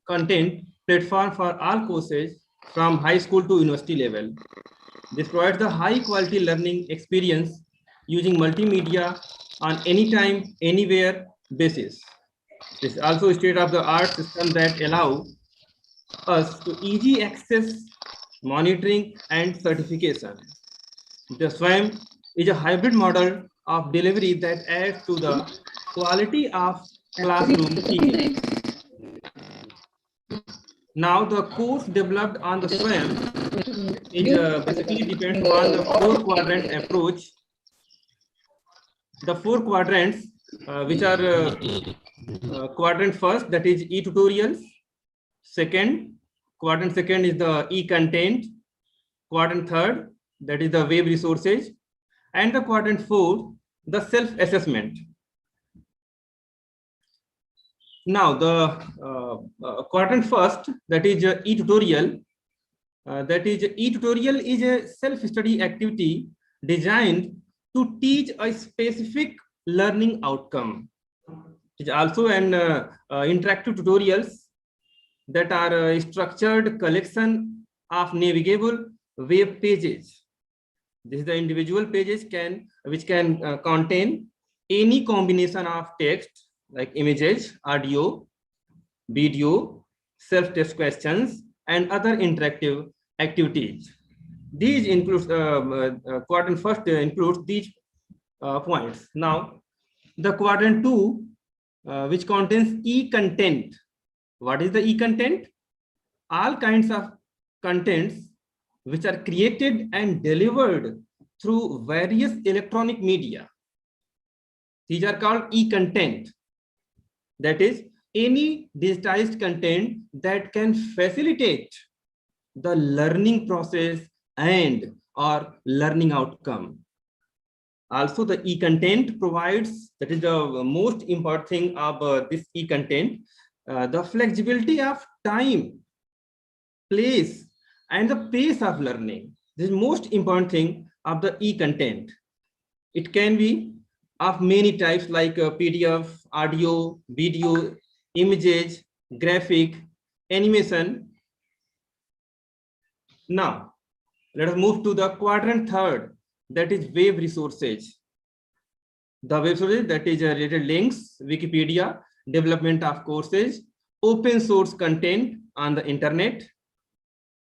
P: content platform for all courses from high school to university level. This provides the high quality learning experience using multimedia on anytime, anywhere basis. This is also a state-of-the-art system that allows us to easy access, monitoring, and certification. The SWAM is a hybrid model of delivery that adds to the quality of classroom teaching. Now, the course developed on the SWAM is basically depends on the 4-quadrant approach the 4 quadrants, which are quadrant first, that is e-tutorials. Quadrant second is the e-content. Quadrant third, that is the web resources. And the quadrant fourth, the self-assessment. Now the quadrant first, that is e-tutorial. E-tutorial is a self-study activity designed to teach a specific learning outcome. It is also an interactive tutorials that are a structured collection of navigable web pages. This is the individual pages which can contain any combination of text like images, audio, video, self-test questions, and other interactive activities. These include quadrant first includes these points. Now, the quadrant 2, which contains e-content. What is the e-content? All kinds of contents which are created and delivered through various electronic media. These are called e-content. That is, any digitized content that can facilitate the learning process and or learning outcome. Also, the e-content provides, that is the most important thing of this e-content, the flexibility of time, place, and the pace of learning. This is most important thing of the e-content. It can be of many types like PDF, audio, video, images, graphic, animation. Now, let us move to the quadrant third, that is web resources. The web resources, that is related links, Wikipedia, development of courses, open source content on the internet,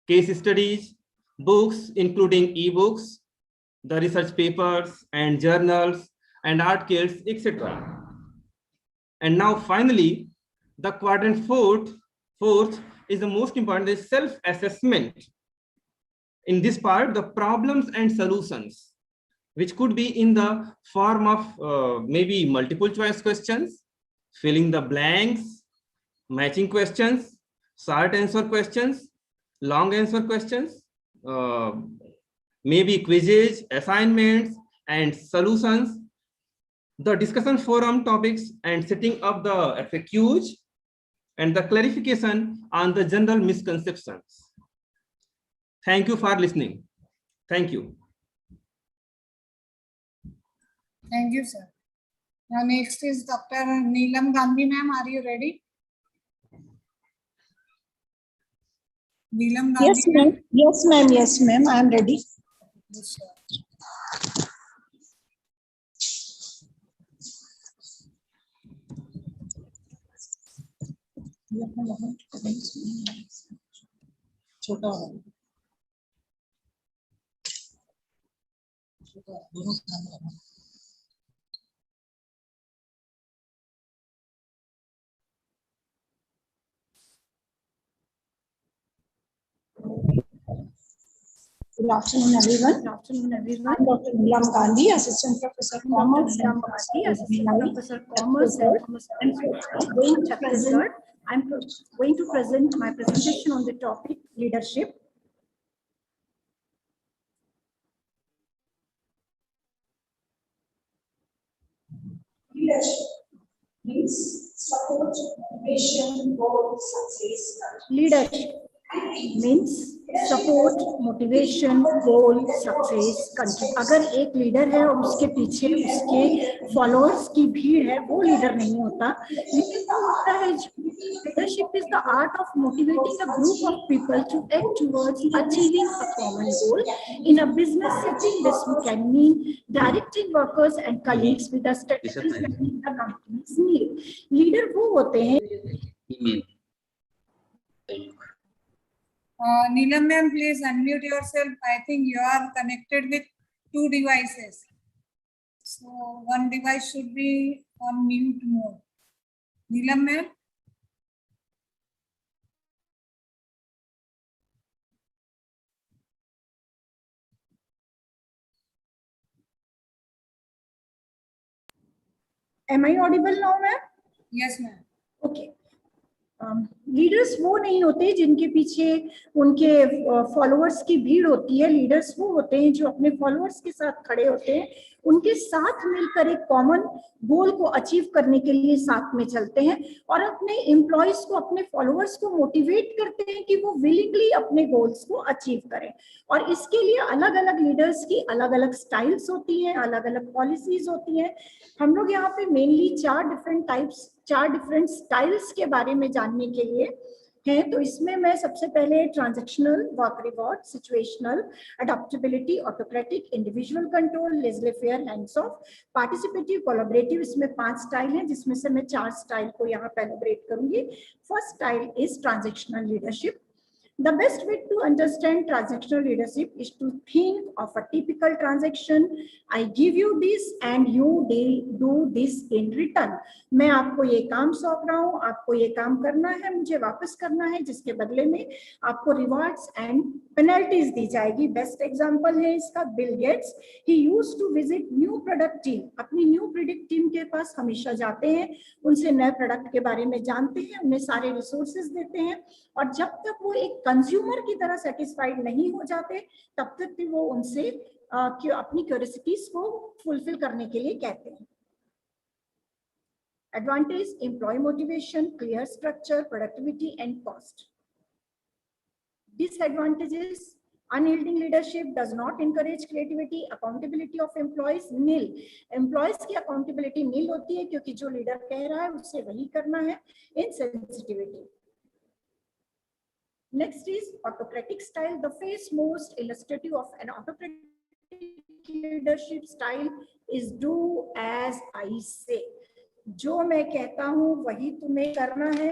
P: case studies, books, including ebooks, the research papers and journals and articles, etc. And now finally, the quadrant fourth is the most important, is self-assessment. In this part, the problems and solutions, which could be in the form of maybe multiple choice questions, filling the blanks, matching questions, short answer questions, long answer questions, maybe quizzes, assignments, and solutions, the discussion forum topics, and setting up the FAQs, and the clarification on the general misconceptions. Thank you for listening. Thank you.
K: Thank you, sir. Now next is Dr. Neelam Gandhi, ma'am. Are you ready? Neelam Gandhi.
E: Yes, ma'am. Yes, ma'am. Yes, ma'am. I am ready.
K: Yes, sir.
E: छोटा Good afternoon, everyone. Good afternoon, everyone. I'm Dr. Neelam Gandhi, Assistant Professor Commerce and Commerce and Chhattisgarh. I'm going to present my presentation on the topic leadership. Leadership means support, motivation, goal, success. Leadership means support, motivation, goal, success, country. अगर एक leader है और उसके पीछे उसके followers की भीड़ है, वो लीडर नहीं होता. Leadership is the art of motivating a group of people to act towards achieving a common goal. In a business setting, this can mean directing workers and colleagues with a strategy planning the company's need. Leader वो होते हैं.
K: Neelam ma'am, please unmute yourself. I think you are connected with 2 devices. So one device should be on mute mode. Neelam ma'am.
E: Am I audible now, ma'am?
K: Yes, ma'am.
E: Okay. Leaders वो नहीं होते जिनके पीछे उनके followers की भीड़ होती है। लीडर्स वो होते हैं जो अपने फॉलोअर्स के साथ खड़े होते हैं, उनके साथ मिलकर एक कॉमन गोल को अचीव करने के लिए साथ में चलते हैं और अपने एम्प्लॉयज को, अपने फॉलोअर्स को मोटिवेट करते हैं कि वो विलिंगली अपने गोल्स को अचीव करें। और इसके लिए अलग अलग लीडर्स की अलग अलग स्टाइल्स होती हैं, अलग अलग पॉलिसीज होती हैं। हम लोग यहाँ पे मेनली 4 डिफरेंट स्टाइल्स के बारे में जानने के लिए हैं। तो इसमें मैं सबसे पहले transactional, work reward, situational, adaptability, autocratic, individual control, laissez faire, hands off, participative, collaborative, इसमें 5 स्टाइल हैं जिसमें से मैं 4 स्टाइल को यहाँ पे एलैबोरेट करूंगी। First style is transactional leadership. The best way to understand transactional leadership is to think of a typical transaction. I give you this and you do this in return. मैं आपको ये काम सौंप रहा हूँ, आपको ये काम करना है, मुझे वापस करना है, जिसके बदले में आपको रिवार्ड्स एंड पेनल्टीज दी जाएगी। बेस्ट एग्जांपल है इसका Bill Gates. He used to visit new product team. अपनी न्यू प्रोडक्ट टीम के पास हमेशा जाते हैं, उनसे नए प्रोडक्ट के बारे में जानते हैं, उन्हें सारे रिसोर्सेज देते हैं और जब तक वो एक कंज्यूमर की तरह सेटिस्फाइड नहीं हो जाते तब तक भी वो उनसे अपनी क्यूरियोसिटीज को फुलफिल करने के लिए कहते हैं। Advantage: employ motivation, clear structure, productivity and cost. Disadvantages: unyielding leadership does not encourage creativity, accountability of employees nil. Employees की accountability nil होती है क्योंकि जो लीडर कह रहा है उससे वही करना है। Insensitivity. Next is autocratic style. The face most illustrative of an autocratic leadership style is do as I say. जो मैं कहता हूँ वही तुम्हें करना है,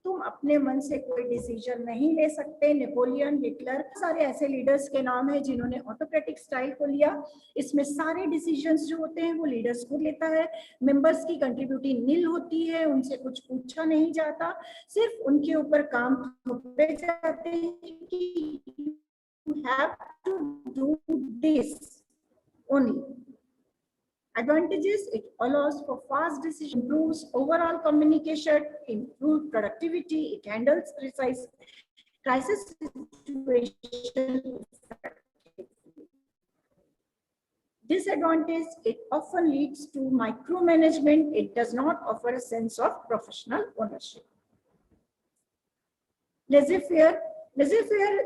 E: तुम अपने मन से कोई डिसीजन नहीं ले सकते। नेपोलियन, हिटलर, सारे ऐसे लीडर्स के नाम है जिन्होंने ऑटोक्रेटिक स्टाइल को लिया। इसमें सारे डिसीजंस जो होते हैं वो लीडर्स खुद लेता है। मेंबर्स की कंट्रीब्यूटी निल होती है, उनसे कुछ पूछा नहीं जाता, सिर्फ उनके ऊपर काम थोपे जाते हैं कि you have to do this only. Advantages: it allows for fast decision, improves overall communication, improves productivity, it handles precise crisis situation. Disadvantage: it often leads to micromanagement. It does not offer a sense of professional ownership. Laissez-faire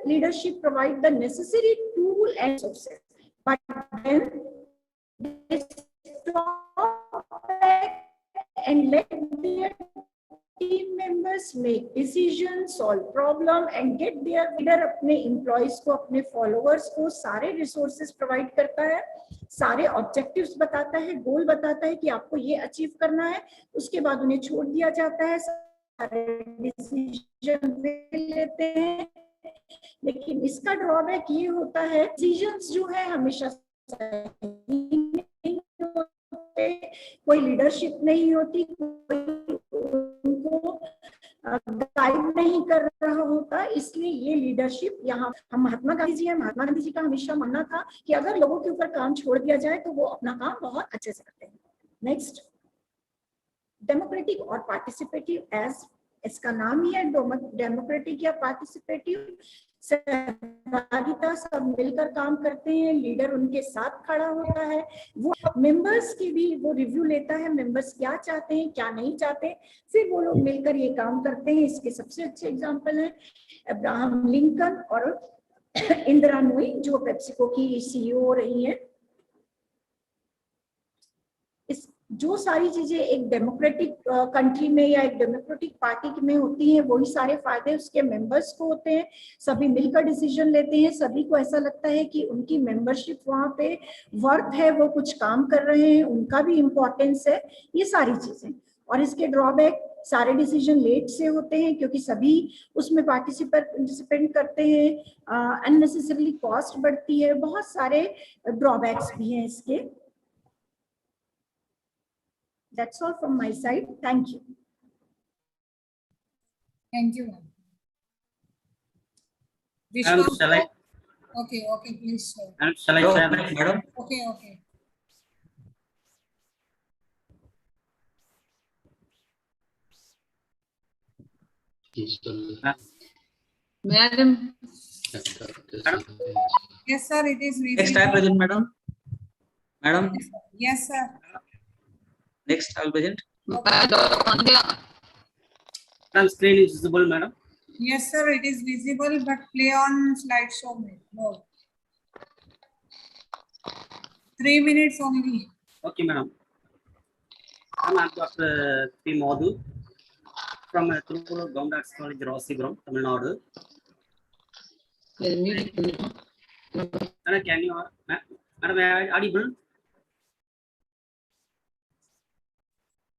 E: leadership provides the necessary tool and resources, but then they stop back and let their team members make decisions, solve problem and get their leader अपने employees को, अपने followers को सारे resources provide करता है, सारे objectives बताता है, goal बताता है कि आपको ये achieve करना है, उसके बाद उन्हें छोड़ दिया जाता है, सारे decision लेते हैं। लेकिन इसका ड्रॉबैक ये होता है, डिसीजंस जो है हमेशा कोई लीडरशिप नहीं होती, कोई उनको गाइड नहीं कर रहा होता, इसलिए ये लीडरशिप यहाँ हम महात्मा गांधी जी हैं। महात्मा गांधी जी का हमेशा मानना था कि अगर लोगों के ऊपर काम छोड़ दिया जाए तो वो अपना काम बहुत अच्छे से करते हैं। नेक्स्ट, डेमोक्रेटिक और पार्टिसिपेटिव। एज इसका नाम ही है डेमोक्रेटिक या पार्टिसिपेटिव, सहभागिता, सब मिलकर काम करते हैं, लीडर उनके साथ खड़ा होता है, वो मेंबर्स की भी वो रिव्यू लेता है, मेंबर्स क्या चाहते हैं क्या नहीं चाहते, फिर वो लोग मिलकर ये काम करते हैं। इसके सबसे अच्छे एग्जांपल हैं अब्राहम लिंकन और इंदिरा नूई जो पेप्सिको की सीईओ रही हैं। इस जो सारी चीजें एक डेमोक्रेटिक कंट्री में या एक डेमोक्रेटिक पार्टी में होती हैं, वही सारे फायदे उसके मेंबर्स को होते हैं। सभी मिलकर डिसीजन लेते हैं, सभी को ऐसा लगता है कि उनकी मेंबरशिप वहाँ पे वर्थ है, वो कुछ काम कर रहे हैं, उनका भी इम्पोर्टेंस है, ये सारी चीजें। और इसके ड्रॉबैक, सारे डिसीजन लेट से होते हैं क्योंकि सभी उसमें पार्टिसिपेंट करते हैं, अननेसेसरली कॉस्ट बढ़ती है, बहुत सारे ड्रॉबैक्स भी हैं इसके। That's all from my side. Thank you.
K: Thank you, ma'am.
V: Shall I?
K: Okay, please.
V: Shall I share,
K: madam? Okay.
M: Madam.
K: Yes, sir, it is
G: Next, I
K: visible.
G: present, madam. Madam,
K: Yes, sir.
G: next I will present.
U: Madam, screen is visible, madam.
K: Yes, sir, it is visible, but play on slideshow mode. 3 minutes only.
U: Okay, madam. I'm Dr. P. Madhu from Arulmurugan Government College, Rosipuram, Tamil Nadu. Madam, can you, madam, am I audible?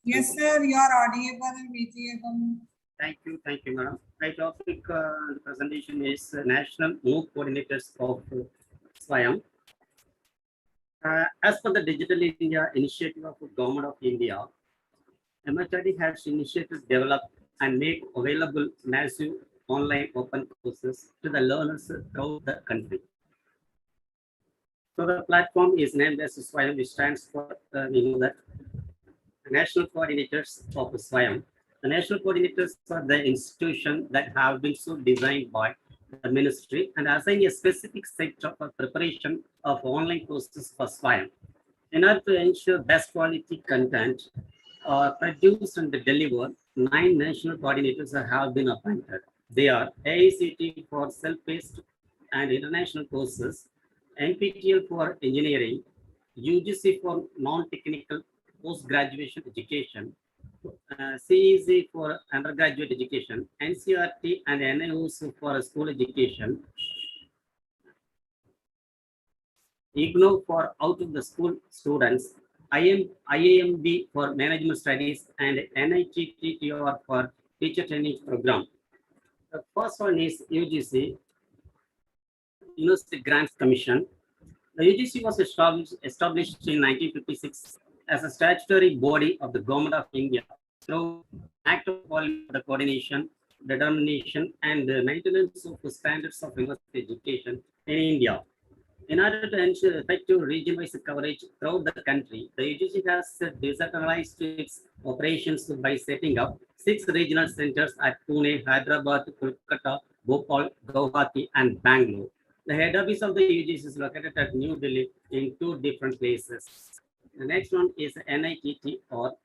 K: Yes, sir, you are audible, visible.
U: Thank you, madam. My topic presentation is National MOOC Coordinators of SWAYAM. As per the Digital India initiative of the Government of India, MHRD has initiated, developed, and make available massive online open courses to the learners throughout the country. So the platform is named as SWAYAM, which stands for, we know that, National Coordinators of SWAYAM. The national coordinators are the institution that have been so designed by the ministry and assign a specific set of preparation of online courses for SWAYAM. In order to ensure best quality content produced and delivered, 9 national coordinators have been appointed. They are AICT for self-paced and international courses, NPTEL for engineering, UGC for non-technical post-graduation education, CEC for undergraduate education, NCERT and NIOS for school education, IGNO for out of the school students, IAMB for management studies, and NITTR for teacher training program. The first one is UGC, University Grants Commission. The UGC was established in 1956 as a statutory body of the Government of India through Act of Parliament for the coordination, determination, and maintenance of the standards of university education in India. In order to ensure effective region-wise coverage throughout the country, the UGC has decentralized its operations by setting up 6 regional centers at Pune, Hyderabad, Kolkata, Bhopal, Guwahati, and Bangalore. The head office of the UGC is located at New Delhi in 2 different places. The next one is NITT, or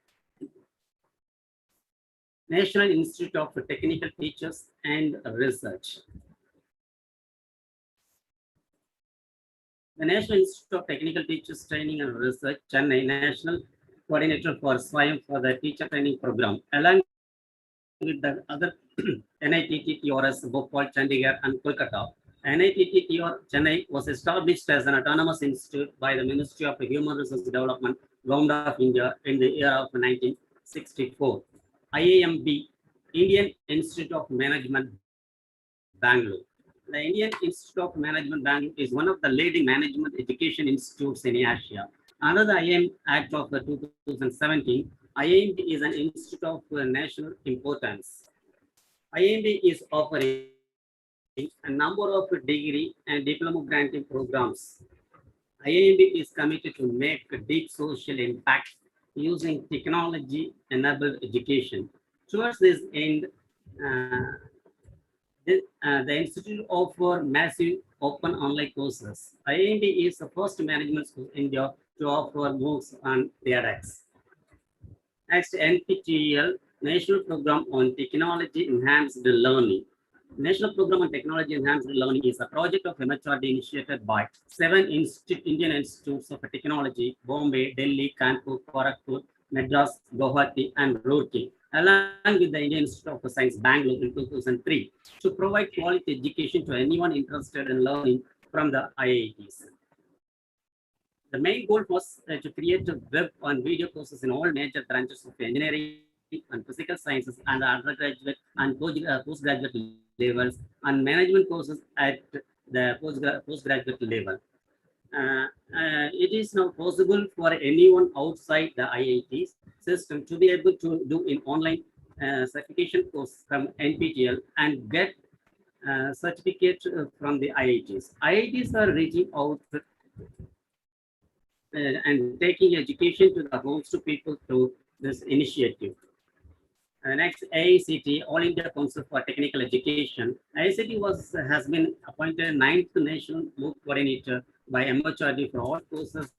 U: National Institute of Technical Teachers and Research. The National Institute of Technical Teachers Training and Research, Chennai, National Coordinator for SWAYAM for the teacher training program, along with the other NITT, TRS, Bhopal, Chandigarh, and Kolkata. NITT Chennai was established as an autonomous institute by the Ministry of Human Resource Development, Government of India, in the year of 1964. IAMB, Indian Institute of Management, Bangalore. The Indian Institute of Management, Bangalore is one of the leading management education institutes in Asia. Under the IAM Act of 2017, IAMB is an institute of national importance. IAMB is offering a number of degree and diploma granting programs. IAMB is committed to make a deep social impact using technology-enabled education. Towards this end, the institute offers massive open online courses. IAMB is the first management school in India to offer MOOCs on TEDx. Next, NPTEL, National Program on Technology Enhanced Learning. National Program on Technology Enhanced Learning is a project of MHRD initiated by 7 Indian institutes of technology: Bombay, Delhi, Kanpur, Kharagpur, Madras, Guwahati, and Roorkee, along with the Indian Institute of Science, Bangalore, in 2003, to provide quality education to anyone interested in learning from the IITs. The main goal was to create web and video courses in all major branches of engineering and physical sciences and undergraduate and postgraduate levels, and management courses at the postgraduate level. It is now possible for anyone outside the IIT system to be able to do an online certification course from NPTEL and get certificate from the IITs. IITs are reaching out and taking education to the homes to people through this initiative.
V: Next, AICT, All India Council for Technical Education. AICT has been appointed 9th National Board Coordinator by MHRD for all courses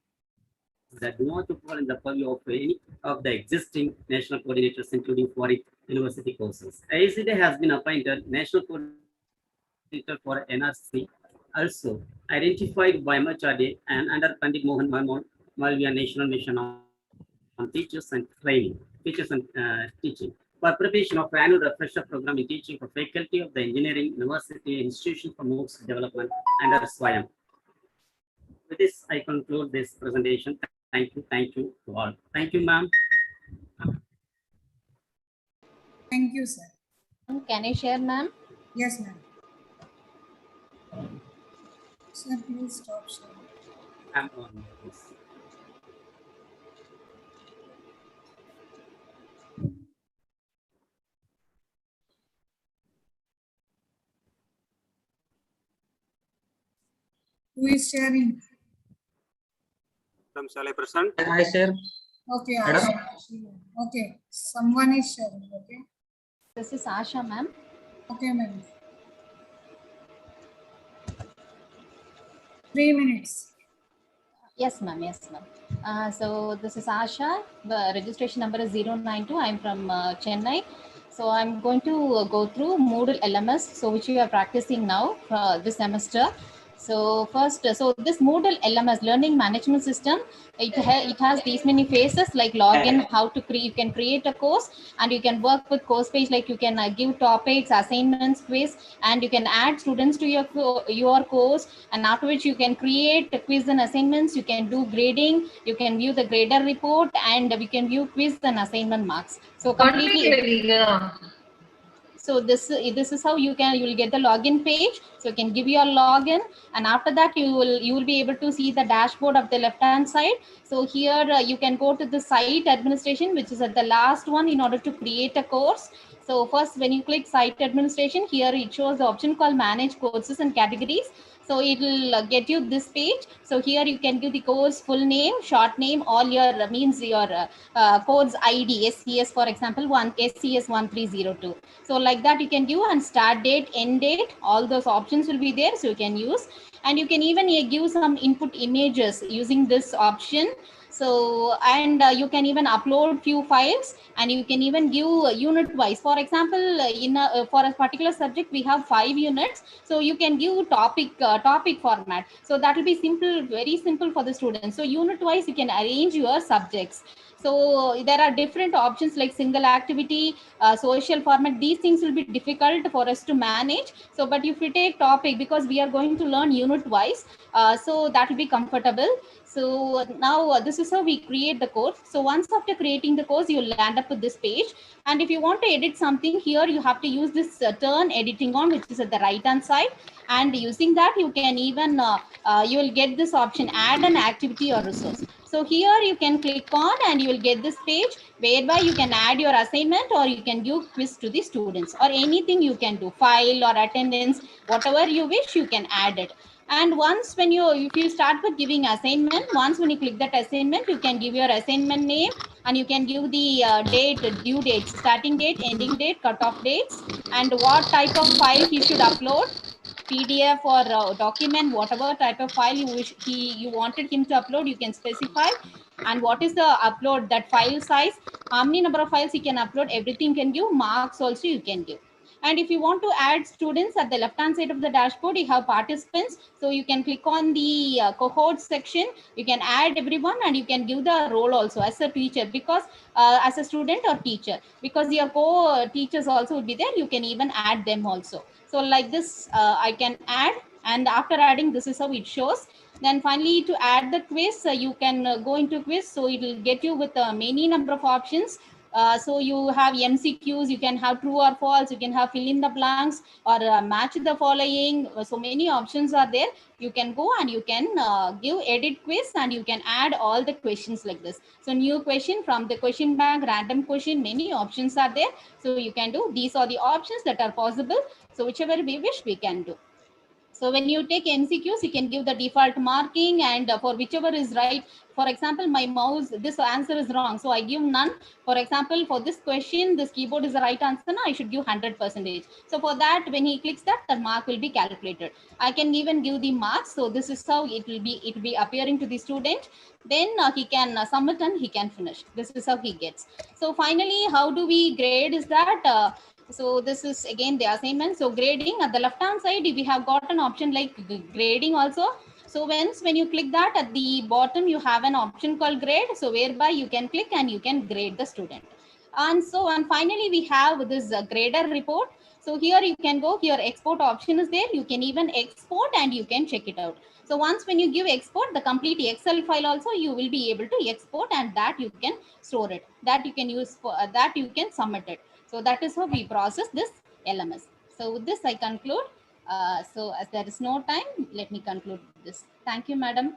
V: that do not fall in the purview of any of the existing national coordinators, including foreign university courses. AICT has been appointed National Coordinator for NRC, also identified by MHRD and under Pandit Mohan Malviya National Mission on Teachers and Training, Teachers and Teaching, for preparation of annual refresher program in teaching for faculty of the Engineering University Institution for MOOCs Development under SWAYAM. With this, I conclude this presentation. Thank you to all. Thank you, ma'am.
K: Thank you, sir.
I: Can I share, ma'am?
K: Yes, ma'am. Sir, please stop sharing.
V: I'm on this.
K: Who is sharing?
V: Shall I present?
G: I share.
K: Okay,
G: Madam?
K: Asha. Okay, someone is sharing. Okay.
I: This is Asha, ma'am.
K: Okay, ma'am. 3 minutes.
I: Yes, ma'am. Yes, ma'am. So this is Asha. The registration number is 092. I'm from Chennai. So I'm going to go through Moodle LMS, so which we are practicing now this semester. So first, so this Moodle LMS, Learning Management System, it has these many phases like login, how to create, you can create a course and you can work with course page, like you can give topics, assignments, quiz, and you can add students to your course, and after which you can create a quiz and assignments, you can do grading, you can view the grader report, and we can view quiz and assignment marks. So completely. So this is how you will get the login page. So you can give your login, and after that you will be able to see the dashboard of the left hand side. So here you can go to the site administration, which is at the last one, in order to create a course. So first, when you click site administration, here it shows the option called manage courses and categories. So it will get you this page. So here you can give the course full name, short name, all your means your codes ID, SCS, for example, SCS 1302. So like that you can give, and start date, end date, all those options will be there, so you can use. And you can even give some input images using this option. So, and you can even upload few files, and you can even give unit wise. For example, for a particular subject, we have 5 units. So you can give topic format. So that will be simple, very simple for the students. So unit wise, you can arrange your subjects. So there are different options like single activity, social format. These things will be difficult for us to manage. So, but if we take topic, because we are going to learn unit wise, so that will be comfortable. So now this is how we create the course. So once after creating the course, you will land up with this page. And if you want to edit something here, you have to use this turn editing on, which is at the right hand side. And using that, you can even, you will get this option, add an activity or resource. So here you can click on and you will get this page whereby you can add your assignment, or you can give quiz to the students, or anything you can do, file or attendance, whatever you wish, you can add it. And once when if you start with giving assignment, once when you click that assignment, you can give your assignment name, and you can give the date, due dates, starting date, ending date, cutoff dates, and what type of file he should upload, PDF or document, whatever type of file you wish you wanted him to upload, you can specify. And what is the upload, that file size, how many number of files he can upload, everything can give. Marks also you can give. And if you want to add students, at the left hand side of the dashboard, you have participants. So you can click on the cohort section, you can add everyone, and you can give the role also as a teacher, because as a student or teacher, because your co-teachers also will be there, you can even add them also. So like this, I can add, and after adding, this is how it shows. Then finally, to add the quiz, you can go into quiz. So it will get you with many number of options. So you have MCQs, you can have true or false, you can have fill in the blanks, or match the following. So many options are there. You can go and you can give edit quiz, and you can add all the questions like this. So new question from the question bank, random question, many options are there. So you can do, these are the options that are possible. So whichever we wish, we can do. So when you take MCQs, you can give the default marking, and for whichever is right. For example, my mouse, this answer is wrong, so I give none. For example, for this question, this keyboard is the right answer, now I should give 100%. So for that, when he clicks that, the mark will be calculated. I can even give the marks. So this is how it will be appearing to the student. Then he can submit and he can finish. This is how he gets. So finally, how do we grade is that, so this is again the assignment. So grading at the left hand side, we have got an option like grading also. So when you click that, at the bottom you have an option called grade. So whereby you can click and you can grade the student. And finally we have this grader report. So here you can go, here export option is there. You can even export and you can check it out. So once when you give export, the complete Excel file also you will be able to export, and that you can store it, that you can use for that you can submit it. So that is how we process this LMS. So with this I conclude. So as there is no time, let me conclude this. Thank you, madam.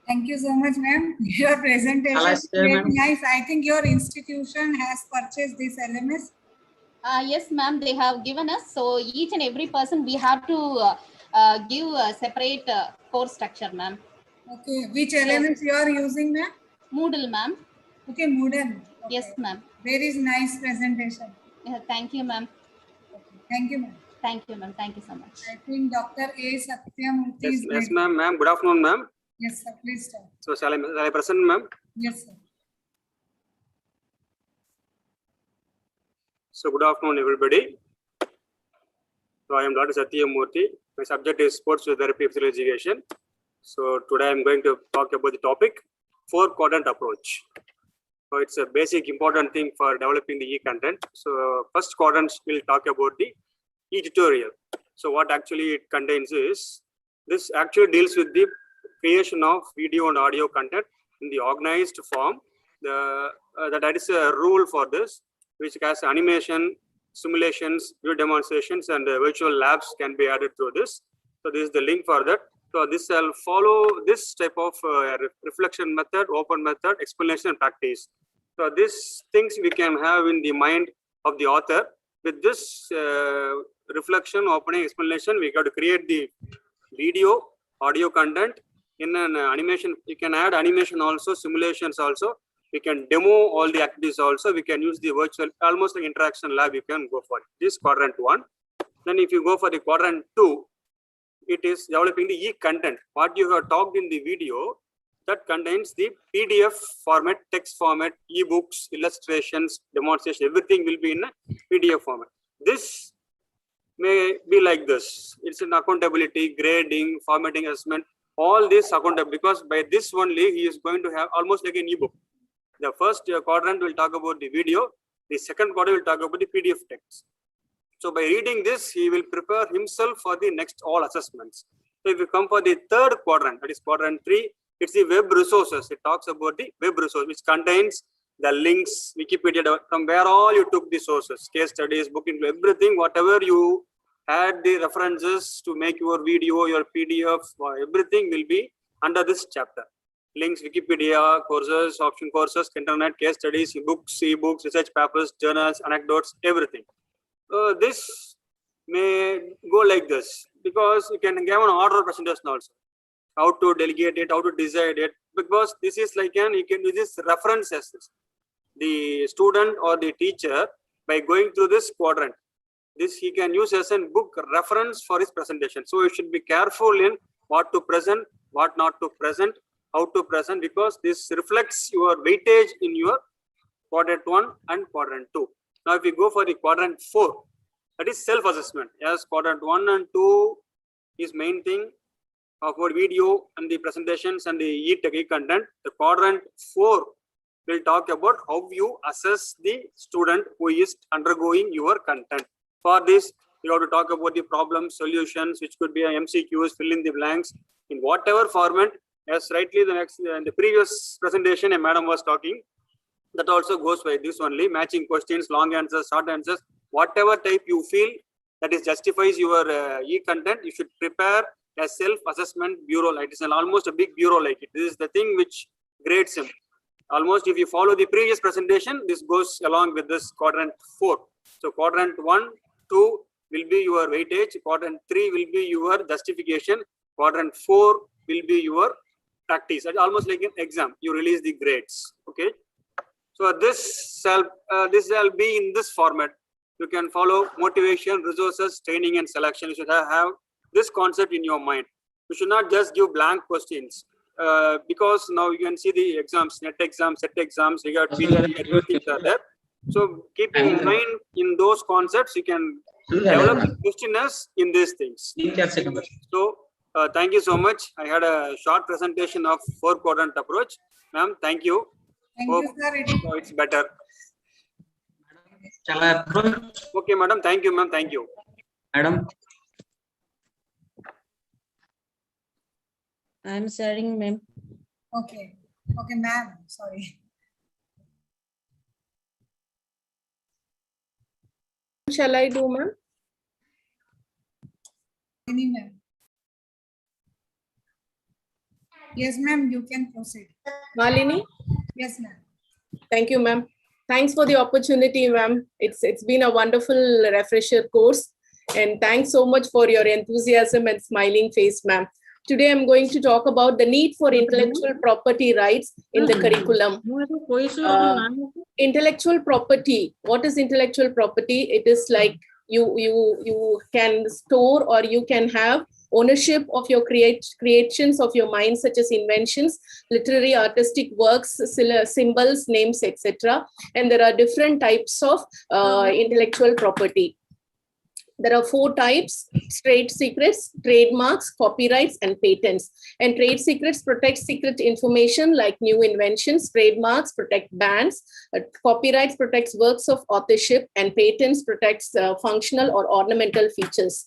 K: Thank you so much, ma'am. Your presentation is very nice. I think your institution has purchased this LMS.
I: Yes, ma'am, they have given us. So each and every person, we have to give a separate course structure, ma'am.
K: Okay, which LMS you are using, ma'am?
I: Moodle, ma'am.
K: Okay, Moodle. Okay.
I: Yes, ma'am.
K: Very nice presentation.
I: Yeah, thank you, ma'am.
K: Okay. Thank you, ma'am.
I: Thank you, ma'am. Thank you so much.
K: I think Dr. A. Satyamurthy
D: Yes,
K: is
D: yes,
K: ready.
D: ma'am. Good afternoon, ma'am.
K: Yes, sir. Please start.
D: So shall I present, ma'am?
K: Yes, sir.
D: So good afternoon, everybody. So I am Dr. Satyamurthy. My subject is sports physiotherapy physical education. So today I am going to talk about the topic 4-quadrant approach. So it's a basic important thing for developing the e-content. So first quadrant will talk about the e-tutorial. So what actually it contains is, this actually deals with the creation of video and audio content in the organized form. That is a rule for this, which has animation, simulations, video demonstrations, and virtual labs can be added to this. So this is the link for that. So this will follow this type of reflection method, open method, explanation, and practice. So these things we can have in the mind of the author. With this reflection, opening, explanation, we got to create the video, audio content in an animation. You can add animation also, simulations also. We can demo all the activities also. We can use the virtual, almost like interaction lab. You can go for it. This is quadrant 1. Then if you go for the quadrant 2, it is developing the e-content. What you have talked in the video, that contains the PDF format, text format, e-books, illustrations, demonstration, everything will be in a PDF format. This may be like this. It's an accountability, grading, formatting, assessment, all this accountable, because by this only he is going to have almost like an e-book. The first quadrant will talk about the video. The second quadrant will talk about the PDF text. So by reading this, he will prepare himself for the next all assessments. So if you come for the third quadrant, that is quadrant 3, it's the web resources. It talks about the web resource, which contains the links, Wikipedia, from where all you took the sources, case studies, book, everything, whatever you had the references to make your video, your PDF, everything will be under this chapter. Links, Wikipedia, courses, option courses, internet, case studies, books, e-books, research papers, journals, anecdotes, everything. This may go like this, because you can give an order presentation also. How to delegate it, how to decide it, because this is like you can use this references. The student or the teacher, by going through this quadrant, this he can use as a book reference for his presentation. So you should be careful in what to present, what not to present, how to present, because this reflects your weightage in your quadrant 1 and quadrant 2. Now if we go for the quadrant 4, that is self-assessment. Yes, quadrant 1 and 2 is main thing about video and the presentations and the e-content. The quadrant 4 will talk about how you assess the student who is undergoing your content. For this, you have to talk about the problem solutions, which could be a MCQs, fill in the blanks in whatever format. As rightly the previous presentation a madam was talking, that also goes by this only, matching questions, long answers, short answers, whatever type you feel that is justifies your e-content, you should prepare a self-assessment bureau. Like it's almost a big bureau like it. This is the thing which grades him. Almost if you follow the previous presentation, this goes along with this quadrant 4. So quadrant 1, 2, will be your weightage, quadrant 3 will be your justification, quadrant 4 will be your practice. It's almost like an exam. You release the grades. Okay. So this shall be in this format. You can follow motivation, resources, training, and selection. You should have this concept in your mind. You should not just give blank questions. Because now you can see the exams, net exams, set exams, regard PG, everything are there. So keeping in mind in those concepts, you can develop questionnaires in these things. So thank you so much. I had a short presentation of 4-quadrant approach. Ma'am, thank you.
K: Thank
D: Hope
K: you, sir.
D: so it's better.
G: Shall I approach?
D: Okay, madam. Thank you, ma'am. Thank you.
G: Madam.
M: I'm sharing, ma'am.
K: Okay. Okay, ma'am. Sorry.
F: Shall I do, ma'am?
K: Any ma'am. Yes, ma'am. You can proceed.
F: Malini?
K: Yes, ma'am.
F: Thank you, ma'am. Thanks for the opportunity, ma'am. It's been a wonderful refresher course. And thanks so much for your enthusiasm and smiling face, ma'am. Today, I'm going to talk about the need for intellectual property rights in the curriculum. Intellectual property. What is intellectual property? It is like you can store or you can have ownership of your creations of your mind, such as inventions, literary, artistic works, symbols, names, etc. And there are different types of intellectual property. There are 4 types: trade secrets, trademarks, copyrights, and patents. And trade secrets protect secret information like new inventions, trademarks protect brands, copyrights protects works of authorship, and patents protects functional or ornamental features.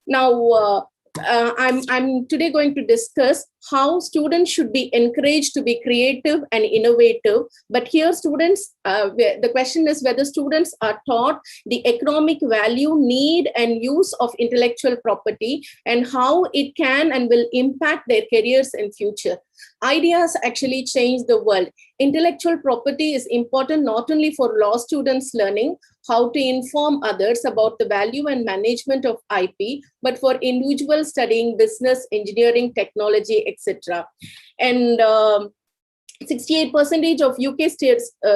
F: Now, I'm today going to discuss how students should be encouraged to be creative and innovative. But here students, the question is whether students are taught the economic value, need, and use of intellectual property and how it can and will impact their careers in future. Ideas actually change the world. Intellectual property is important not only for law students learning how to inform others about the value and management of IP, but for individuals studying business, engineering, technology, etc. And 68% of UK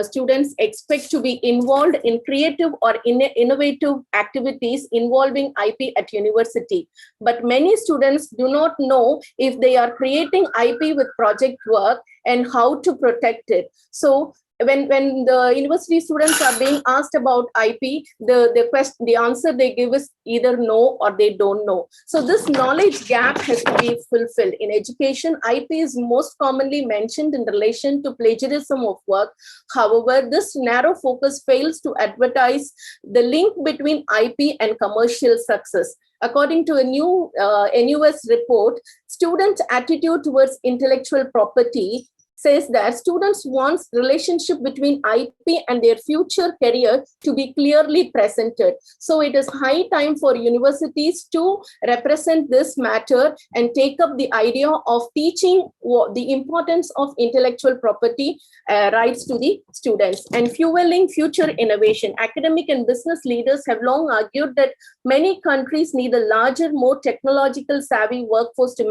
F: students expect to be involved in creative or innovative activities involving IP at university. But many students do not know if they are creating IP with project work and how to protect it. So when the university students are being asked about IP, the answer they give is either no or they don't know. So this knowledge gap has to be fulfilled. In education, IP is most commonly mentioned in relation to plagiarism of work. However, this narrow focus fails to advertise the link between IP and commercial success. According to a new NUS report, student attitude towards intellectual property says that students want relationship between IP and their future career to be clearly presented. So it is high time for universities to represent this matter and take up the idea of teaching the importance of intellectual property rights to the students and fueling future innovation. Academic and business leaders have long argued that many countries need a larger, more technological savvy workforce to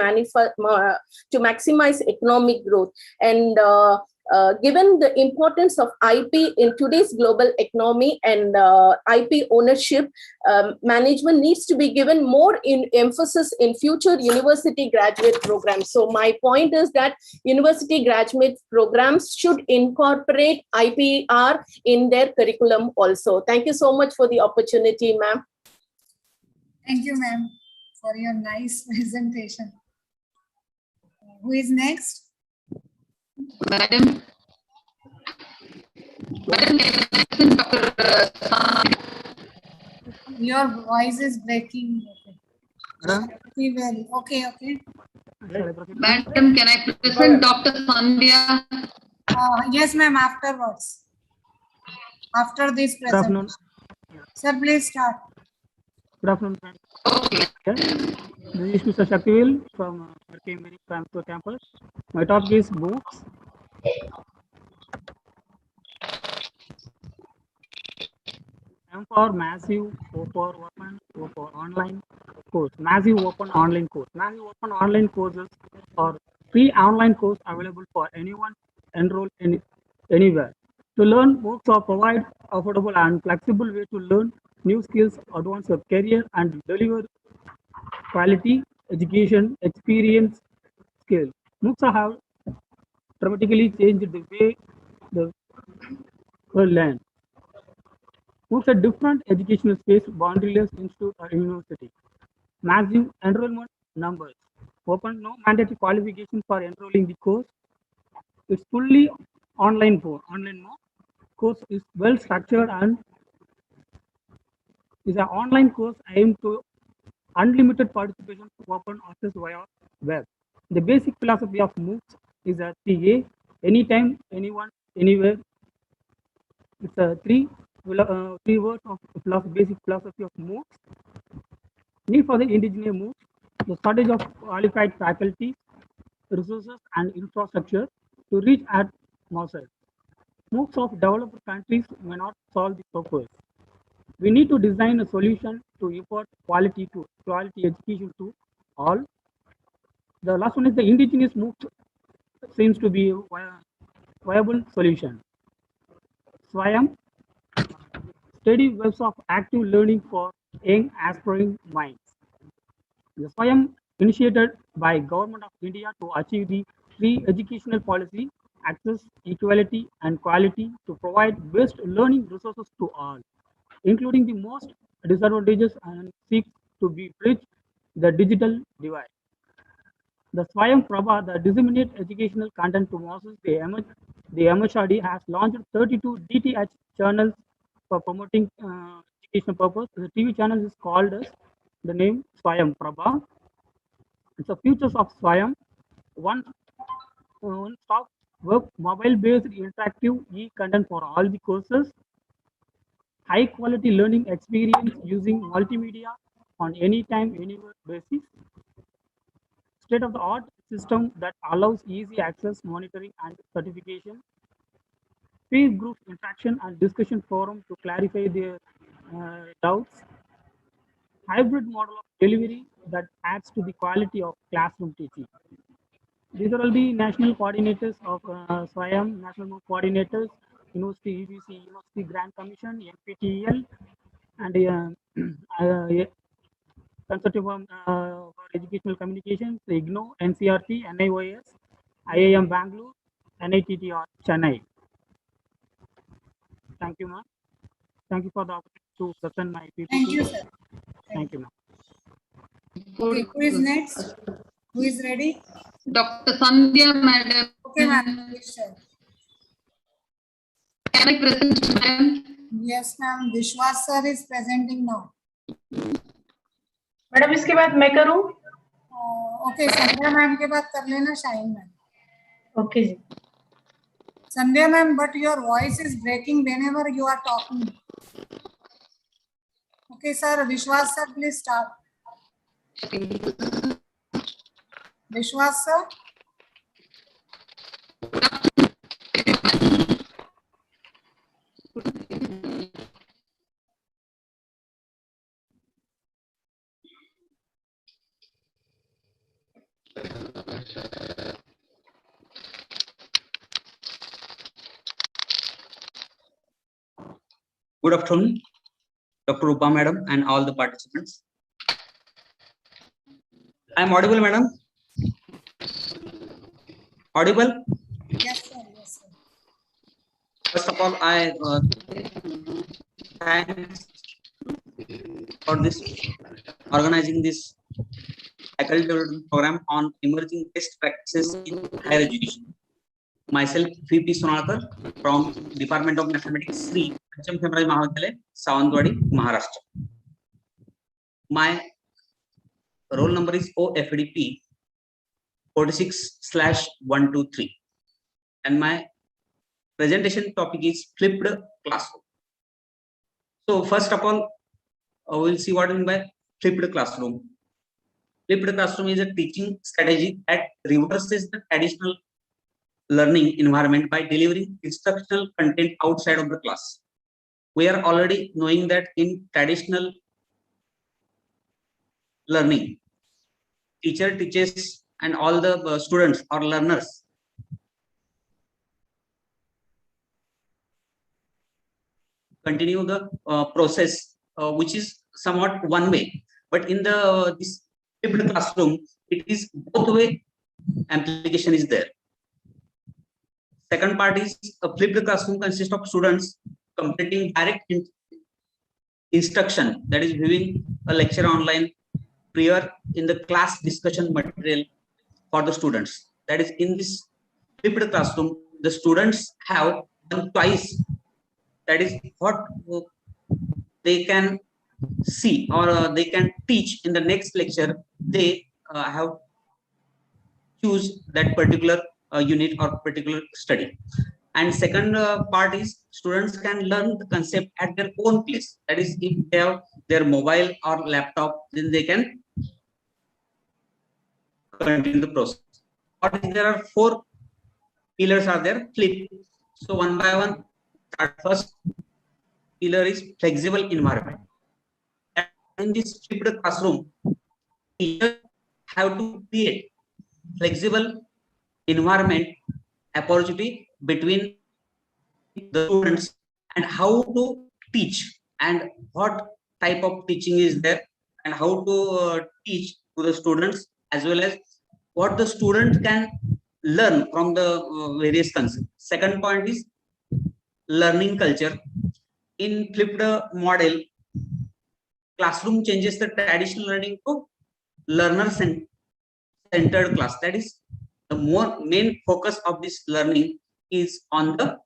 F: maximize economic growth. And given the importance of IP in today's global economy and IP ownership, management needs to be given more emphasis in future university graduate programs. So my point is that university graduate programs should incorporate IPR in their curriculum also. Thank you so much for the opportunity, ma'am.
K: Thank you, ma'am, for your nice presentation. Who is next?
Q: Madam,
K: Your voice is breaking. Okay, okay.
Q: Madam, can I present Dr. Sandhya?
K: Yes, ma'am, afterwards. After this presentation. Sir, please start.
J: Good afternoon, friends. This is Mr. Shaktivil from Cambridge campus. My topic is books. M for massive, O for open, O for online course. Massive open online course. Massive open online courses are free online course available for anyone enrolled in anywhere. To learn, MOOCs are provide affordable and flexible way to learn new skills, advance your career, and deliver quality education experience skill. MOOCs have dramatically changed the way the world learns. MOOCs are different educational space, boundaryless institute or university. Massive enrollment numbers. Open no mandatory qualification for enrolling the course. It's fully online online mode. Course is well structured and is an online course aimed to unlimited participation to open access via web. The basic philosophy of MOOCs is a 3A, anytime, anyone, anywhere. It's a three words of basic philosophy of MOOCs. Need for the indigenous MOOCs, the shortage of qualified faculty, resources, and infrastructure to reach at masses. MOOCs of developed countries may not solve the purpose. We need to design a solution to impart quality education to all. The last one is the indigenous MOOC seems to be a viable solution. Swayam, steady webs of active learning for young aspiring minds. The Swayam initiated by Government of India to achieve the free educational policy, access, equality, and quality to provide best learning resources to all, including the most disadvantages, and seeks to be bridge the digital divide. The Swayam Prabha, the disseminate educational content to masses, the MHRD has launched 32 DTH channels for promoting educational purpose. The TV channel is called as the name Swayam Prabha. It's the futures of Swayam. One stop work, mobile-based interactive e-content for all the courses. High quality learning experience using multimedia on anytime, anywhere basis. State-of-the-art system that allows easy access, monitoring, and certification. Peer group interaction and discussion forum to clarify their doubts. Hybrid model of delivery that adds to the quality of classroom teaching. These are all the national coordinators of Swayam, national coordinators, University UGC, University Grant Commission, NPTEL, and Consortium for Educational Communications, IGNO, NCRT, NIOS, IIM Bangalore, NITTR, Chennai. Thank you, ma'am. Thank you for the opportunity to present my PPT.
K: Thank you, sir.
J: Thank you, ma'am.
K: Okay, who is next? Who is ready?
Q: Dr. Sandhya, madam.
K: Okay, madam. Please share.
Q: Can I present, madam?
K: Yes, ma'am. Vishwas sir is presenting now.
H: Madam इसके बाद मैं करूं?
K: Okay, संध्या ma'am के बाद कर लेना शाइन ma'am.
H: Okay जी.
K: Sandhya ma'am, but your voice is breaking whenever you are talking. Okay, sir. Vishwas sir, please start. Vishwas sir.
G: Good afternoon, Dr. Rupa madam and all the participants. I am audible, madam? Audible?
K: Yes, sir. Yes, sir.
G: First of all, I thanks for this organizing this faculty development program on emerging best practices in higher education. Myself, VP Sonalkar from Department of Mathematics, Sri Pancham Khemaraj Mahavidyalaya, Sawantwadi, Maharashtra. My roll number is OFDP 46/123, and my presentation topic is flipped classroom. So first of all, we'll see what I mean by flipped classroom. Flipped classroom is a teaching strategy that reverses the traditional learning environment by delivering instructional content outside of the class. we are already knowing that in traditional learning, teacher teaches and all the students or learners continue the process, which is somewhat one way. But in the this flipped classroom, it is both way application is there. Second part is a flipped classroom consists of students completing direct instruction, that is viewing a lecture online prior in the class discussion material for the students. That is, in this flipped classroom, the students have one choice, that is what they can see or they can teach in the next lecture. They have choose that particular unit or particular study. And second part is students can learn the concept at their own place. That is, if they have their mobile or laptop, then they can continue the process. There are 4 pillars are there. Flip. So one by one. First pillar is flexible environment. In this flipped classroom, teachers have to create flexible environment opportunity between the students and how to teach and what type of teaching is there and how to teach to the students, as well as what the student can learn from the various concepts. Second point is learning culture. In flipped model, classroom changes the traditional learning to learner centered class. That is, the main focus of this learning is on the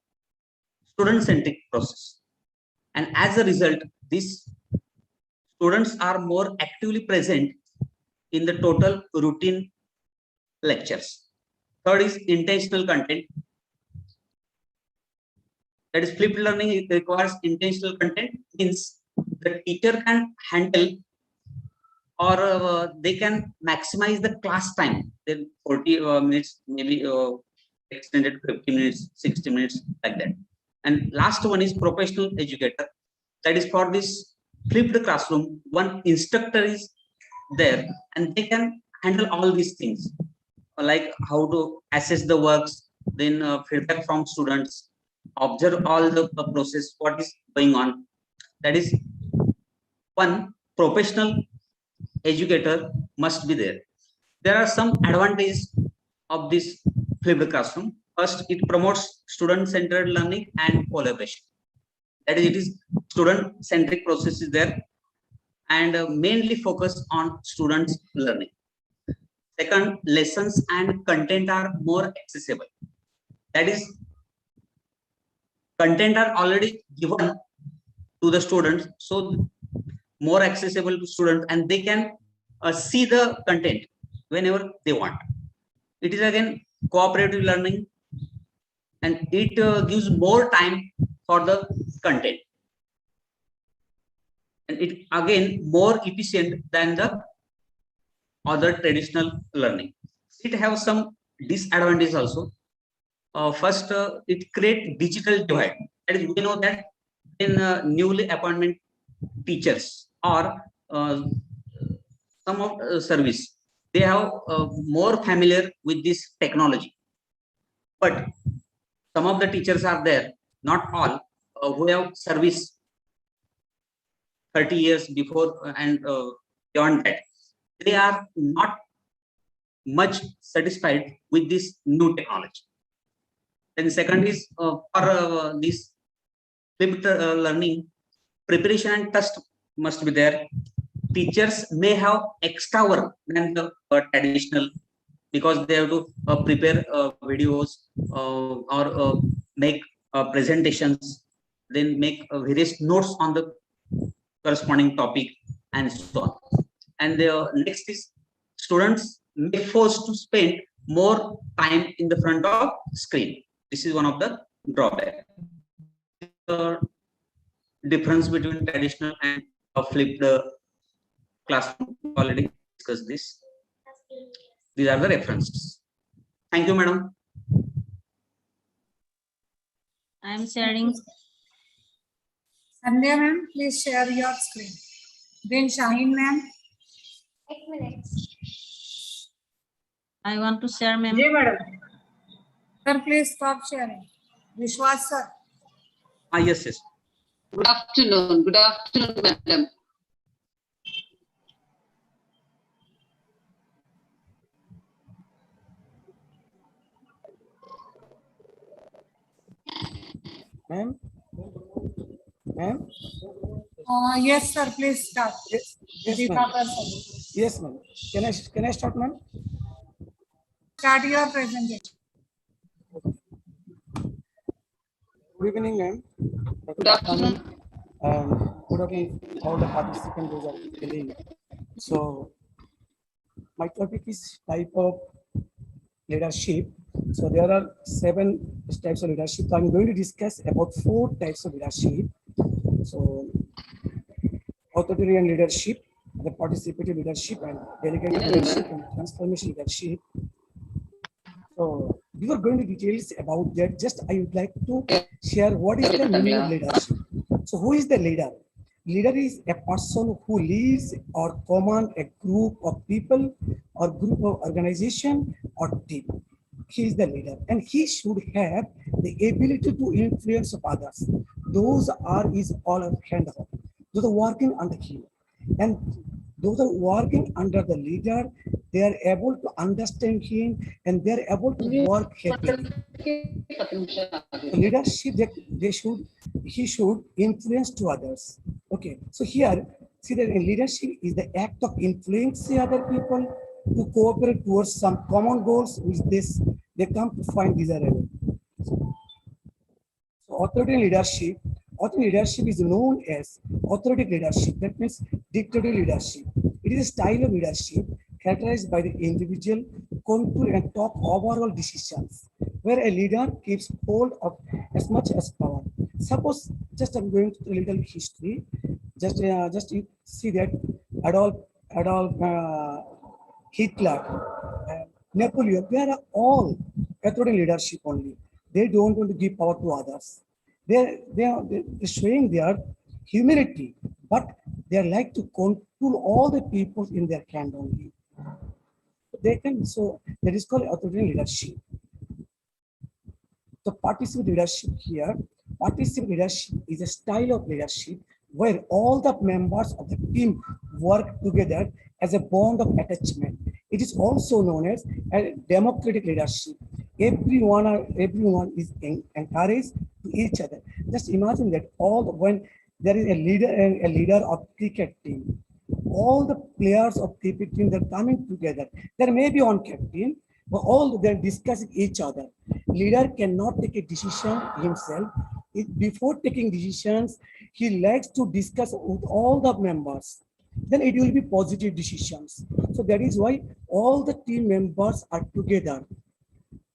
G: student-centric process. And as a result, these students are more actively present in the total routine lectures. Third is intentional content. That is, flipped learning requires intentional content, means the teacher can handle or they can maximize the class time. Then 40 minutes, maybe extended 50 minutes, 60 minutes, like that. And last one is professional educator. That is, for this flipped classroom, one instructor is there and they can handle all these things, like how to assess the works, then feedback from students, observe all the process, what is going on. That is, one professional educator must be there. There are some advantages of this flipped classroom. First, it promotes student-centered learning and collaboration. That is, it is student-centric process is there and mainly focused on students' learning. Second, lessons and content are more accessible. That is, content are already given to the students, so more accessible to students, and they can see the content whenever they want. It is again cooperative learning, and it gives more time for the content, and it again more efficient than the other traditional learning. It has some disadvantages also. First, it creates digital divide. That is, we know that in newly appointment teachers or some of service, they have more familiar with this technology. But some of the teachers are there, not all, who have service 30 years before and beyond that. They are not much satisfied with this new technology. Then second is for this flipped learning, preparation and test must be there. Teachers may have extra work than the traditional, because they have to prepare videos or make presentations, then make various notes on the corresponding topic and so on. And the next is students may be forced to spend more time in the front of screen. This is one of the drawbacks. Difference between traditional and flipped classroom, already discussed this. These are the references. Thank you, madam.
M: I am sharing.
K: Sandhya ma'am, please share your screen. Then Shaheen ma'am.
H: 8 minutes.
M: I want to share, ma'am.
K: Jay madam. Sir, please stop sharing. Vishwas sir.
G: Yes, yes.
Q: Good afternoon, madam.
L: Ma'am? Ma'am?
K: Yes, sir, please start.
L: Yes, ma'am. Yes, ma'am. Can I start, ma'am?
K: Start your presentation.
L: Good evening, ma'am.
Q: Good afternoon.
L: Good evening, all the participants who are attending. So, my topic is type of leadership. So there are 7 types of leadership. So I'm going to discuss about 4 types of leadership. So authoritarian leadership, the participative leadership, and delegated leadership, and transformation leadership. So before going to details about that, just I would like to share what is the meaning of leadership. So who is the leader? Leader is a person who leads or command a group of people or group of organization or team. He is the leader, and he should have the ability to influence others. Those are his all hand of. Those are working under him, and those are working under the leader. They are able to understand him, and they are able to work happily. The leadership he should influence to others. Okay, so here see that leadership is the act of influencing other people to cooperate towards some common goals which they come to find desirable. So authoritarian leadership is known as authoritative leadership. That means dictatorial leadership. It is a style of leadership characterized by the individual control and top overall decisions, where a leader keeps hold of as much as power. Suppose, just I'm going to a little history. Just you see that Adolf Hitler, Napoleon, they are all authoritarian leadership only. They don't want to give power to others. They're showing their humanity, but they like to control all the people in their hand only. They can, so that is called authoritarian leadership. The participative leadership here, participative leadership is a style of leadership where all the members of the team work together as a bond of attachment. It is also known as a democratic leadership. Everyone is encouraged to each other. Just imagine that when there is a leader of cricket team, all the players of cricket team, they're coming together. There may be one captain, but all they're discussing each other. Leader cannot take a decision himself. Before taking decisions, he likes to discuss with all the members. Then it will be positive decisions. So that is why all the team members are together.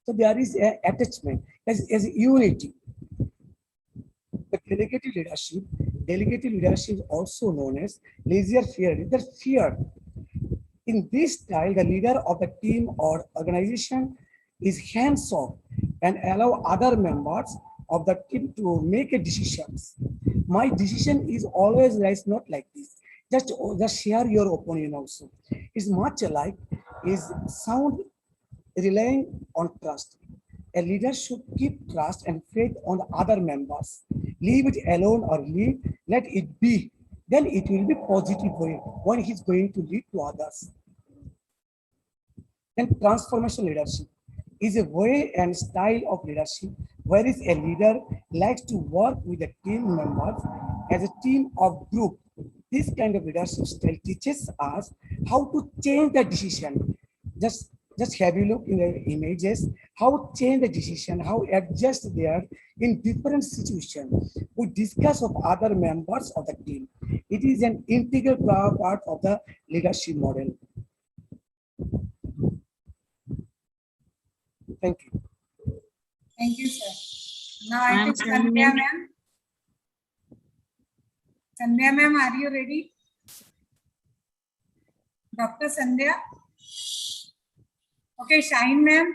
L: So there is an attachment as unity. The delegated leadership is also known as laissez-faire. The fear. In this style, the leader of the team or organization is hands-off and allow other members of the team to make a decisions. My decision is always not like this. Just share your opinion also. It's much alike, is sound relying on trust. A leader should keep trust and faith on the other members. Leave it alone or let it be. Then it will be positive for him when he's going to lead to others. And transformation leadership is a way and style of leadership whereas a leader likes to work with the team members as a team of group. This kind of leadership style teaches us how to change the decision. Just have a look in the images, how change the decision, how adjust there in different situations. We discuss of other members of the team. It is an integral part of the leadership model. Thank you.
K: Thank you, sir. Now I think Sandhya ma'am. Sandhya ma'am, are you ready? Dr. Sandhya? Okay, Shaheen ma'am.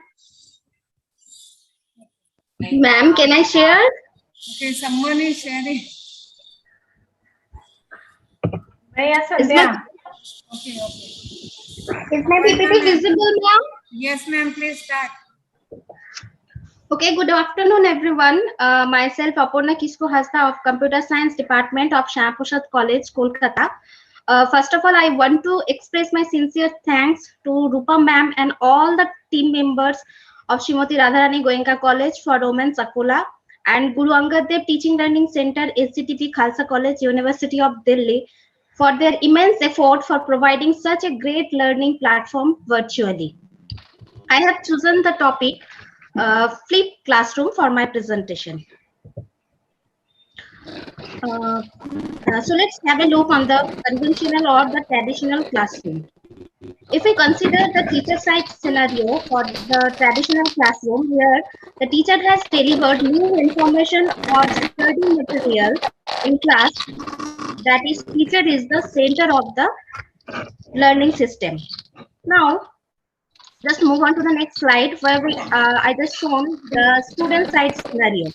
H: Ma'am, can I share?
K: Okay, someone is sharing.
H: Maya
Q: Is my,
H: Sandhya.
K: Okay, okay.
Q: is my PPT visible, ma'am?
K: Yes, ma'am, please start.
Q: Okay, good afternoon, everyone. Myself, Apurna Kisko Hasta of Computer Science Department of Shyamprasad College, Kolkata. First of all, I want to express my sincere thanks to Rupa ma'am and all the team members of Shrimati Radharani Goenka College for Roman Sakola and Guru Angad Dev Teaching Learning Center, SCTP Khalsa College, University of Delhi, for their immense effort for providing such a great learning platform virtually. I have chosen the topic flipped classroom for my presentation. So let's have a look on the conventional or the traditional classroom. If we consider the teacher side scenario for the traditional classroom, here the teacher has delivered new information or study material in class, that is, teacher is the center of the learning system. Now, just move on to the next slide where I just shown the student side scenario.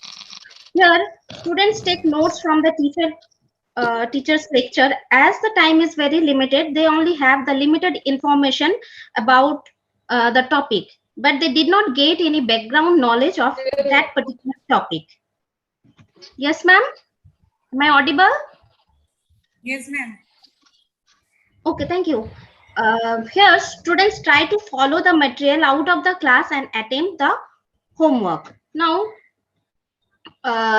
Q: Here, students take notes from the teacher's lecture. As the time is very limited, they only have the limited information about the topic, but they did not get any background knowledge of that particular topic. Yes, ma'am? Am I audible?
K: Yes, ma'am.
Q: Okay, thank you. Here, students try to follow the material out of the class and attempt the homework. Now,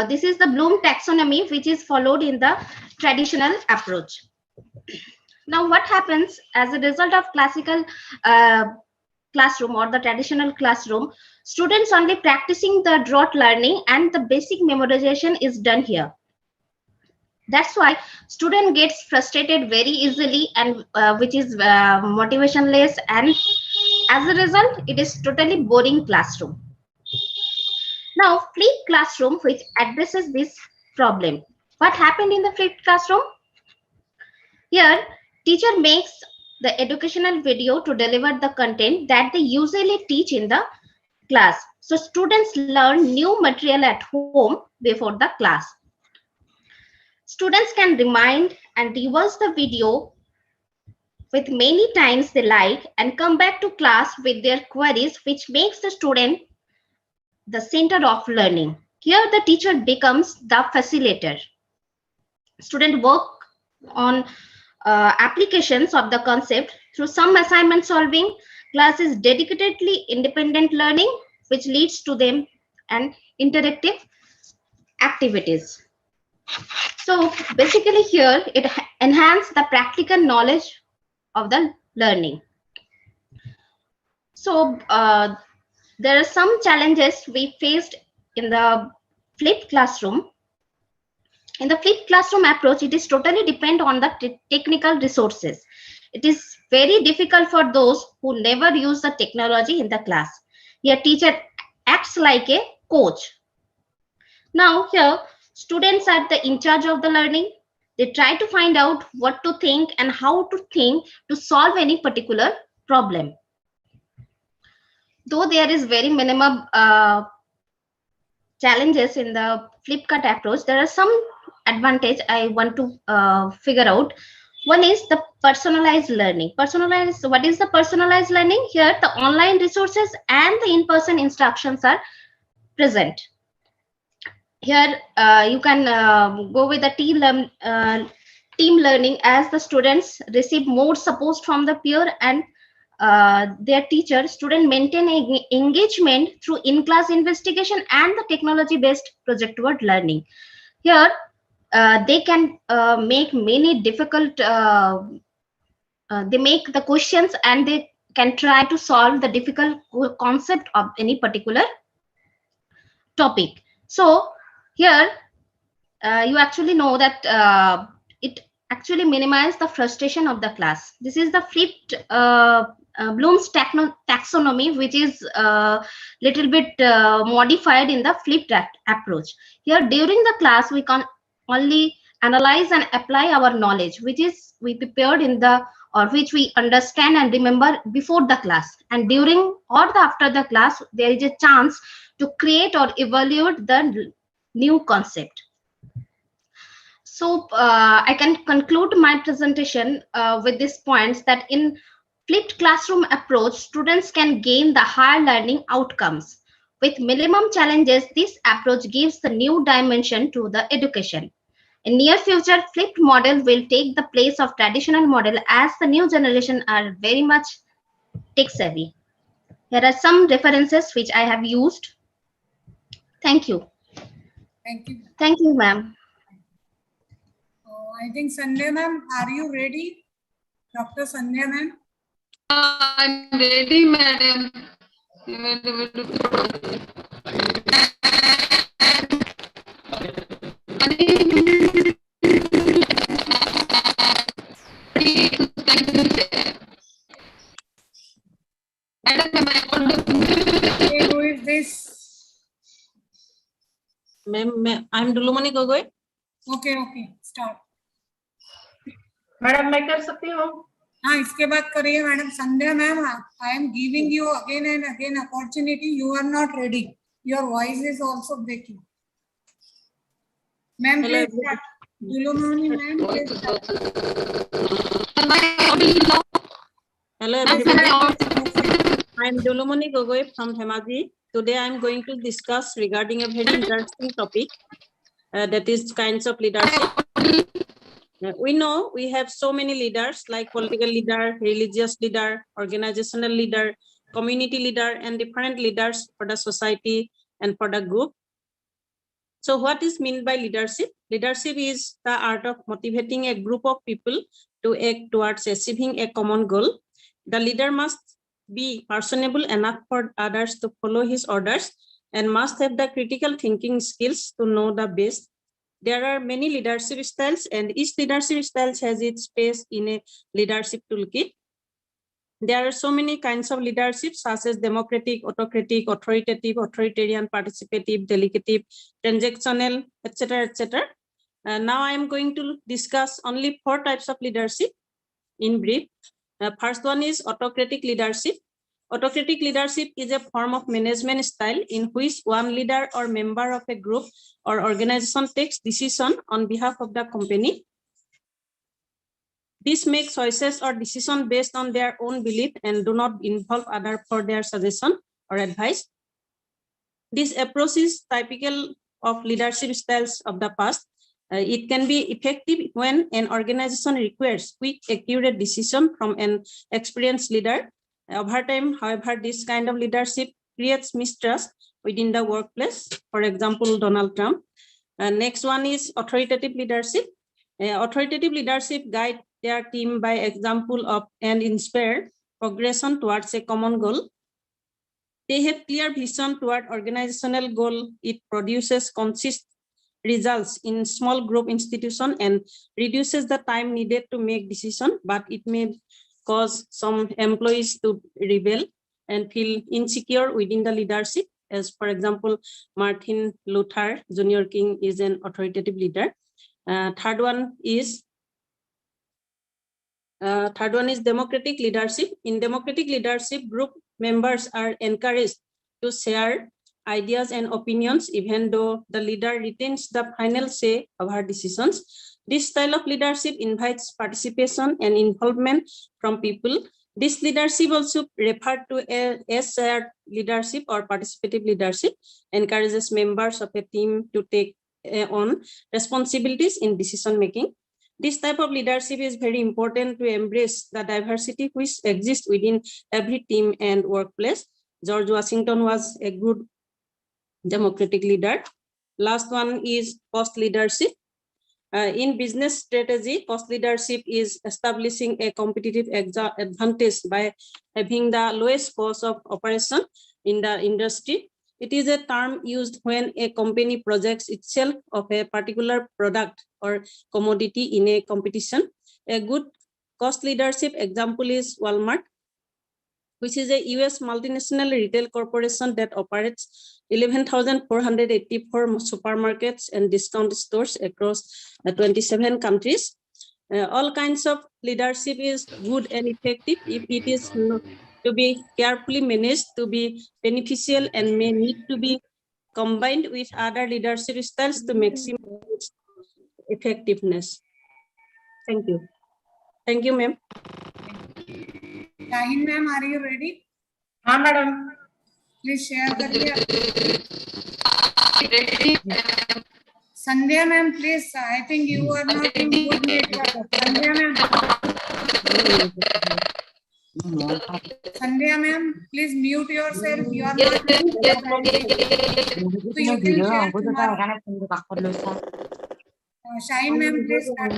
Q: this is the Bloom taxonomy, which is followed in the traditional approach. Now, what happens as a result of classical classroom or the traditional classroom? Students only practicing the rote learning and the basic memorization is done here. That's why student gets frustrated very easily and which is motivationless, and as a result, it is totally boring classroom. Now, flipped classroom, which addresses this problem. What happened in the flipped classroom? Here, teacher makes the educational video to deliver the content that they usually teach in the class. So students learn new material at home before the class. Students can rewind and reverse the video with many times they like and come back to class with their queries, which makes the student the center of learning. Here the teacher becomes the facilitator. Students work on applications of the concept through some assignment solving. Class is dedicatedly independent learning, which leads to them and interactive activities. So basically here it enhances the practical knowledge of the learning. So there are some challenges we faced in the flipped classroom. In the flipped classroom approach, it is totally dependent on the technical resources. It is very difficult for those who never use the technology in the class. Your teacher acts like a coach. Now here, students are in charge of the learning. They try to find out what to think and how to think to solve any particular problem. Though there is very minimum challenges in the flip cut approach, there are some advantage I want to figure out. One is the personalized learning. What is the personalized learning? Here, the online resources and the in-person instructions are present. Here, you can go with the team learning, as the students receive more support from the peer and their teacher. Student maintain engagement through in-class investigation and the technology-based project-word learning. Here, they can make many difficult, they make the questions and they can try to solve the difficult concept of any particular topic. So here, you actually know that it actually minimizes the frustration of the class. This is the flipped Bloom's taxonomy, which is a little bit modified in the flipped approach. Here, during the class, we can only analyze and apply our knowledge, which is we prepared in the, or which we understand and remember before the class. And during or after the class, there is a chance to create or evaluate the new concept. So I can conclude my presentation with these points that in flipped classroom approach, students can gain the higher learning outcomes. With minimum challenges, this approach gives the new dimension to the education. In near future, flipped model will take the place of traditional model as the new generation are very much tech savvy. Here are some references which I have used. Thank you.
K: Thank you.
Q: Thank you, ma'am.
K: I think Sandhya ma'am, are you ready? Dr. Sandhya ma'am?
A: I'm ready, madam.
K: Okay, who is this?
M: Ma'am, I'm Dulumani Gogoi.
K: Okay, okay, start.
A: Madam मैं कर सकती हूँ
K: हाँ इसके बाद करिए madam Sandhya ma'am I am giving you again and again opportunity you are not ready your voice is also breaking ma'am please start Dulumoni ma'am please
M: Hello everybody. I'm Dulumani Gogoi from Dhemaji. Today I'm going to discuss regarding a very interesting topic that is kinds of leadership. We know we have so many leaders like political leader, religious leader, organizational leader, community leader, and different leaders for the society and for the group. So what is meant by leadership? Leadership is the art of motivating a group of people to act towards achieving a common goal. The leader must be personable enough for others to follow his orders and must have the critical thinking skills to know the best. There are many leadership styles and each leadership style has its place in a leadership toolkit. There are so many kinds of leadership such as democratic, autocratic, authoritative, authoritarian, participative, delegative, transactional, etc. etc. Now I am going to discuss only 4 types of leadership in brief. First one is autocratic leadership. Autocratic leadership is a form of management style in which one leader or member of a group or organization takes decision on behalf of the company. This makes choices or decisions based on their own belief and do not involve others for their suggestion or advice. This approach is typical of leadership styles of the past. It can be effective when an organization requires quick, accurate decision from an experienced leader. Over time, however, this kind of leadership creates mistrust within the workplace. For example, Donald Trump. Next one is authoritative leadership. Authoritative leadership guide their team by example of and inspire progression towards a common goal. They have clear vision toward organizational goal. It produces consistent results in small group institution and reduces the time needed to make decision, but it may cause some employees to rebel and feel insecure within the leadership. As for example, Martin Luther Jr. King is an authoritative leader. Third one is democratic leadership. In democratic leadership, group members are encouraged to share ideas and opinions, even though the leader retains the final say of her decisions. This style of leadership invites participation and involvement from people. This leadership, also referred to as shared leadership or participative leadership, encourages members of a team to take on responsibilities in decision making. This type of leadership is very important to embrace the diversity which exists within every team and workplace. George Washington was a good democratic leader. Last one is cost leadership. In business strategy, cost leadership is establishing a competitive advantage by having the lowest cost of operation in the industry. It is a term used when a company projects itself of a particular product or commodity in a competition. A good cost leadership example is Walmart, which is a US multinational retail corporation that operates 11,484 supermarkets and discount stores across 27 countries. All kinds of leadership is good and effective if it is to be carefully managed, to be beneficial, and may need to be combined with other leadership styles to maximize effectiveness. Thank you. Thank you, ma'am.
K: Shahin ma'am, are you ready?
A: हाँ madam.
K: Please share करिए. Sandhya ma'am, please. I think you are not in good network. Sandhya ma'am. Sandhya ma'am, please mute yourself. You are not. So you can share tomorrow. Shahin ma'am, please start.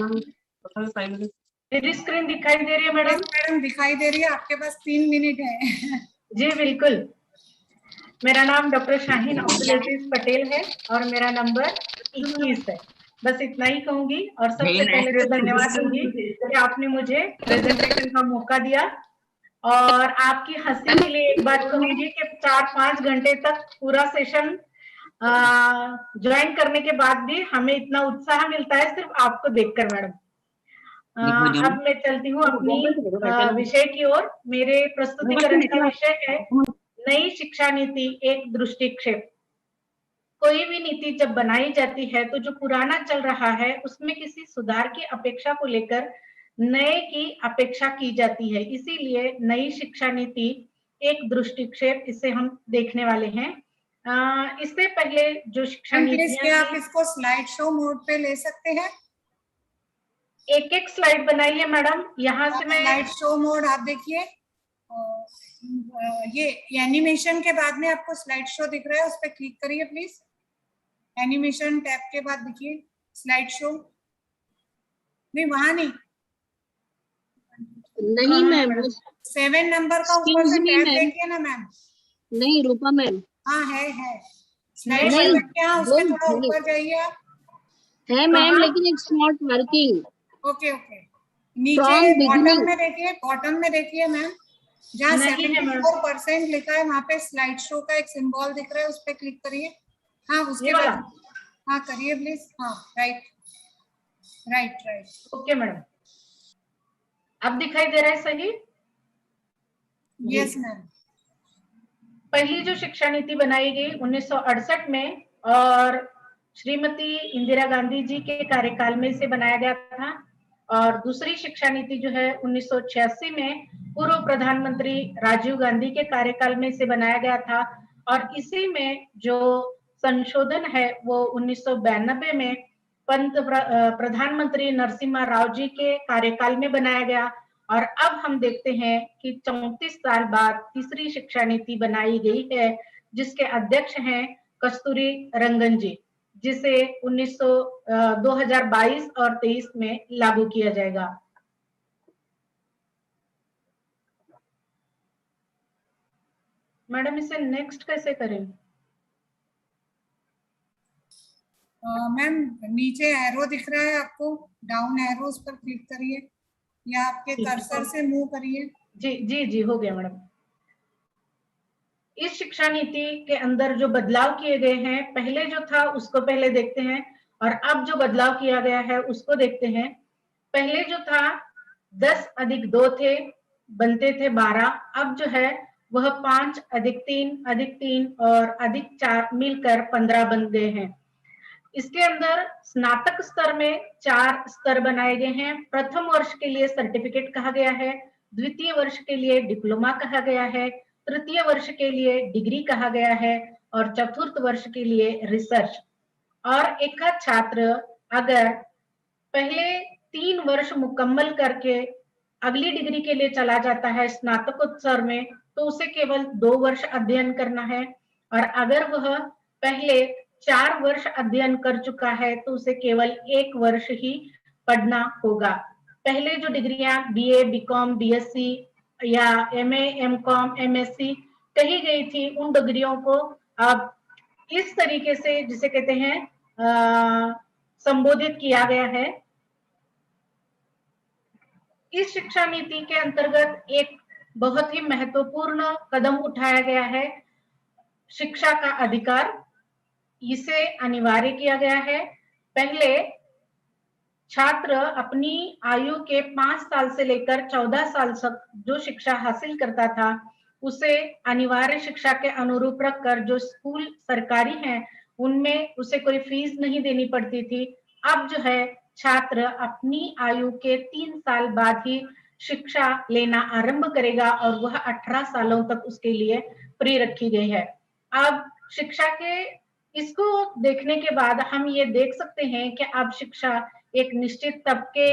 A: मेरी screen दिखाई दे रही है madam?
K: Madam दिखाई दे रही है. आपके पास 3 minute है.
A: जी बिल्कुल. मेरा नाम डॉक्टर शाहीन अब्दुल पटेल है और मेरा नंबर 21 है. बस इतना ही कहूंगी और सबसे पहले तो धन्यवाद दूंगी कि आपने मुझे प्रेजेंटेशन का मौका दिया. और आपकी हंसी के लिए एक बात कहूंगी कि 4-5 घंटे तक पूरा सेशन ज्वाइन करने के बाद भी हमें इतना उत्साह मिलता है सिर्फ आपको देखकर मैडम. अब मैं चलती हूँ अपनी विषय की ओर. मेरे प्रस्तुतिकरण का विषय है नई शिक्षा नीति एक दृष्टिक्षेप. कोई भी नीति जब बनाई जाती है तो जो पुराना चल रहा है उसमें किसी सुधार की अपेक्षा को लेकर नए की अपेक्षा की जाती है. इसीलिए नई शिक्षा नीति एक दृष्टिक्षेप इसे हम देखने वाले हैं. इससे पहले जो शिक्षा नीति
K: क्या आप इसको स्लाइड शो मोड पे ले सकते हैं?
A: एक स्लाइड बनाई है मैडम. यहाँ से मैं
K: स्लाइड शो मोड आप देखिए. ये एनिमेशन के बाद में आपको स्लाइड शो दिख रहा है, उस पर क्लिक करिए प्लीज. एनिमेशन टैब के बाद देखिए स्लाइड शो. नहीं वहां नहीं
C: मैम.
K: 7 नंबर का ऊपर से टैब देखिए ना मैम.
C: नहीं रूपा मैम.
K: हाँ है स्लाइड शो. क्या उसके थोड़ा ऊपर जाइए आप.
C: है मैम लेकिन इट्स नॉट वर्किंग.
K: ओके नीचे बॉटम में देखिए. बॉटम में देखिए मैम जहाँ 74% लिखा है वहाँ पे स्लाइड शो का एक सिंबल दिख रहा है, उस पर क्लिक करिए. हाँ उसके बाद हाँ करिए प्लीज. हाँ राइट.
A: Okay madam. अब दिखाई दे रहा है सही?
K: Yes ma'am.
A: पहली जो शिक्षा नीति बनाई गई 1968 में और श्रीमती इंदिरा गांधी जी के कार्यकाल में इसे बनाया गया था. और दूसरी शिक्षा नीति जो है 1986 में पूर्व प्रधानमंत्री राजीव गांधी के कार्यकाल में इसे बनाया गया था. और इसी में जो संशोधन है वो 1992 में प्रधानमंत्री नरसिम्हा राव जी के कार्यकाल में बनाया गया. और अब हम देखते हैं कि 34 साल बाद तीसरी शिक्षा नीति बनाई गई है जिसके अध्यक्ष हैं कस्तूरी रंगन जी, जिसे 2022 और 23 में लागू किया जाएगा. मैडम इसे नेक्स्ट कैसे करें?
K: मैम नीचे एरो दिख रहा है आपको, डाउन एरो, उस पर क्लिक करिए या आपके कर्सर से मूव करिए.
A: जी हो गया मैडम. इस शिक्षा नीति के अंदर जो बदलाव किए गए हैं, पहले जो था उसको पहले देखते हैं और अब जो बदलाव किया गया है उसको देखते हैं. पहले जो था 10 + 2 थे, बनते थे 12. अब जो है वह 5 + 3 और +4 मिलकर 15 बन गए हैं. इसके अंदर स्नातक स्तर में 4 स्तर बनाए गए हैं. प्रथम वर्ष के लिए सर्टिफिकेट कहा गया है, द्वितीय वर्ष के लिए डिप्लोमा कहा गया है, तृतीय वर्ष के लिए डिग्री कहा गया है और चतुर्थ वर्ष के लिए रिसर्च. और एक छात्र अगर पहले 3 वर्ष मुकम्मल करके अगली डिग्री के लिए चला जाता है स्नातकोत्तर में तो उसे केवल 2 वर्ष अध्ययन करना है. और अगर वह पहले 4 वर्ष अध्ययन कर चुका है तो उसे केवल 1 वर्ष ही पढ़ना होगा. पहले जो डिग्रियां BA, BCom, BSc या MA, MCom, MSc कही गई थी, उन डिग्रियों को अब इस तरीके से जिसे कहते हैं संबोधित किया गया है. इस शिक्षा नीति के अंतर्गत एक बहुत ही महत्वपूर्ण कदम उठाया गया है, शिक्षा का अधिकार. इसे अनिवार्य किया गया है. पहले छात्र अपनी आयु के 5 साल से लेकर 14 साल तक जो शिक्षा हासिल करता था उसे अनिवार्य शिक्षा के अनुरूप रखकर जो स्कूल सरकारी हैं उनमें उसे कोई फीस नहीं देनी पड़ती थी. अब जो है छात्र अपनी आयु के 3 साल बाद ही शिक्षा लेना आरंभ करेगा और वह 18 सालों तक उसके लिए फ्री रखी गई है। अब शिक्षा के इसको देखने के बाद हम ये देख सकते हैं कि अब शिक्षा एक निश्चित तबके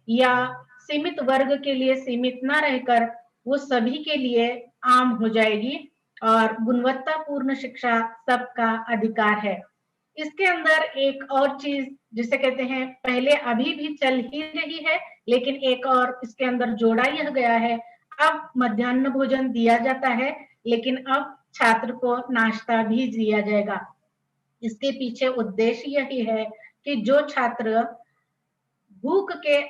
A: या सीमित वर्ग के लिए सीमित ना रहकर वो सभी के लिए आम हो जाएगी और गुणवत्तापूर्ण शिक्षा सबका अधिकार है। इसके अंदर एक और चीज जिसे कहते हैं, पहले अभी भी चल ही रही है, लेकिन एक और इसके अंदर जोड़ा यह गया है, अब मध्याह्न भोजन दिया जाता है, लेकिन अब छात्र को नाश्ता भी दिया जाएगा। इसके पीछे उद्देश्य यही है कि जो छात्र भूख के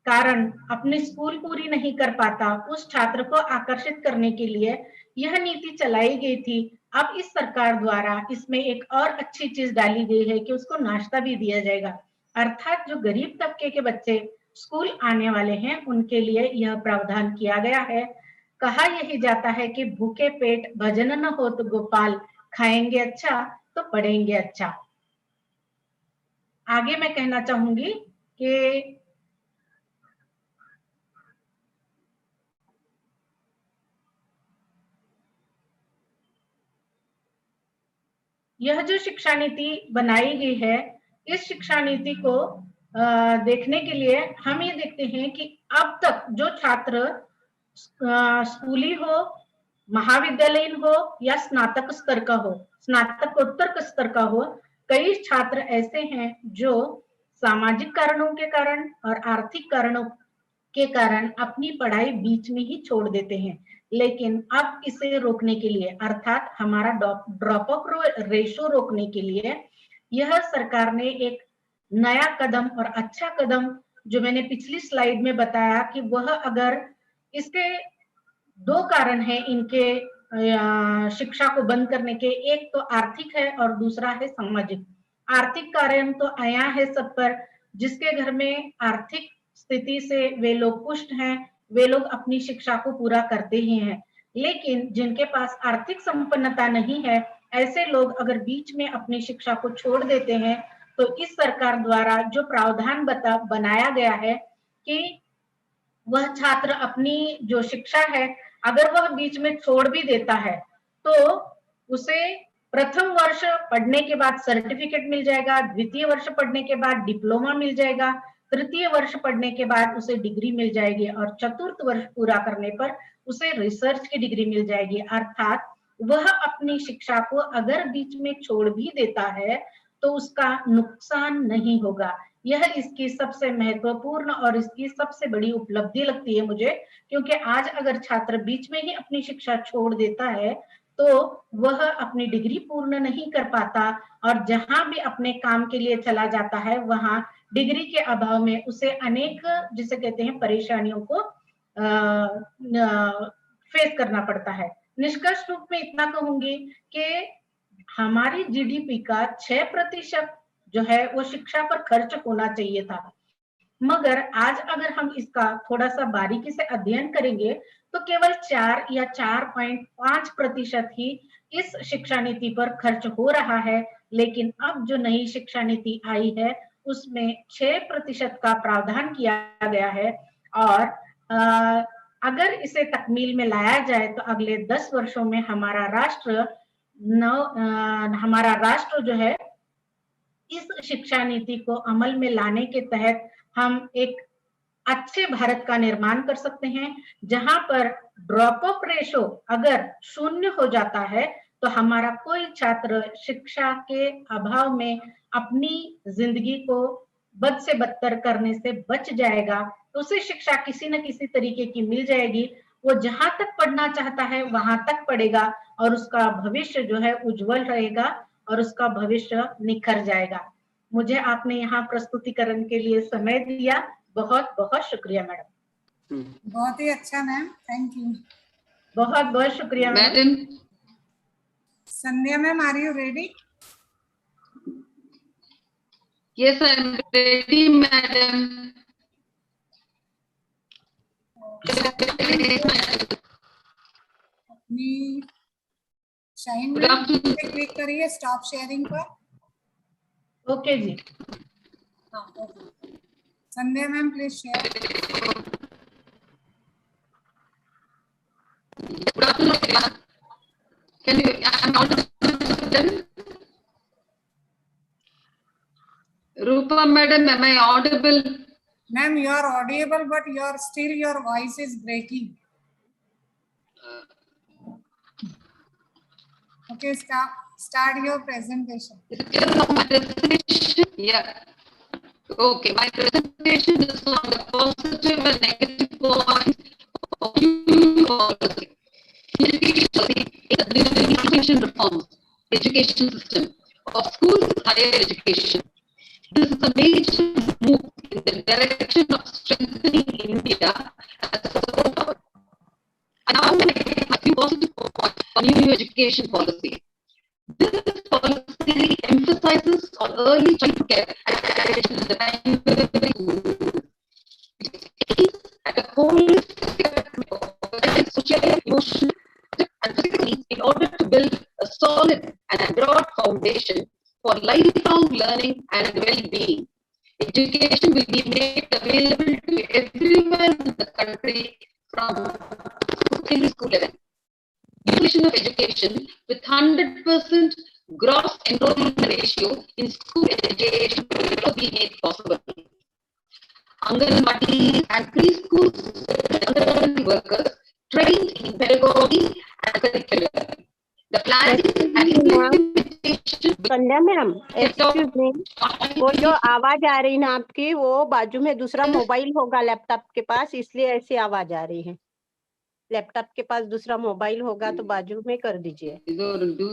A: कारण अपनी स्कूल पूरी नहीं कर पाता, उस छात्र को आकर्षित करने के लिए यह नीति चलाई गई थी। अब इस सरकार द्वारा इसमें एक और अच्छी चीज डाली गई है कि उसको नाश्ता भी दिया जाएगा, अर्थात जो गरीब तबके के बच्चे स्कूल आने वाले हैं उनके लिए यह प्रावधान किया गया है। कहा यही जाता है कि भूखे पेट भजन न हो तो गोपाल, खाएंगे अच्छा तो पढ़ेंगे अच्छा। आगे मैं कहना चाहूंगी कि यह जो शिक्षा नीति बनाई गई है, इस शिक्षा नीति को देखने के लिए हम ये देखते हैं कि अब तक जो छात्र स्कूली हो, महाविद्यालयीन हो या स्नातक स्तर का हो, स्नातकोत्तर स्तर का हो, कई छात्र ऐसे हैं जो सामाजिक कारणों के कारण और आर्थिक कारणों के कारण अपनी पढ़ाई बीच में ही छोड़ देते हैं। लेकिन अब इसे रोकने के लिए, अर्थात हमारा ड्रॉप आउट रेशो रोकने के लिए यह सरकार ने एक नया कदम और अच्छा कदम, जो मैंने पिछली स्लाइड में बताया कि वह अगर इसके 2 कारण हैं इनके शिक्षा को बंद करने के, एक तो आर्थिक है और दूसरा है सामाजिक। आर्थिक कारण तो आया है सब पर, जिसके घर में आर्थिक स्थिति से वे लोग पुष्ट हैं, वे लोग अपनी शिक्षा को पूरा करते ही हैं। लेकिन जिनके पास आर्थिक संपन्नता नहीं है, ऐसे लोग अगर बीच में अपनी शिक्षा को छोड़ देते हैं, तो इस सरकार द्वारा जो प्रावधान बनाया गया है कि वह छात्र अपनी जो शिक्षा है अगर वह बीच में छोड़ भी देता है तो उसे प्रथम वर्ष पढ़ने के बाद सर्टिफिकेट मिल जाएगा, द्वितीय वर्ष पढ़ने के बाद डिप्लोमा मिल जाएगा, तृतीय वर्ष पढ़ने के बाद उसे डिग्री मिल जाएगी और चतुर्थ वर्ष पूरा करने पर उसे रिसर्च की डिग्री मिल जाएगी। अर्थात वह अपनी शिक्षा को अगर बीच में छोड़ भी देता है तो उसका नुकसान नहीं होगा। यह इसकी सबसे महत्वपूर्ण और इसकी सबसे बड़ी उपलब्धि लगती है मुझे, क्योंकि आज अगर छात्र बीच में ही अपनी शिक्षा छोड़ देता है तो वह अपनी डिग्री पूर्ण नहीं कर पाता और जहां भी अपने काम के लिए चला जाता है वहां डिग्री के अभाव में उसे अनेक, जिसे कहते हैं, परेशानियों को फेस करना पड़ता है। निष्कर्ष रूप में इतना कहूंगी कि हमारी जीडीपी का 6% जो है वो शिक्षा पर खर्च होना चाहिए था, मगर आज अगर हम इसका थोड़ा सा बारीकी से अध्ययन करेंगे तो केवल 4 या 4.5% ही इस शिक्षा नीति पर खर्च हो रहा है। लेकिन अब जो नई शिक्षा नीति आई है उसमें 6% का प्रावधान किया गया है और अगर इसे तकमील में लाया जाए तो अगले 10 वर्षों में हमारा राष्ट्र जो है इस शिक्षा नीति को अमल में लाने के तहत हम एक अच्छे भारत का निर्माण कर सकते हैं, जहां पर ड्रॉप ऑफ रेशो अगर 0 हो जाता है तो हमारा कोई छात्र शिक्षा के अभाव में अपनी जिंदगी को बद से बदतर करने से बच जाएगा। तो उसे शिक्षा किसी न किसी तरीके की मिल जाएगी, वो जहां तक पढ़ना चाहता है वहां तक पढ़ेगा और उसका भविष्य जो है उज्जवल रहेगा और उसका भविष्य निखर जाएगा। मुझे आपने यहाँ प्रस्तुतिकरण के लिए समय दिया, बहुत बहुत शुक्रिया मैडम।
K: बहुत ही अच्छा मैम, थैंक यू।
A: बहुत बहुत शुक्रिया madam.
K: Sandhya ma'am, are you ready?
N: Yes, I am ready, madam.
K: अपनी शाइन मैम पे क्लिक करिए स्टॉप शेयरिंग पर।
A: ओके जी।
K: हाँ, okay. Sandhya ma'am, please share.
N: Can you, I'm audible? Rupa madam, am I audible?
K: Ma'am, you are audible, but your voice is breaking. Okay, start your presentation.
N: Yeah. Okay, my presentation is on the positive and negative points of new policy. Education reforms, education system of schools, higher education. This is a major move in the direction of strengthening India as a superpower. And now a few positive points on new education policy. This policy emphasizes on early child care education in the primary school. It aims at a holistic social, emotional, and physical needs in order to build a solid and broad foundation for lifelong learning and well-being. Education will be made available to everyone in the country from school level. Inclusion of education with 100% gross enrollment ratio in school education will be made possible. Anganwadi and preschool Anganwadi workers trained in pedagogy and curriculum. The planning and implementation.
O: Sandhya ma'am, excuse me, वो जो आवाज आ रही ना आपकी, वो बाजू में दूसरा मोबाइल होगा लैपटॉप के पास, इसलिए ऐसी आवाज आ रही है। लैपटॉप के पास दूसरा मोबाइल होगा तो बाजू में कर दीजिए।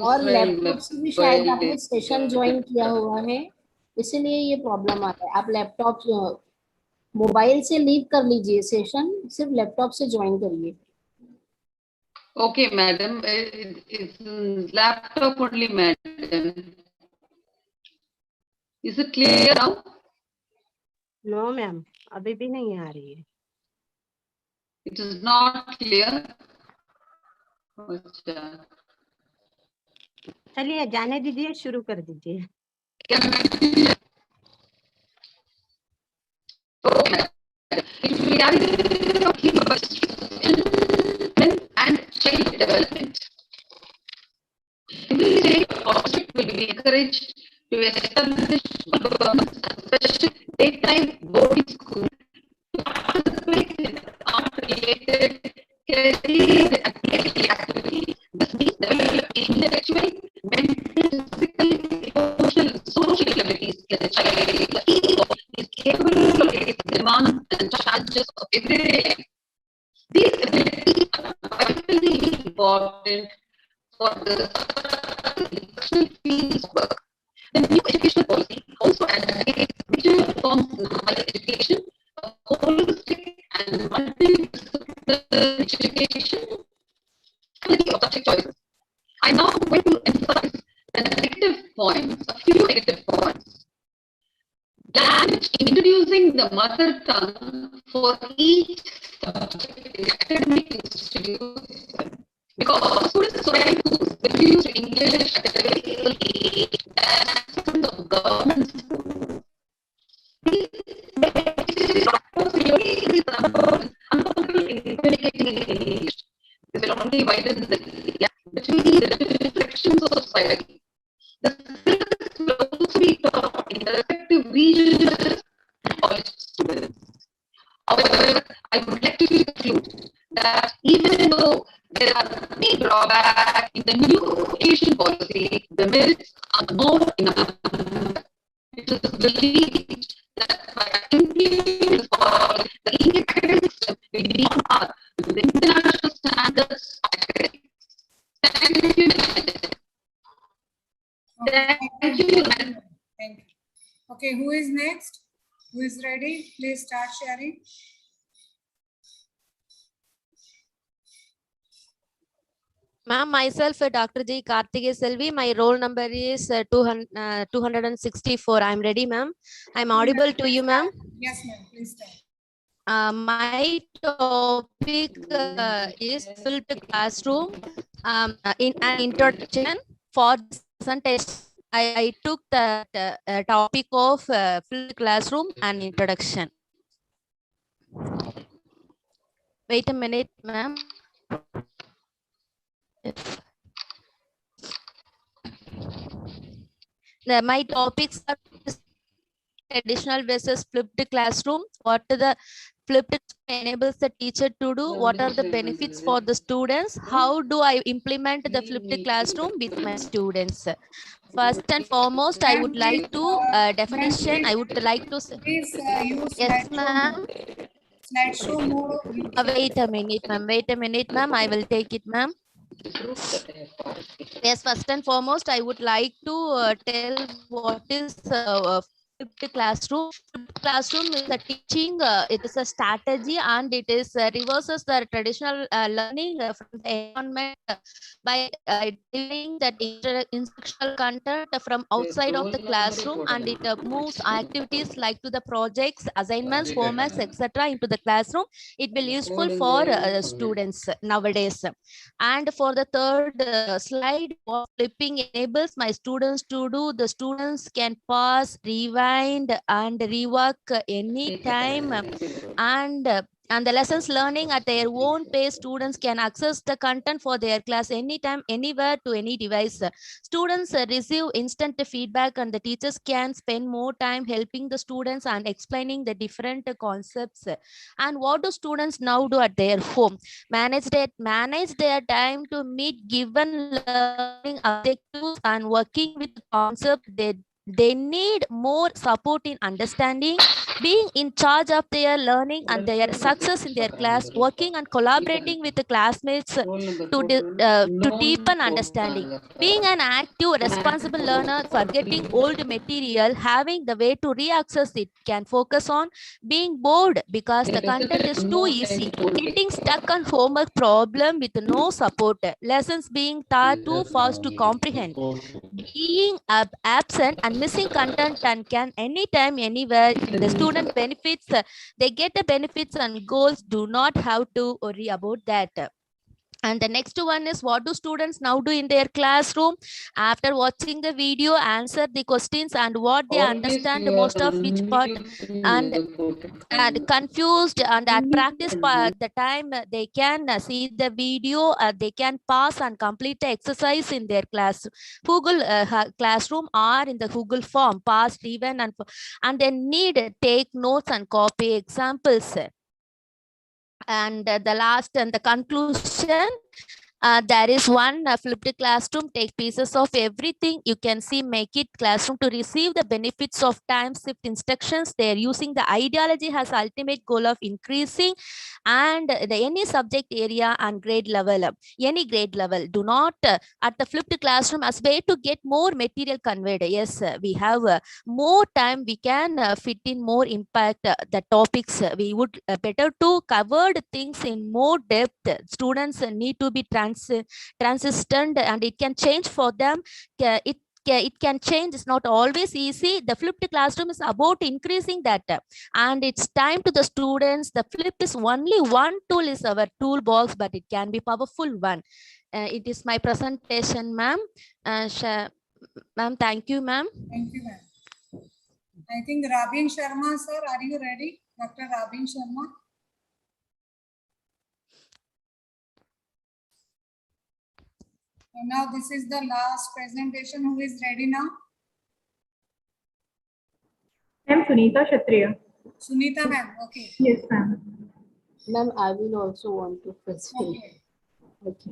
C: और लैपटॉप से भी शायद आपने सेशन ज्वाइन किया हुआ है, इसीलिए ये प्रॉब्लम आता है। आप लैपटॉप मोबाइल से लीव कर लीजिए सेशन, सिर्फ लैपटॉप से ज्वाइन करिए।
N: Okay, madam. It's laptop only, madam. Is it clear now?
O: No ma'am, अभी भी नहीं आ रही है।
N: It is not clear.
O: चलिए जाने दीजिए, शुरू कर दीजिए।
N: And child development. Every state or district will be encouraged to establish special daytime boarding school to participate in art-related career activities. This means develop intellectual, mental, physical, emotional, and social abilities in the child. The ego is capable of facing demands and challenges of everyday life. These abilities are vitally important for the successful fields of work. The new educational policy also advocates major reforms in higher education, a holistic and multidisciplinary education, quality of subject choices. I now going to emphasize the negative points, a few negative points. Language, introducing the mother tongue for each subject in academic institutes, because students are trying to introduce English at a very early age, that's of government schools. These uncomfortable in communicating in English. This will only widen the gap between the different sections of society. The syllabus will also be taught in the respective regions of students. However, I would like to conclude that even though there are many drawbacks in the new education policy, the merits are more in number. It is believed that by implementing this policy, the Indian academic system will be on par with the international standards of academics. Thank you. Thank you.
K: Thank you. Okay, who is next? Who is ready? Please start sharing.
R: Ma'am, myself, Dr. J. Karthikeya Selvi. My roll number is 264. I'm ready, ma'am. I'm audible to you, ma'am.
K: Yes, ma'am. Please start.
R: My topic is flipped classroom. In an introduction for this presentation, I took the topic of flipped classroom and introduction. Wait a minute, ma'am. My topics are traditional versus flipped classroom. What the flipped enables the teacher to do? What are the benefits for the students? How do I implement the flipped classroom with my students? First and foremost, I would like to definition. I would like to say.
K: Please use
R: Yes,
K: slideshow
R: ma'am.
K: mode. Slideshow mode.
R: Wait a minute, ma'am. Wait a minute, ma'am. I will take it, ma'am. Yes, first and foremost, I would like to tell what is flipped classroom. Flipped classroom is a teaching. It is a strategy, and it is reverses the traditional learning from the environment by delivering that instructional content from outside of the classroom, and it moves activities like to the projects, assignments, homeworks, etc. into the classroom. It will useful for students nowadays. And for the third slide, what flipping enables my students to do, the students can pause, rewind, and rework anytime. And the lessons learning at their own pace, students can access the content for their class anytime, anywhere, to any device. Students receive instant feedback, and the teachers can spend more time helping the students and explaining the different concepts. And what do students now do at their home? Manage their time to meet given learning objectives and working with concepts. They need more support in understanding, being in charge of their learning and their success in their class, working and collaborating with the classmates to deepen understanding, being an active, responsible learner, forgetting old material, having the way to re-access it, can focus on being bored because the content is too easy, getting stuck on homework problem with no support, lessons being taught too fast to comprehend, being absent and missing content, and can anytime, anywhere. The student benefits, they get the benefits and goals, do not have to worry about that. And the next one is, what do students now do in their classroom? After watching the video, answer the questions and what they understand most of which part, and confused, and at practice the time they can see the video, they can pass and complete the exercise in their class Google classroom, or in the Google form, past, even, and they need take notes and copy examples. And the last and the conclusion, there is one flipped classroom. Take pieces of everything you can see, make it classroom to receive the benefits of time shift instructions. They are using the ideology has ultimate goal of increasing and any subject area and grade level, any grade level. Do not at the flipped classroom as way to get more material conveyed. Yes, we have more time, we can fit in more impact the topics. We would better to cover things in more depth. Students need to be transistent, and it can change for them. It can change. It's not always easy. The flipped classroom is about increasing that, and it's time to the students. The flip is only one tool is our toolbox, but it can be powerful one. It is my presentation, ma'am. Ma'am, thank you, ma'am.
K: Thank you, ma'am. I think Rabin Sharma, sir, are you ready? Dr. Rabin Sharma. And now this is the last presentation. Who is ready now?
S: I'm Sunita Kshatriya.
K: Sunita ma'am, okay.
S: Yes, ma'am.
C: Ma'am, I will also want to present.
K: Okay.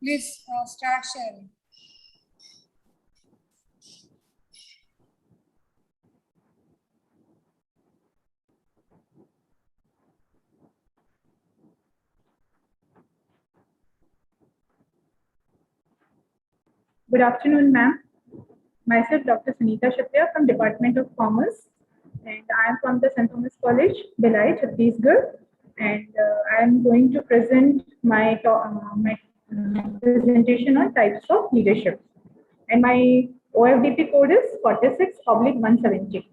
K: Please start sharing.
S: Good afternoon, ma'am. Myself, Dr. Sunita Kshatriya from Department of Commerce, and I am from the St. Thomas College, Bhilai, Chhattisgarh, and I am going to present my presentation on types of leadership. And my OFDP code is 46/170.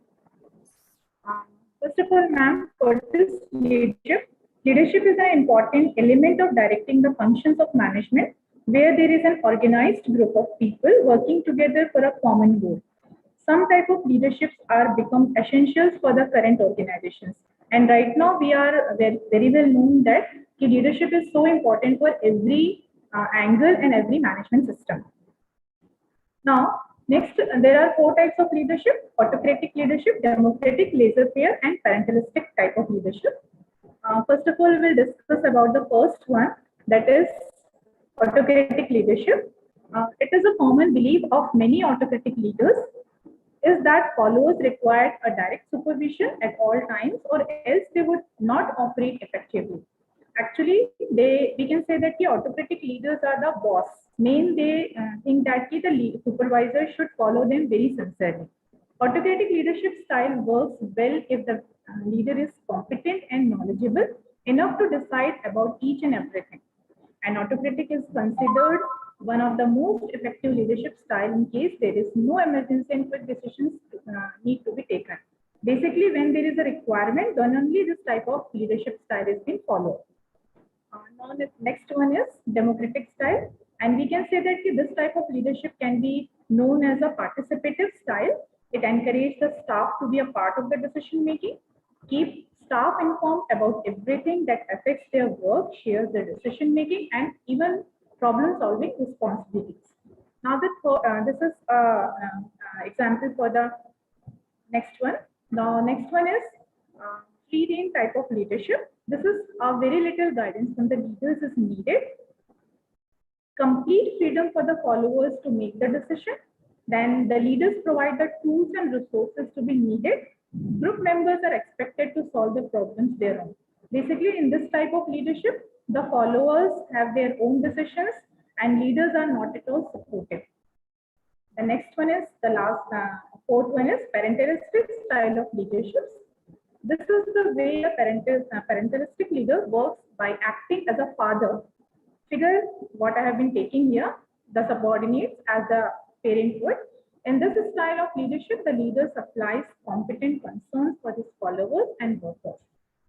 S: First of all, ma'am, what is leadership? Leadership is an important element of directing the functions of management, where there is an organized group of people working together for a common goal. Some type of leaderships are become essentials for the current organizations, And right now we are very well known that leadership is so important for every angle and every management system. Now, next, there are 4 types of leadership: autocratic leadership, democratic, laissez-faire, and parentalistic type of leadership. First of all, we will discuss about the first one, that is autocratic leadership. It is a common belief of many autocratic leaders is that followers require a direct supervision at all times, or else they would not operate effectively. Actually, we can say that the autocratic leaders are the boss. Main, they think that the supervisor should follow them very sincerely. Autocratic leadership style works well if the leader is competent and knowledgeable enough to decide about each and everything. And autocratic is considered one of the most effective leadership style in case there is no emergency and quick decisions need to be taken. Basically, when there is a requirement, then only this type of leadership style is being followed. Now the next one is democratic style, and we can say that this type of leadership can be known as a participative style. It encourages the staff to be a part of the decision making, keep staff informed about everything that affects their work, shares their decision making, and even problem solving responsibilities. Now this is example for the next one. Now next one is free rein type of leadership. This is a very little guidance from the leaders is needed. Complete freedom for the followers to make the decision. Then the leaders provide the tools and resources to be needed. Group members are expected to solve the problems their own. Basically, in this type of leadership, the followers have their own decisions and leaders are not at all supportive. The next one is the last, fourth one is parentalistic style of leadership. This is the way a parentalistic leader works by acting as a father figure, what I have been taking here, the subordinates as the parent would. In this style of leadership, the leader supplies competent concerns for his followers and workers.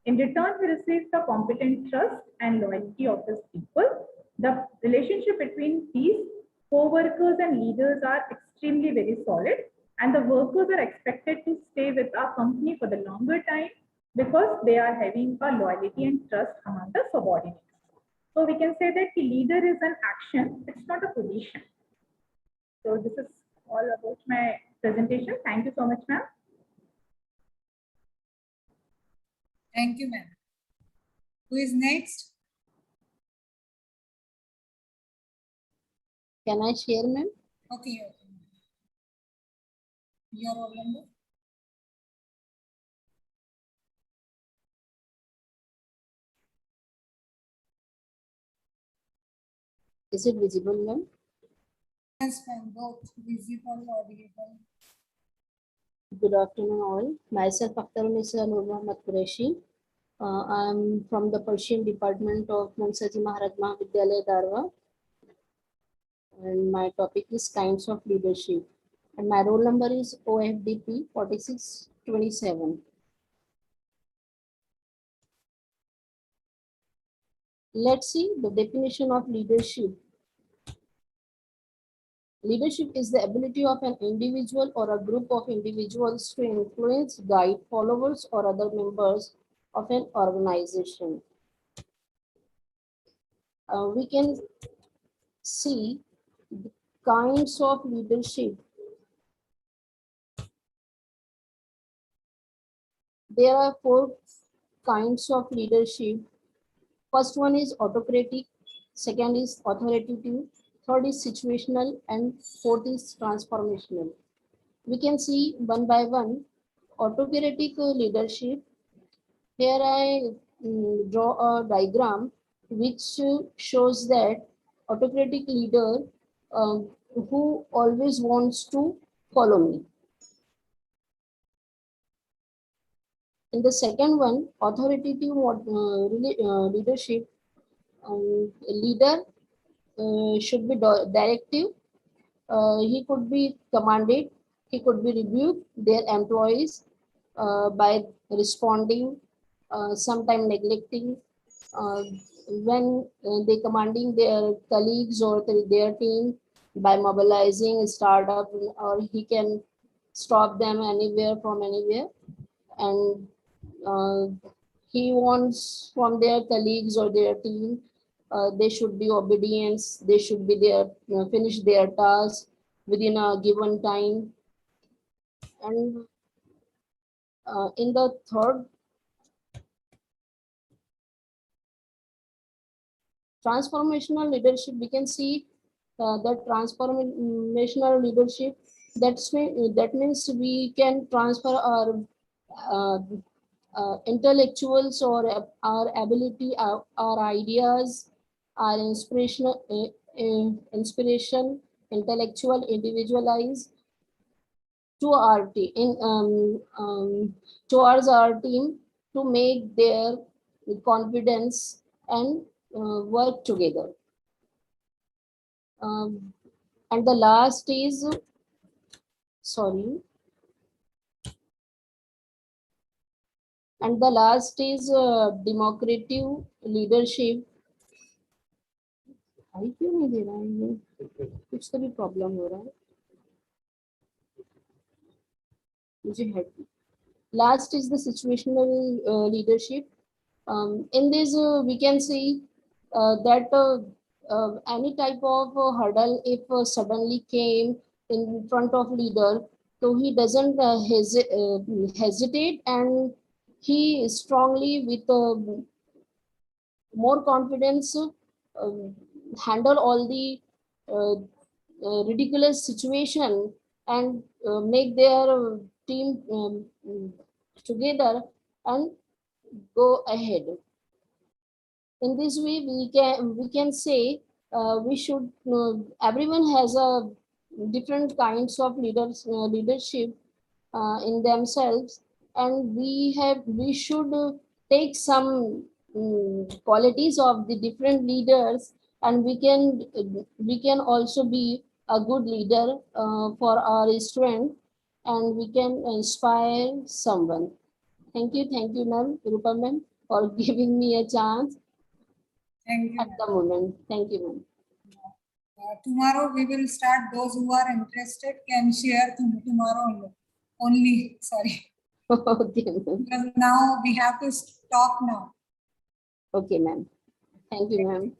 S: In return, he receives the competent trust and loyalty of his people. The relationship between these co-workers and leaders are extremely very solid, and the workers are expected to stay with our company for the longer time because they are having a loyalty and trust among the subordinates. So we can say that the leader is an action, it's not a position. So this is all about my presentation. Thank you so much, ma'am.
K: Thank you, ma'am. Who is next?
C: Can I share, ma'am?
K: Okay. Your roll number?
C: Is it visible, ma'am?
K: Yes, ma'am. Both visible, audible.
C: Good afternoon, all. Myself, Akhtarunisa Muhammad Qureshi. I am from the Persian Department of Munsaji Maharaj Mahavidyalaya, Darwa. And my topic is kinds of leadership. And my roll number is OFDP 4627. Let's see the definition of leadership. Leadership is the ability of an individual or a group of individuals to influence, guide followers or other members of an organization. We can see the kinds of leadership. There are 4 kinds of leadership. First one is autocratic, second is authoritative, third is situational, and fourth is transformational. We can see one by one. Autocratic leadership. Here I draw a diagram which shows that autocratic leader who always wants to follow me. In the second one, authoritative leadership, leader should be directive. He could be commanded, he could be rebuked their employees by responding, sometimes neglecting, when they commanding their colleagues or their team by mobilizing a startup, or he can stop them anywhere from anywhere. And he wants from their colleagues or their team, they should be obedience, they should be there, finish their task within a given time. And in the third, transformational leadership, we can see that transformational leadership, that means we can transfer our intellectuals or our ability, our ideas, our inspiration, intellectual individualize to our team, towards our team to make their confidence and work together. And the last is, sorry, and the last is democratic leadership. क्यों नहीं दे रहा है ये? कुछ तो भी problem हो रहा है मुझे head. Last is the situational leadership. In this, we can see that any type of hurdle, if suddenly came in front of leader, so he doesn't hesitate, and he strongly with more confidence handle all the ridiculous situation and make their team together and go ahead. In this way, we can say we should everyone has a different kinds of leadership in themselves, and we should take some qualities of the different leaders, and we can also be a good leader for our student, and we can inspire someone. Thank you, ma'am, Rupa ma'am, for giving me a chance.
K: Thank you.
C: At the moment. Thank you, ma'am.
K: Tomorrow we will start. Those who are interested can share tomorrow only. Sorry.
C: Okay, ma'am.
K: Because now we have to stop now.
C: Okay, ma'am. Thank you, ma'am.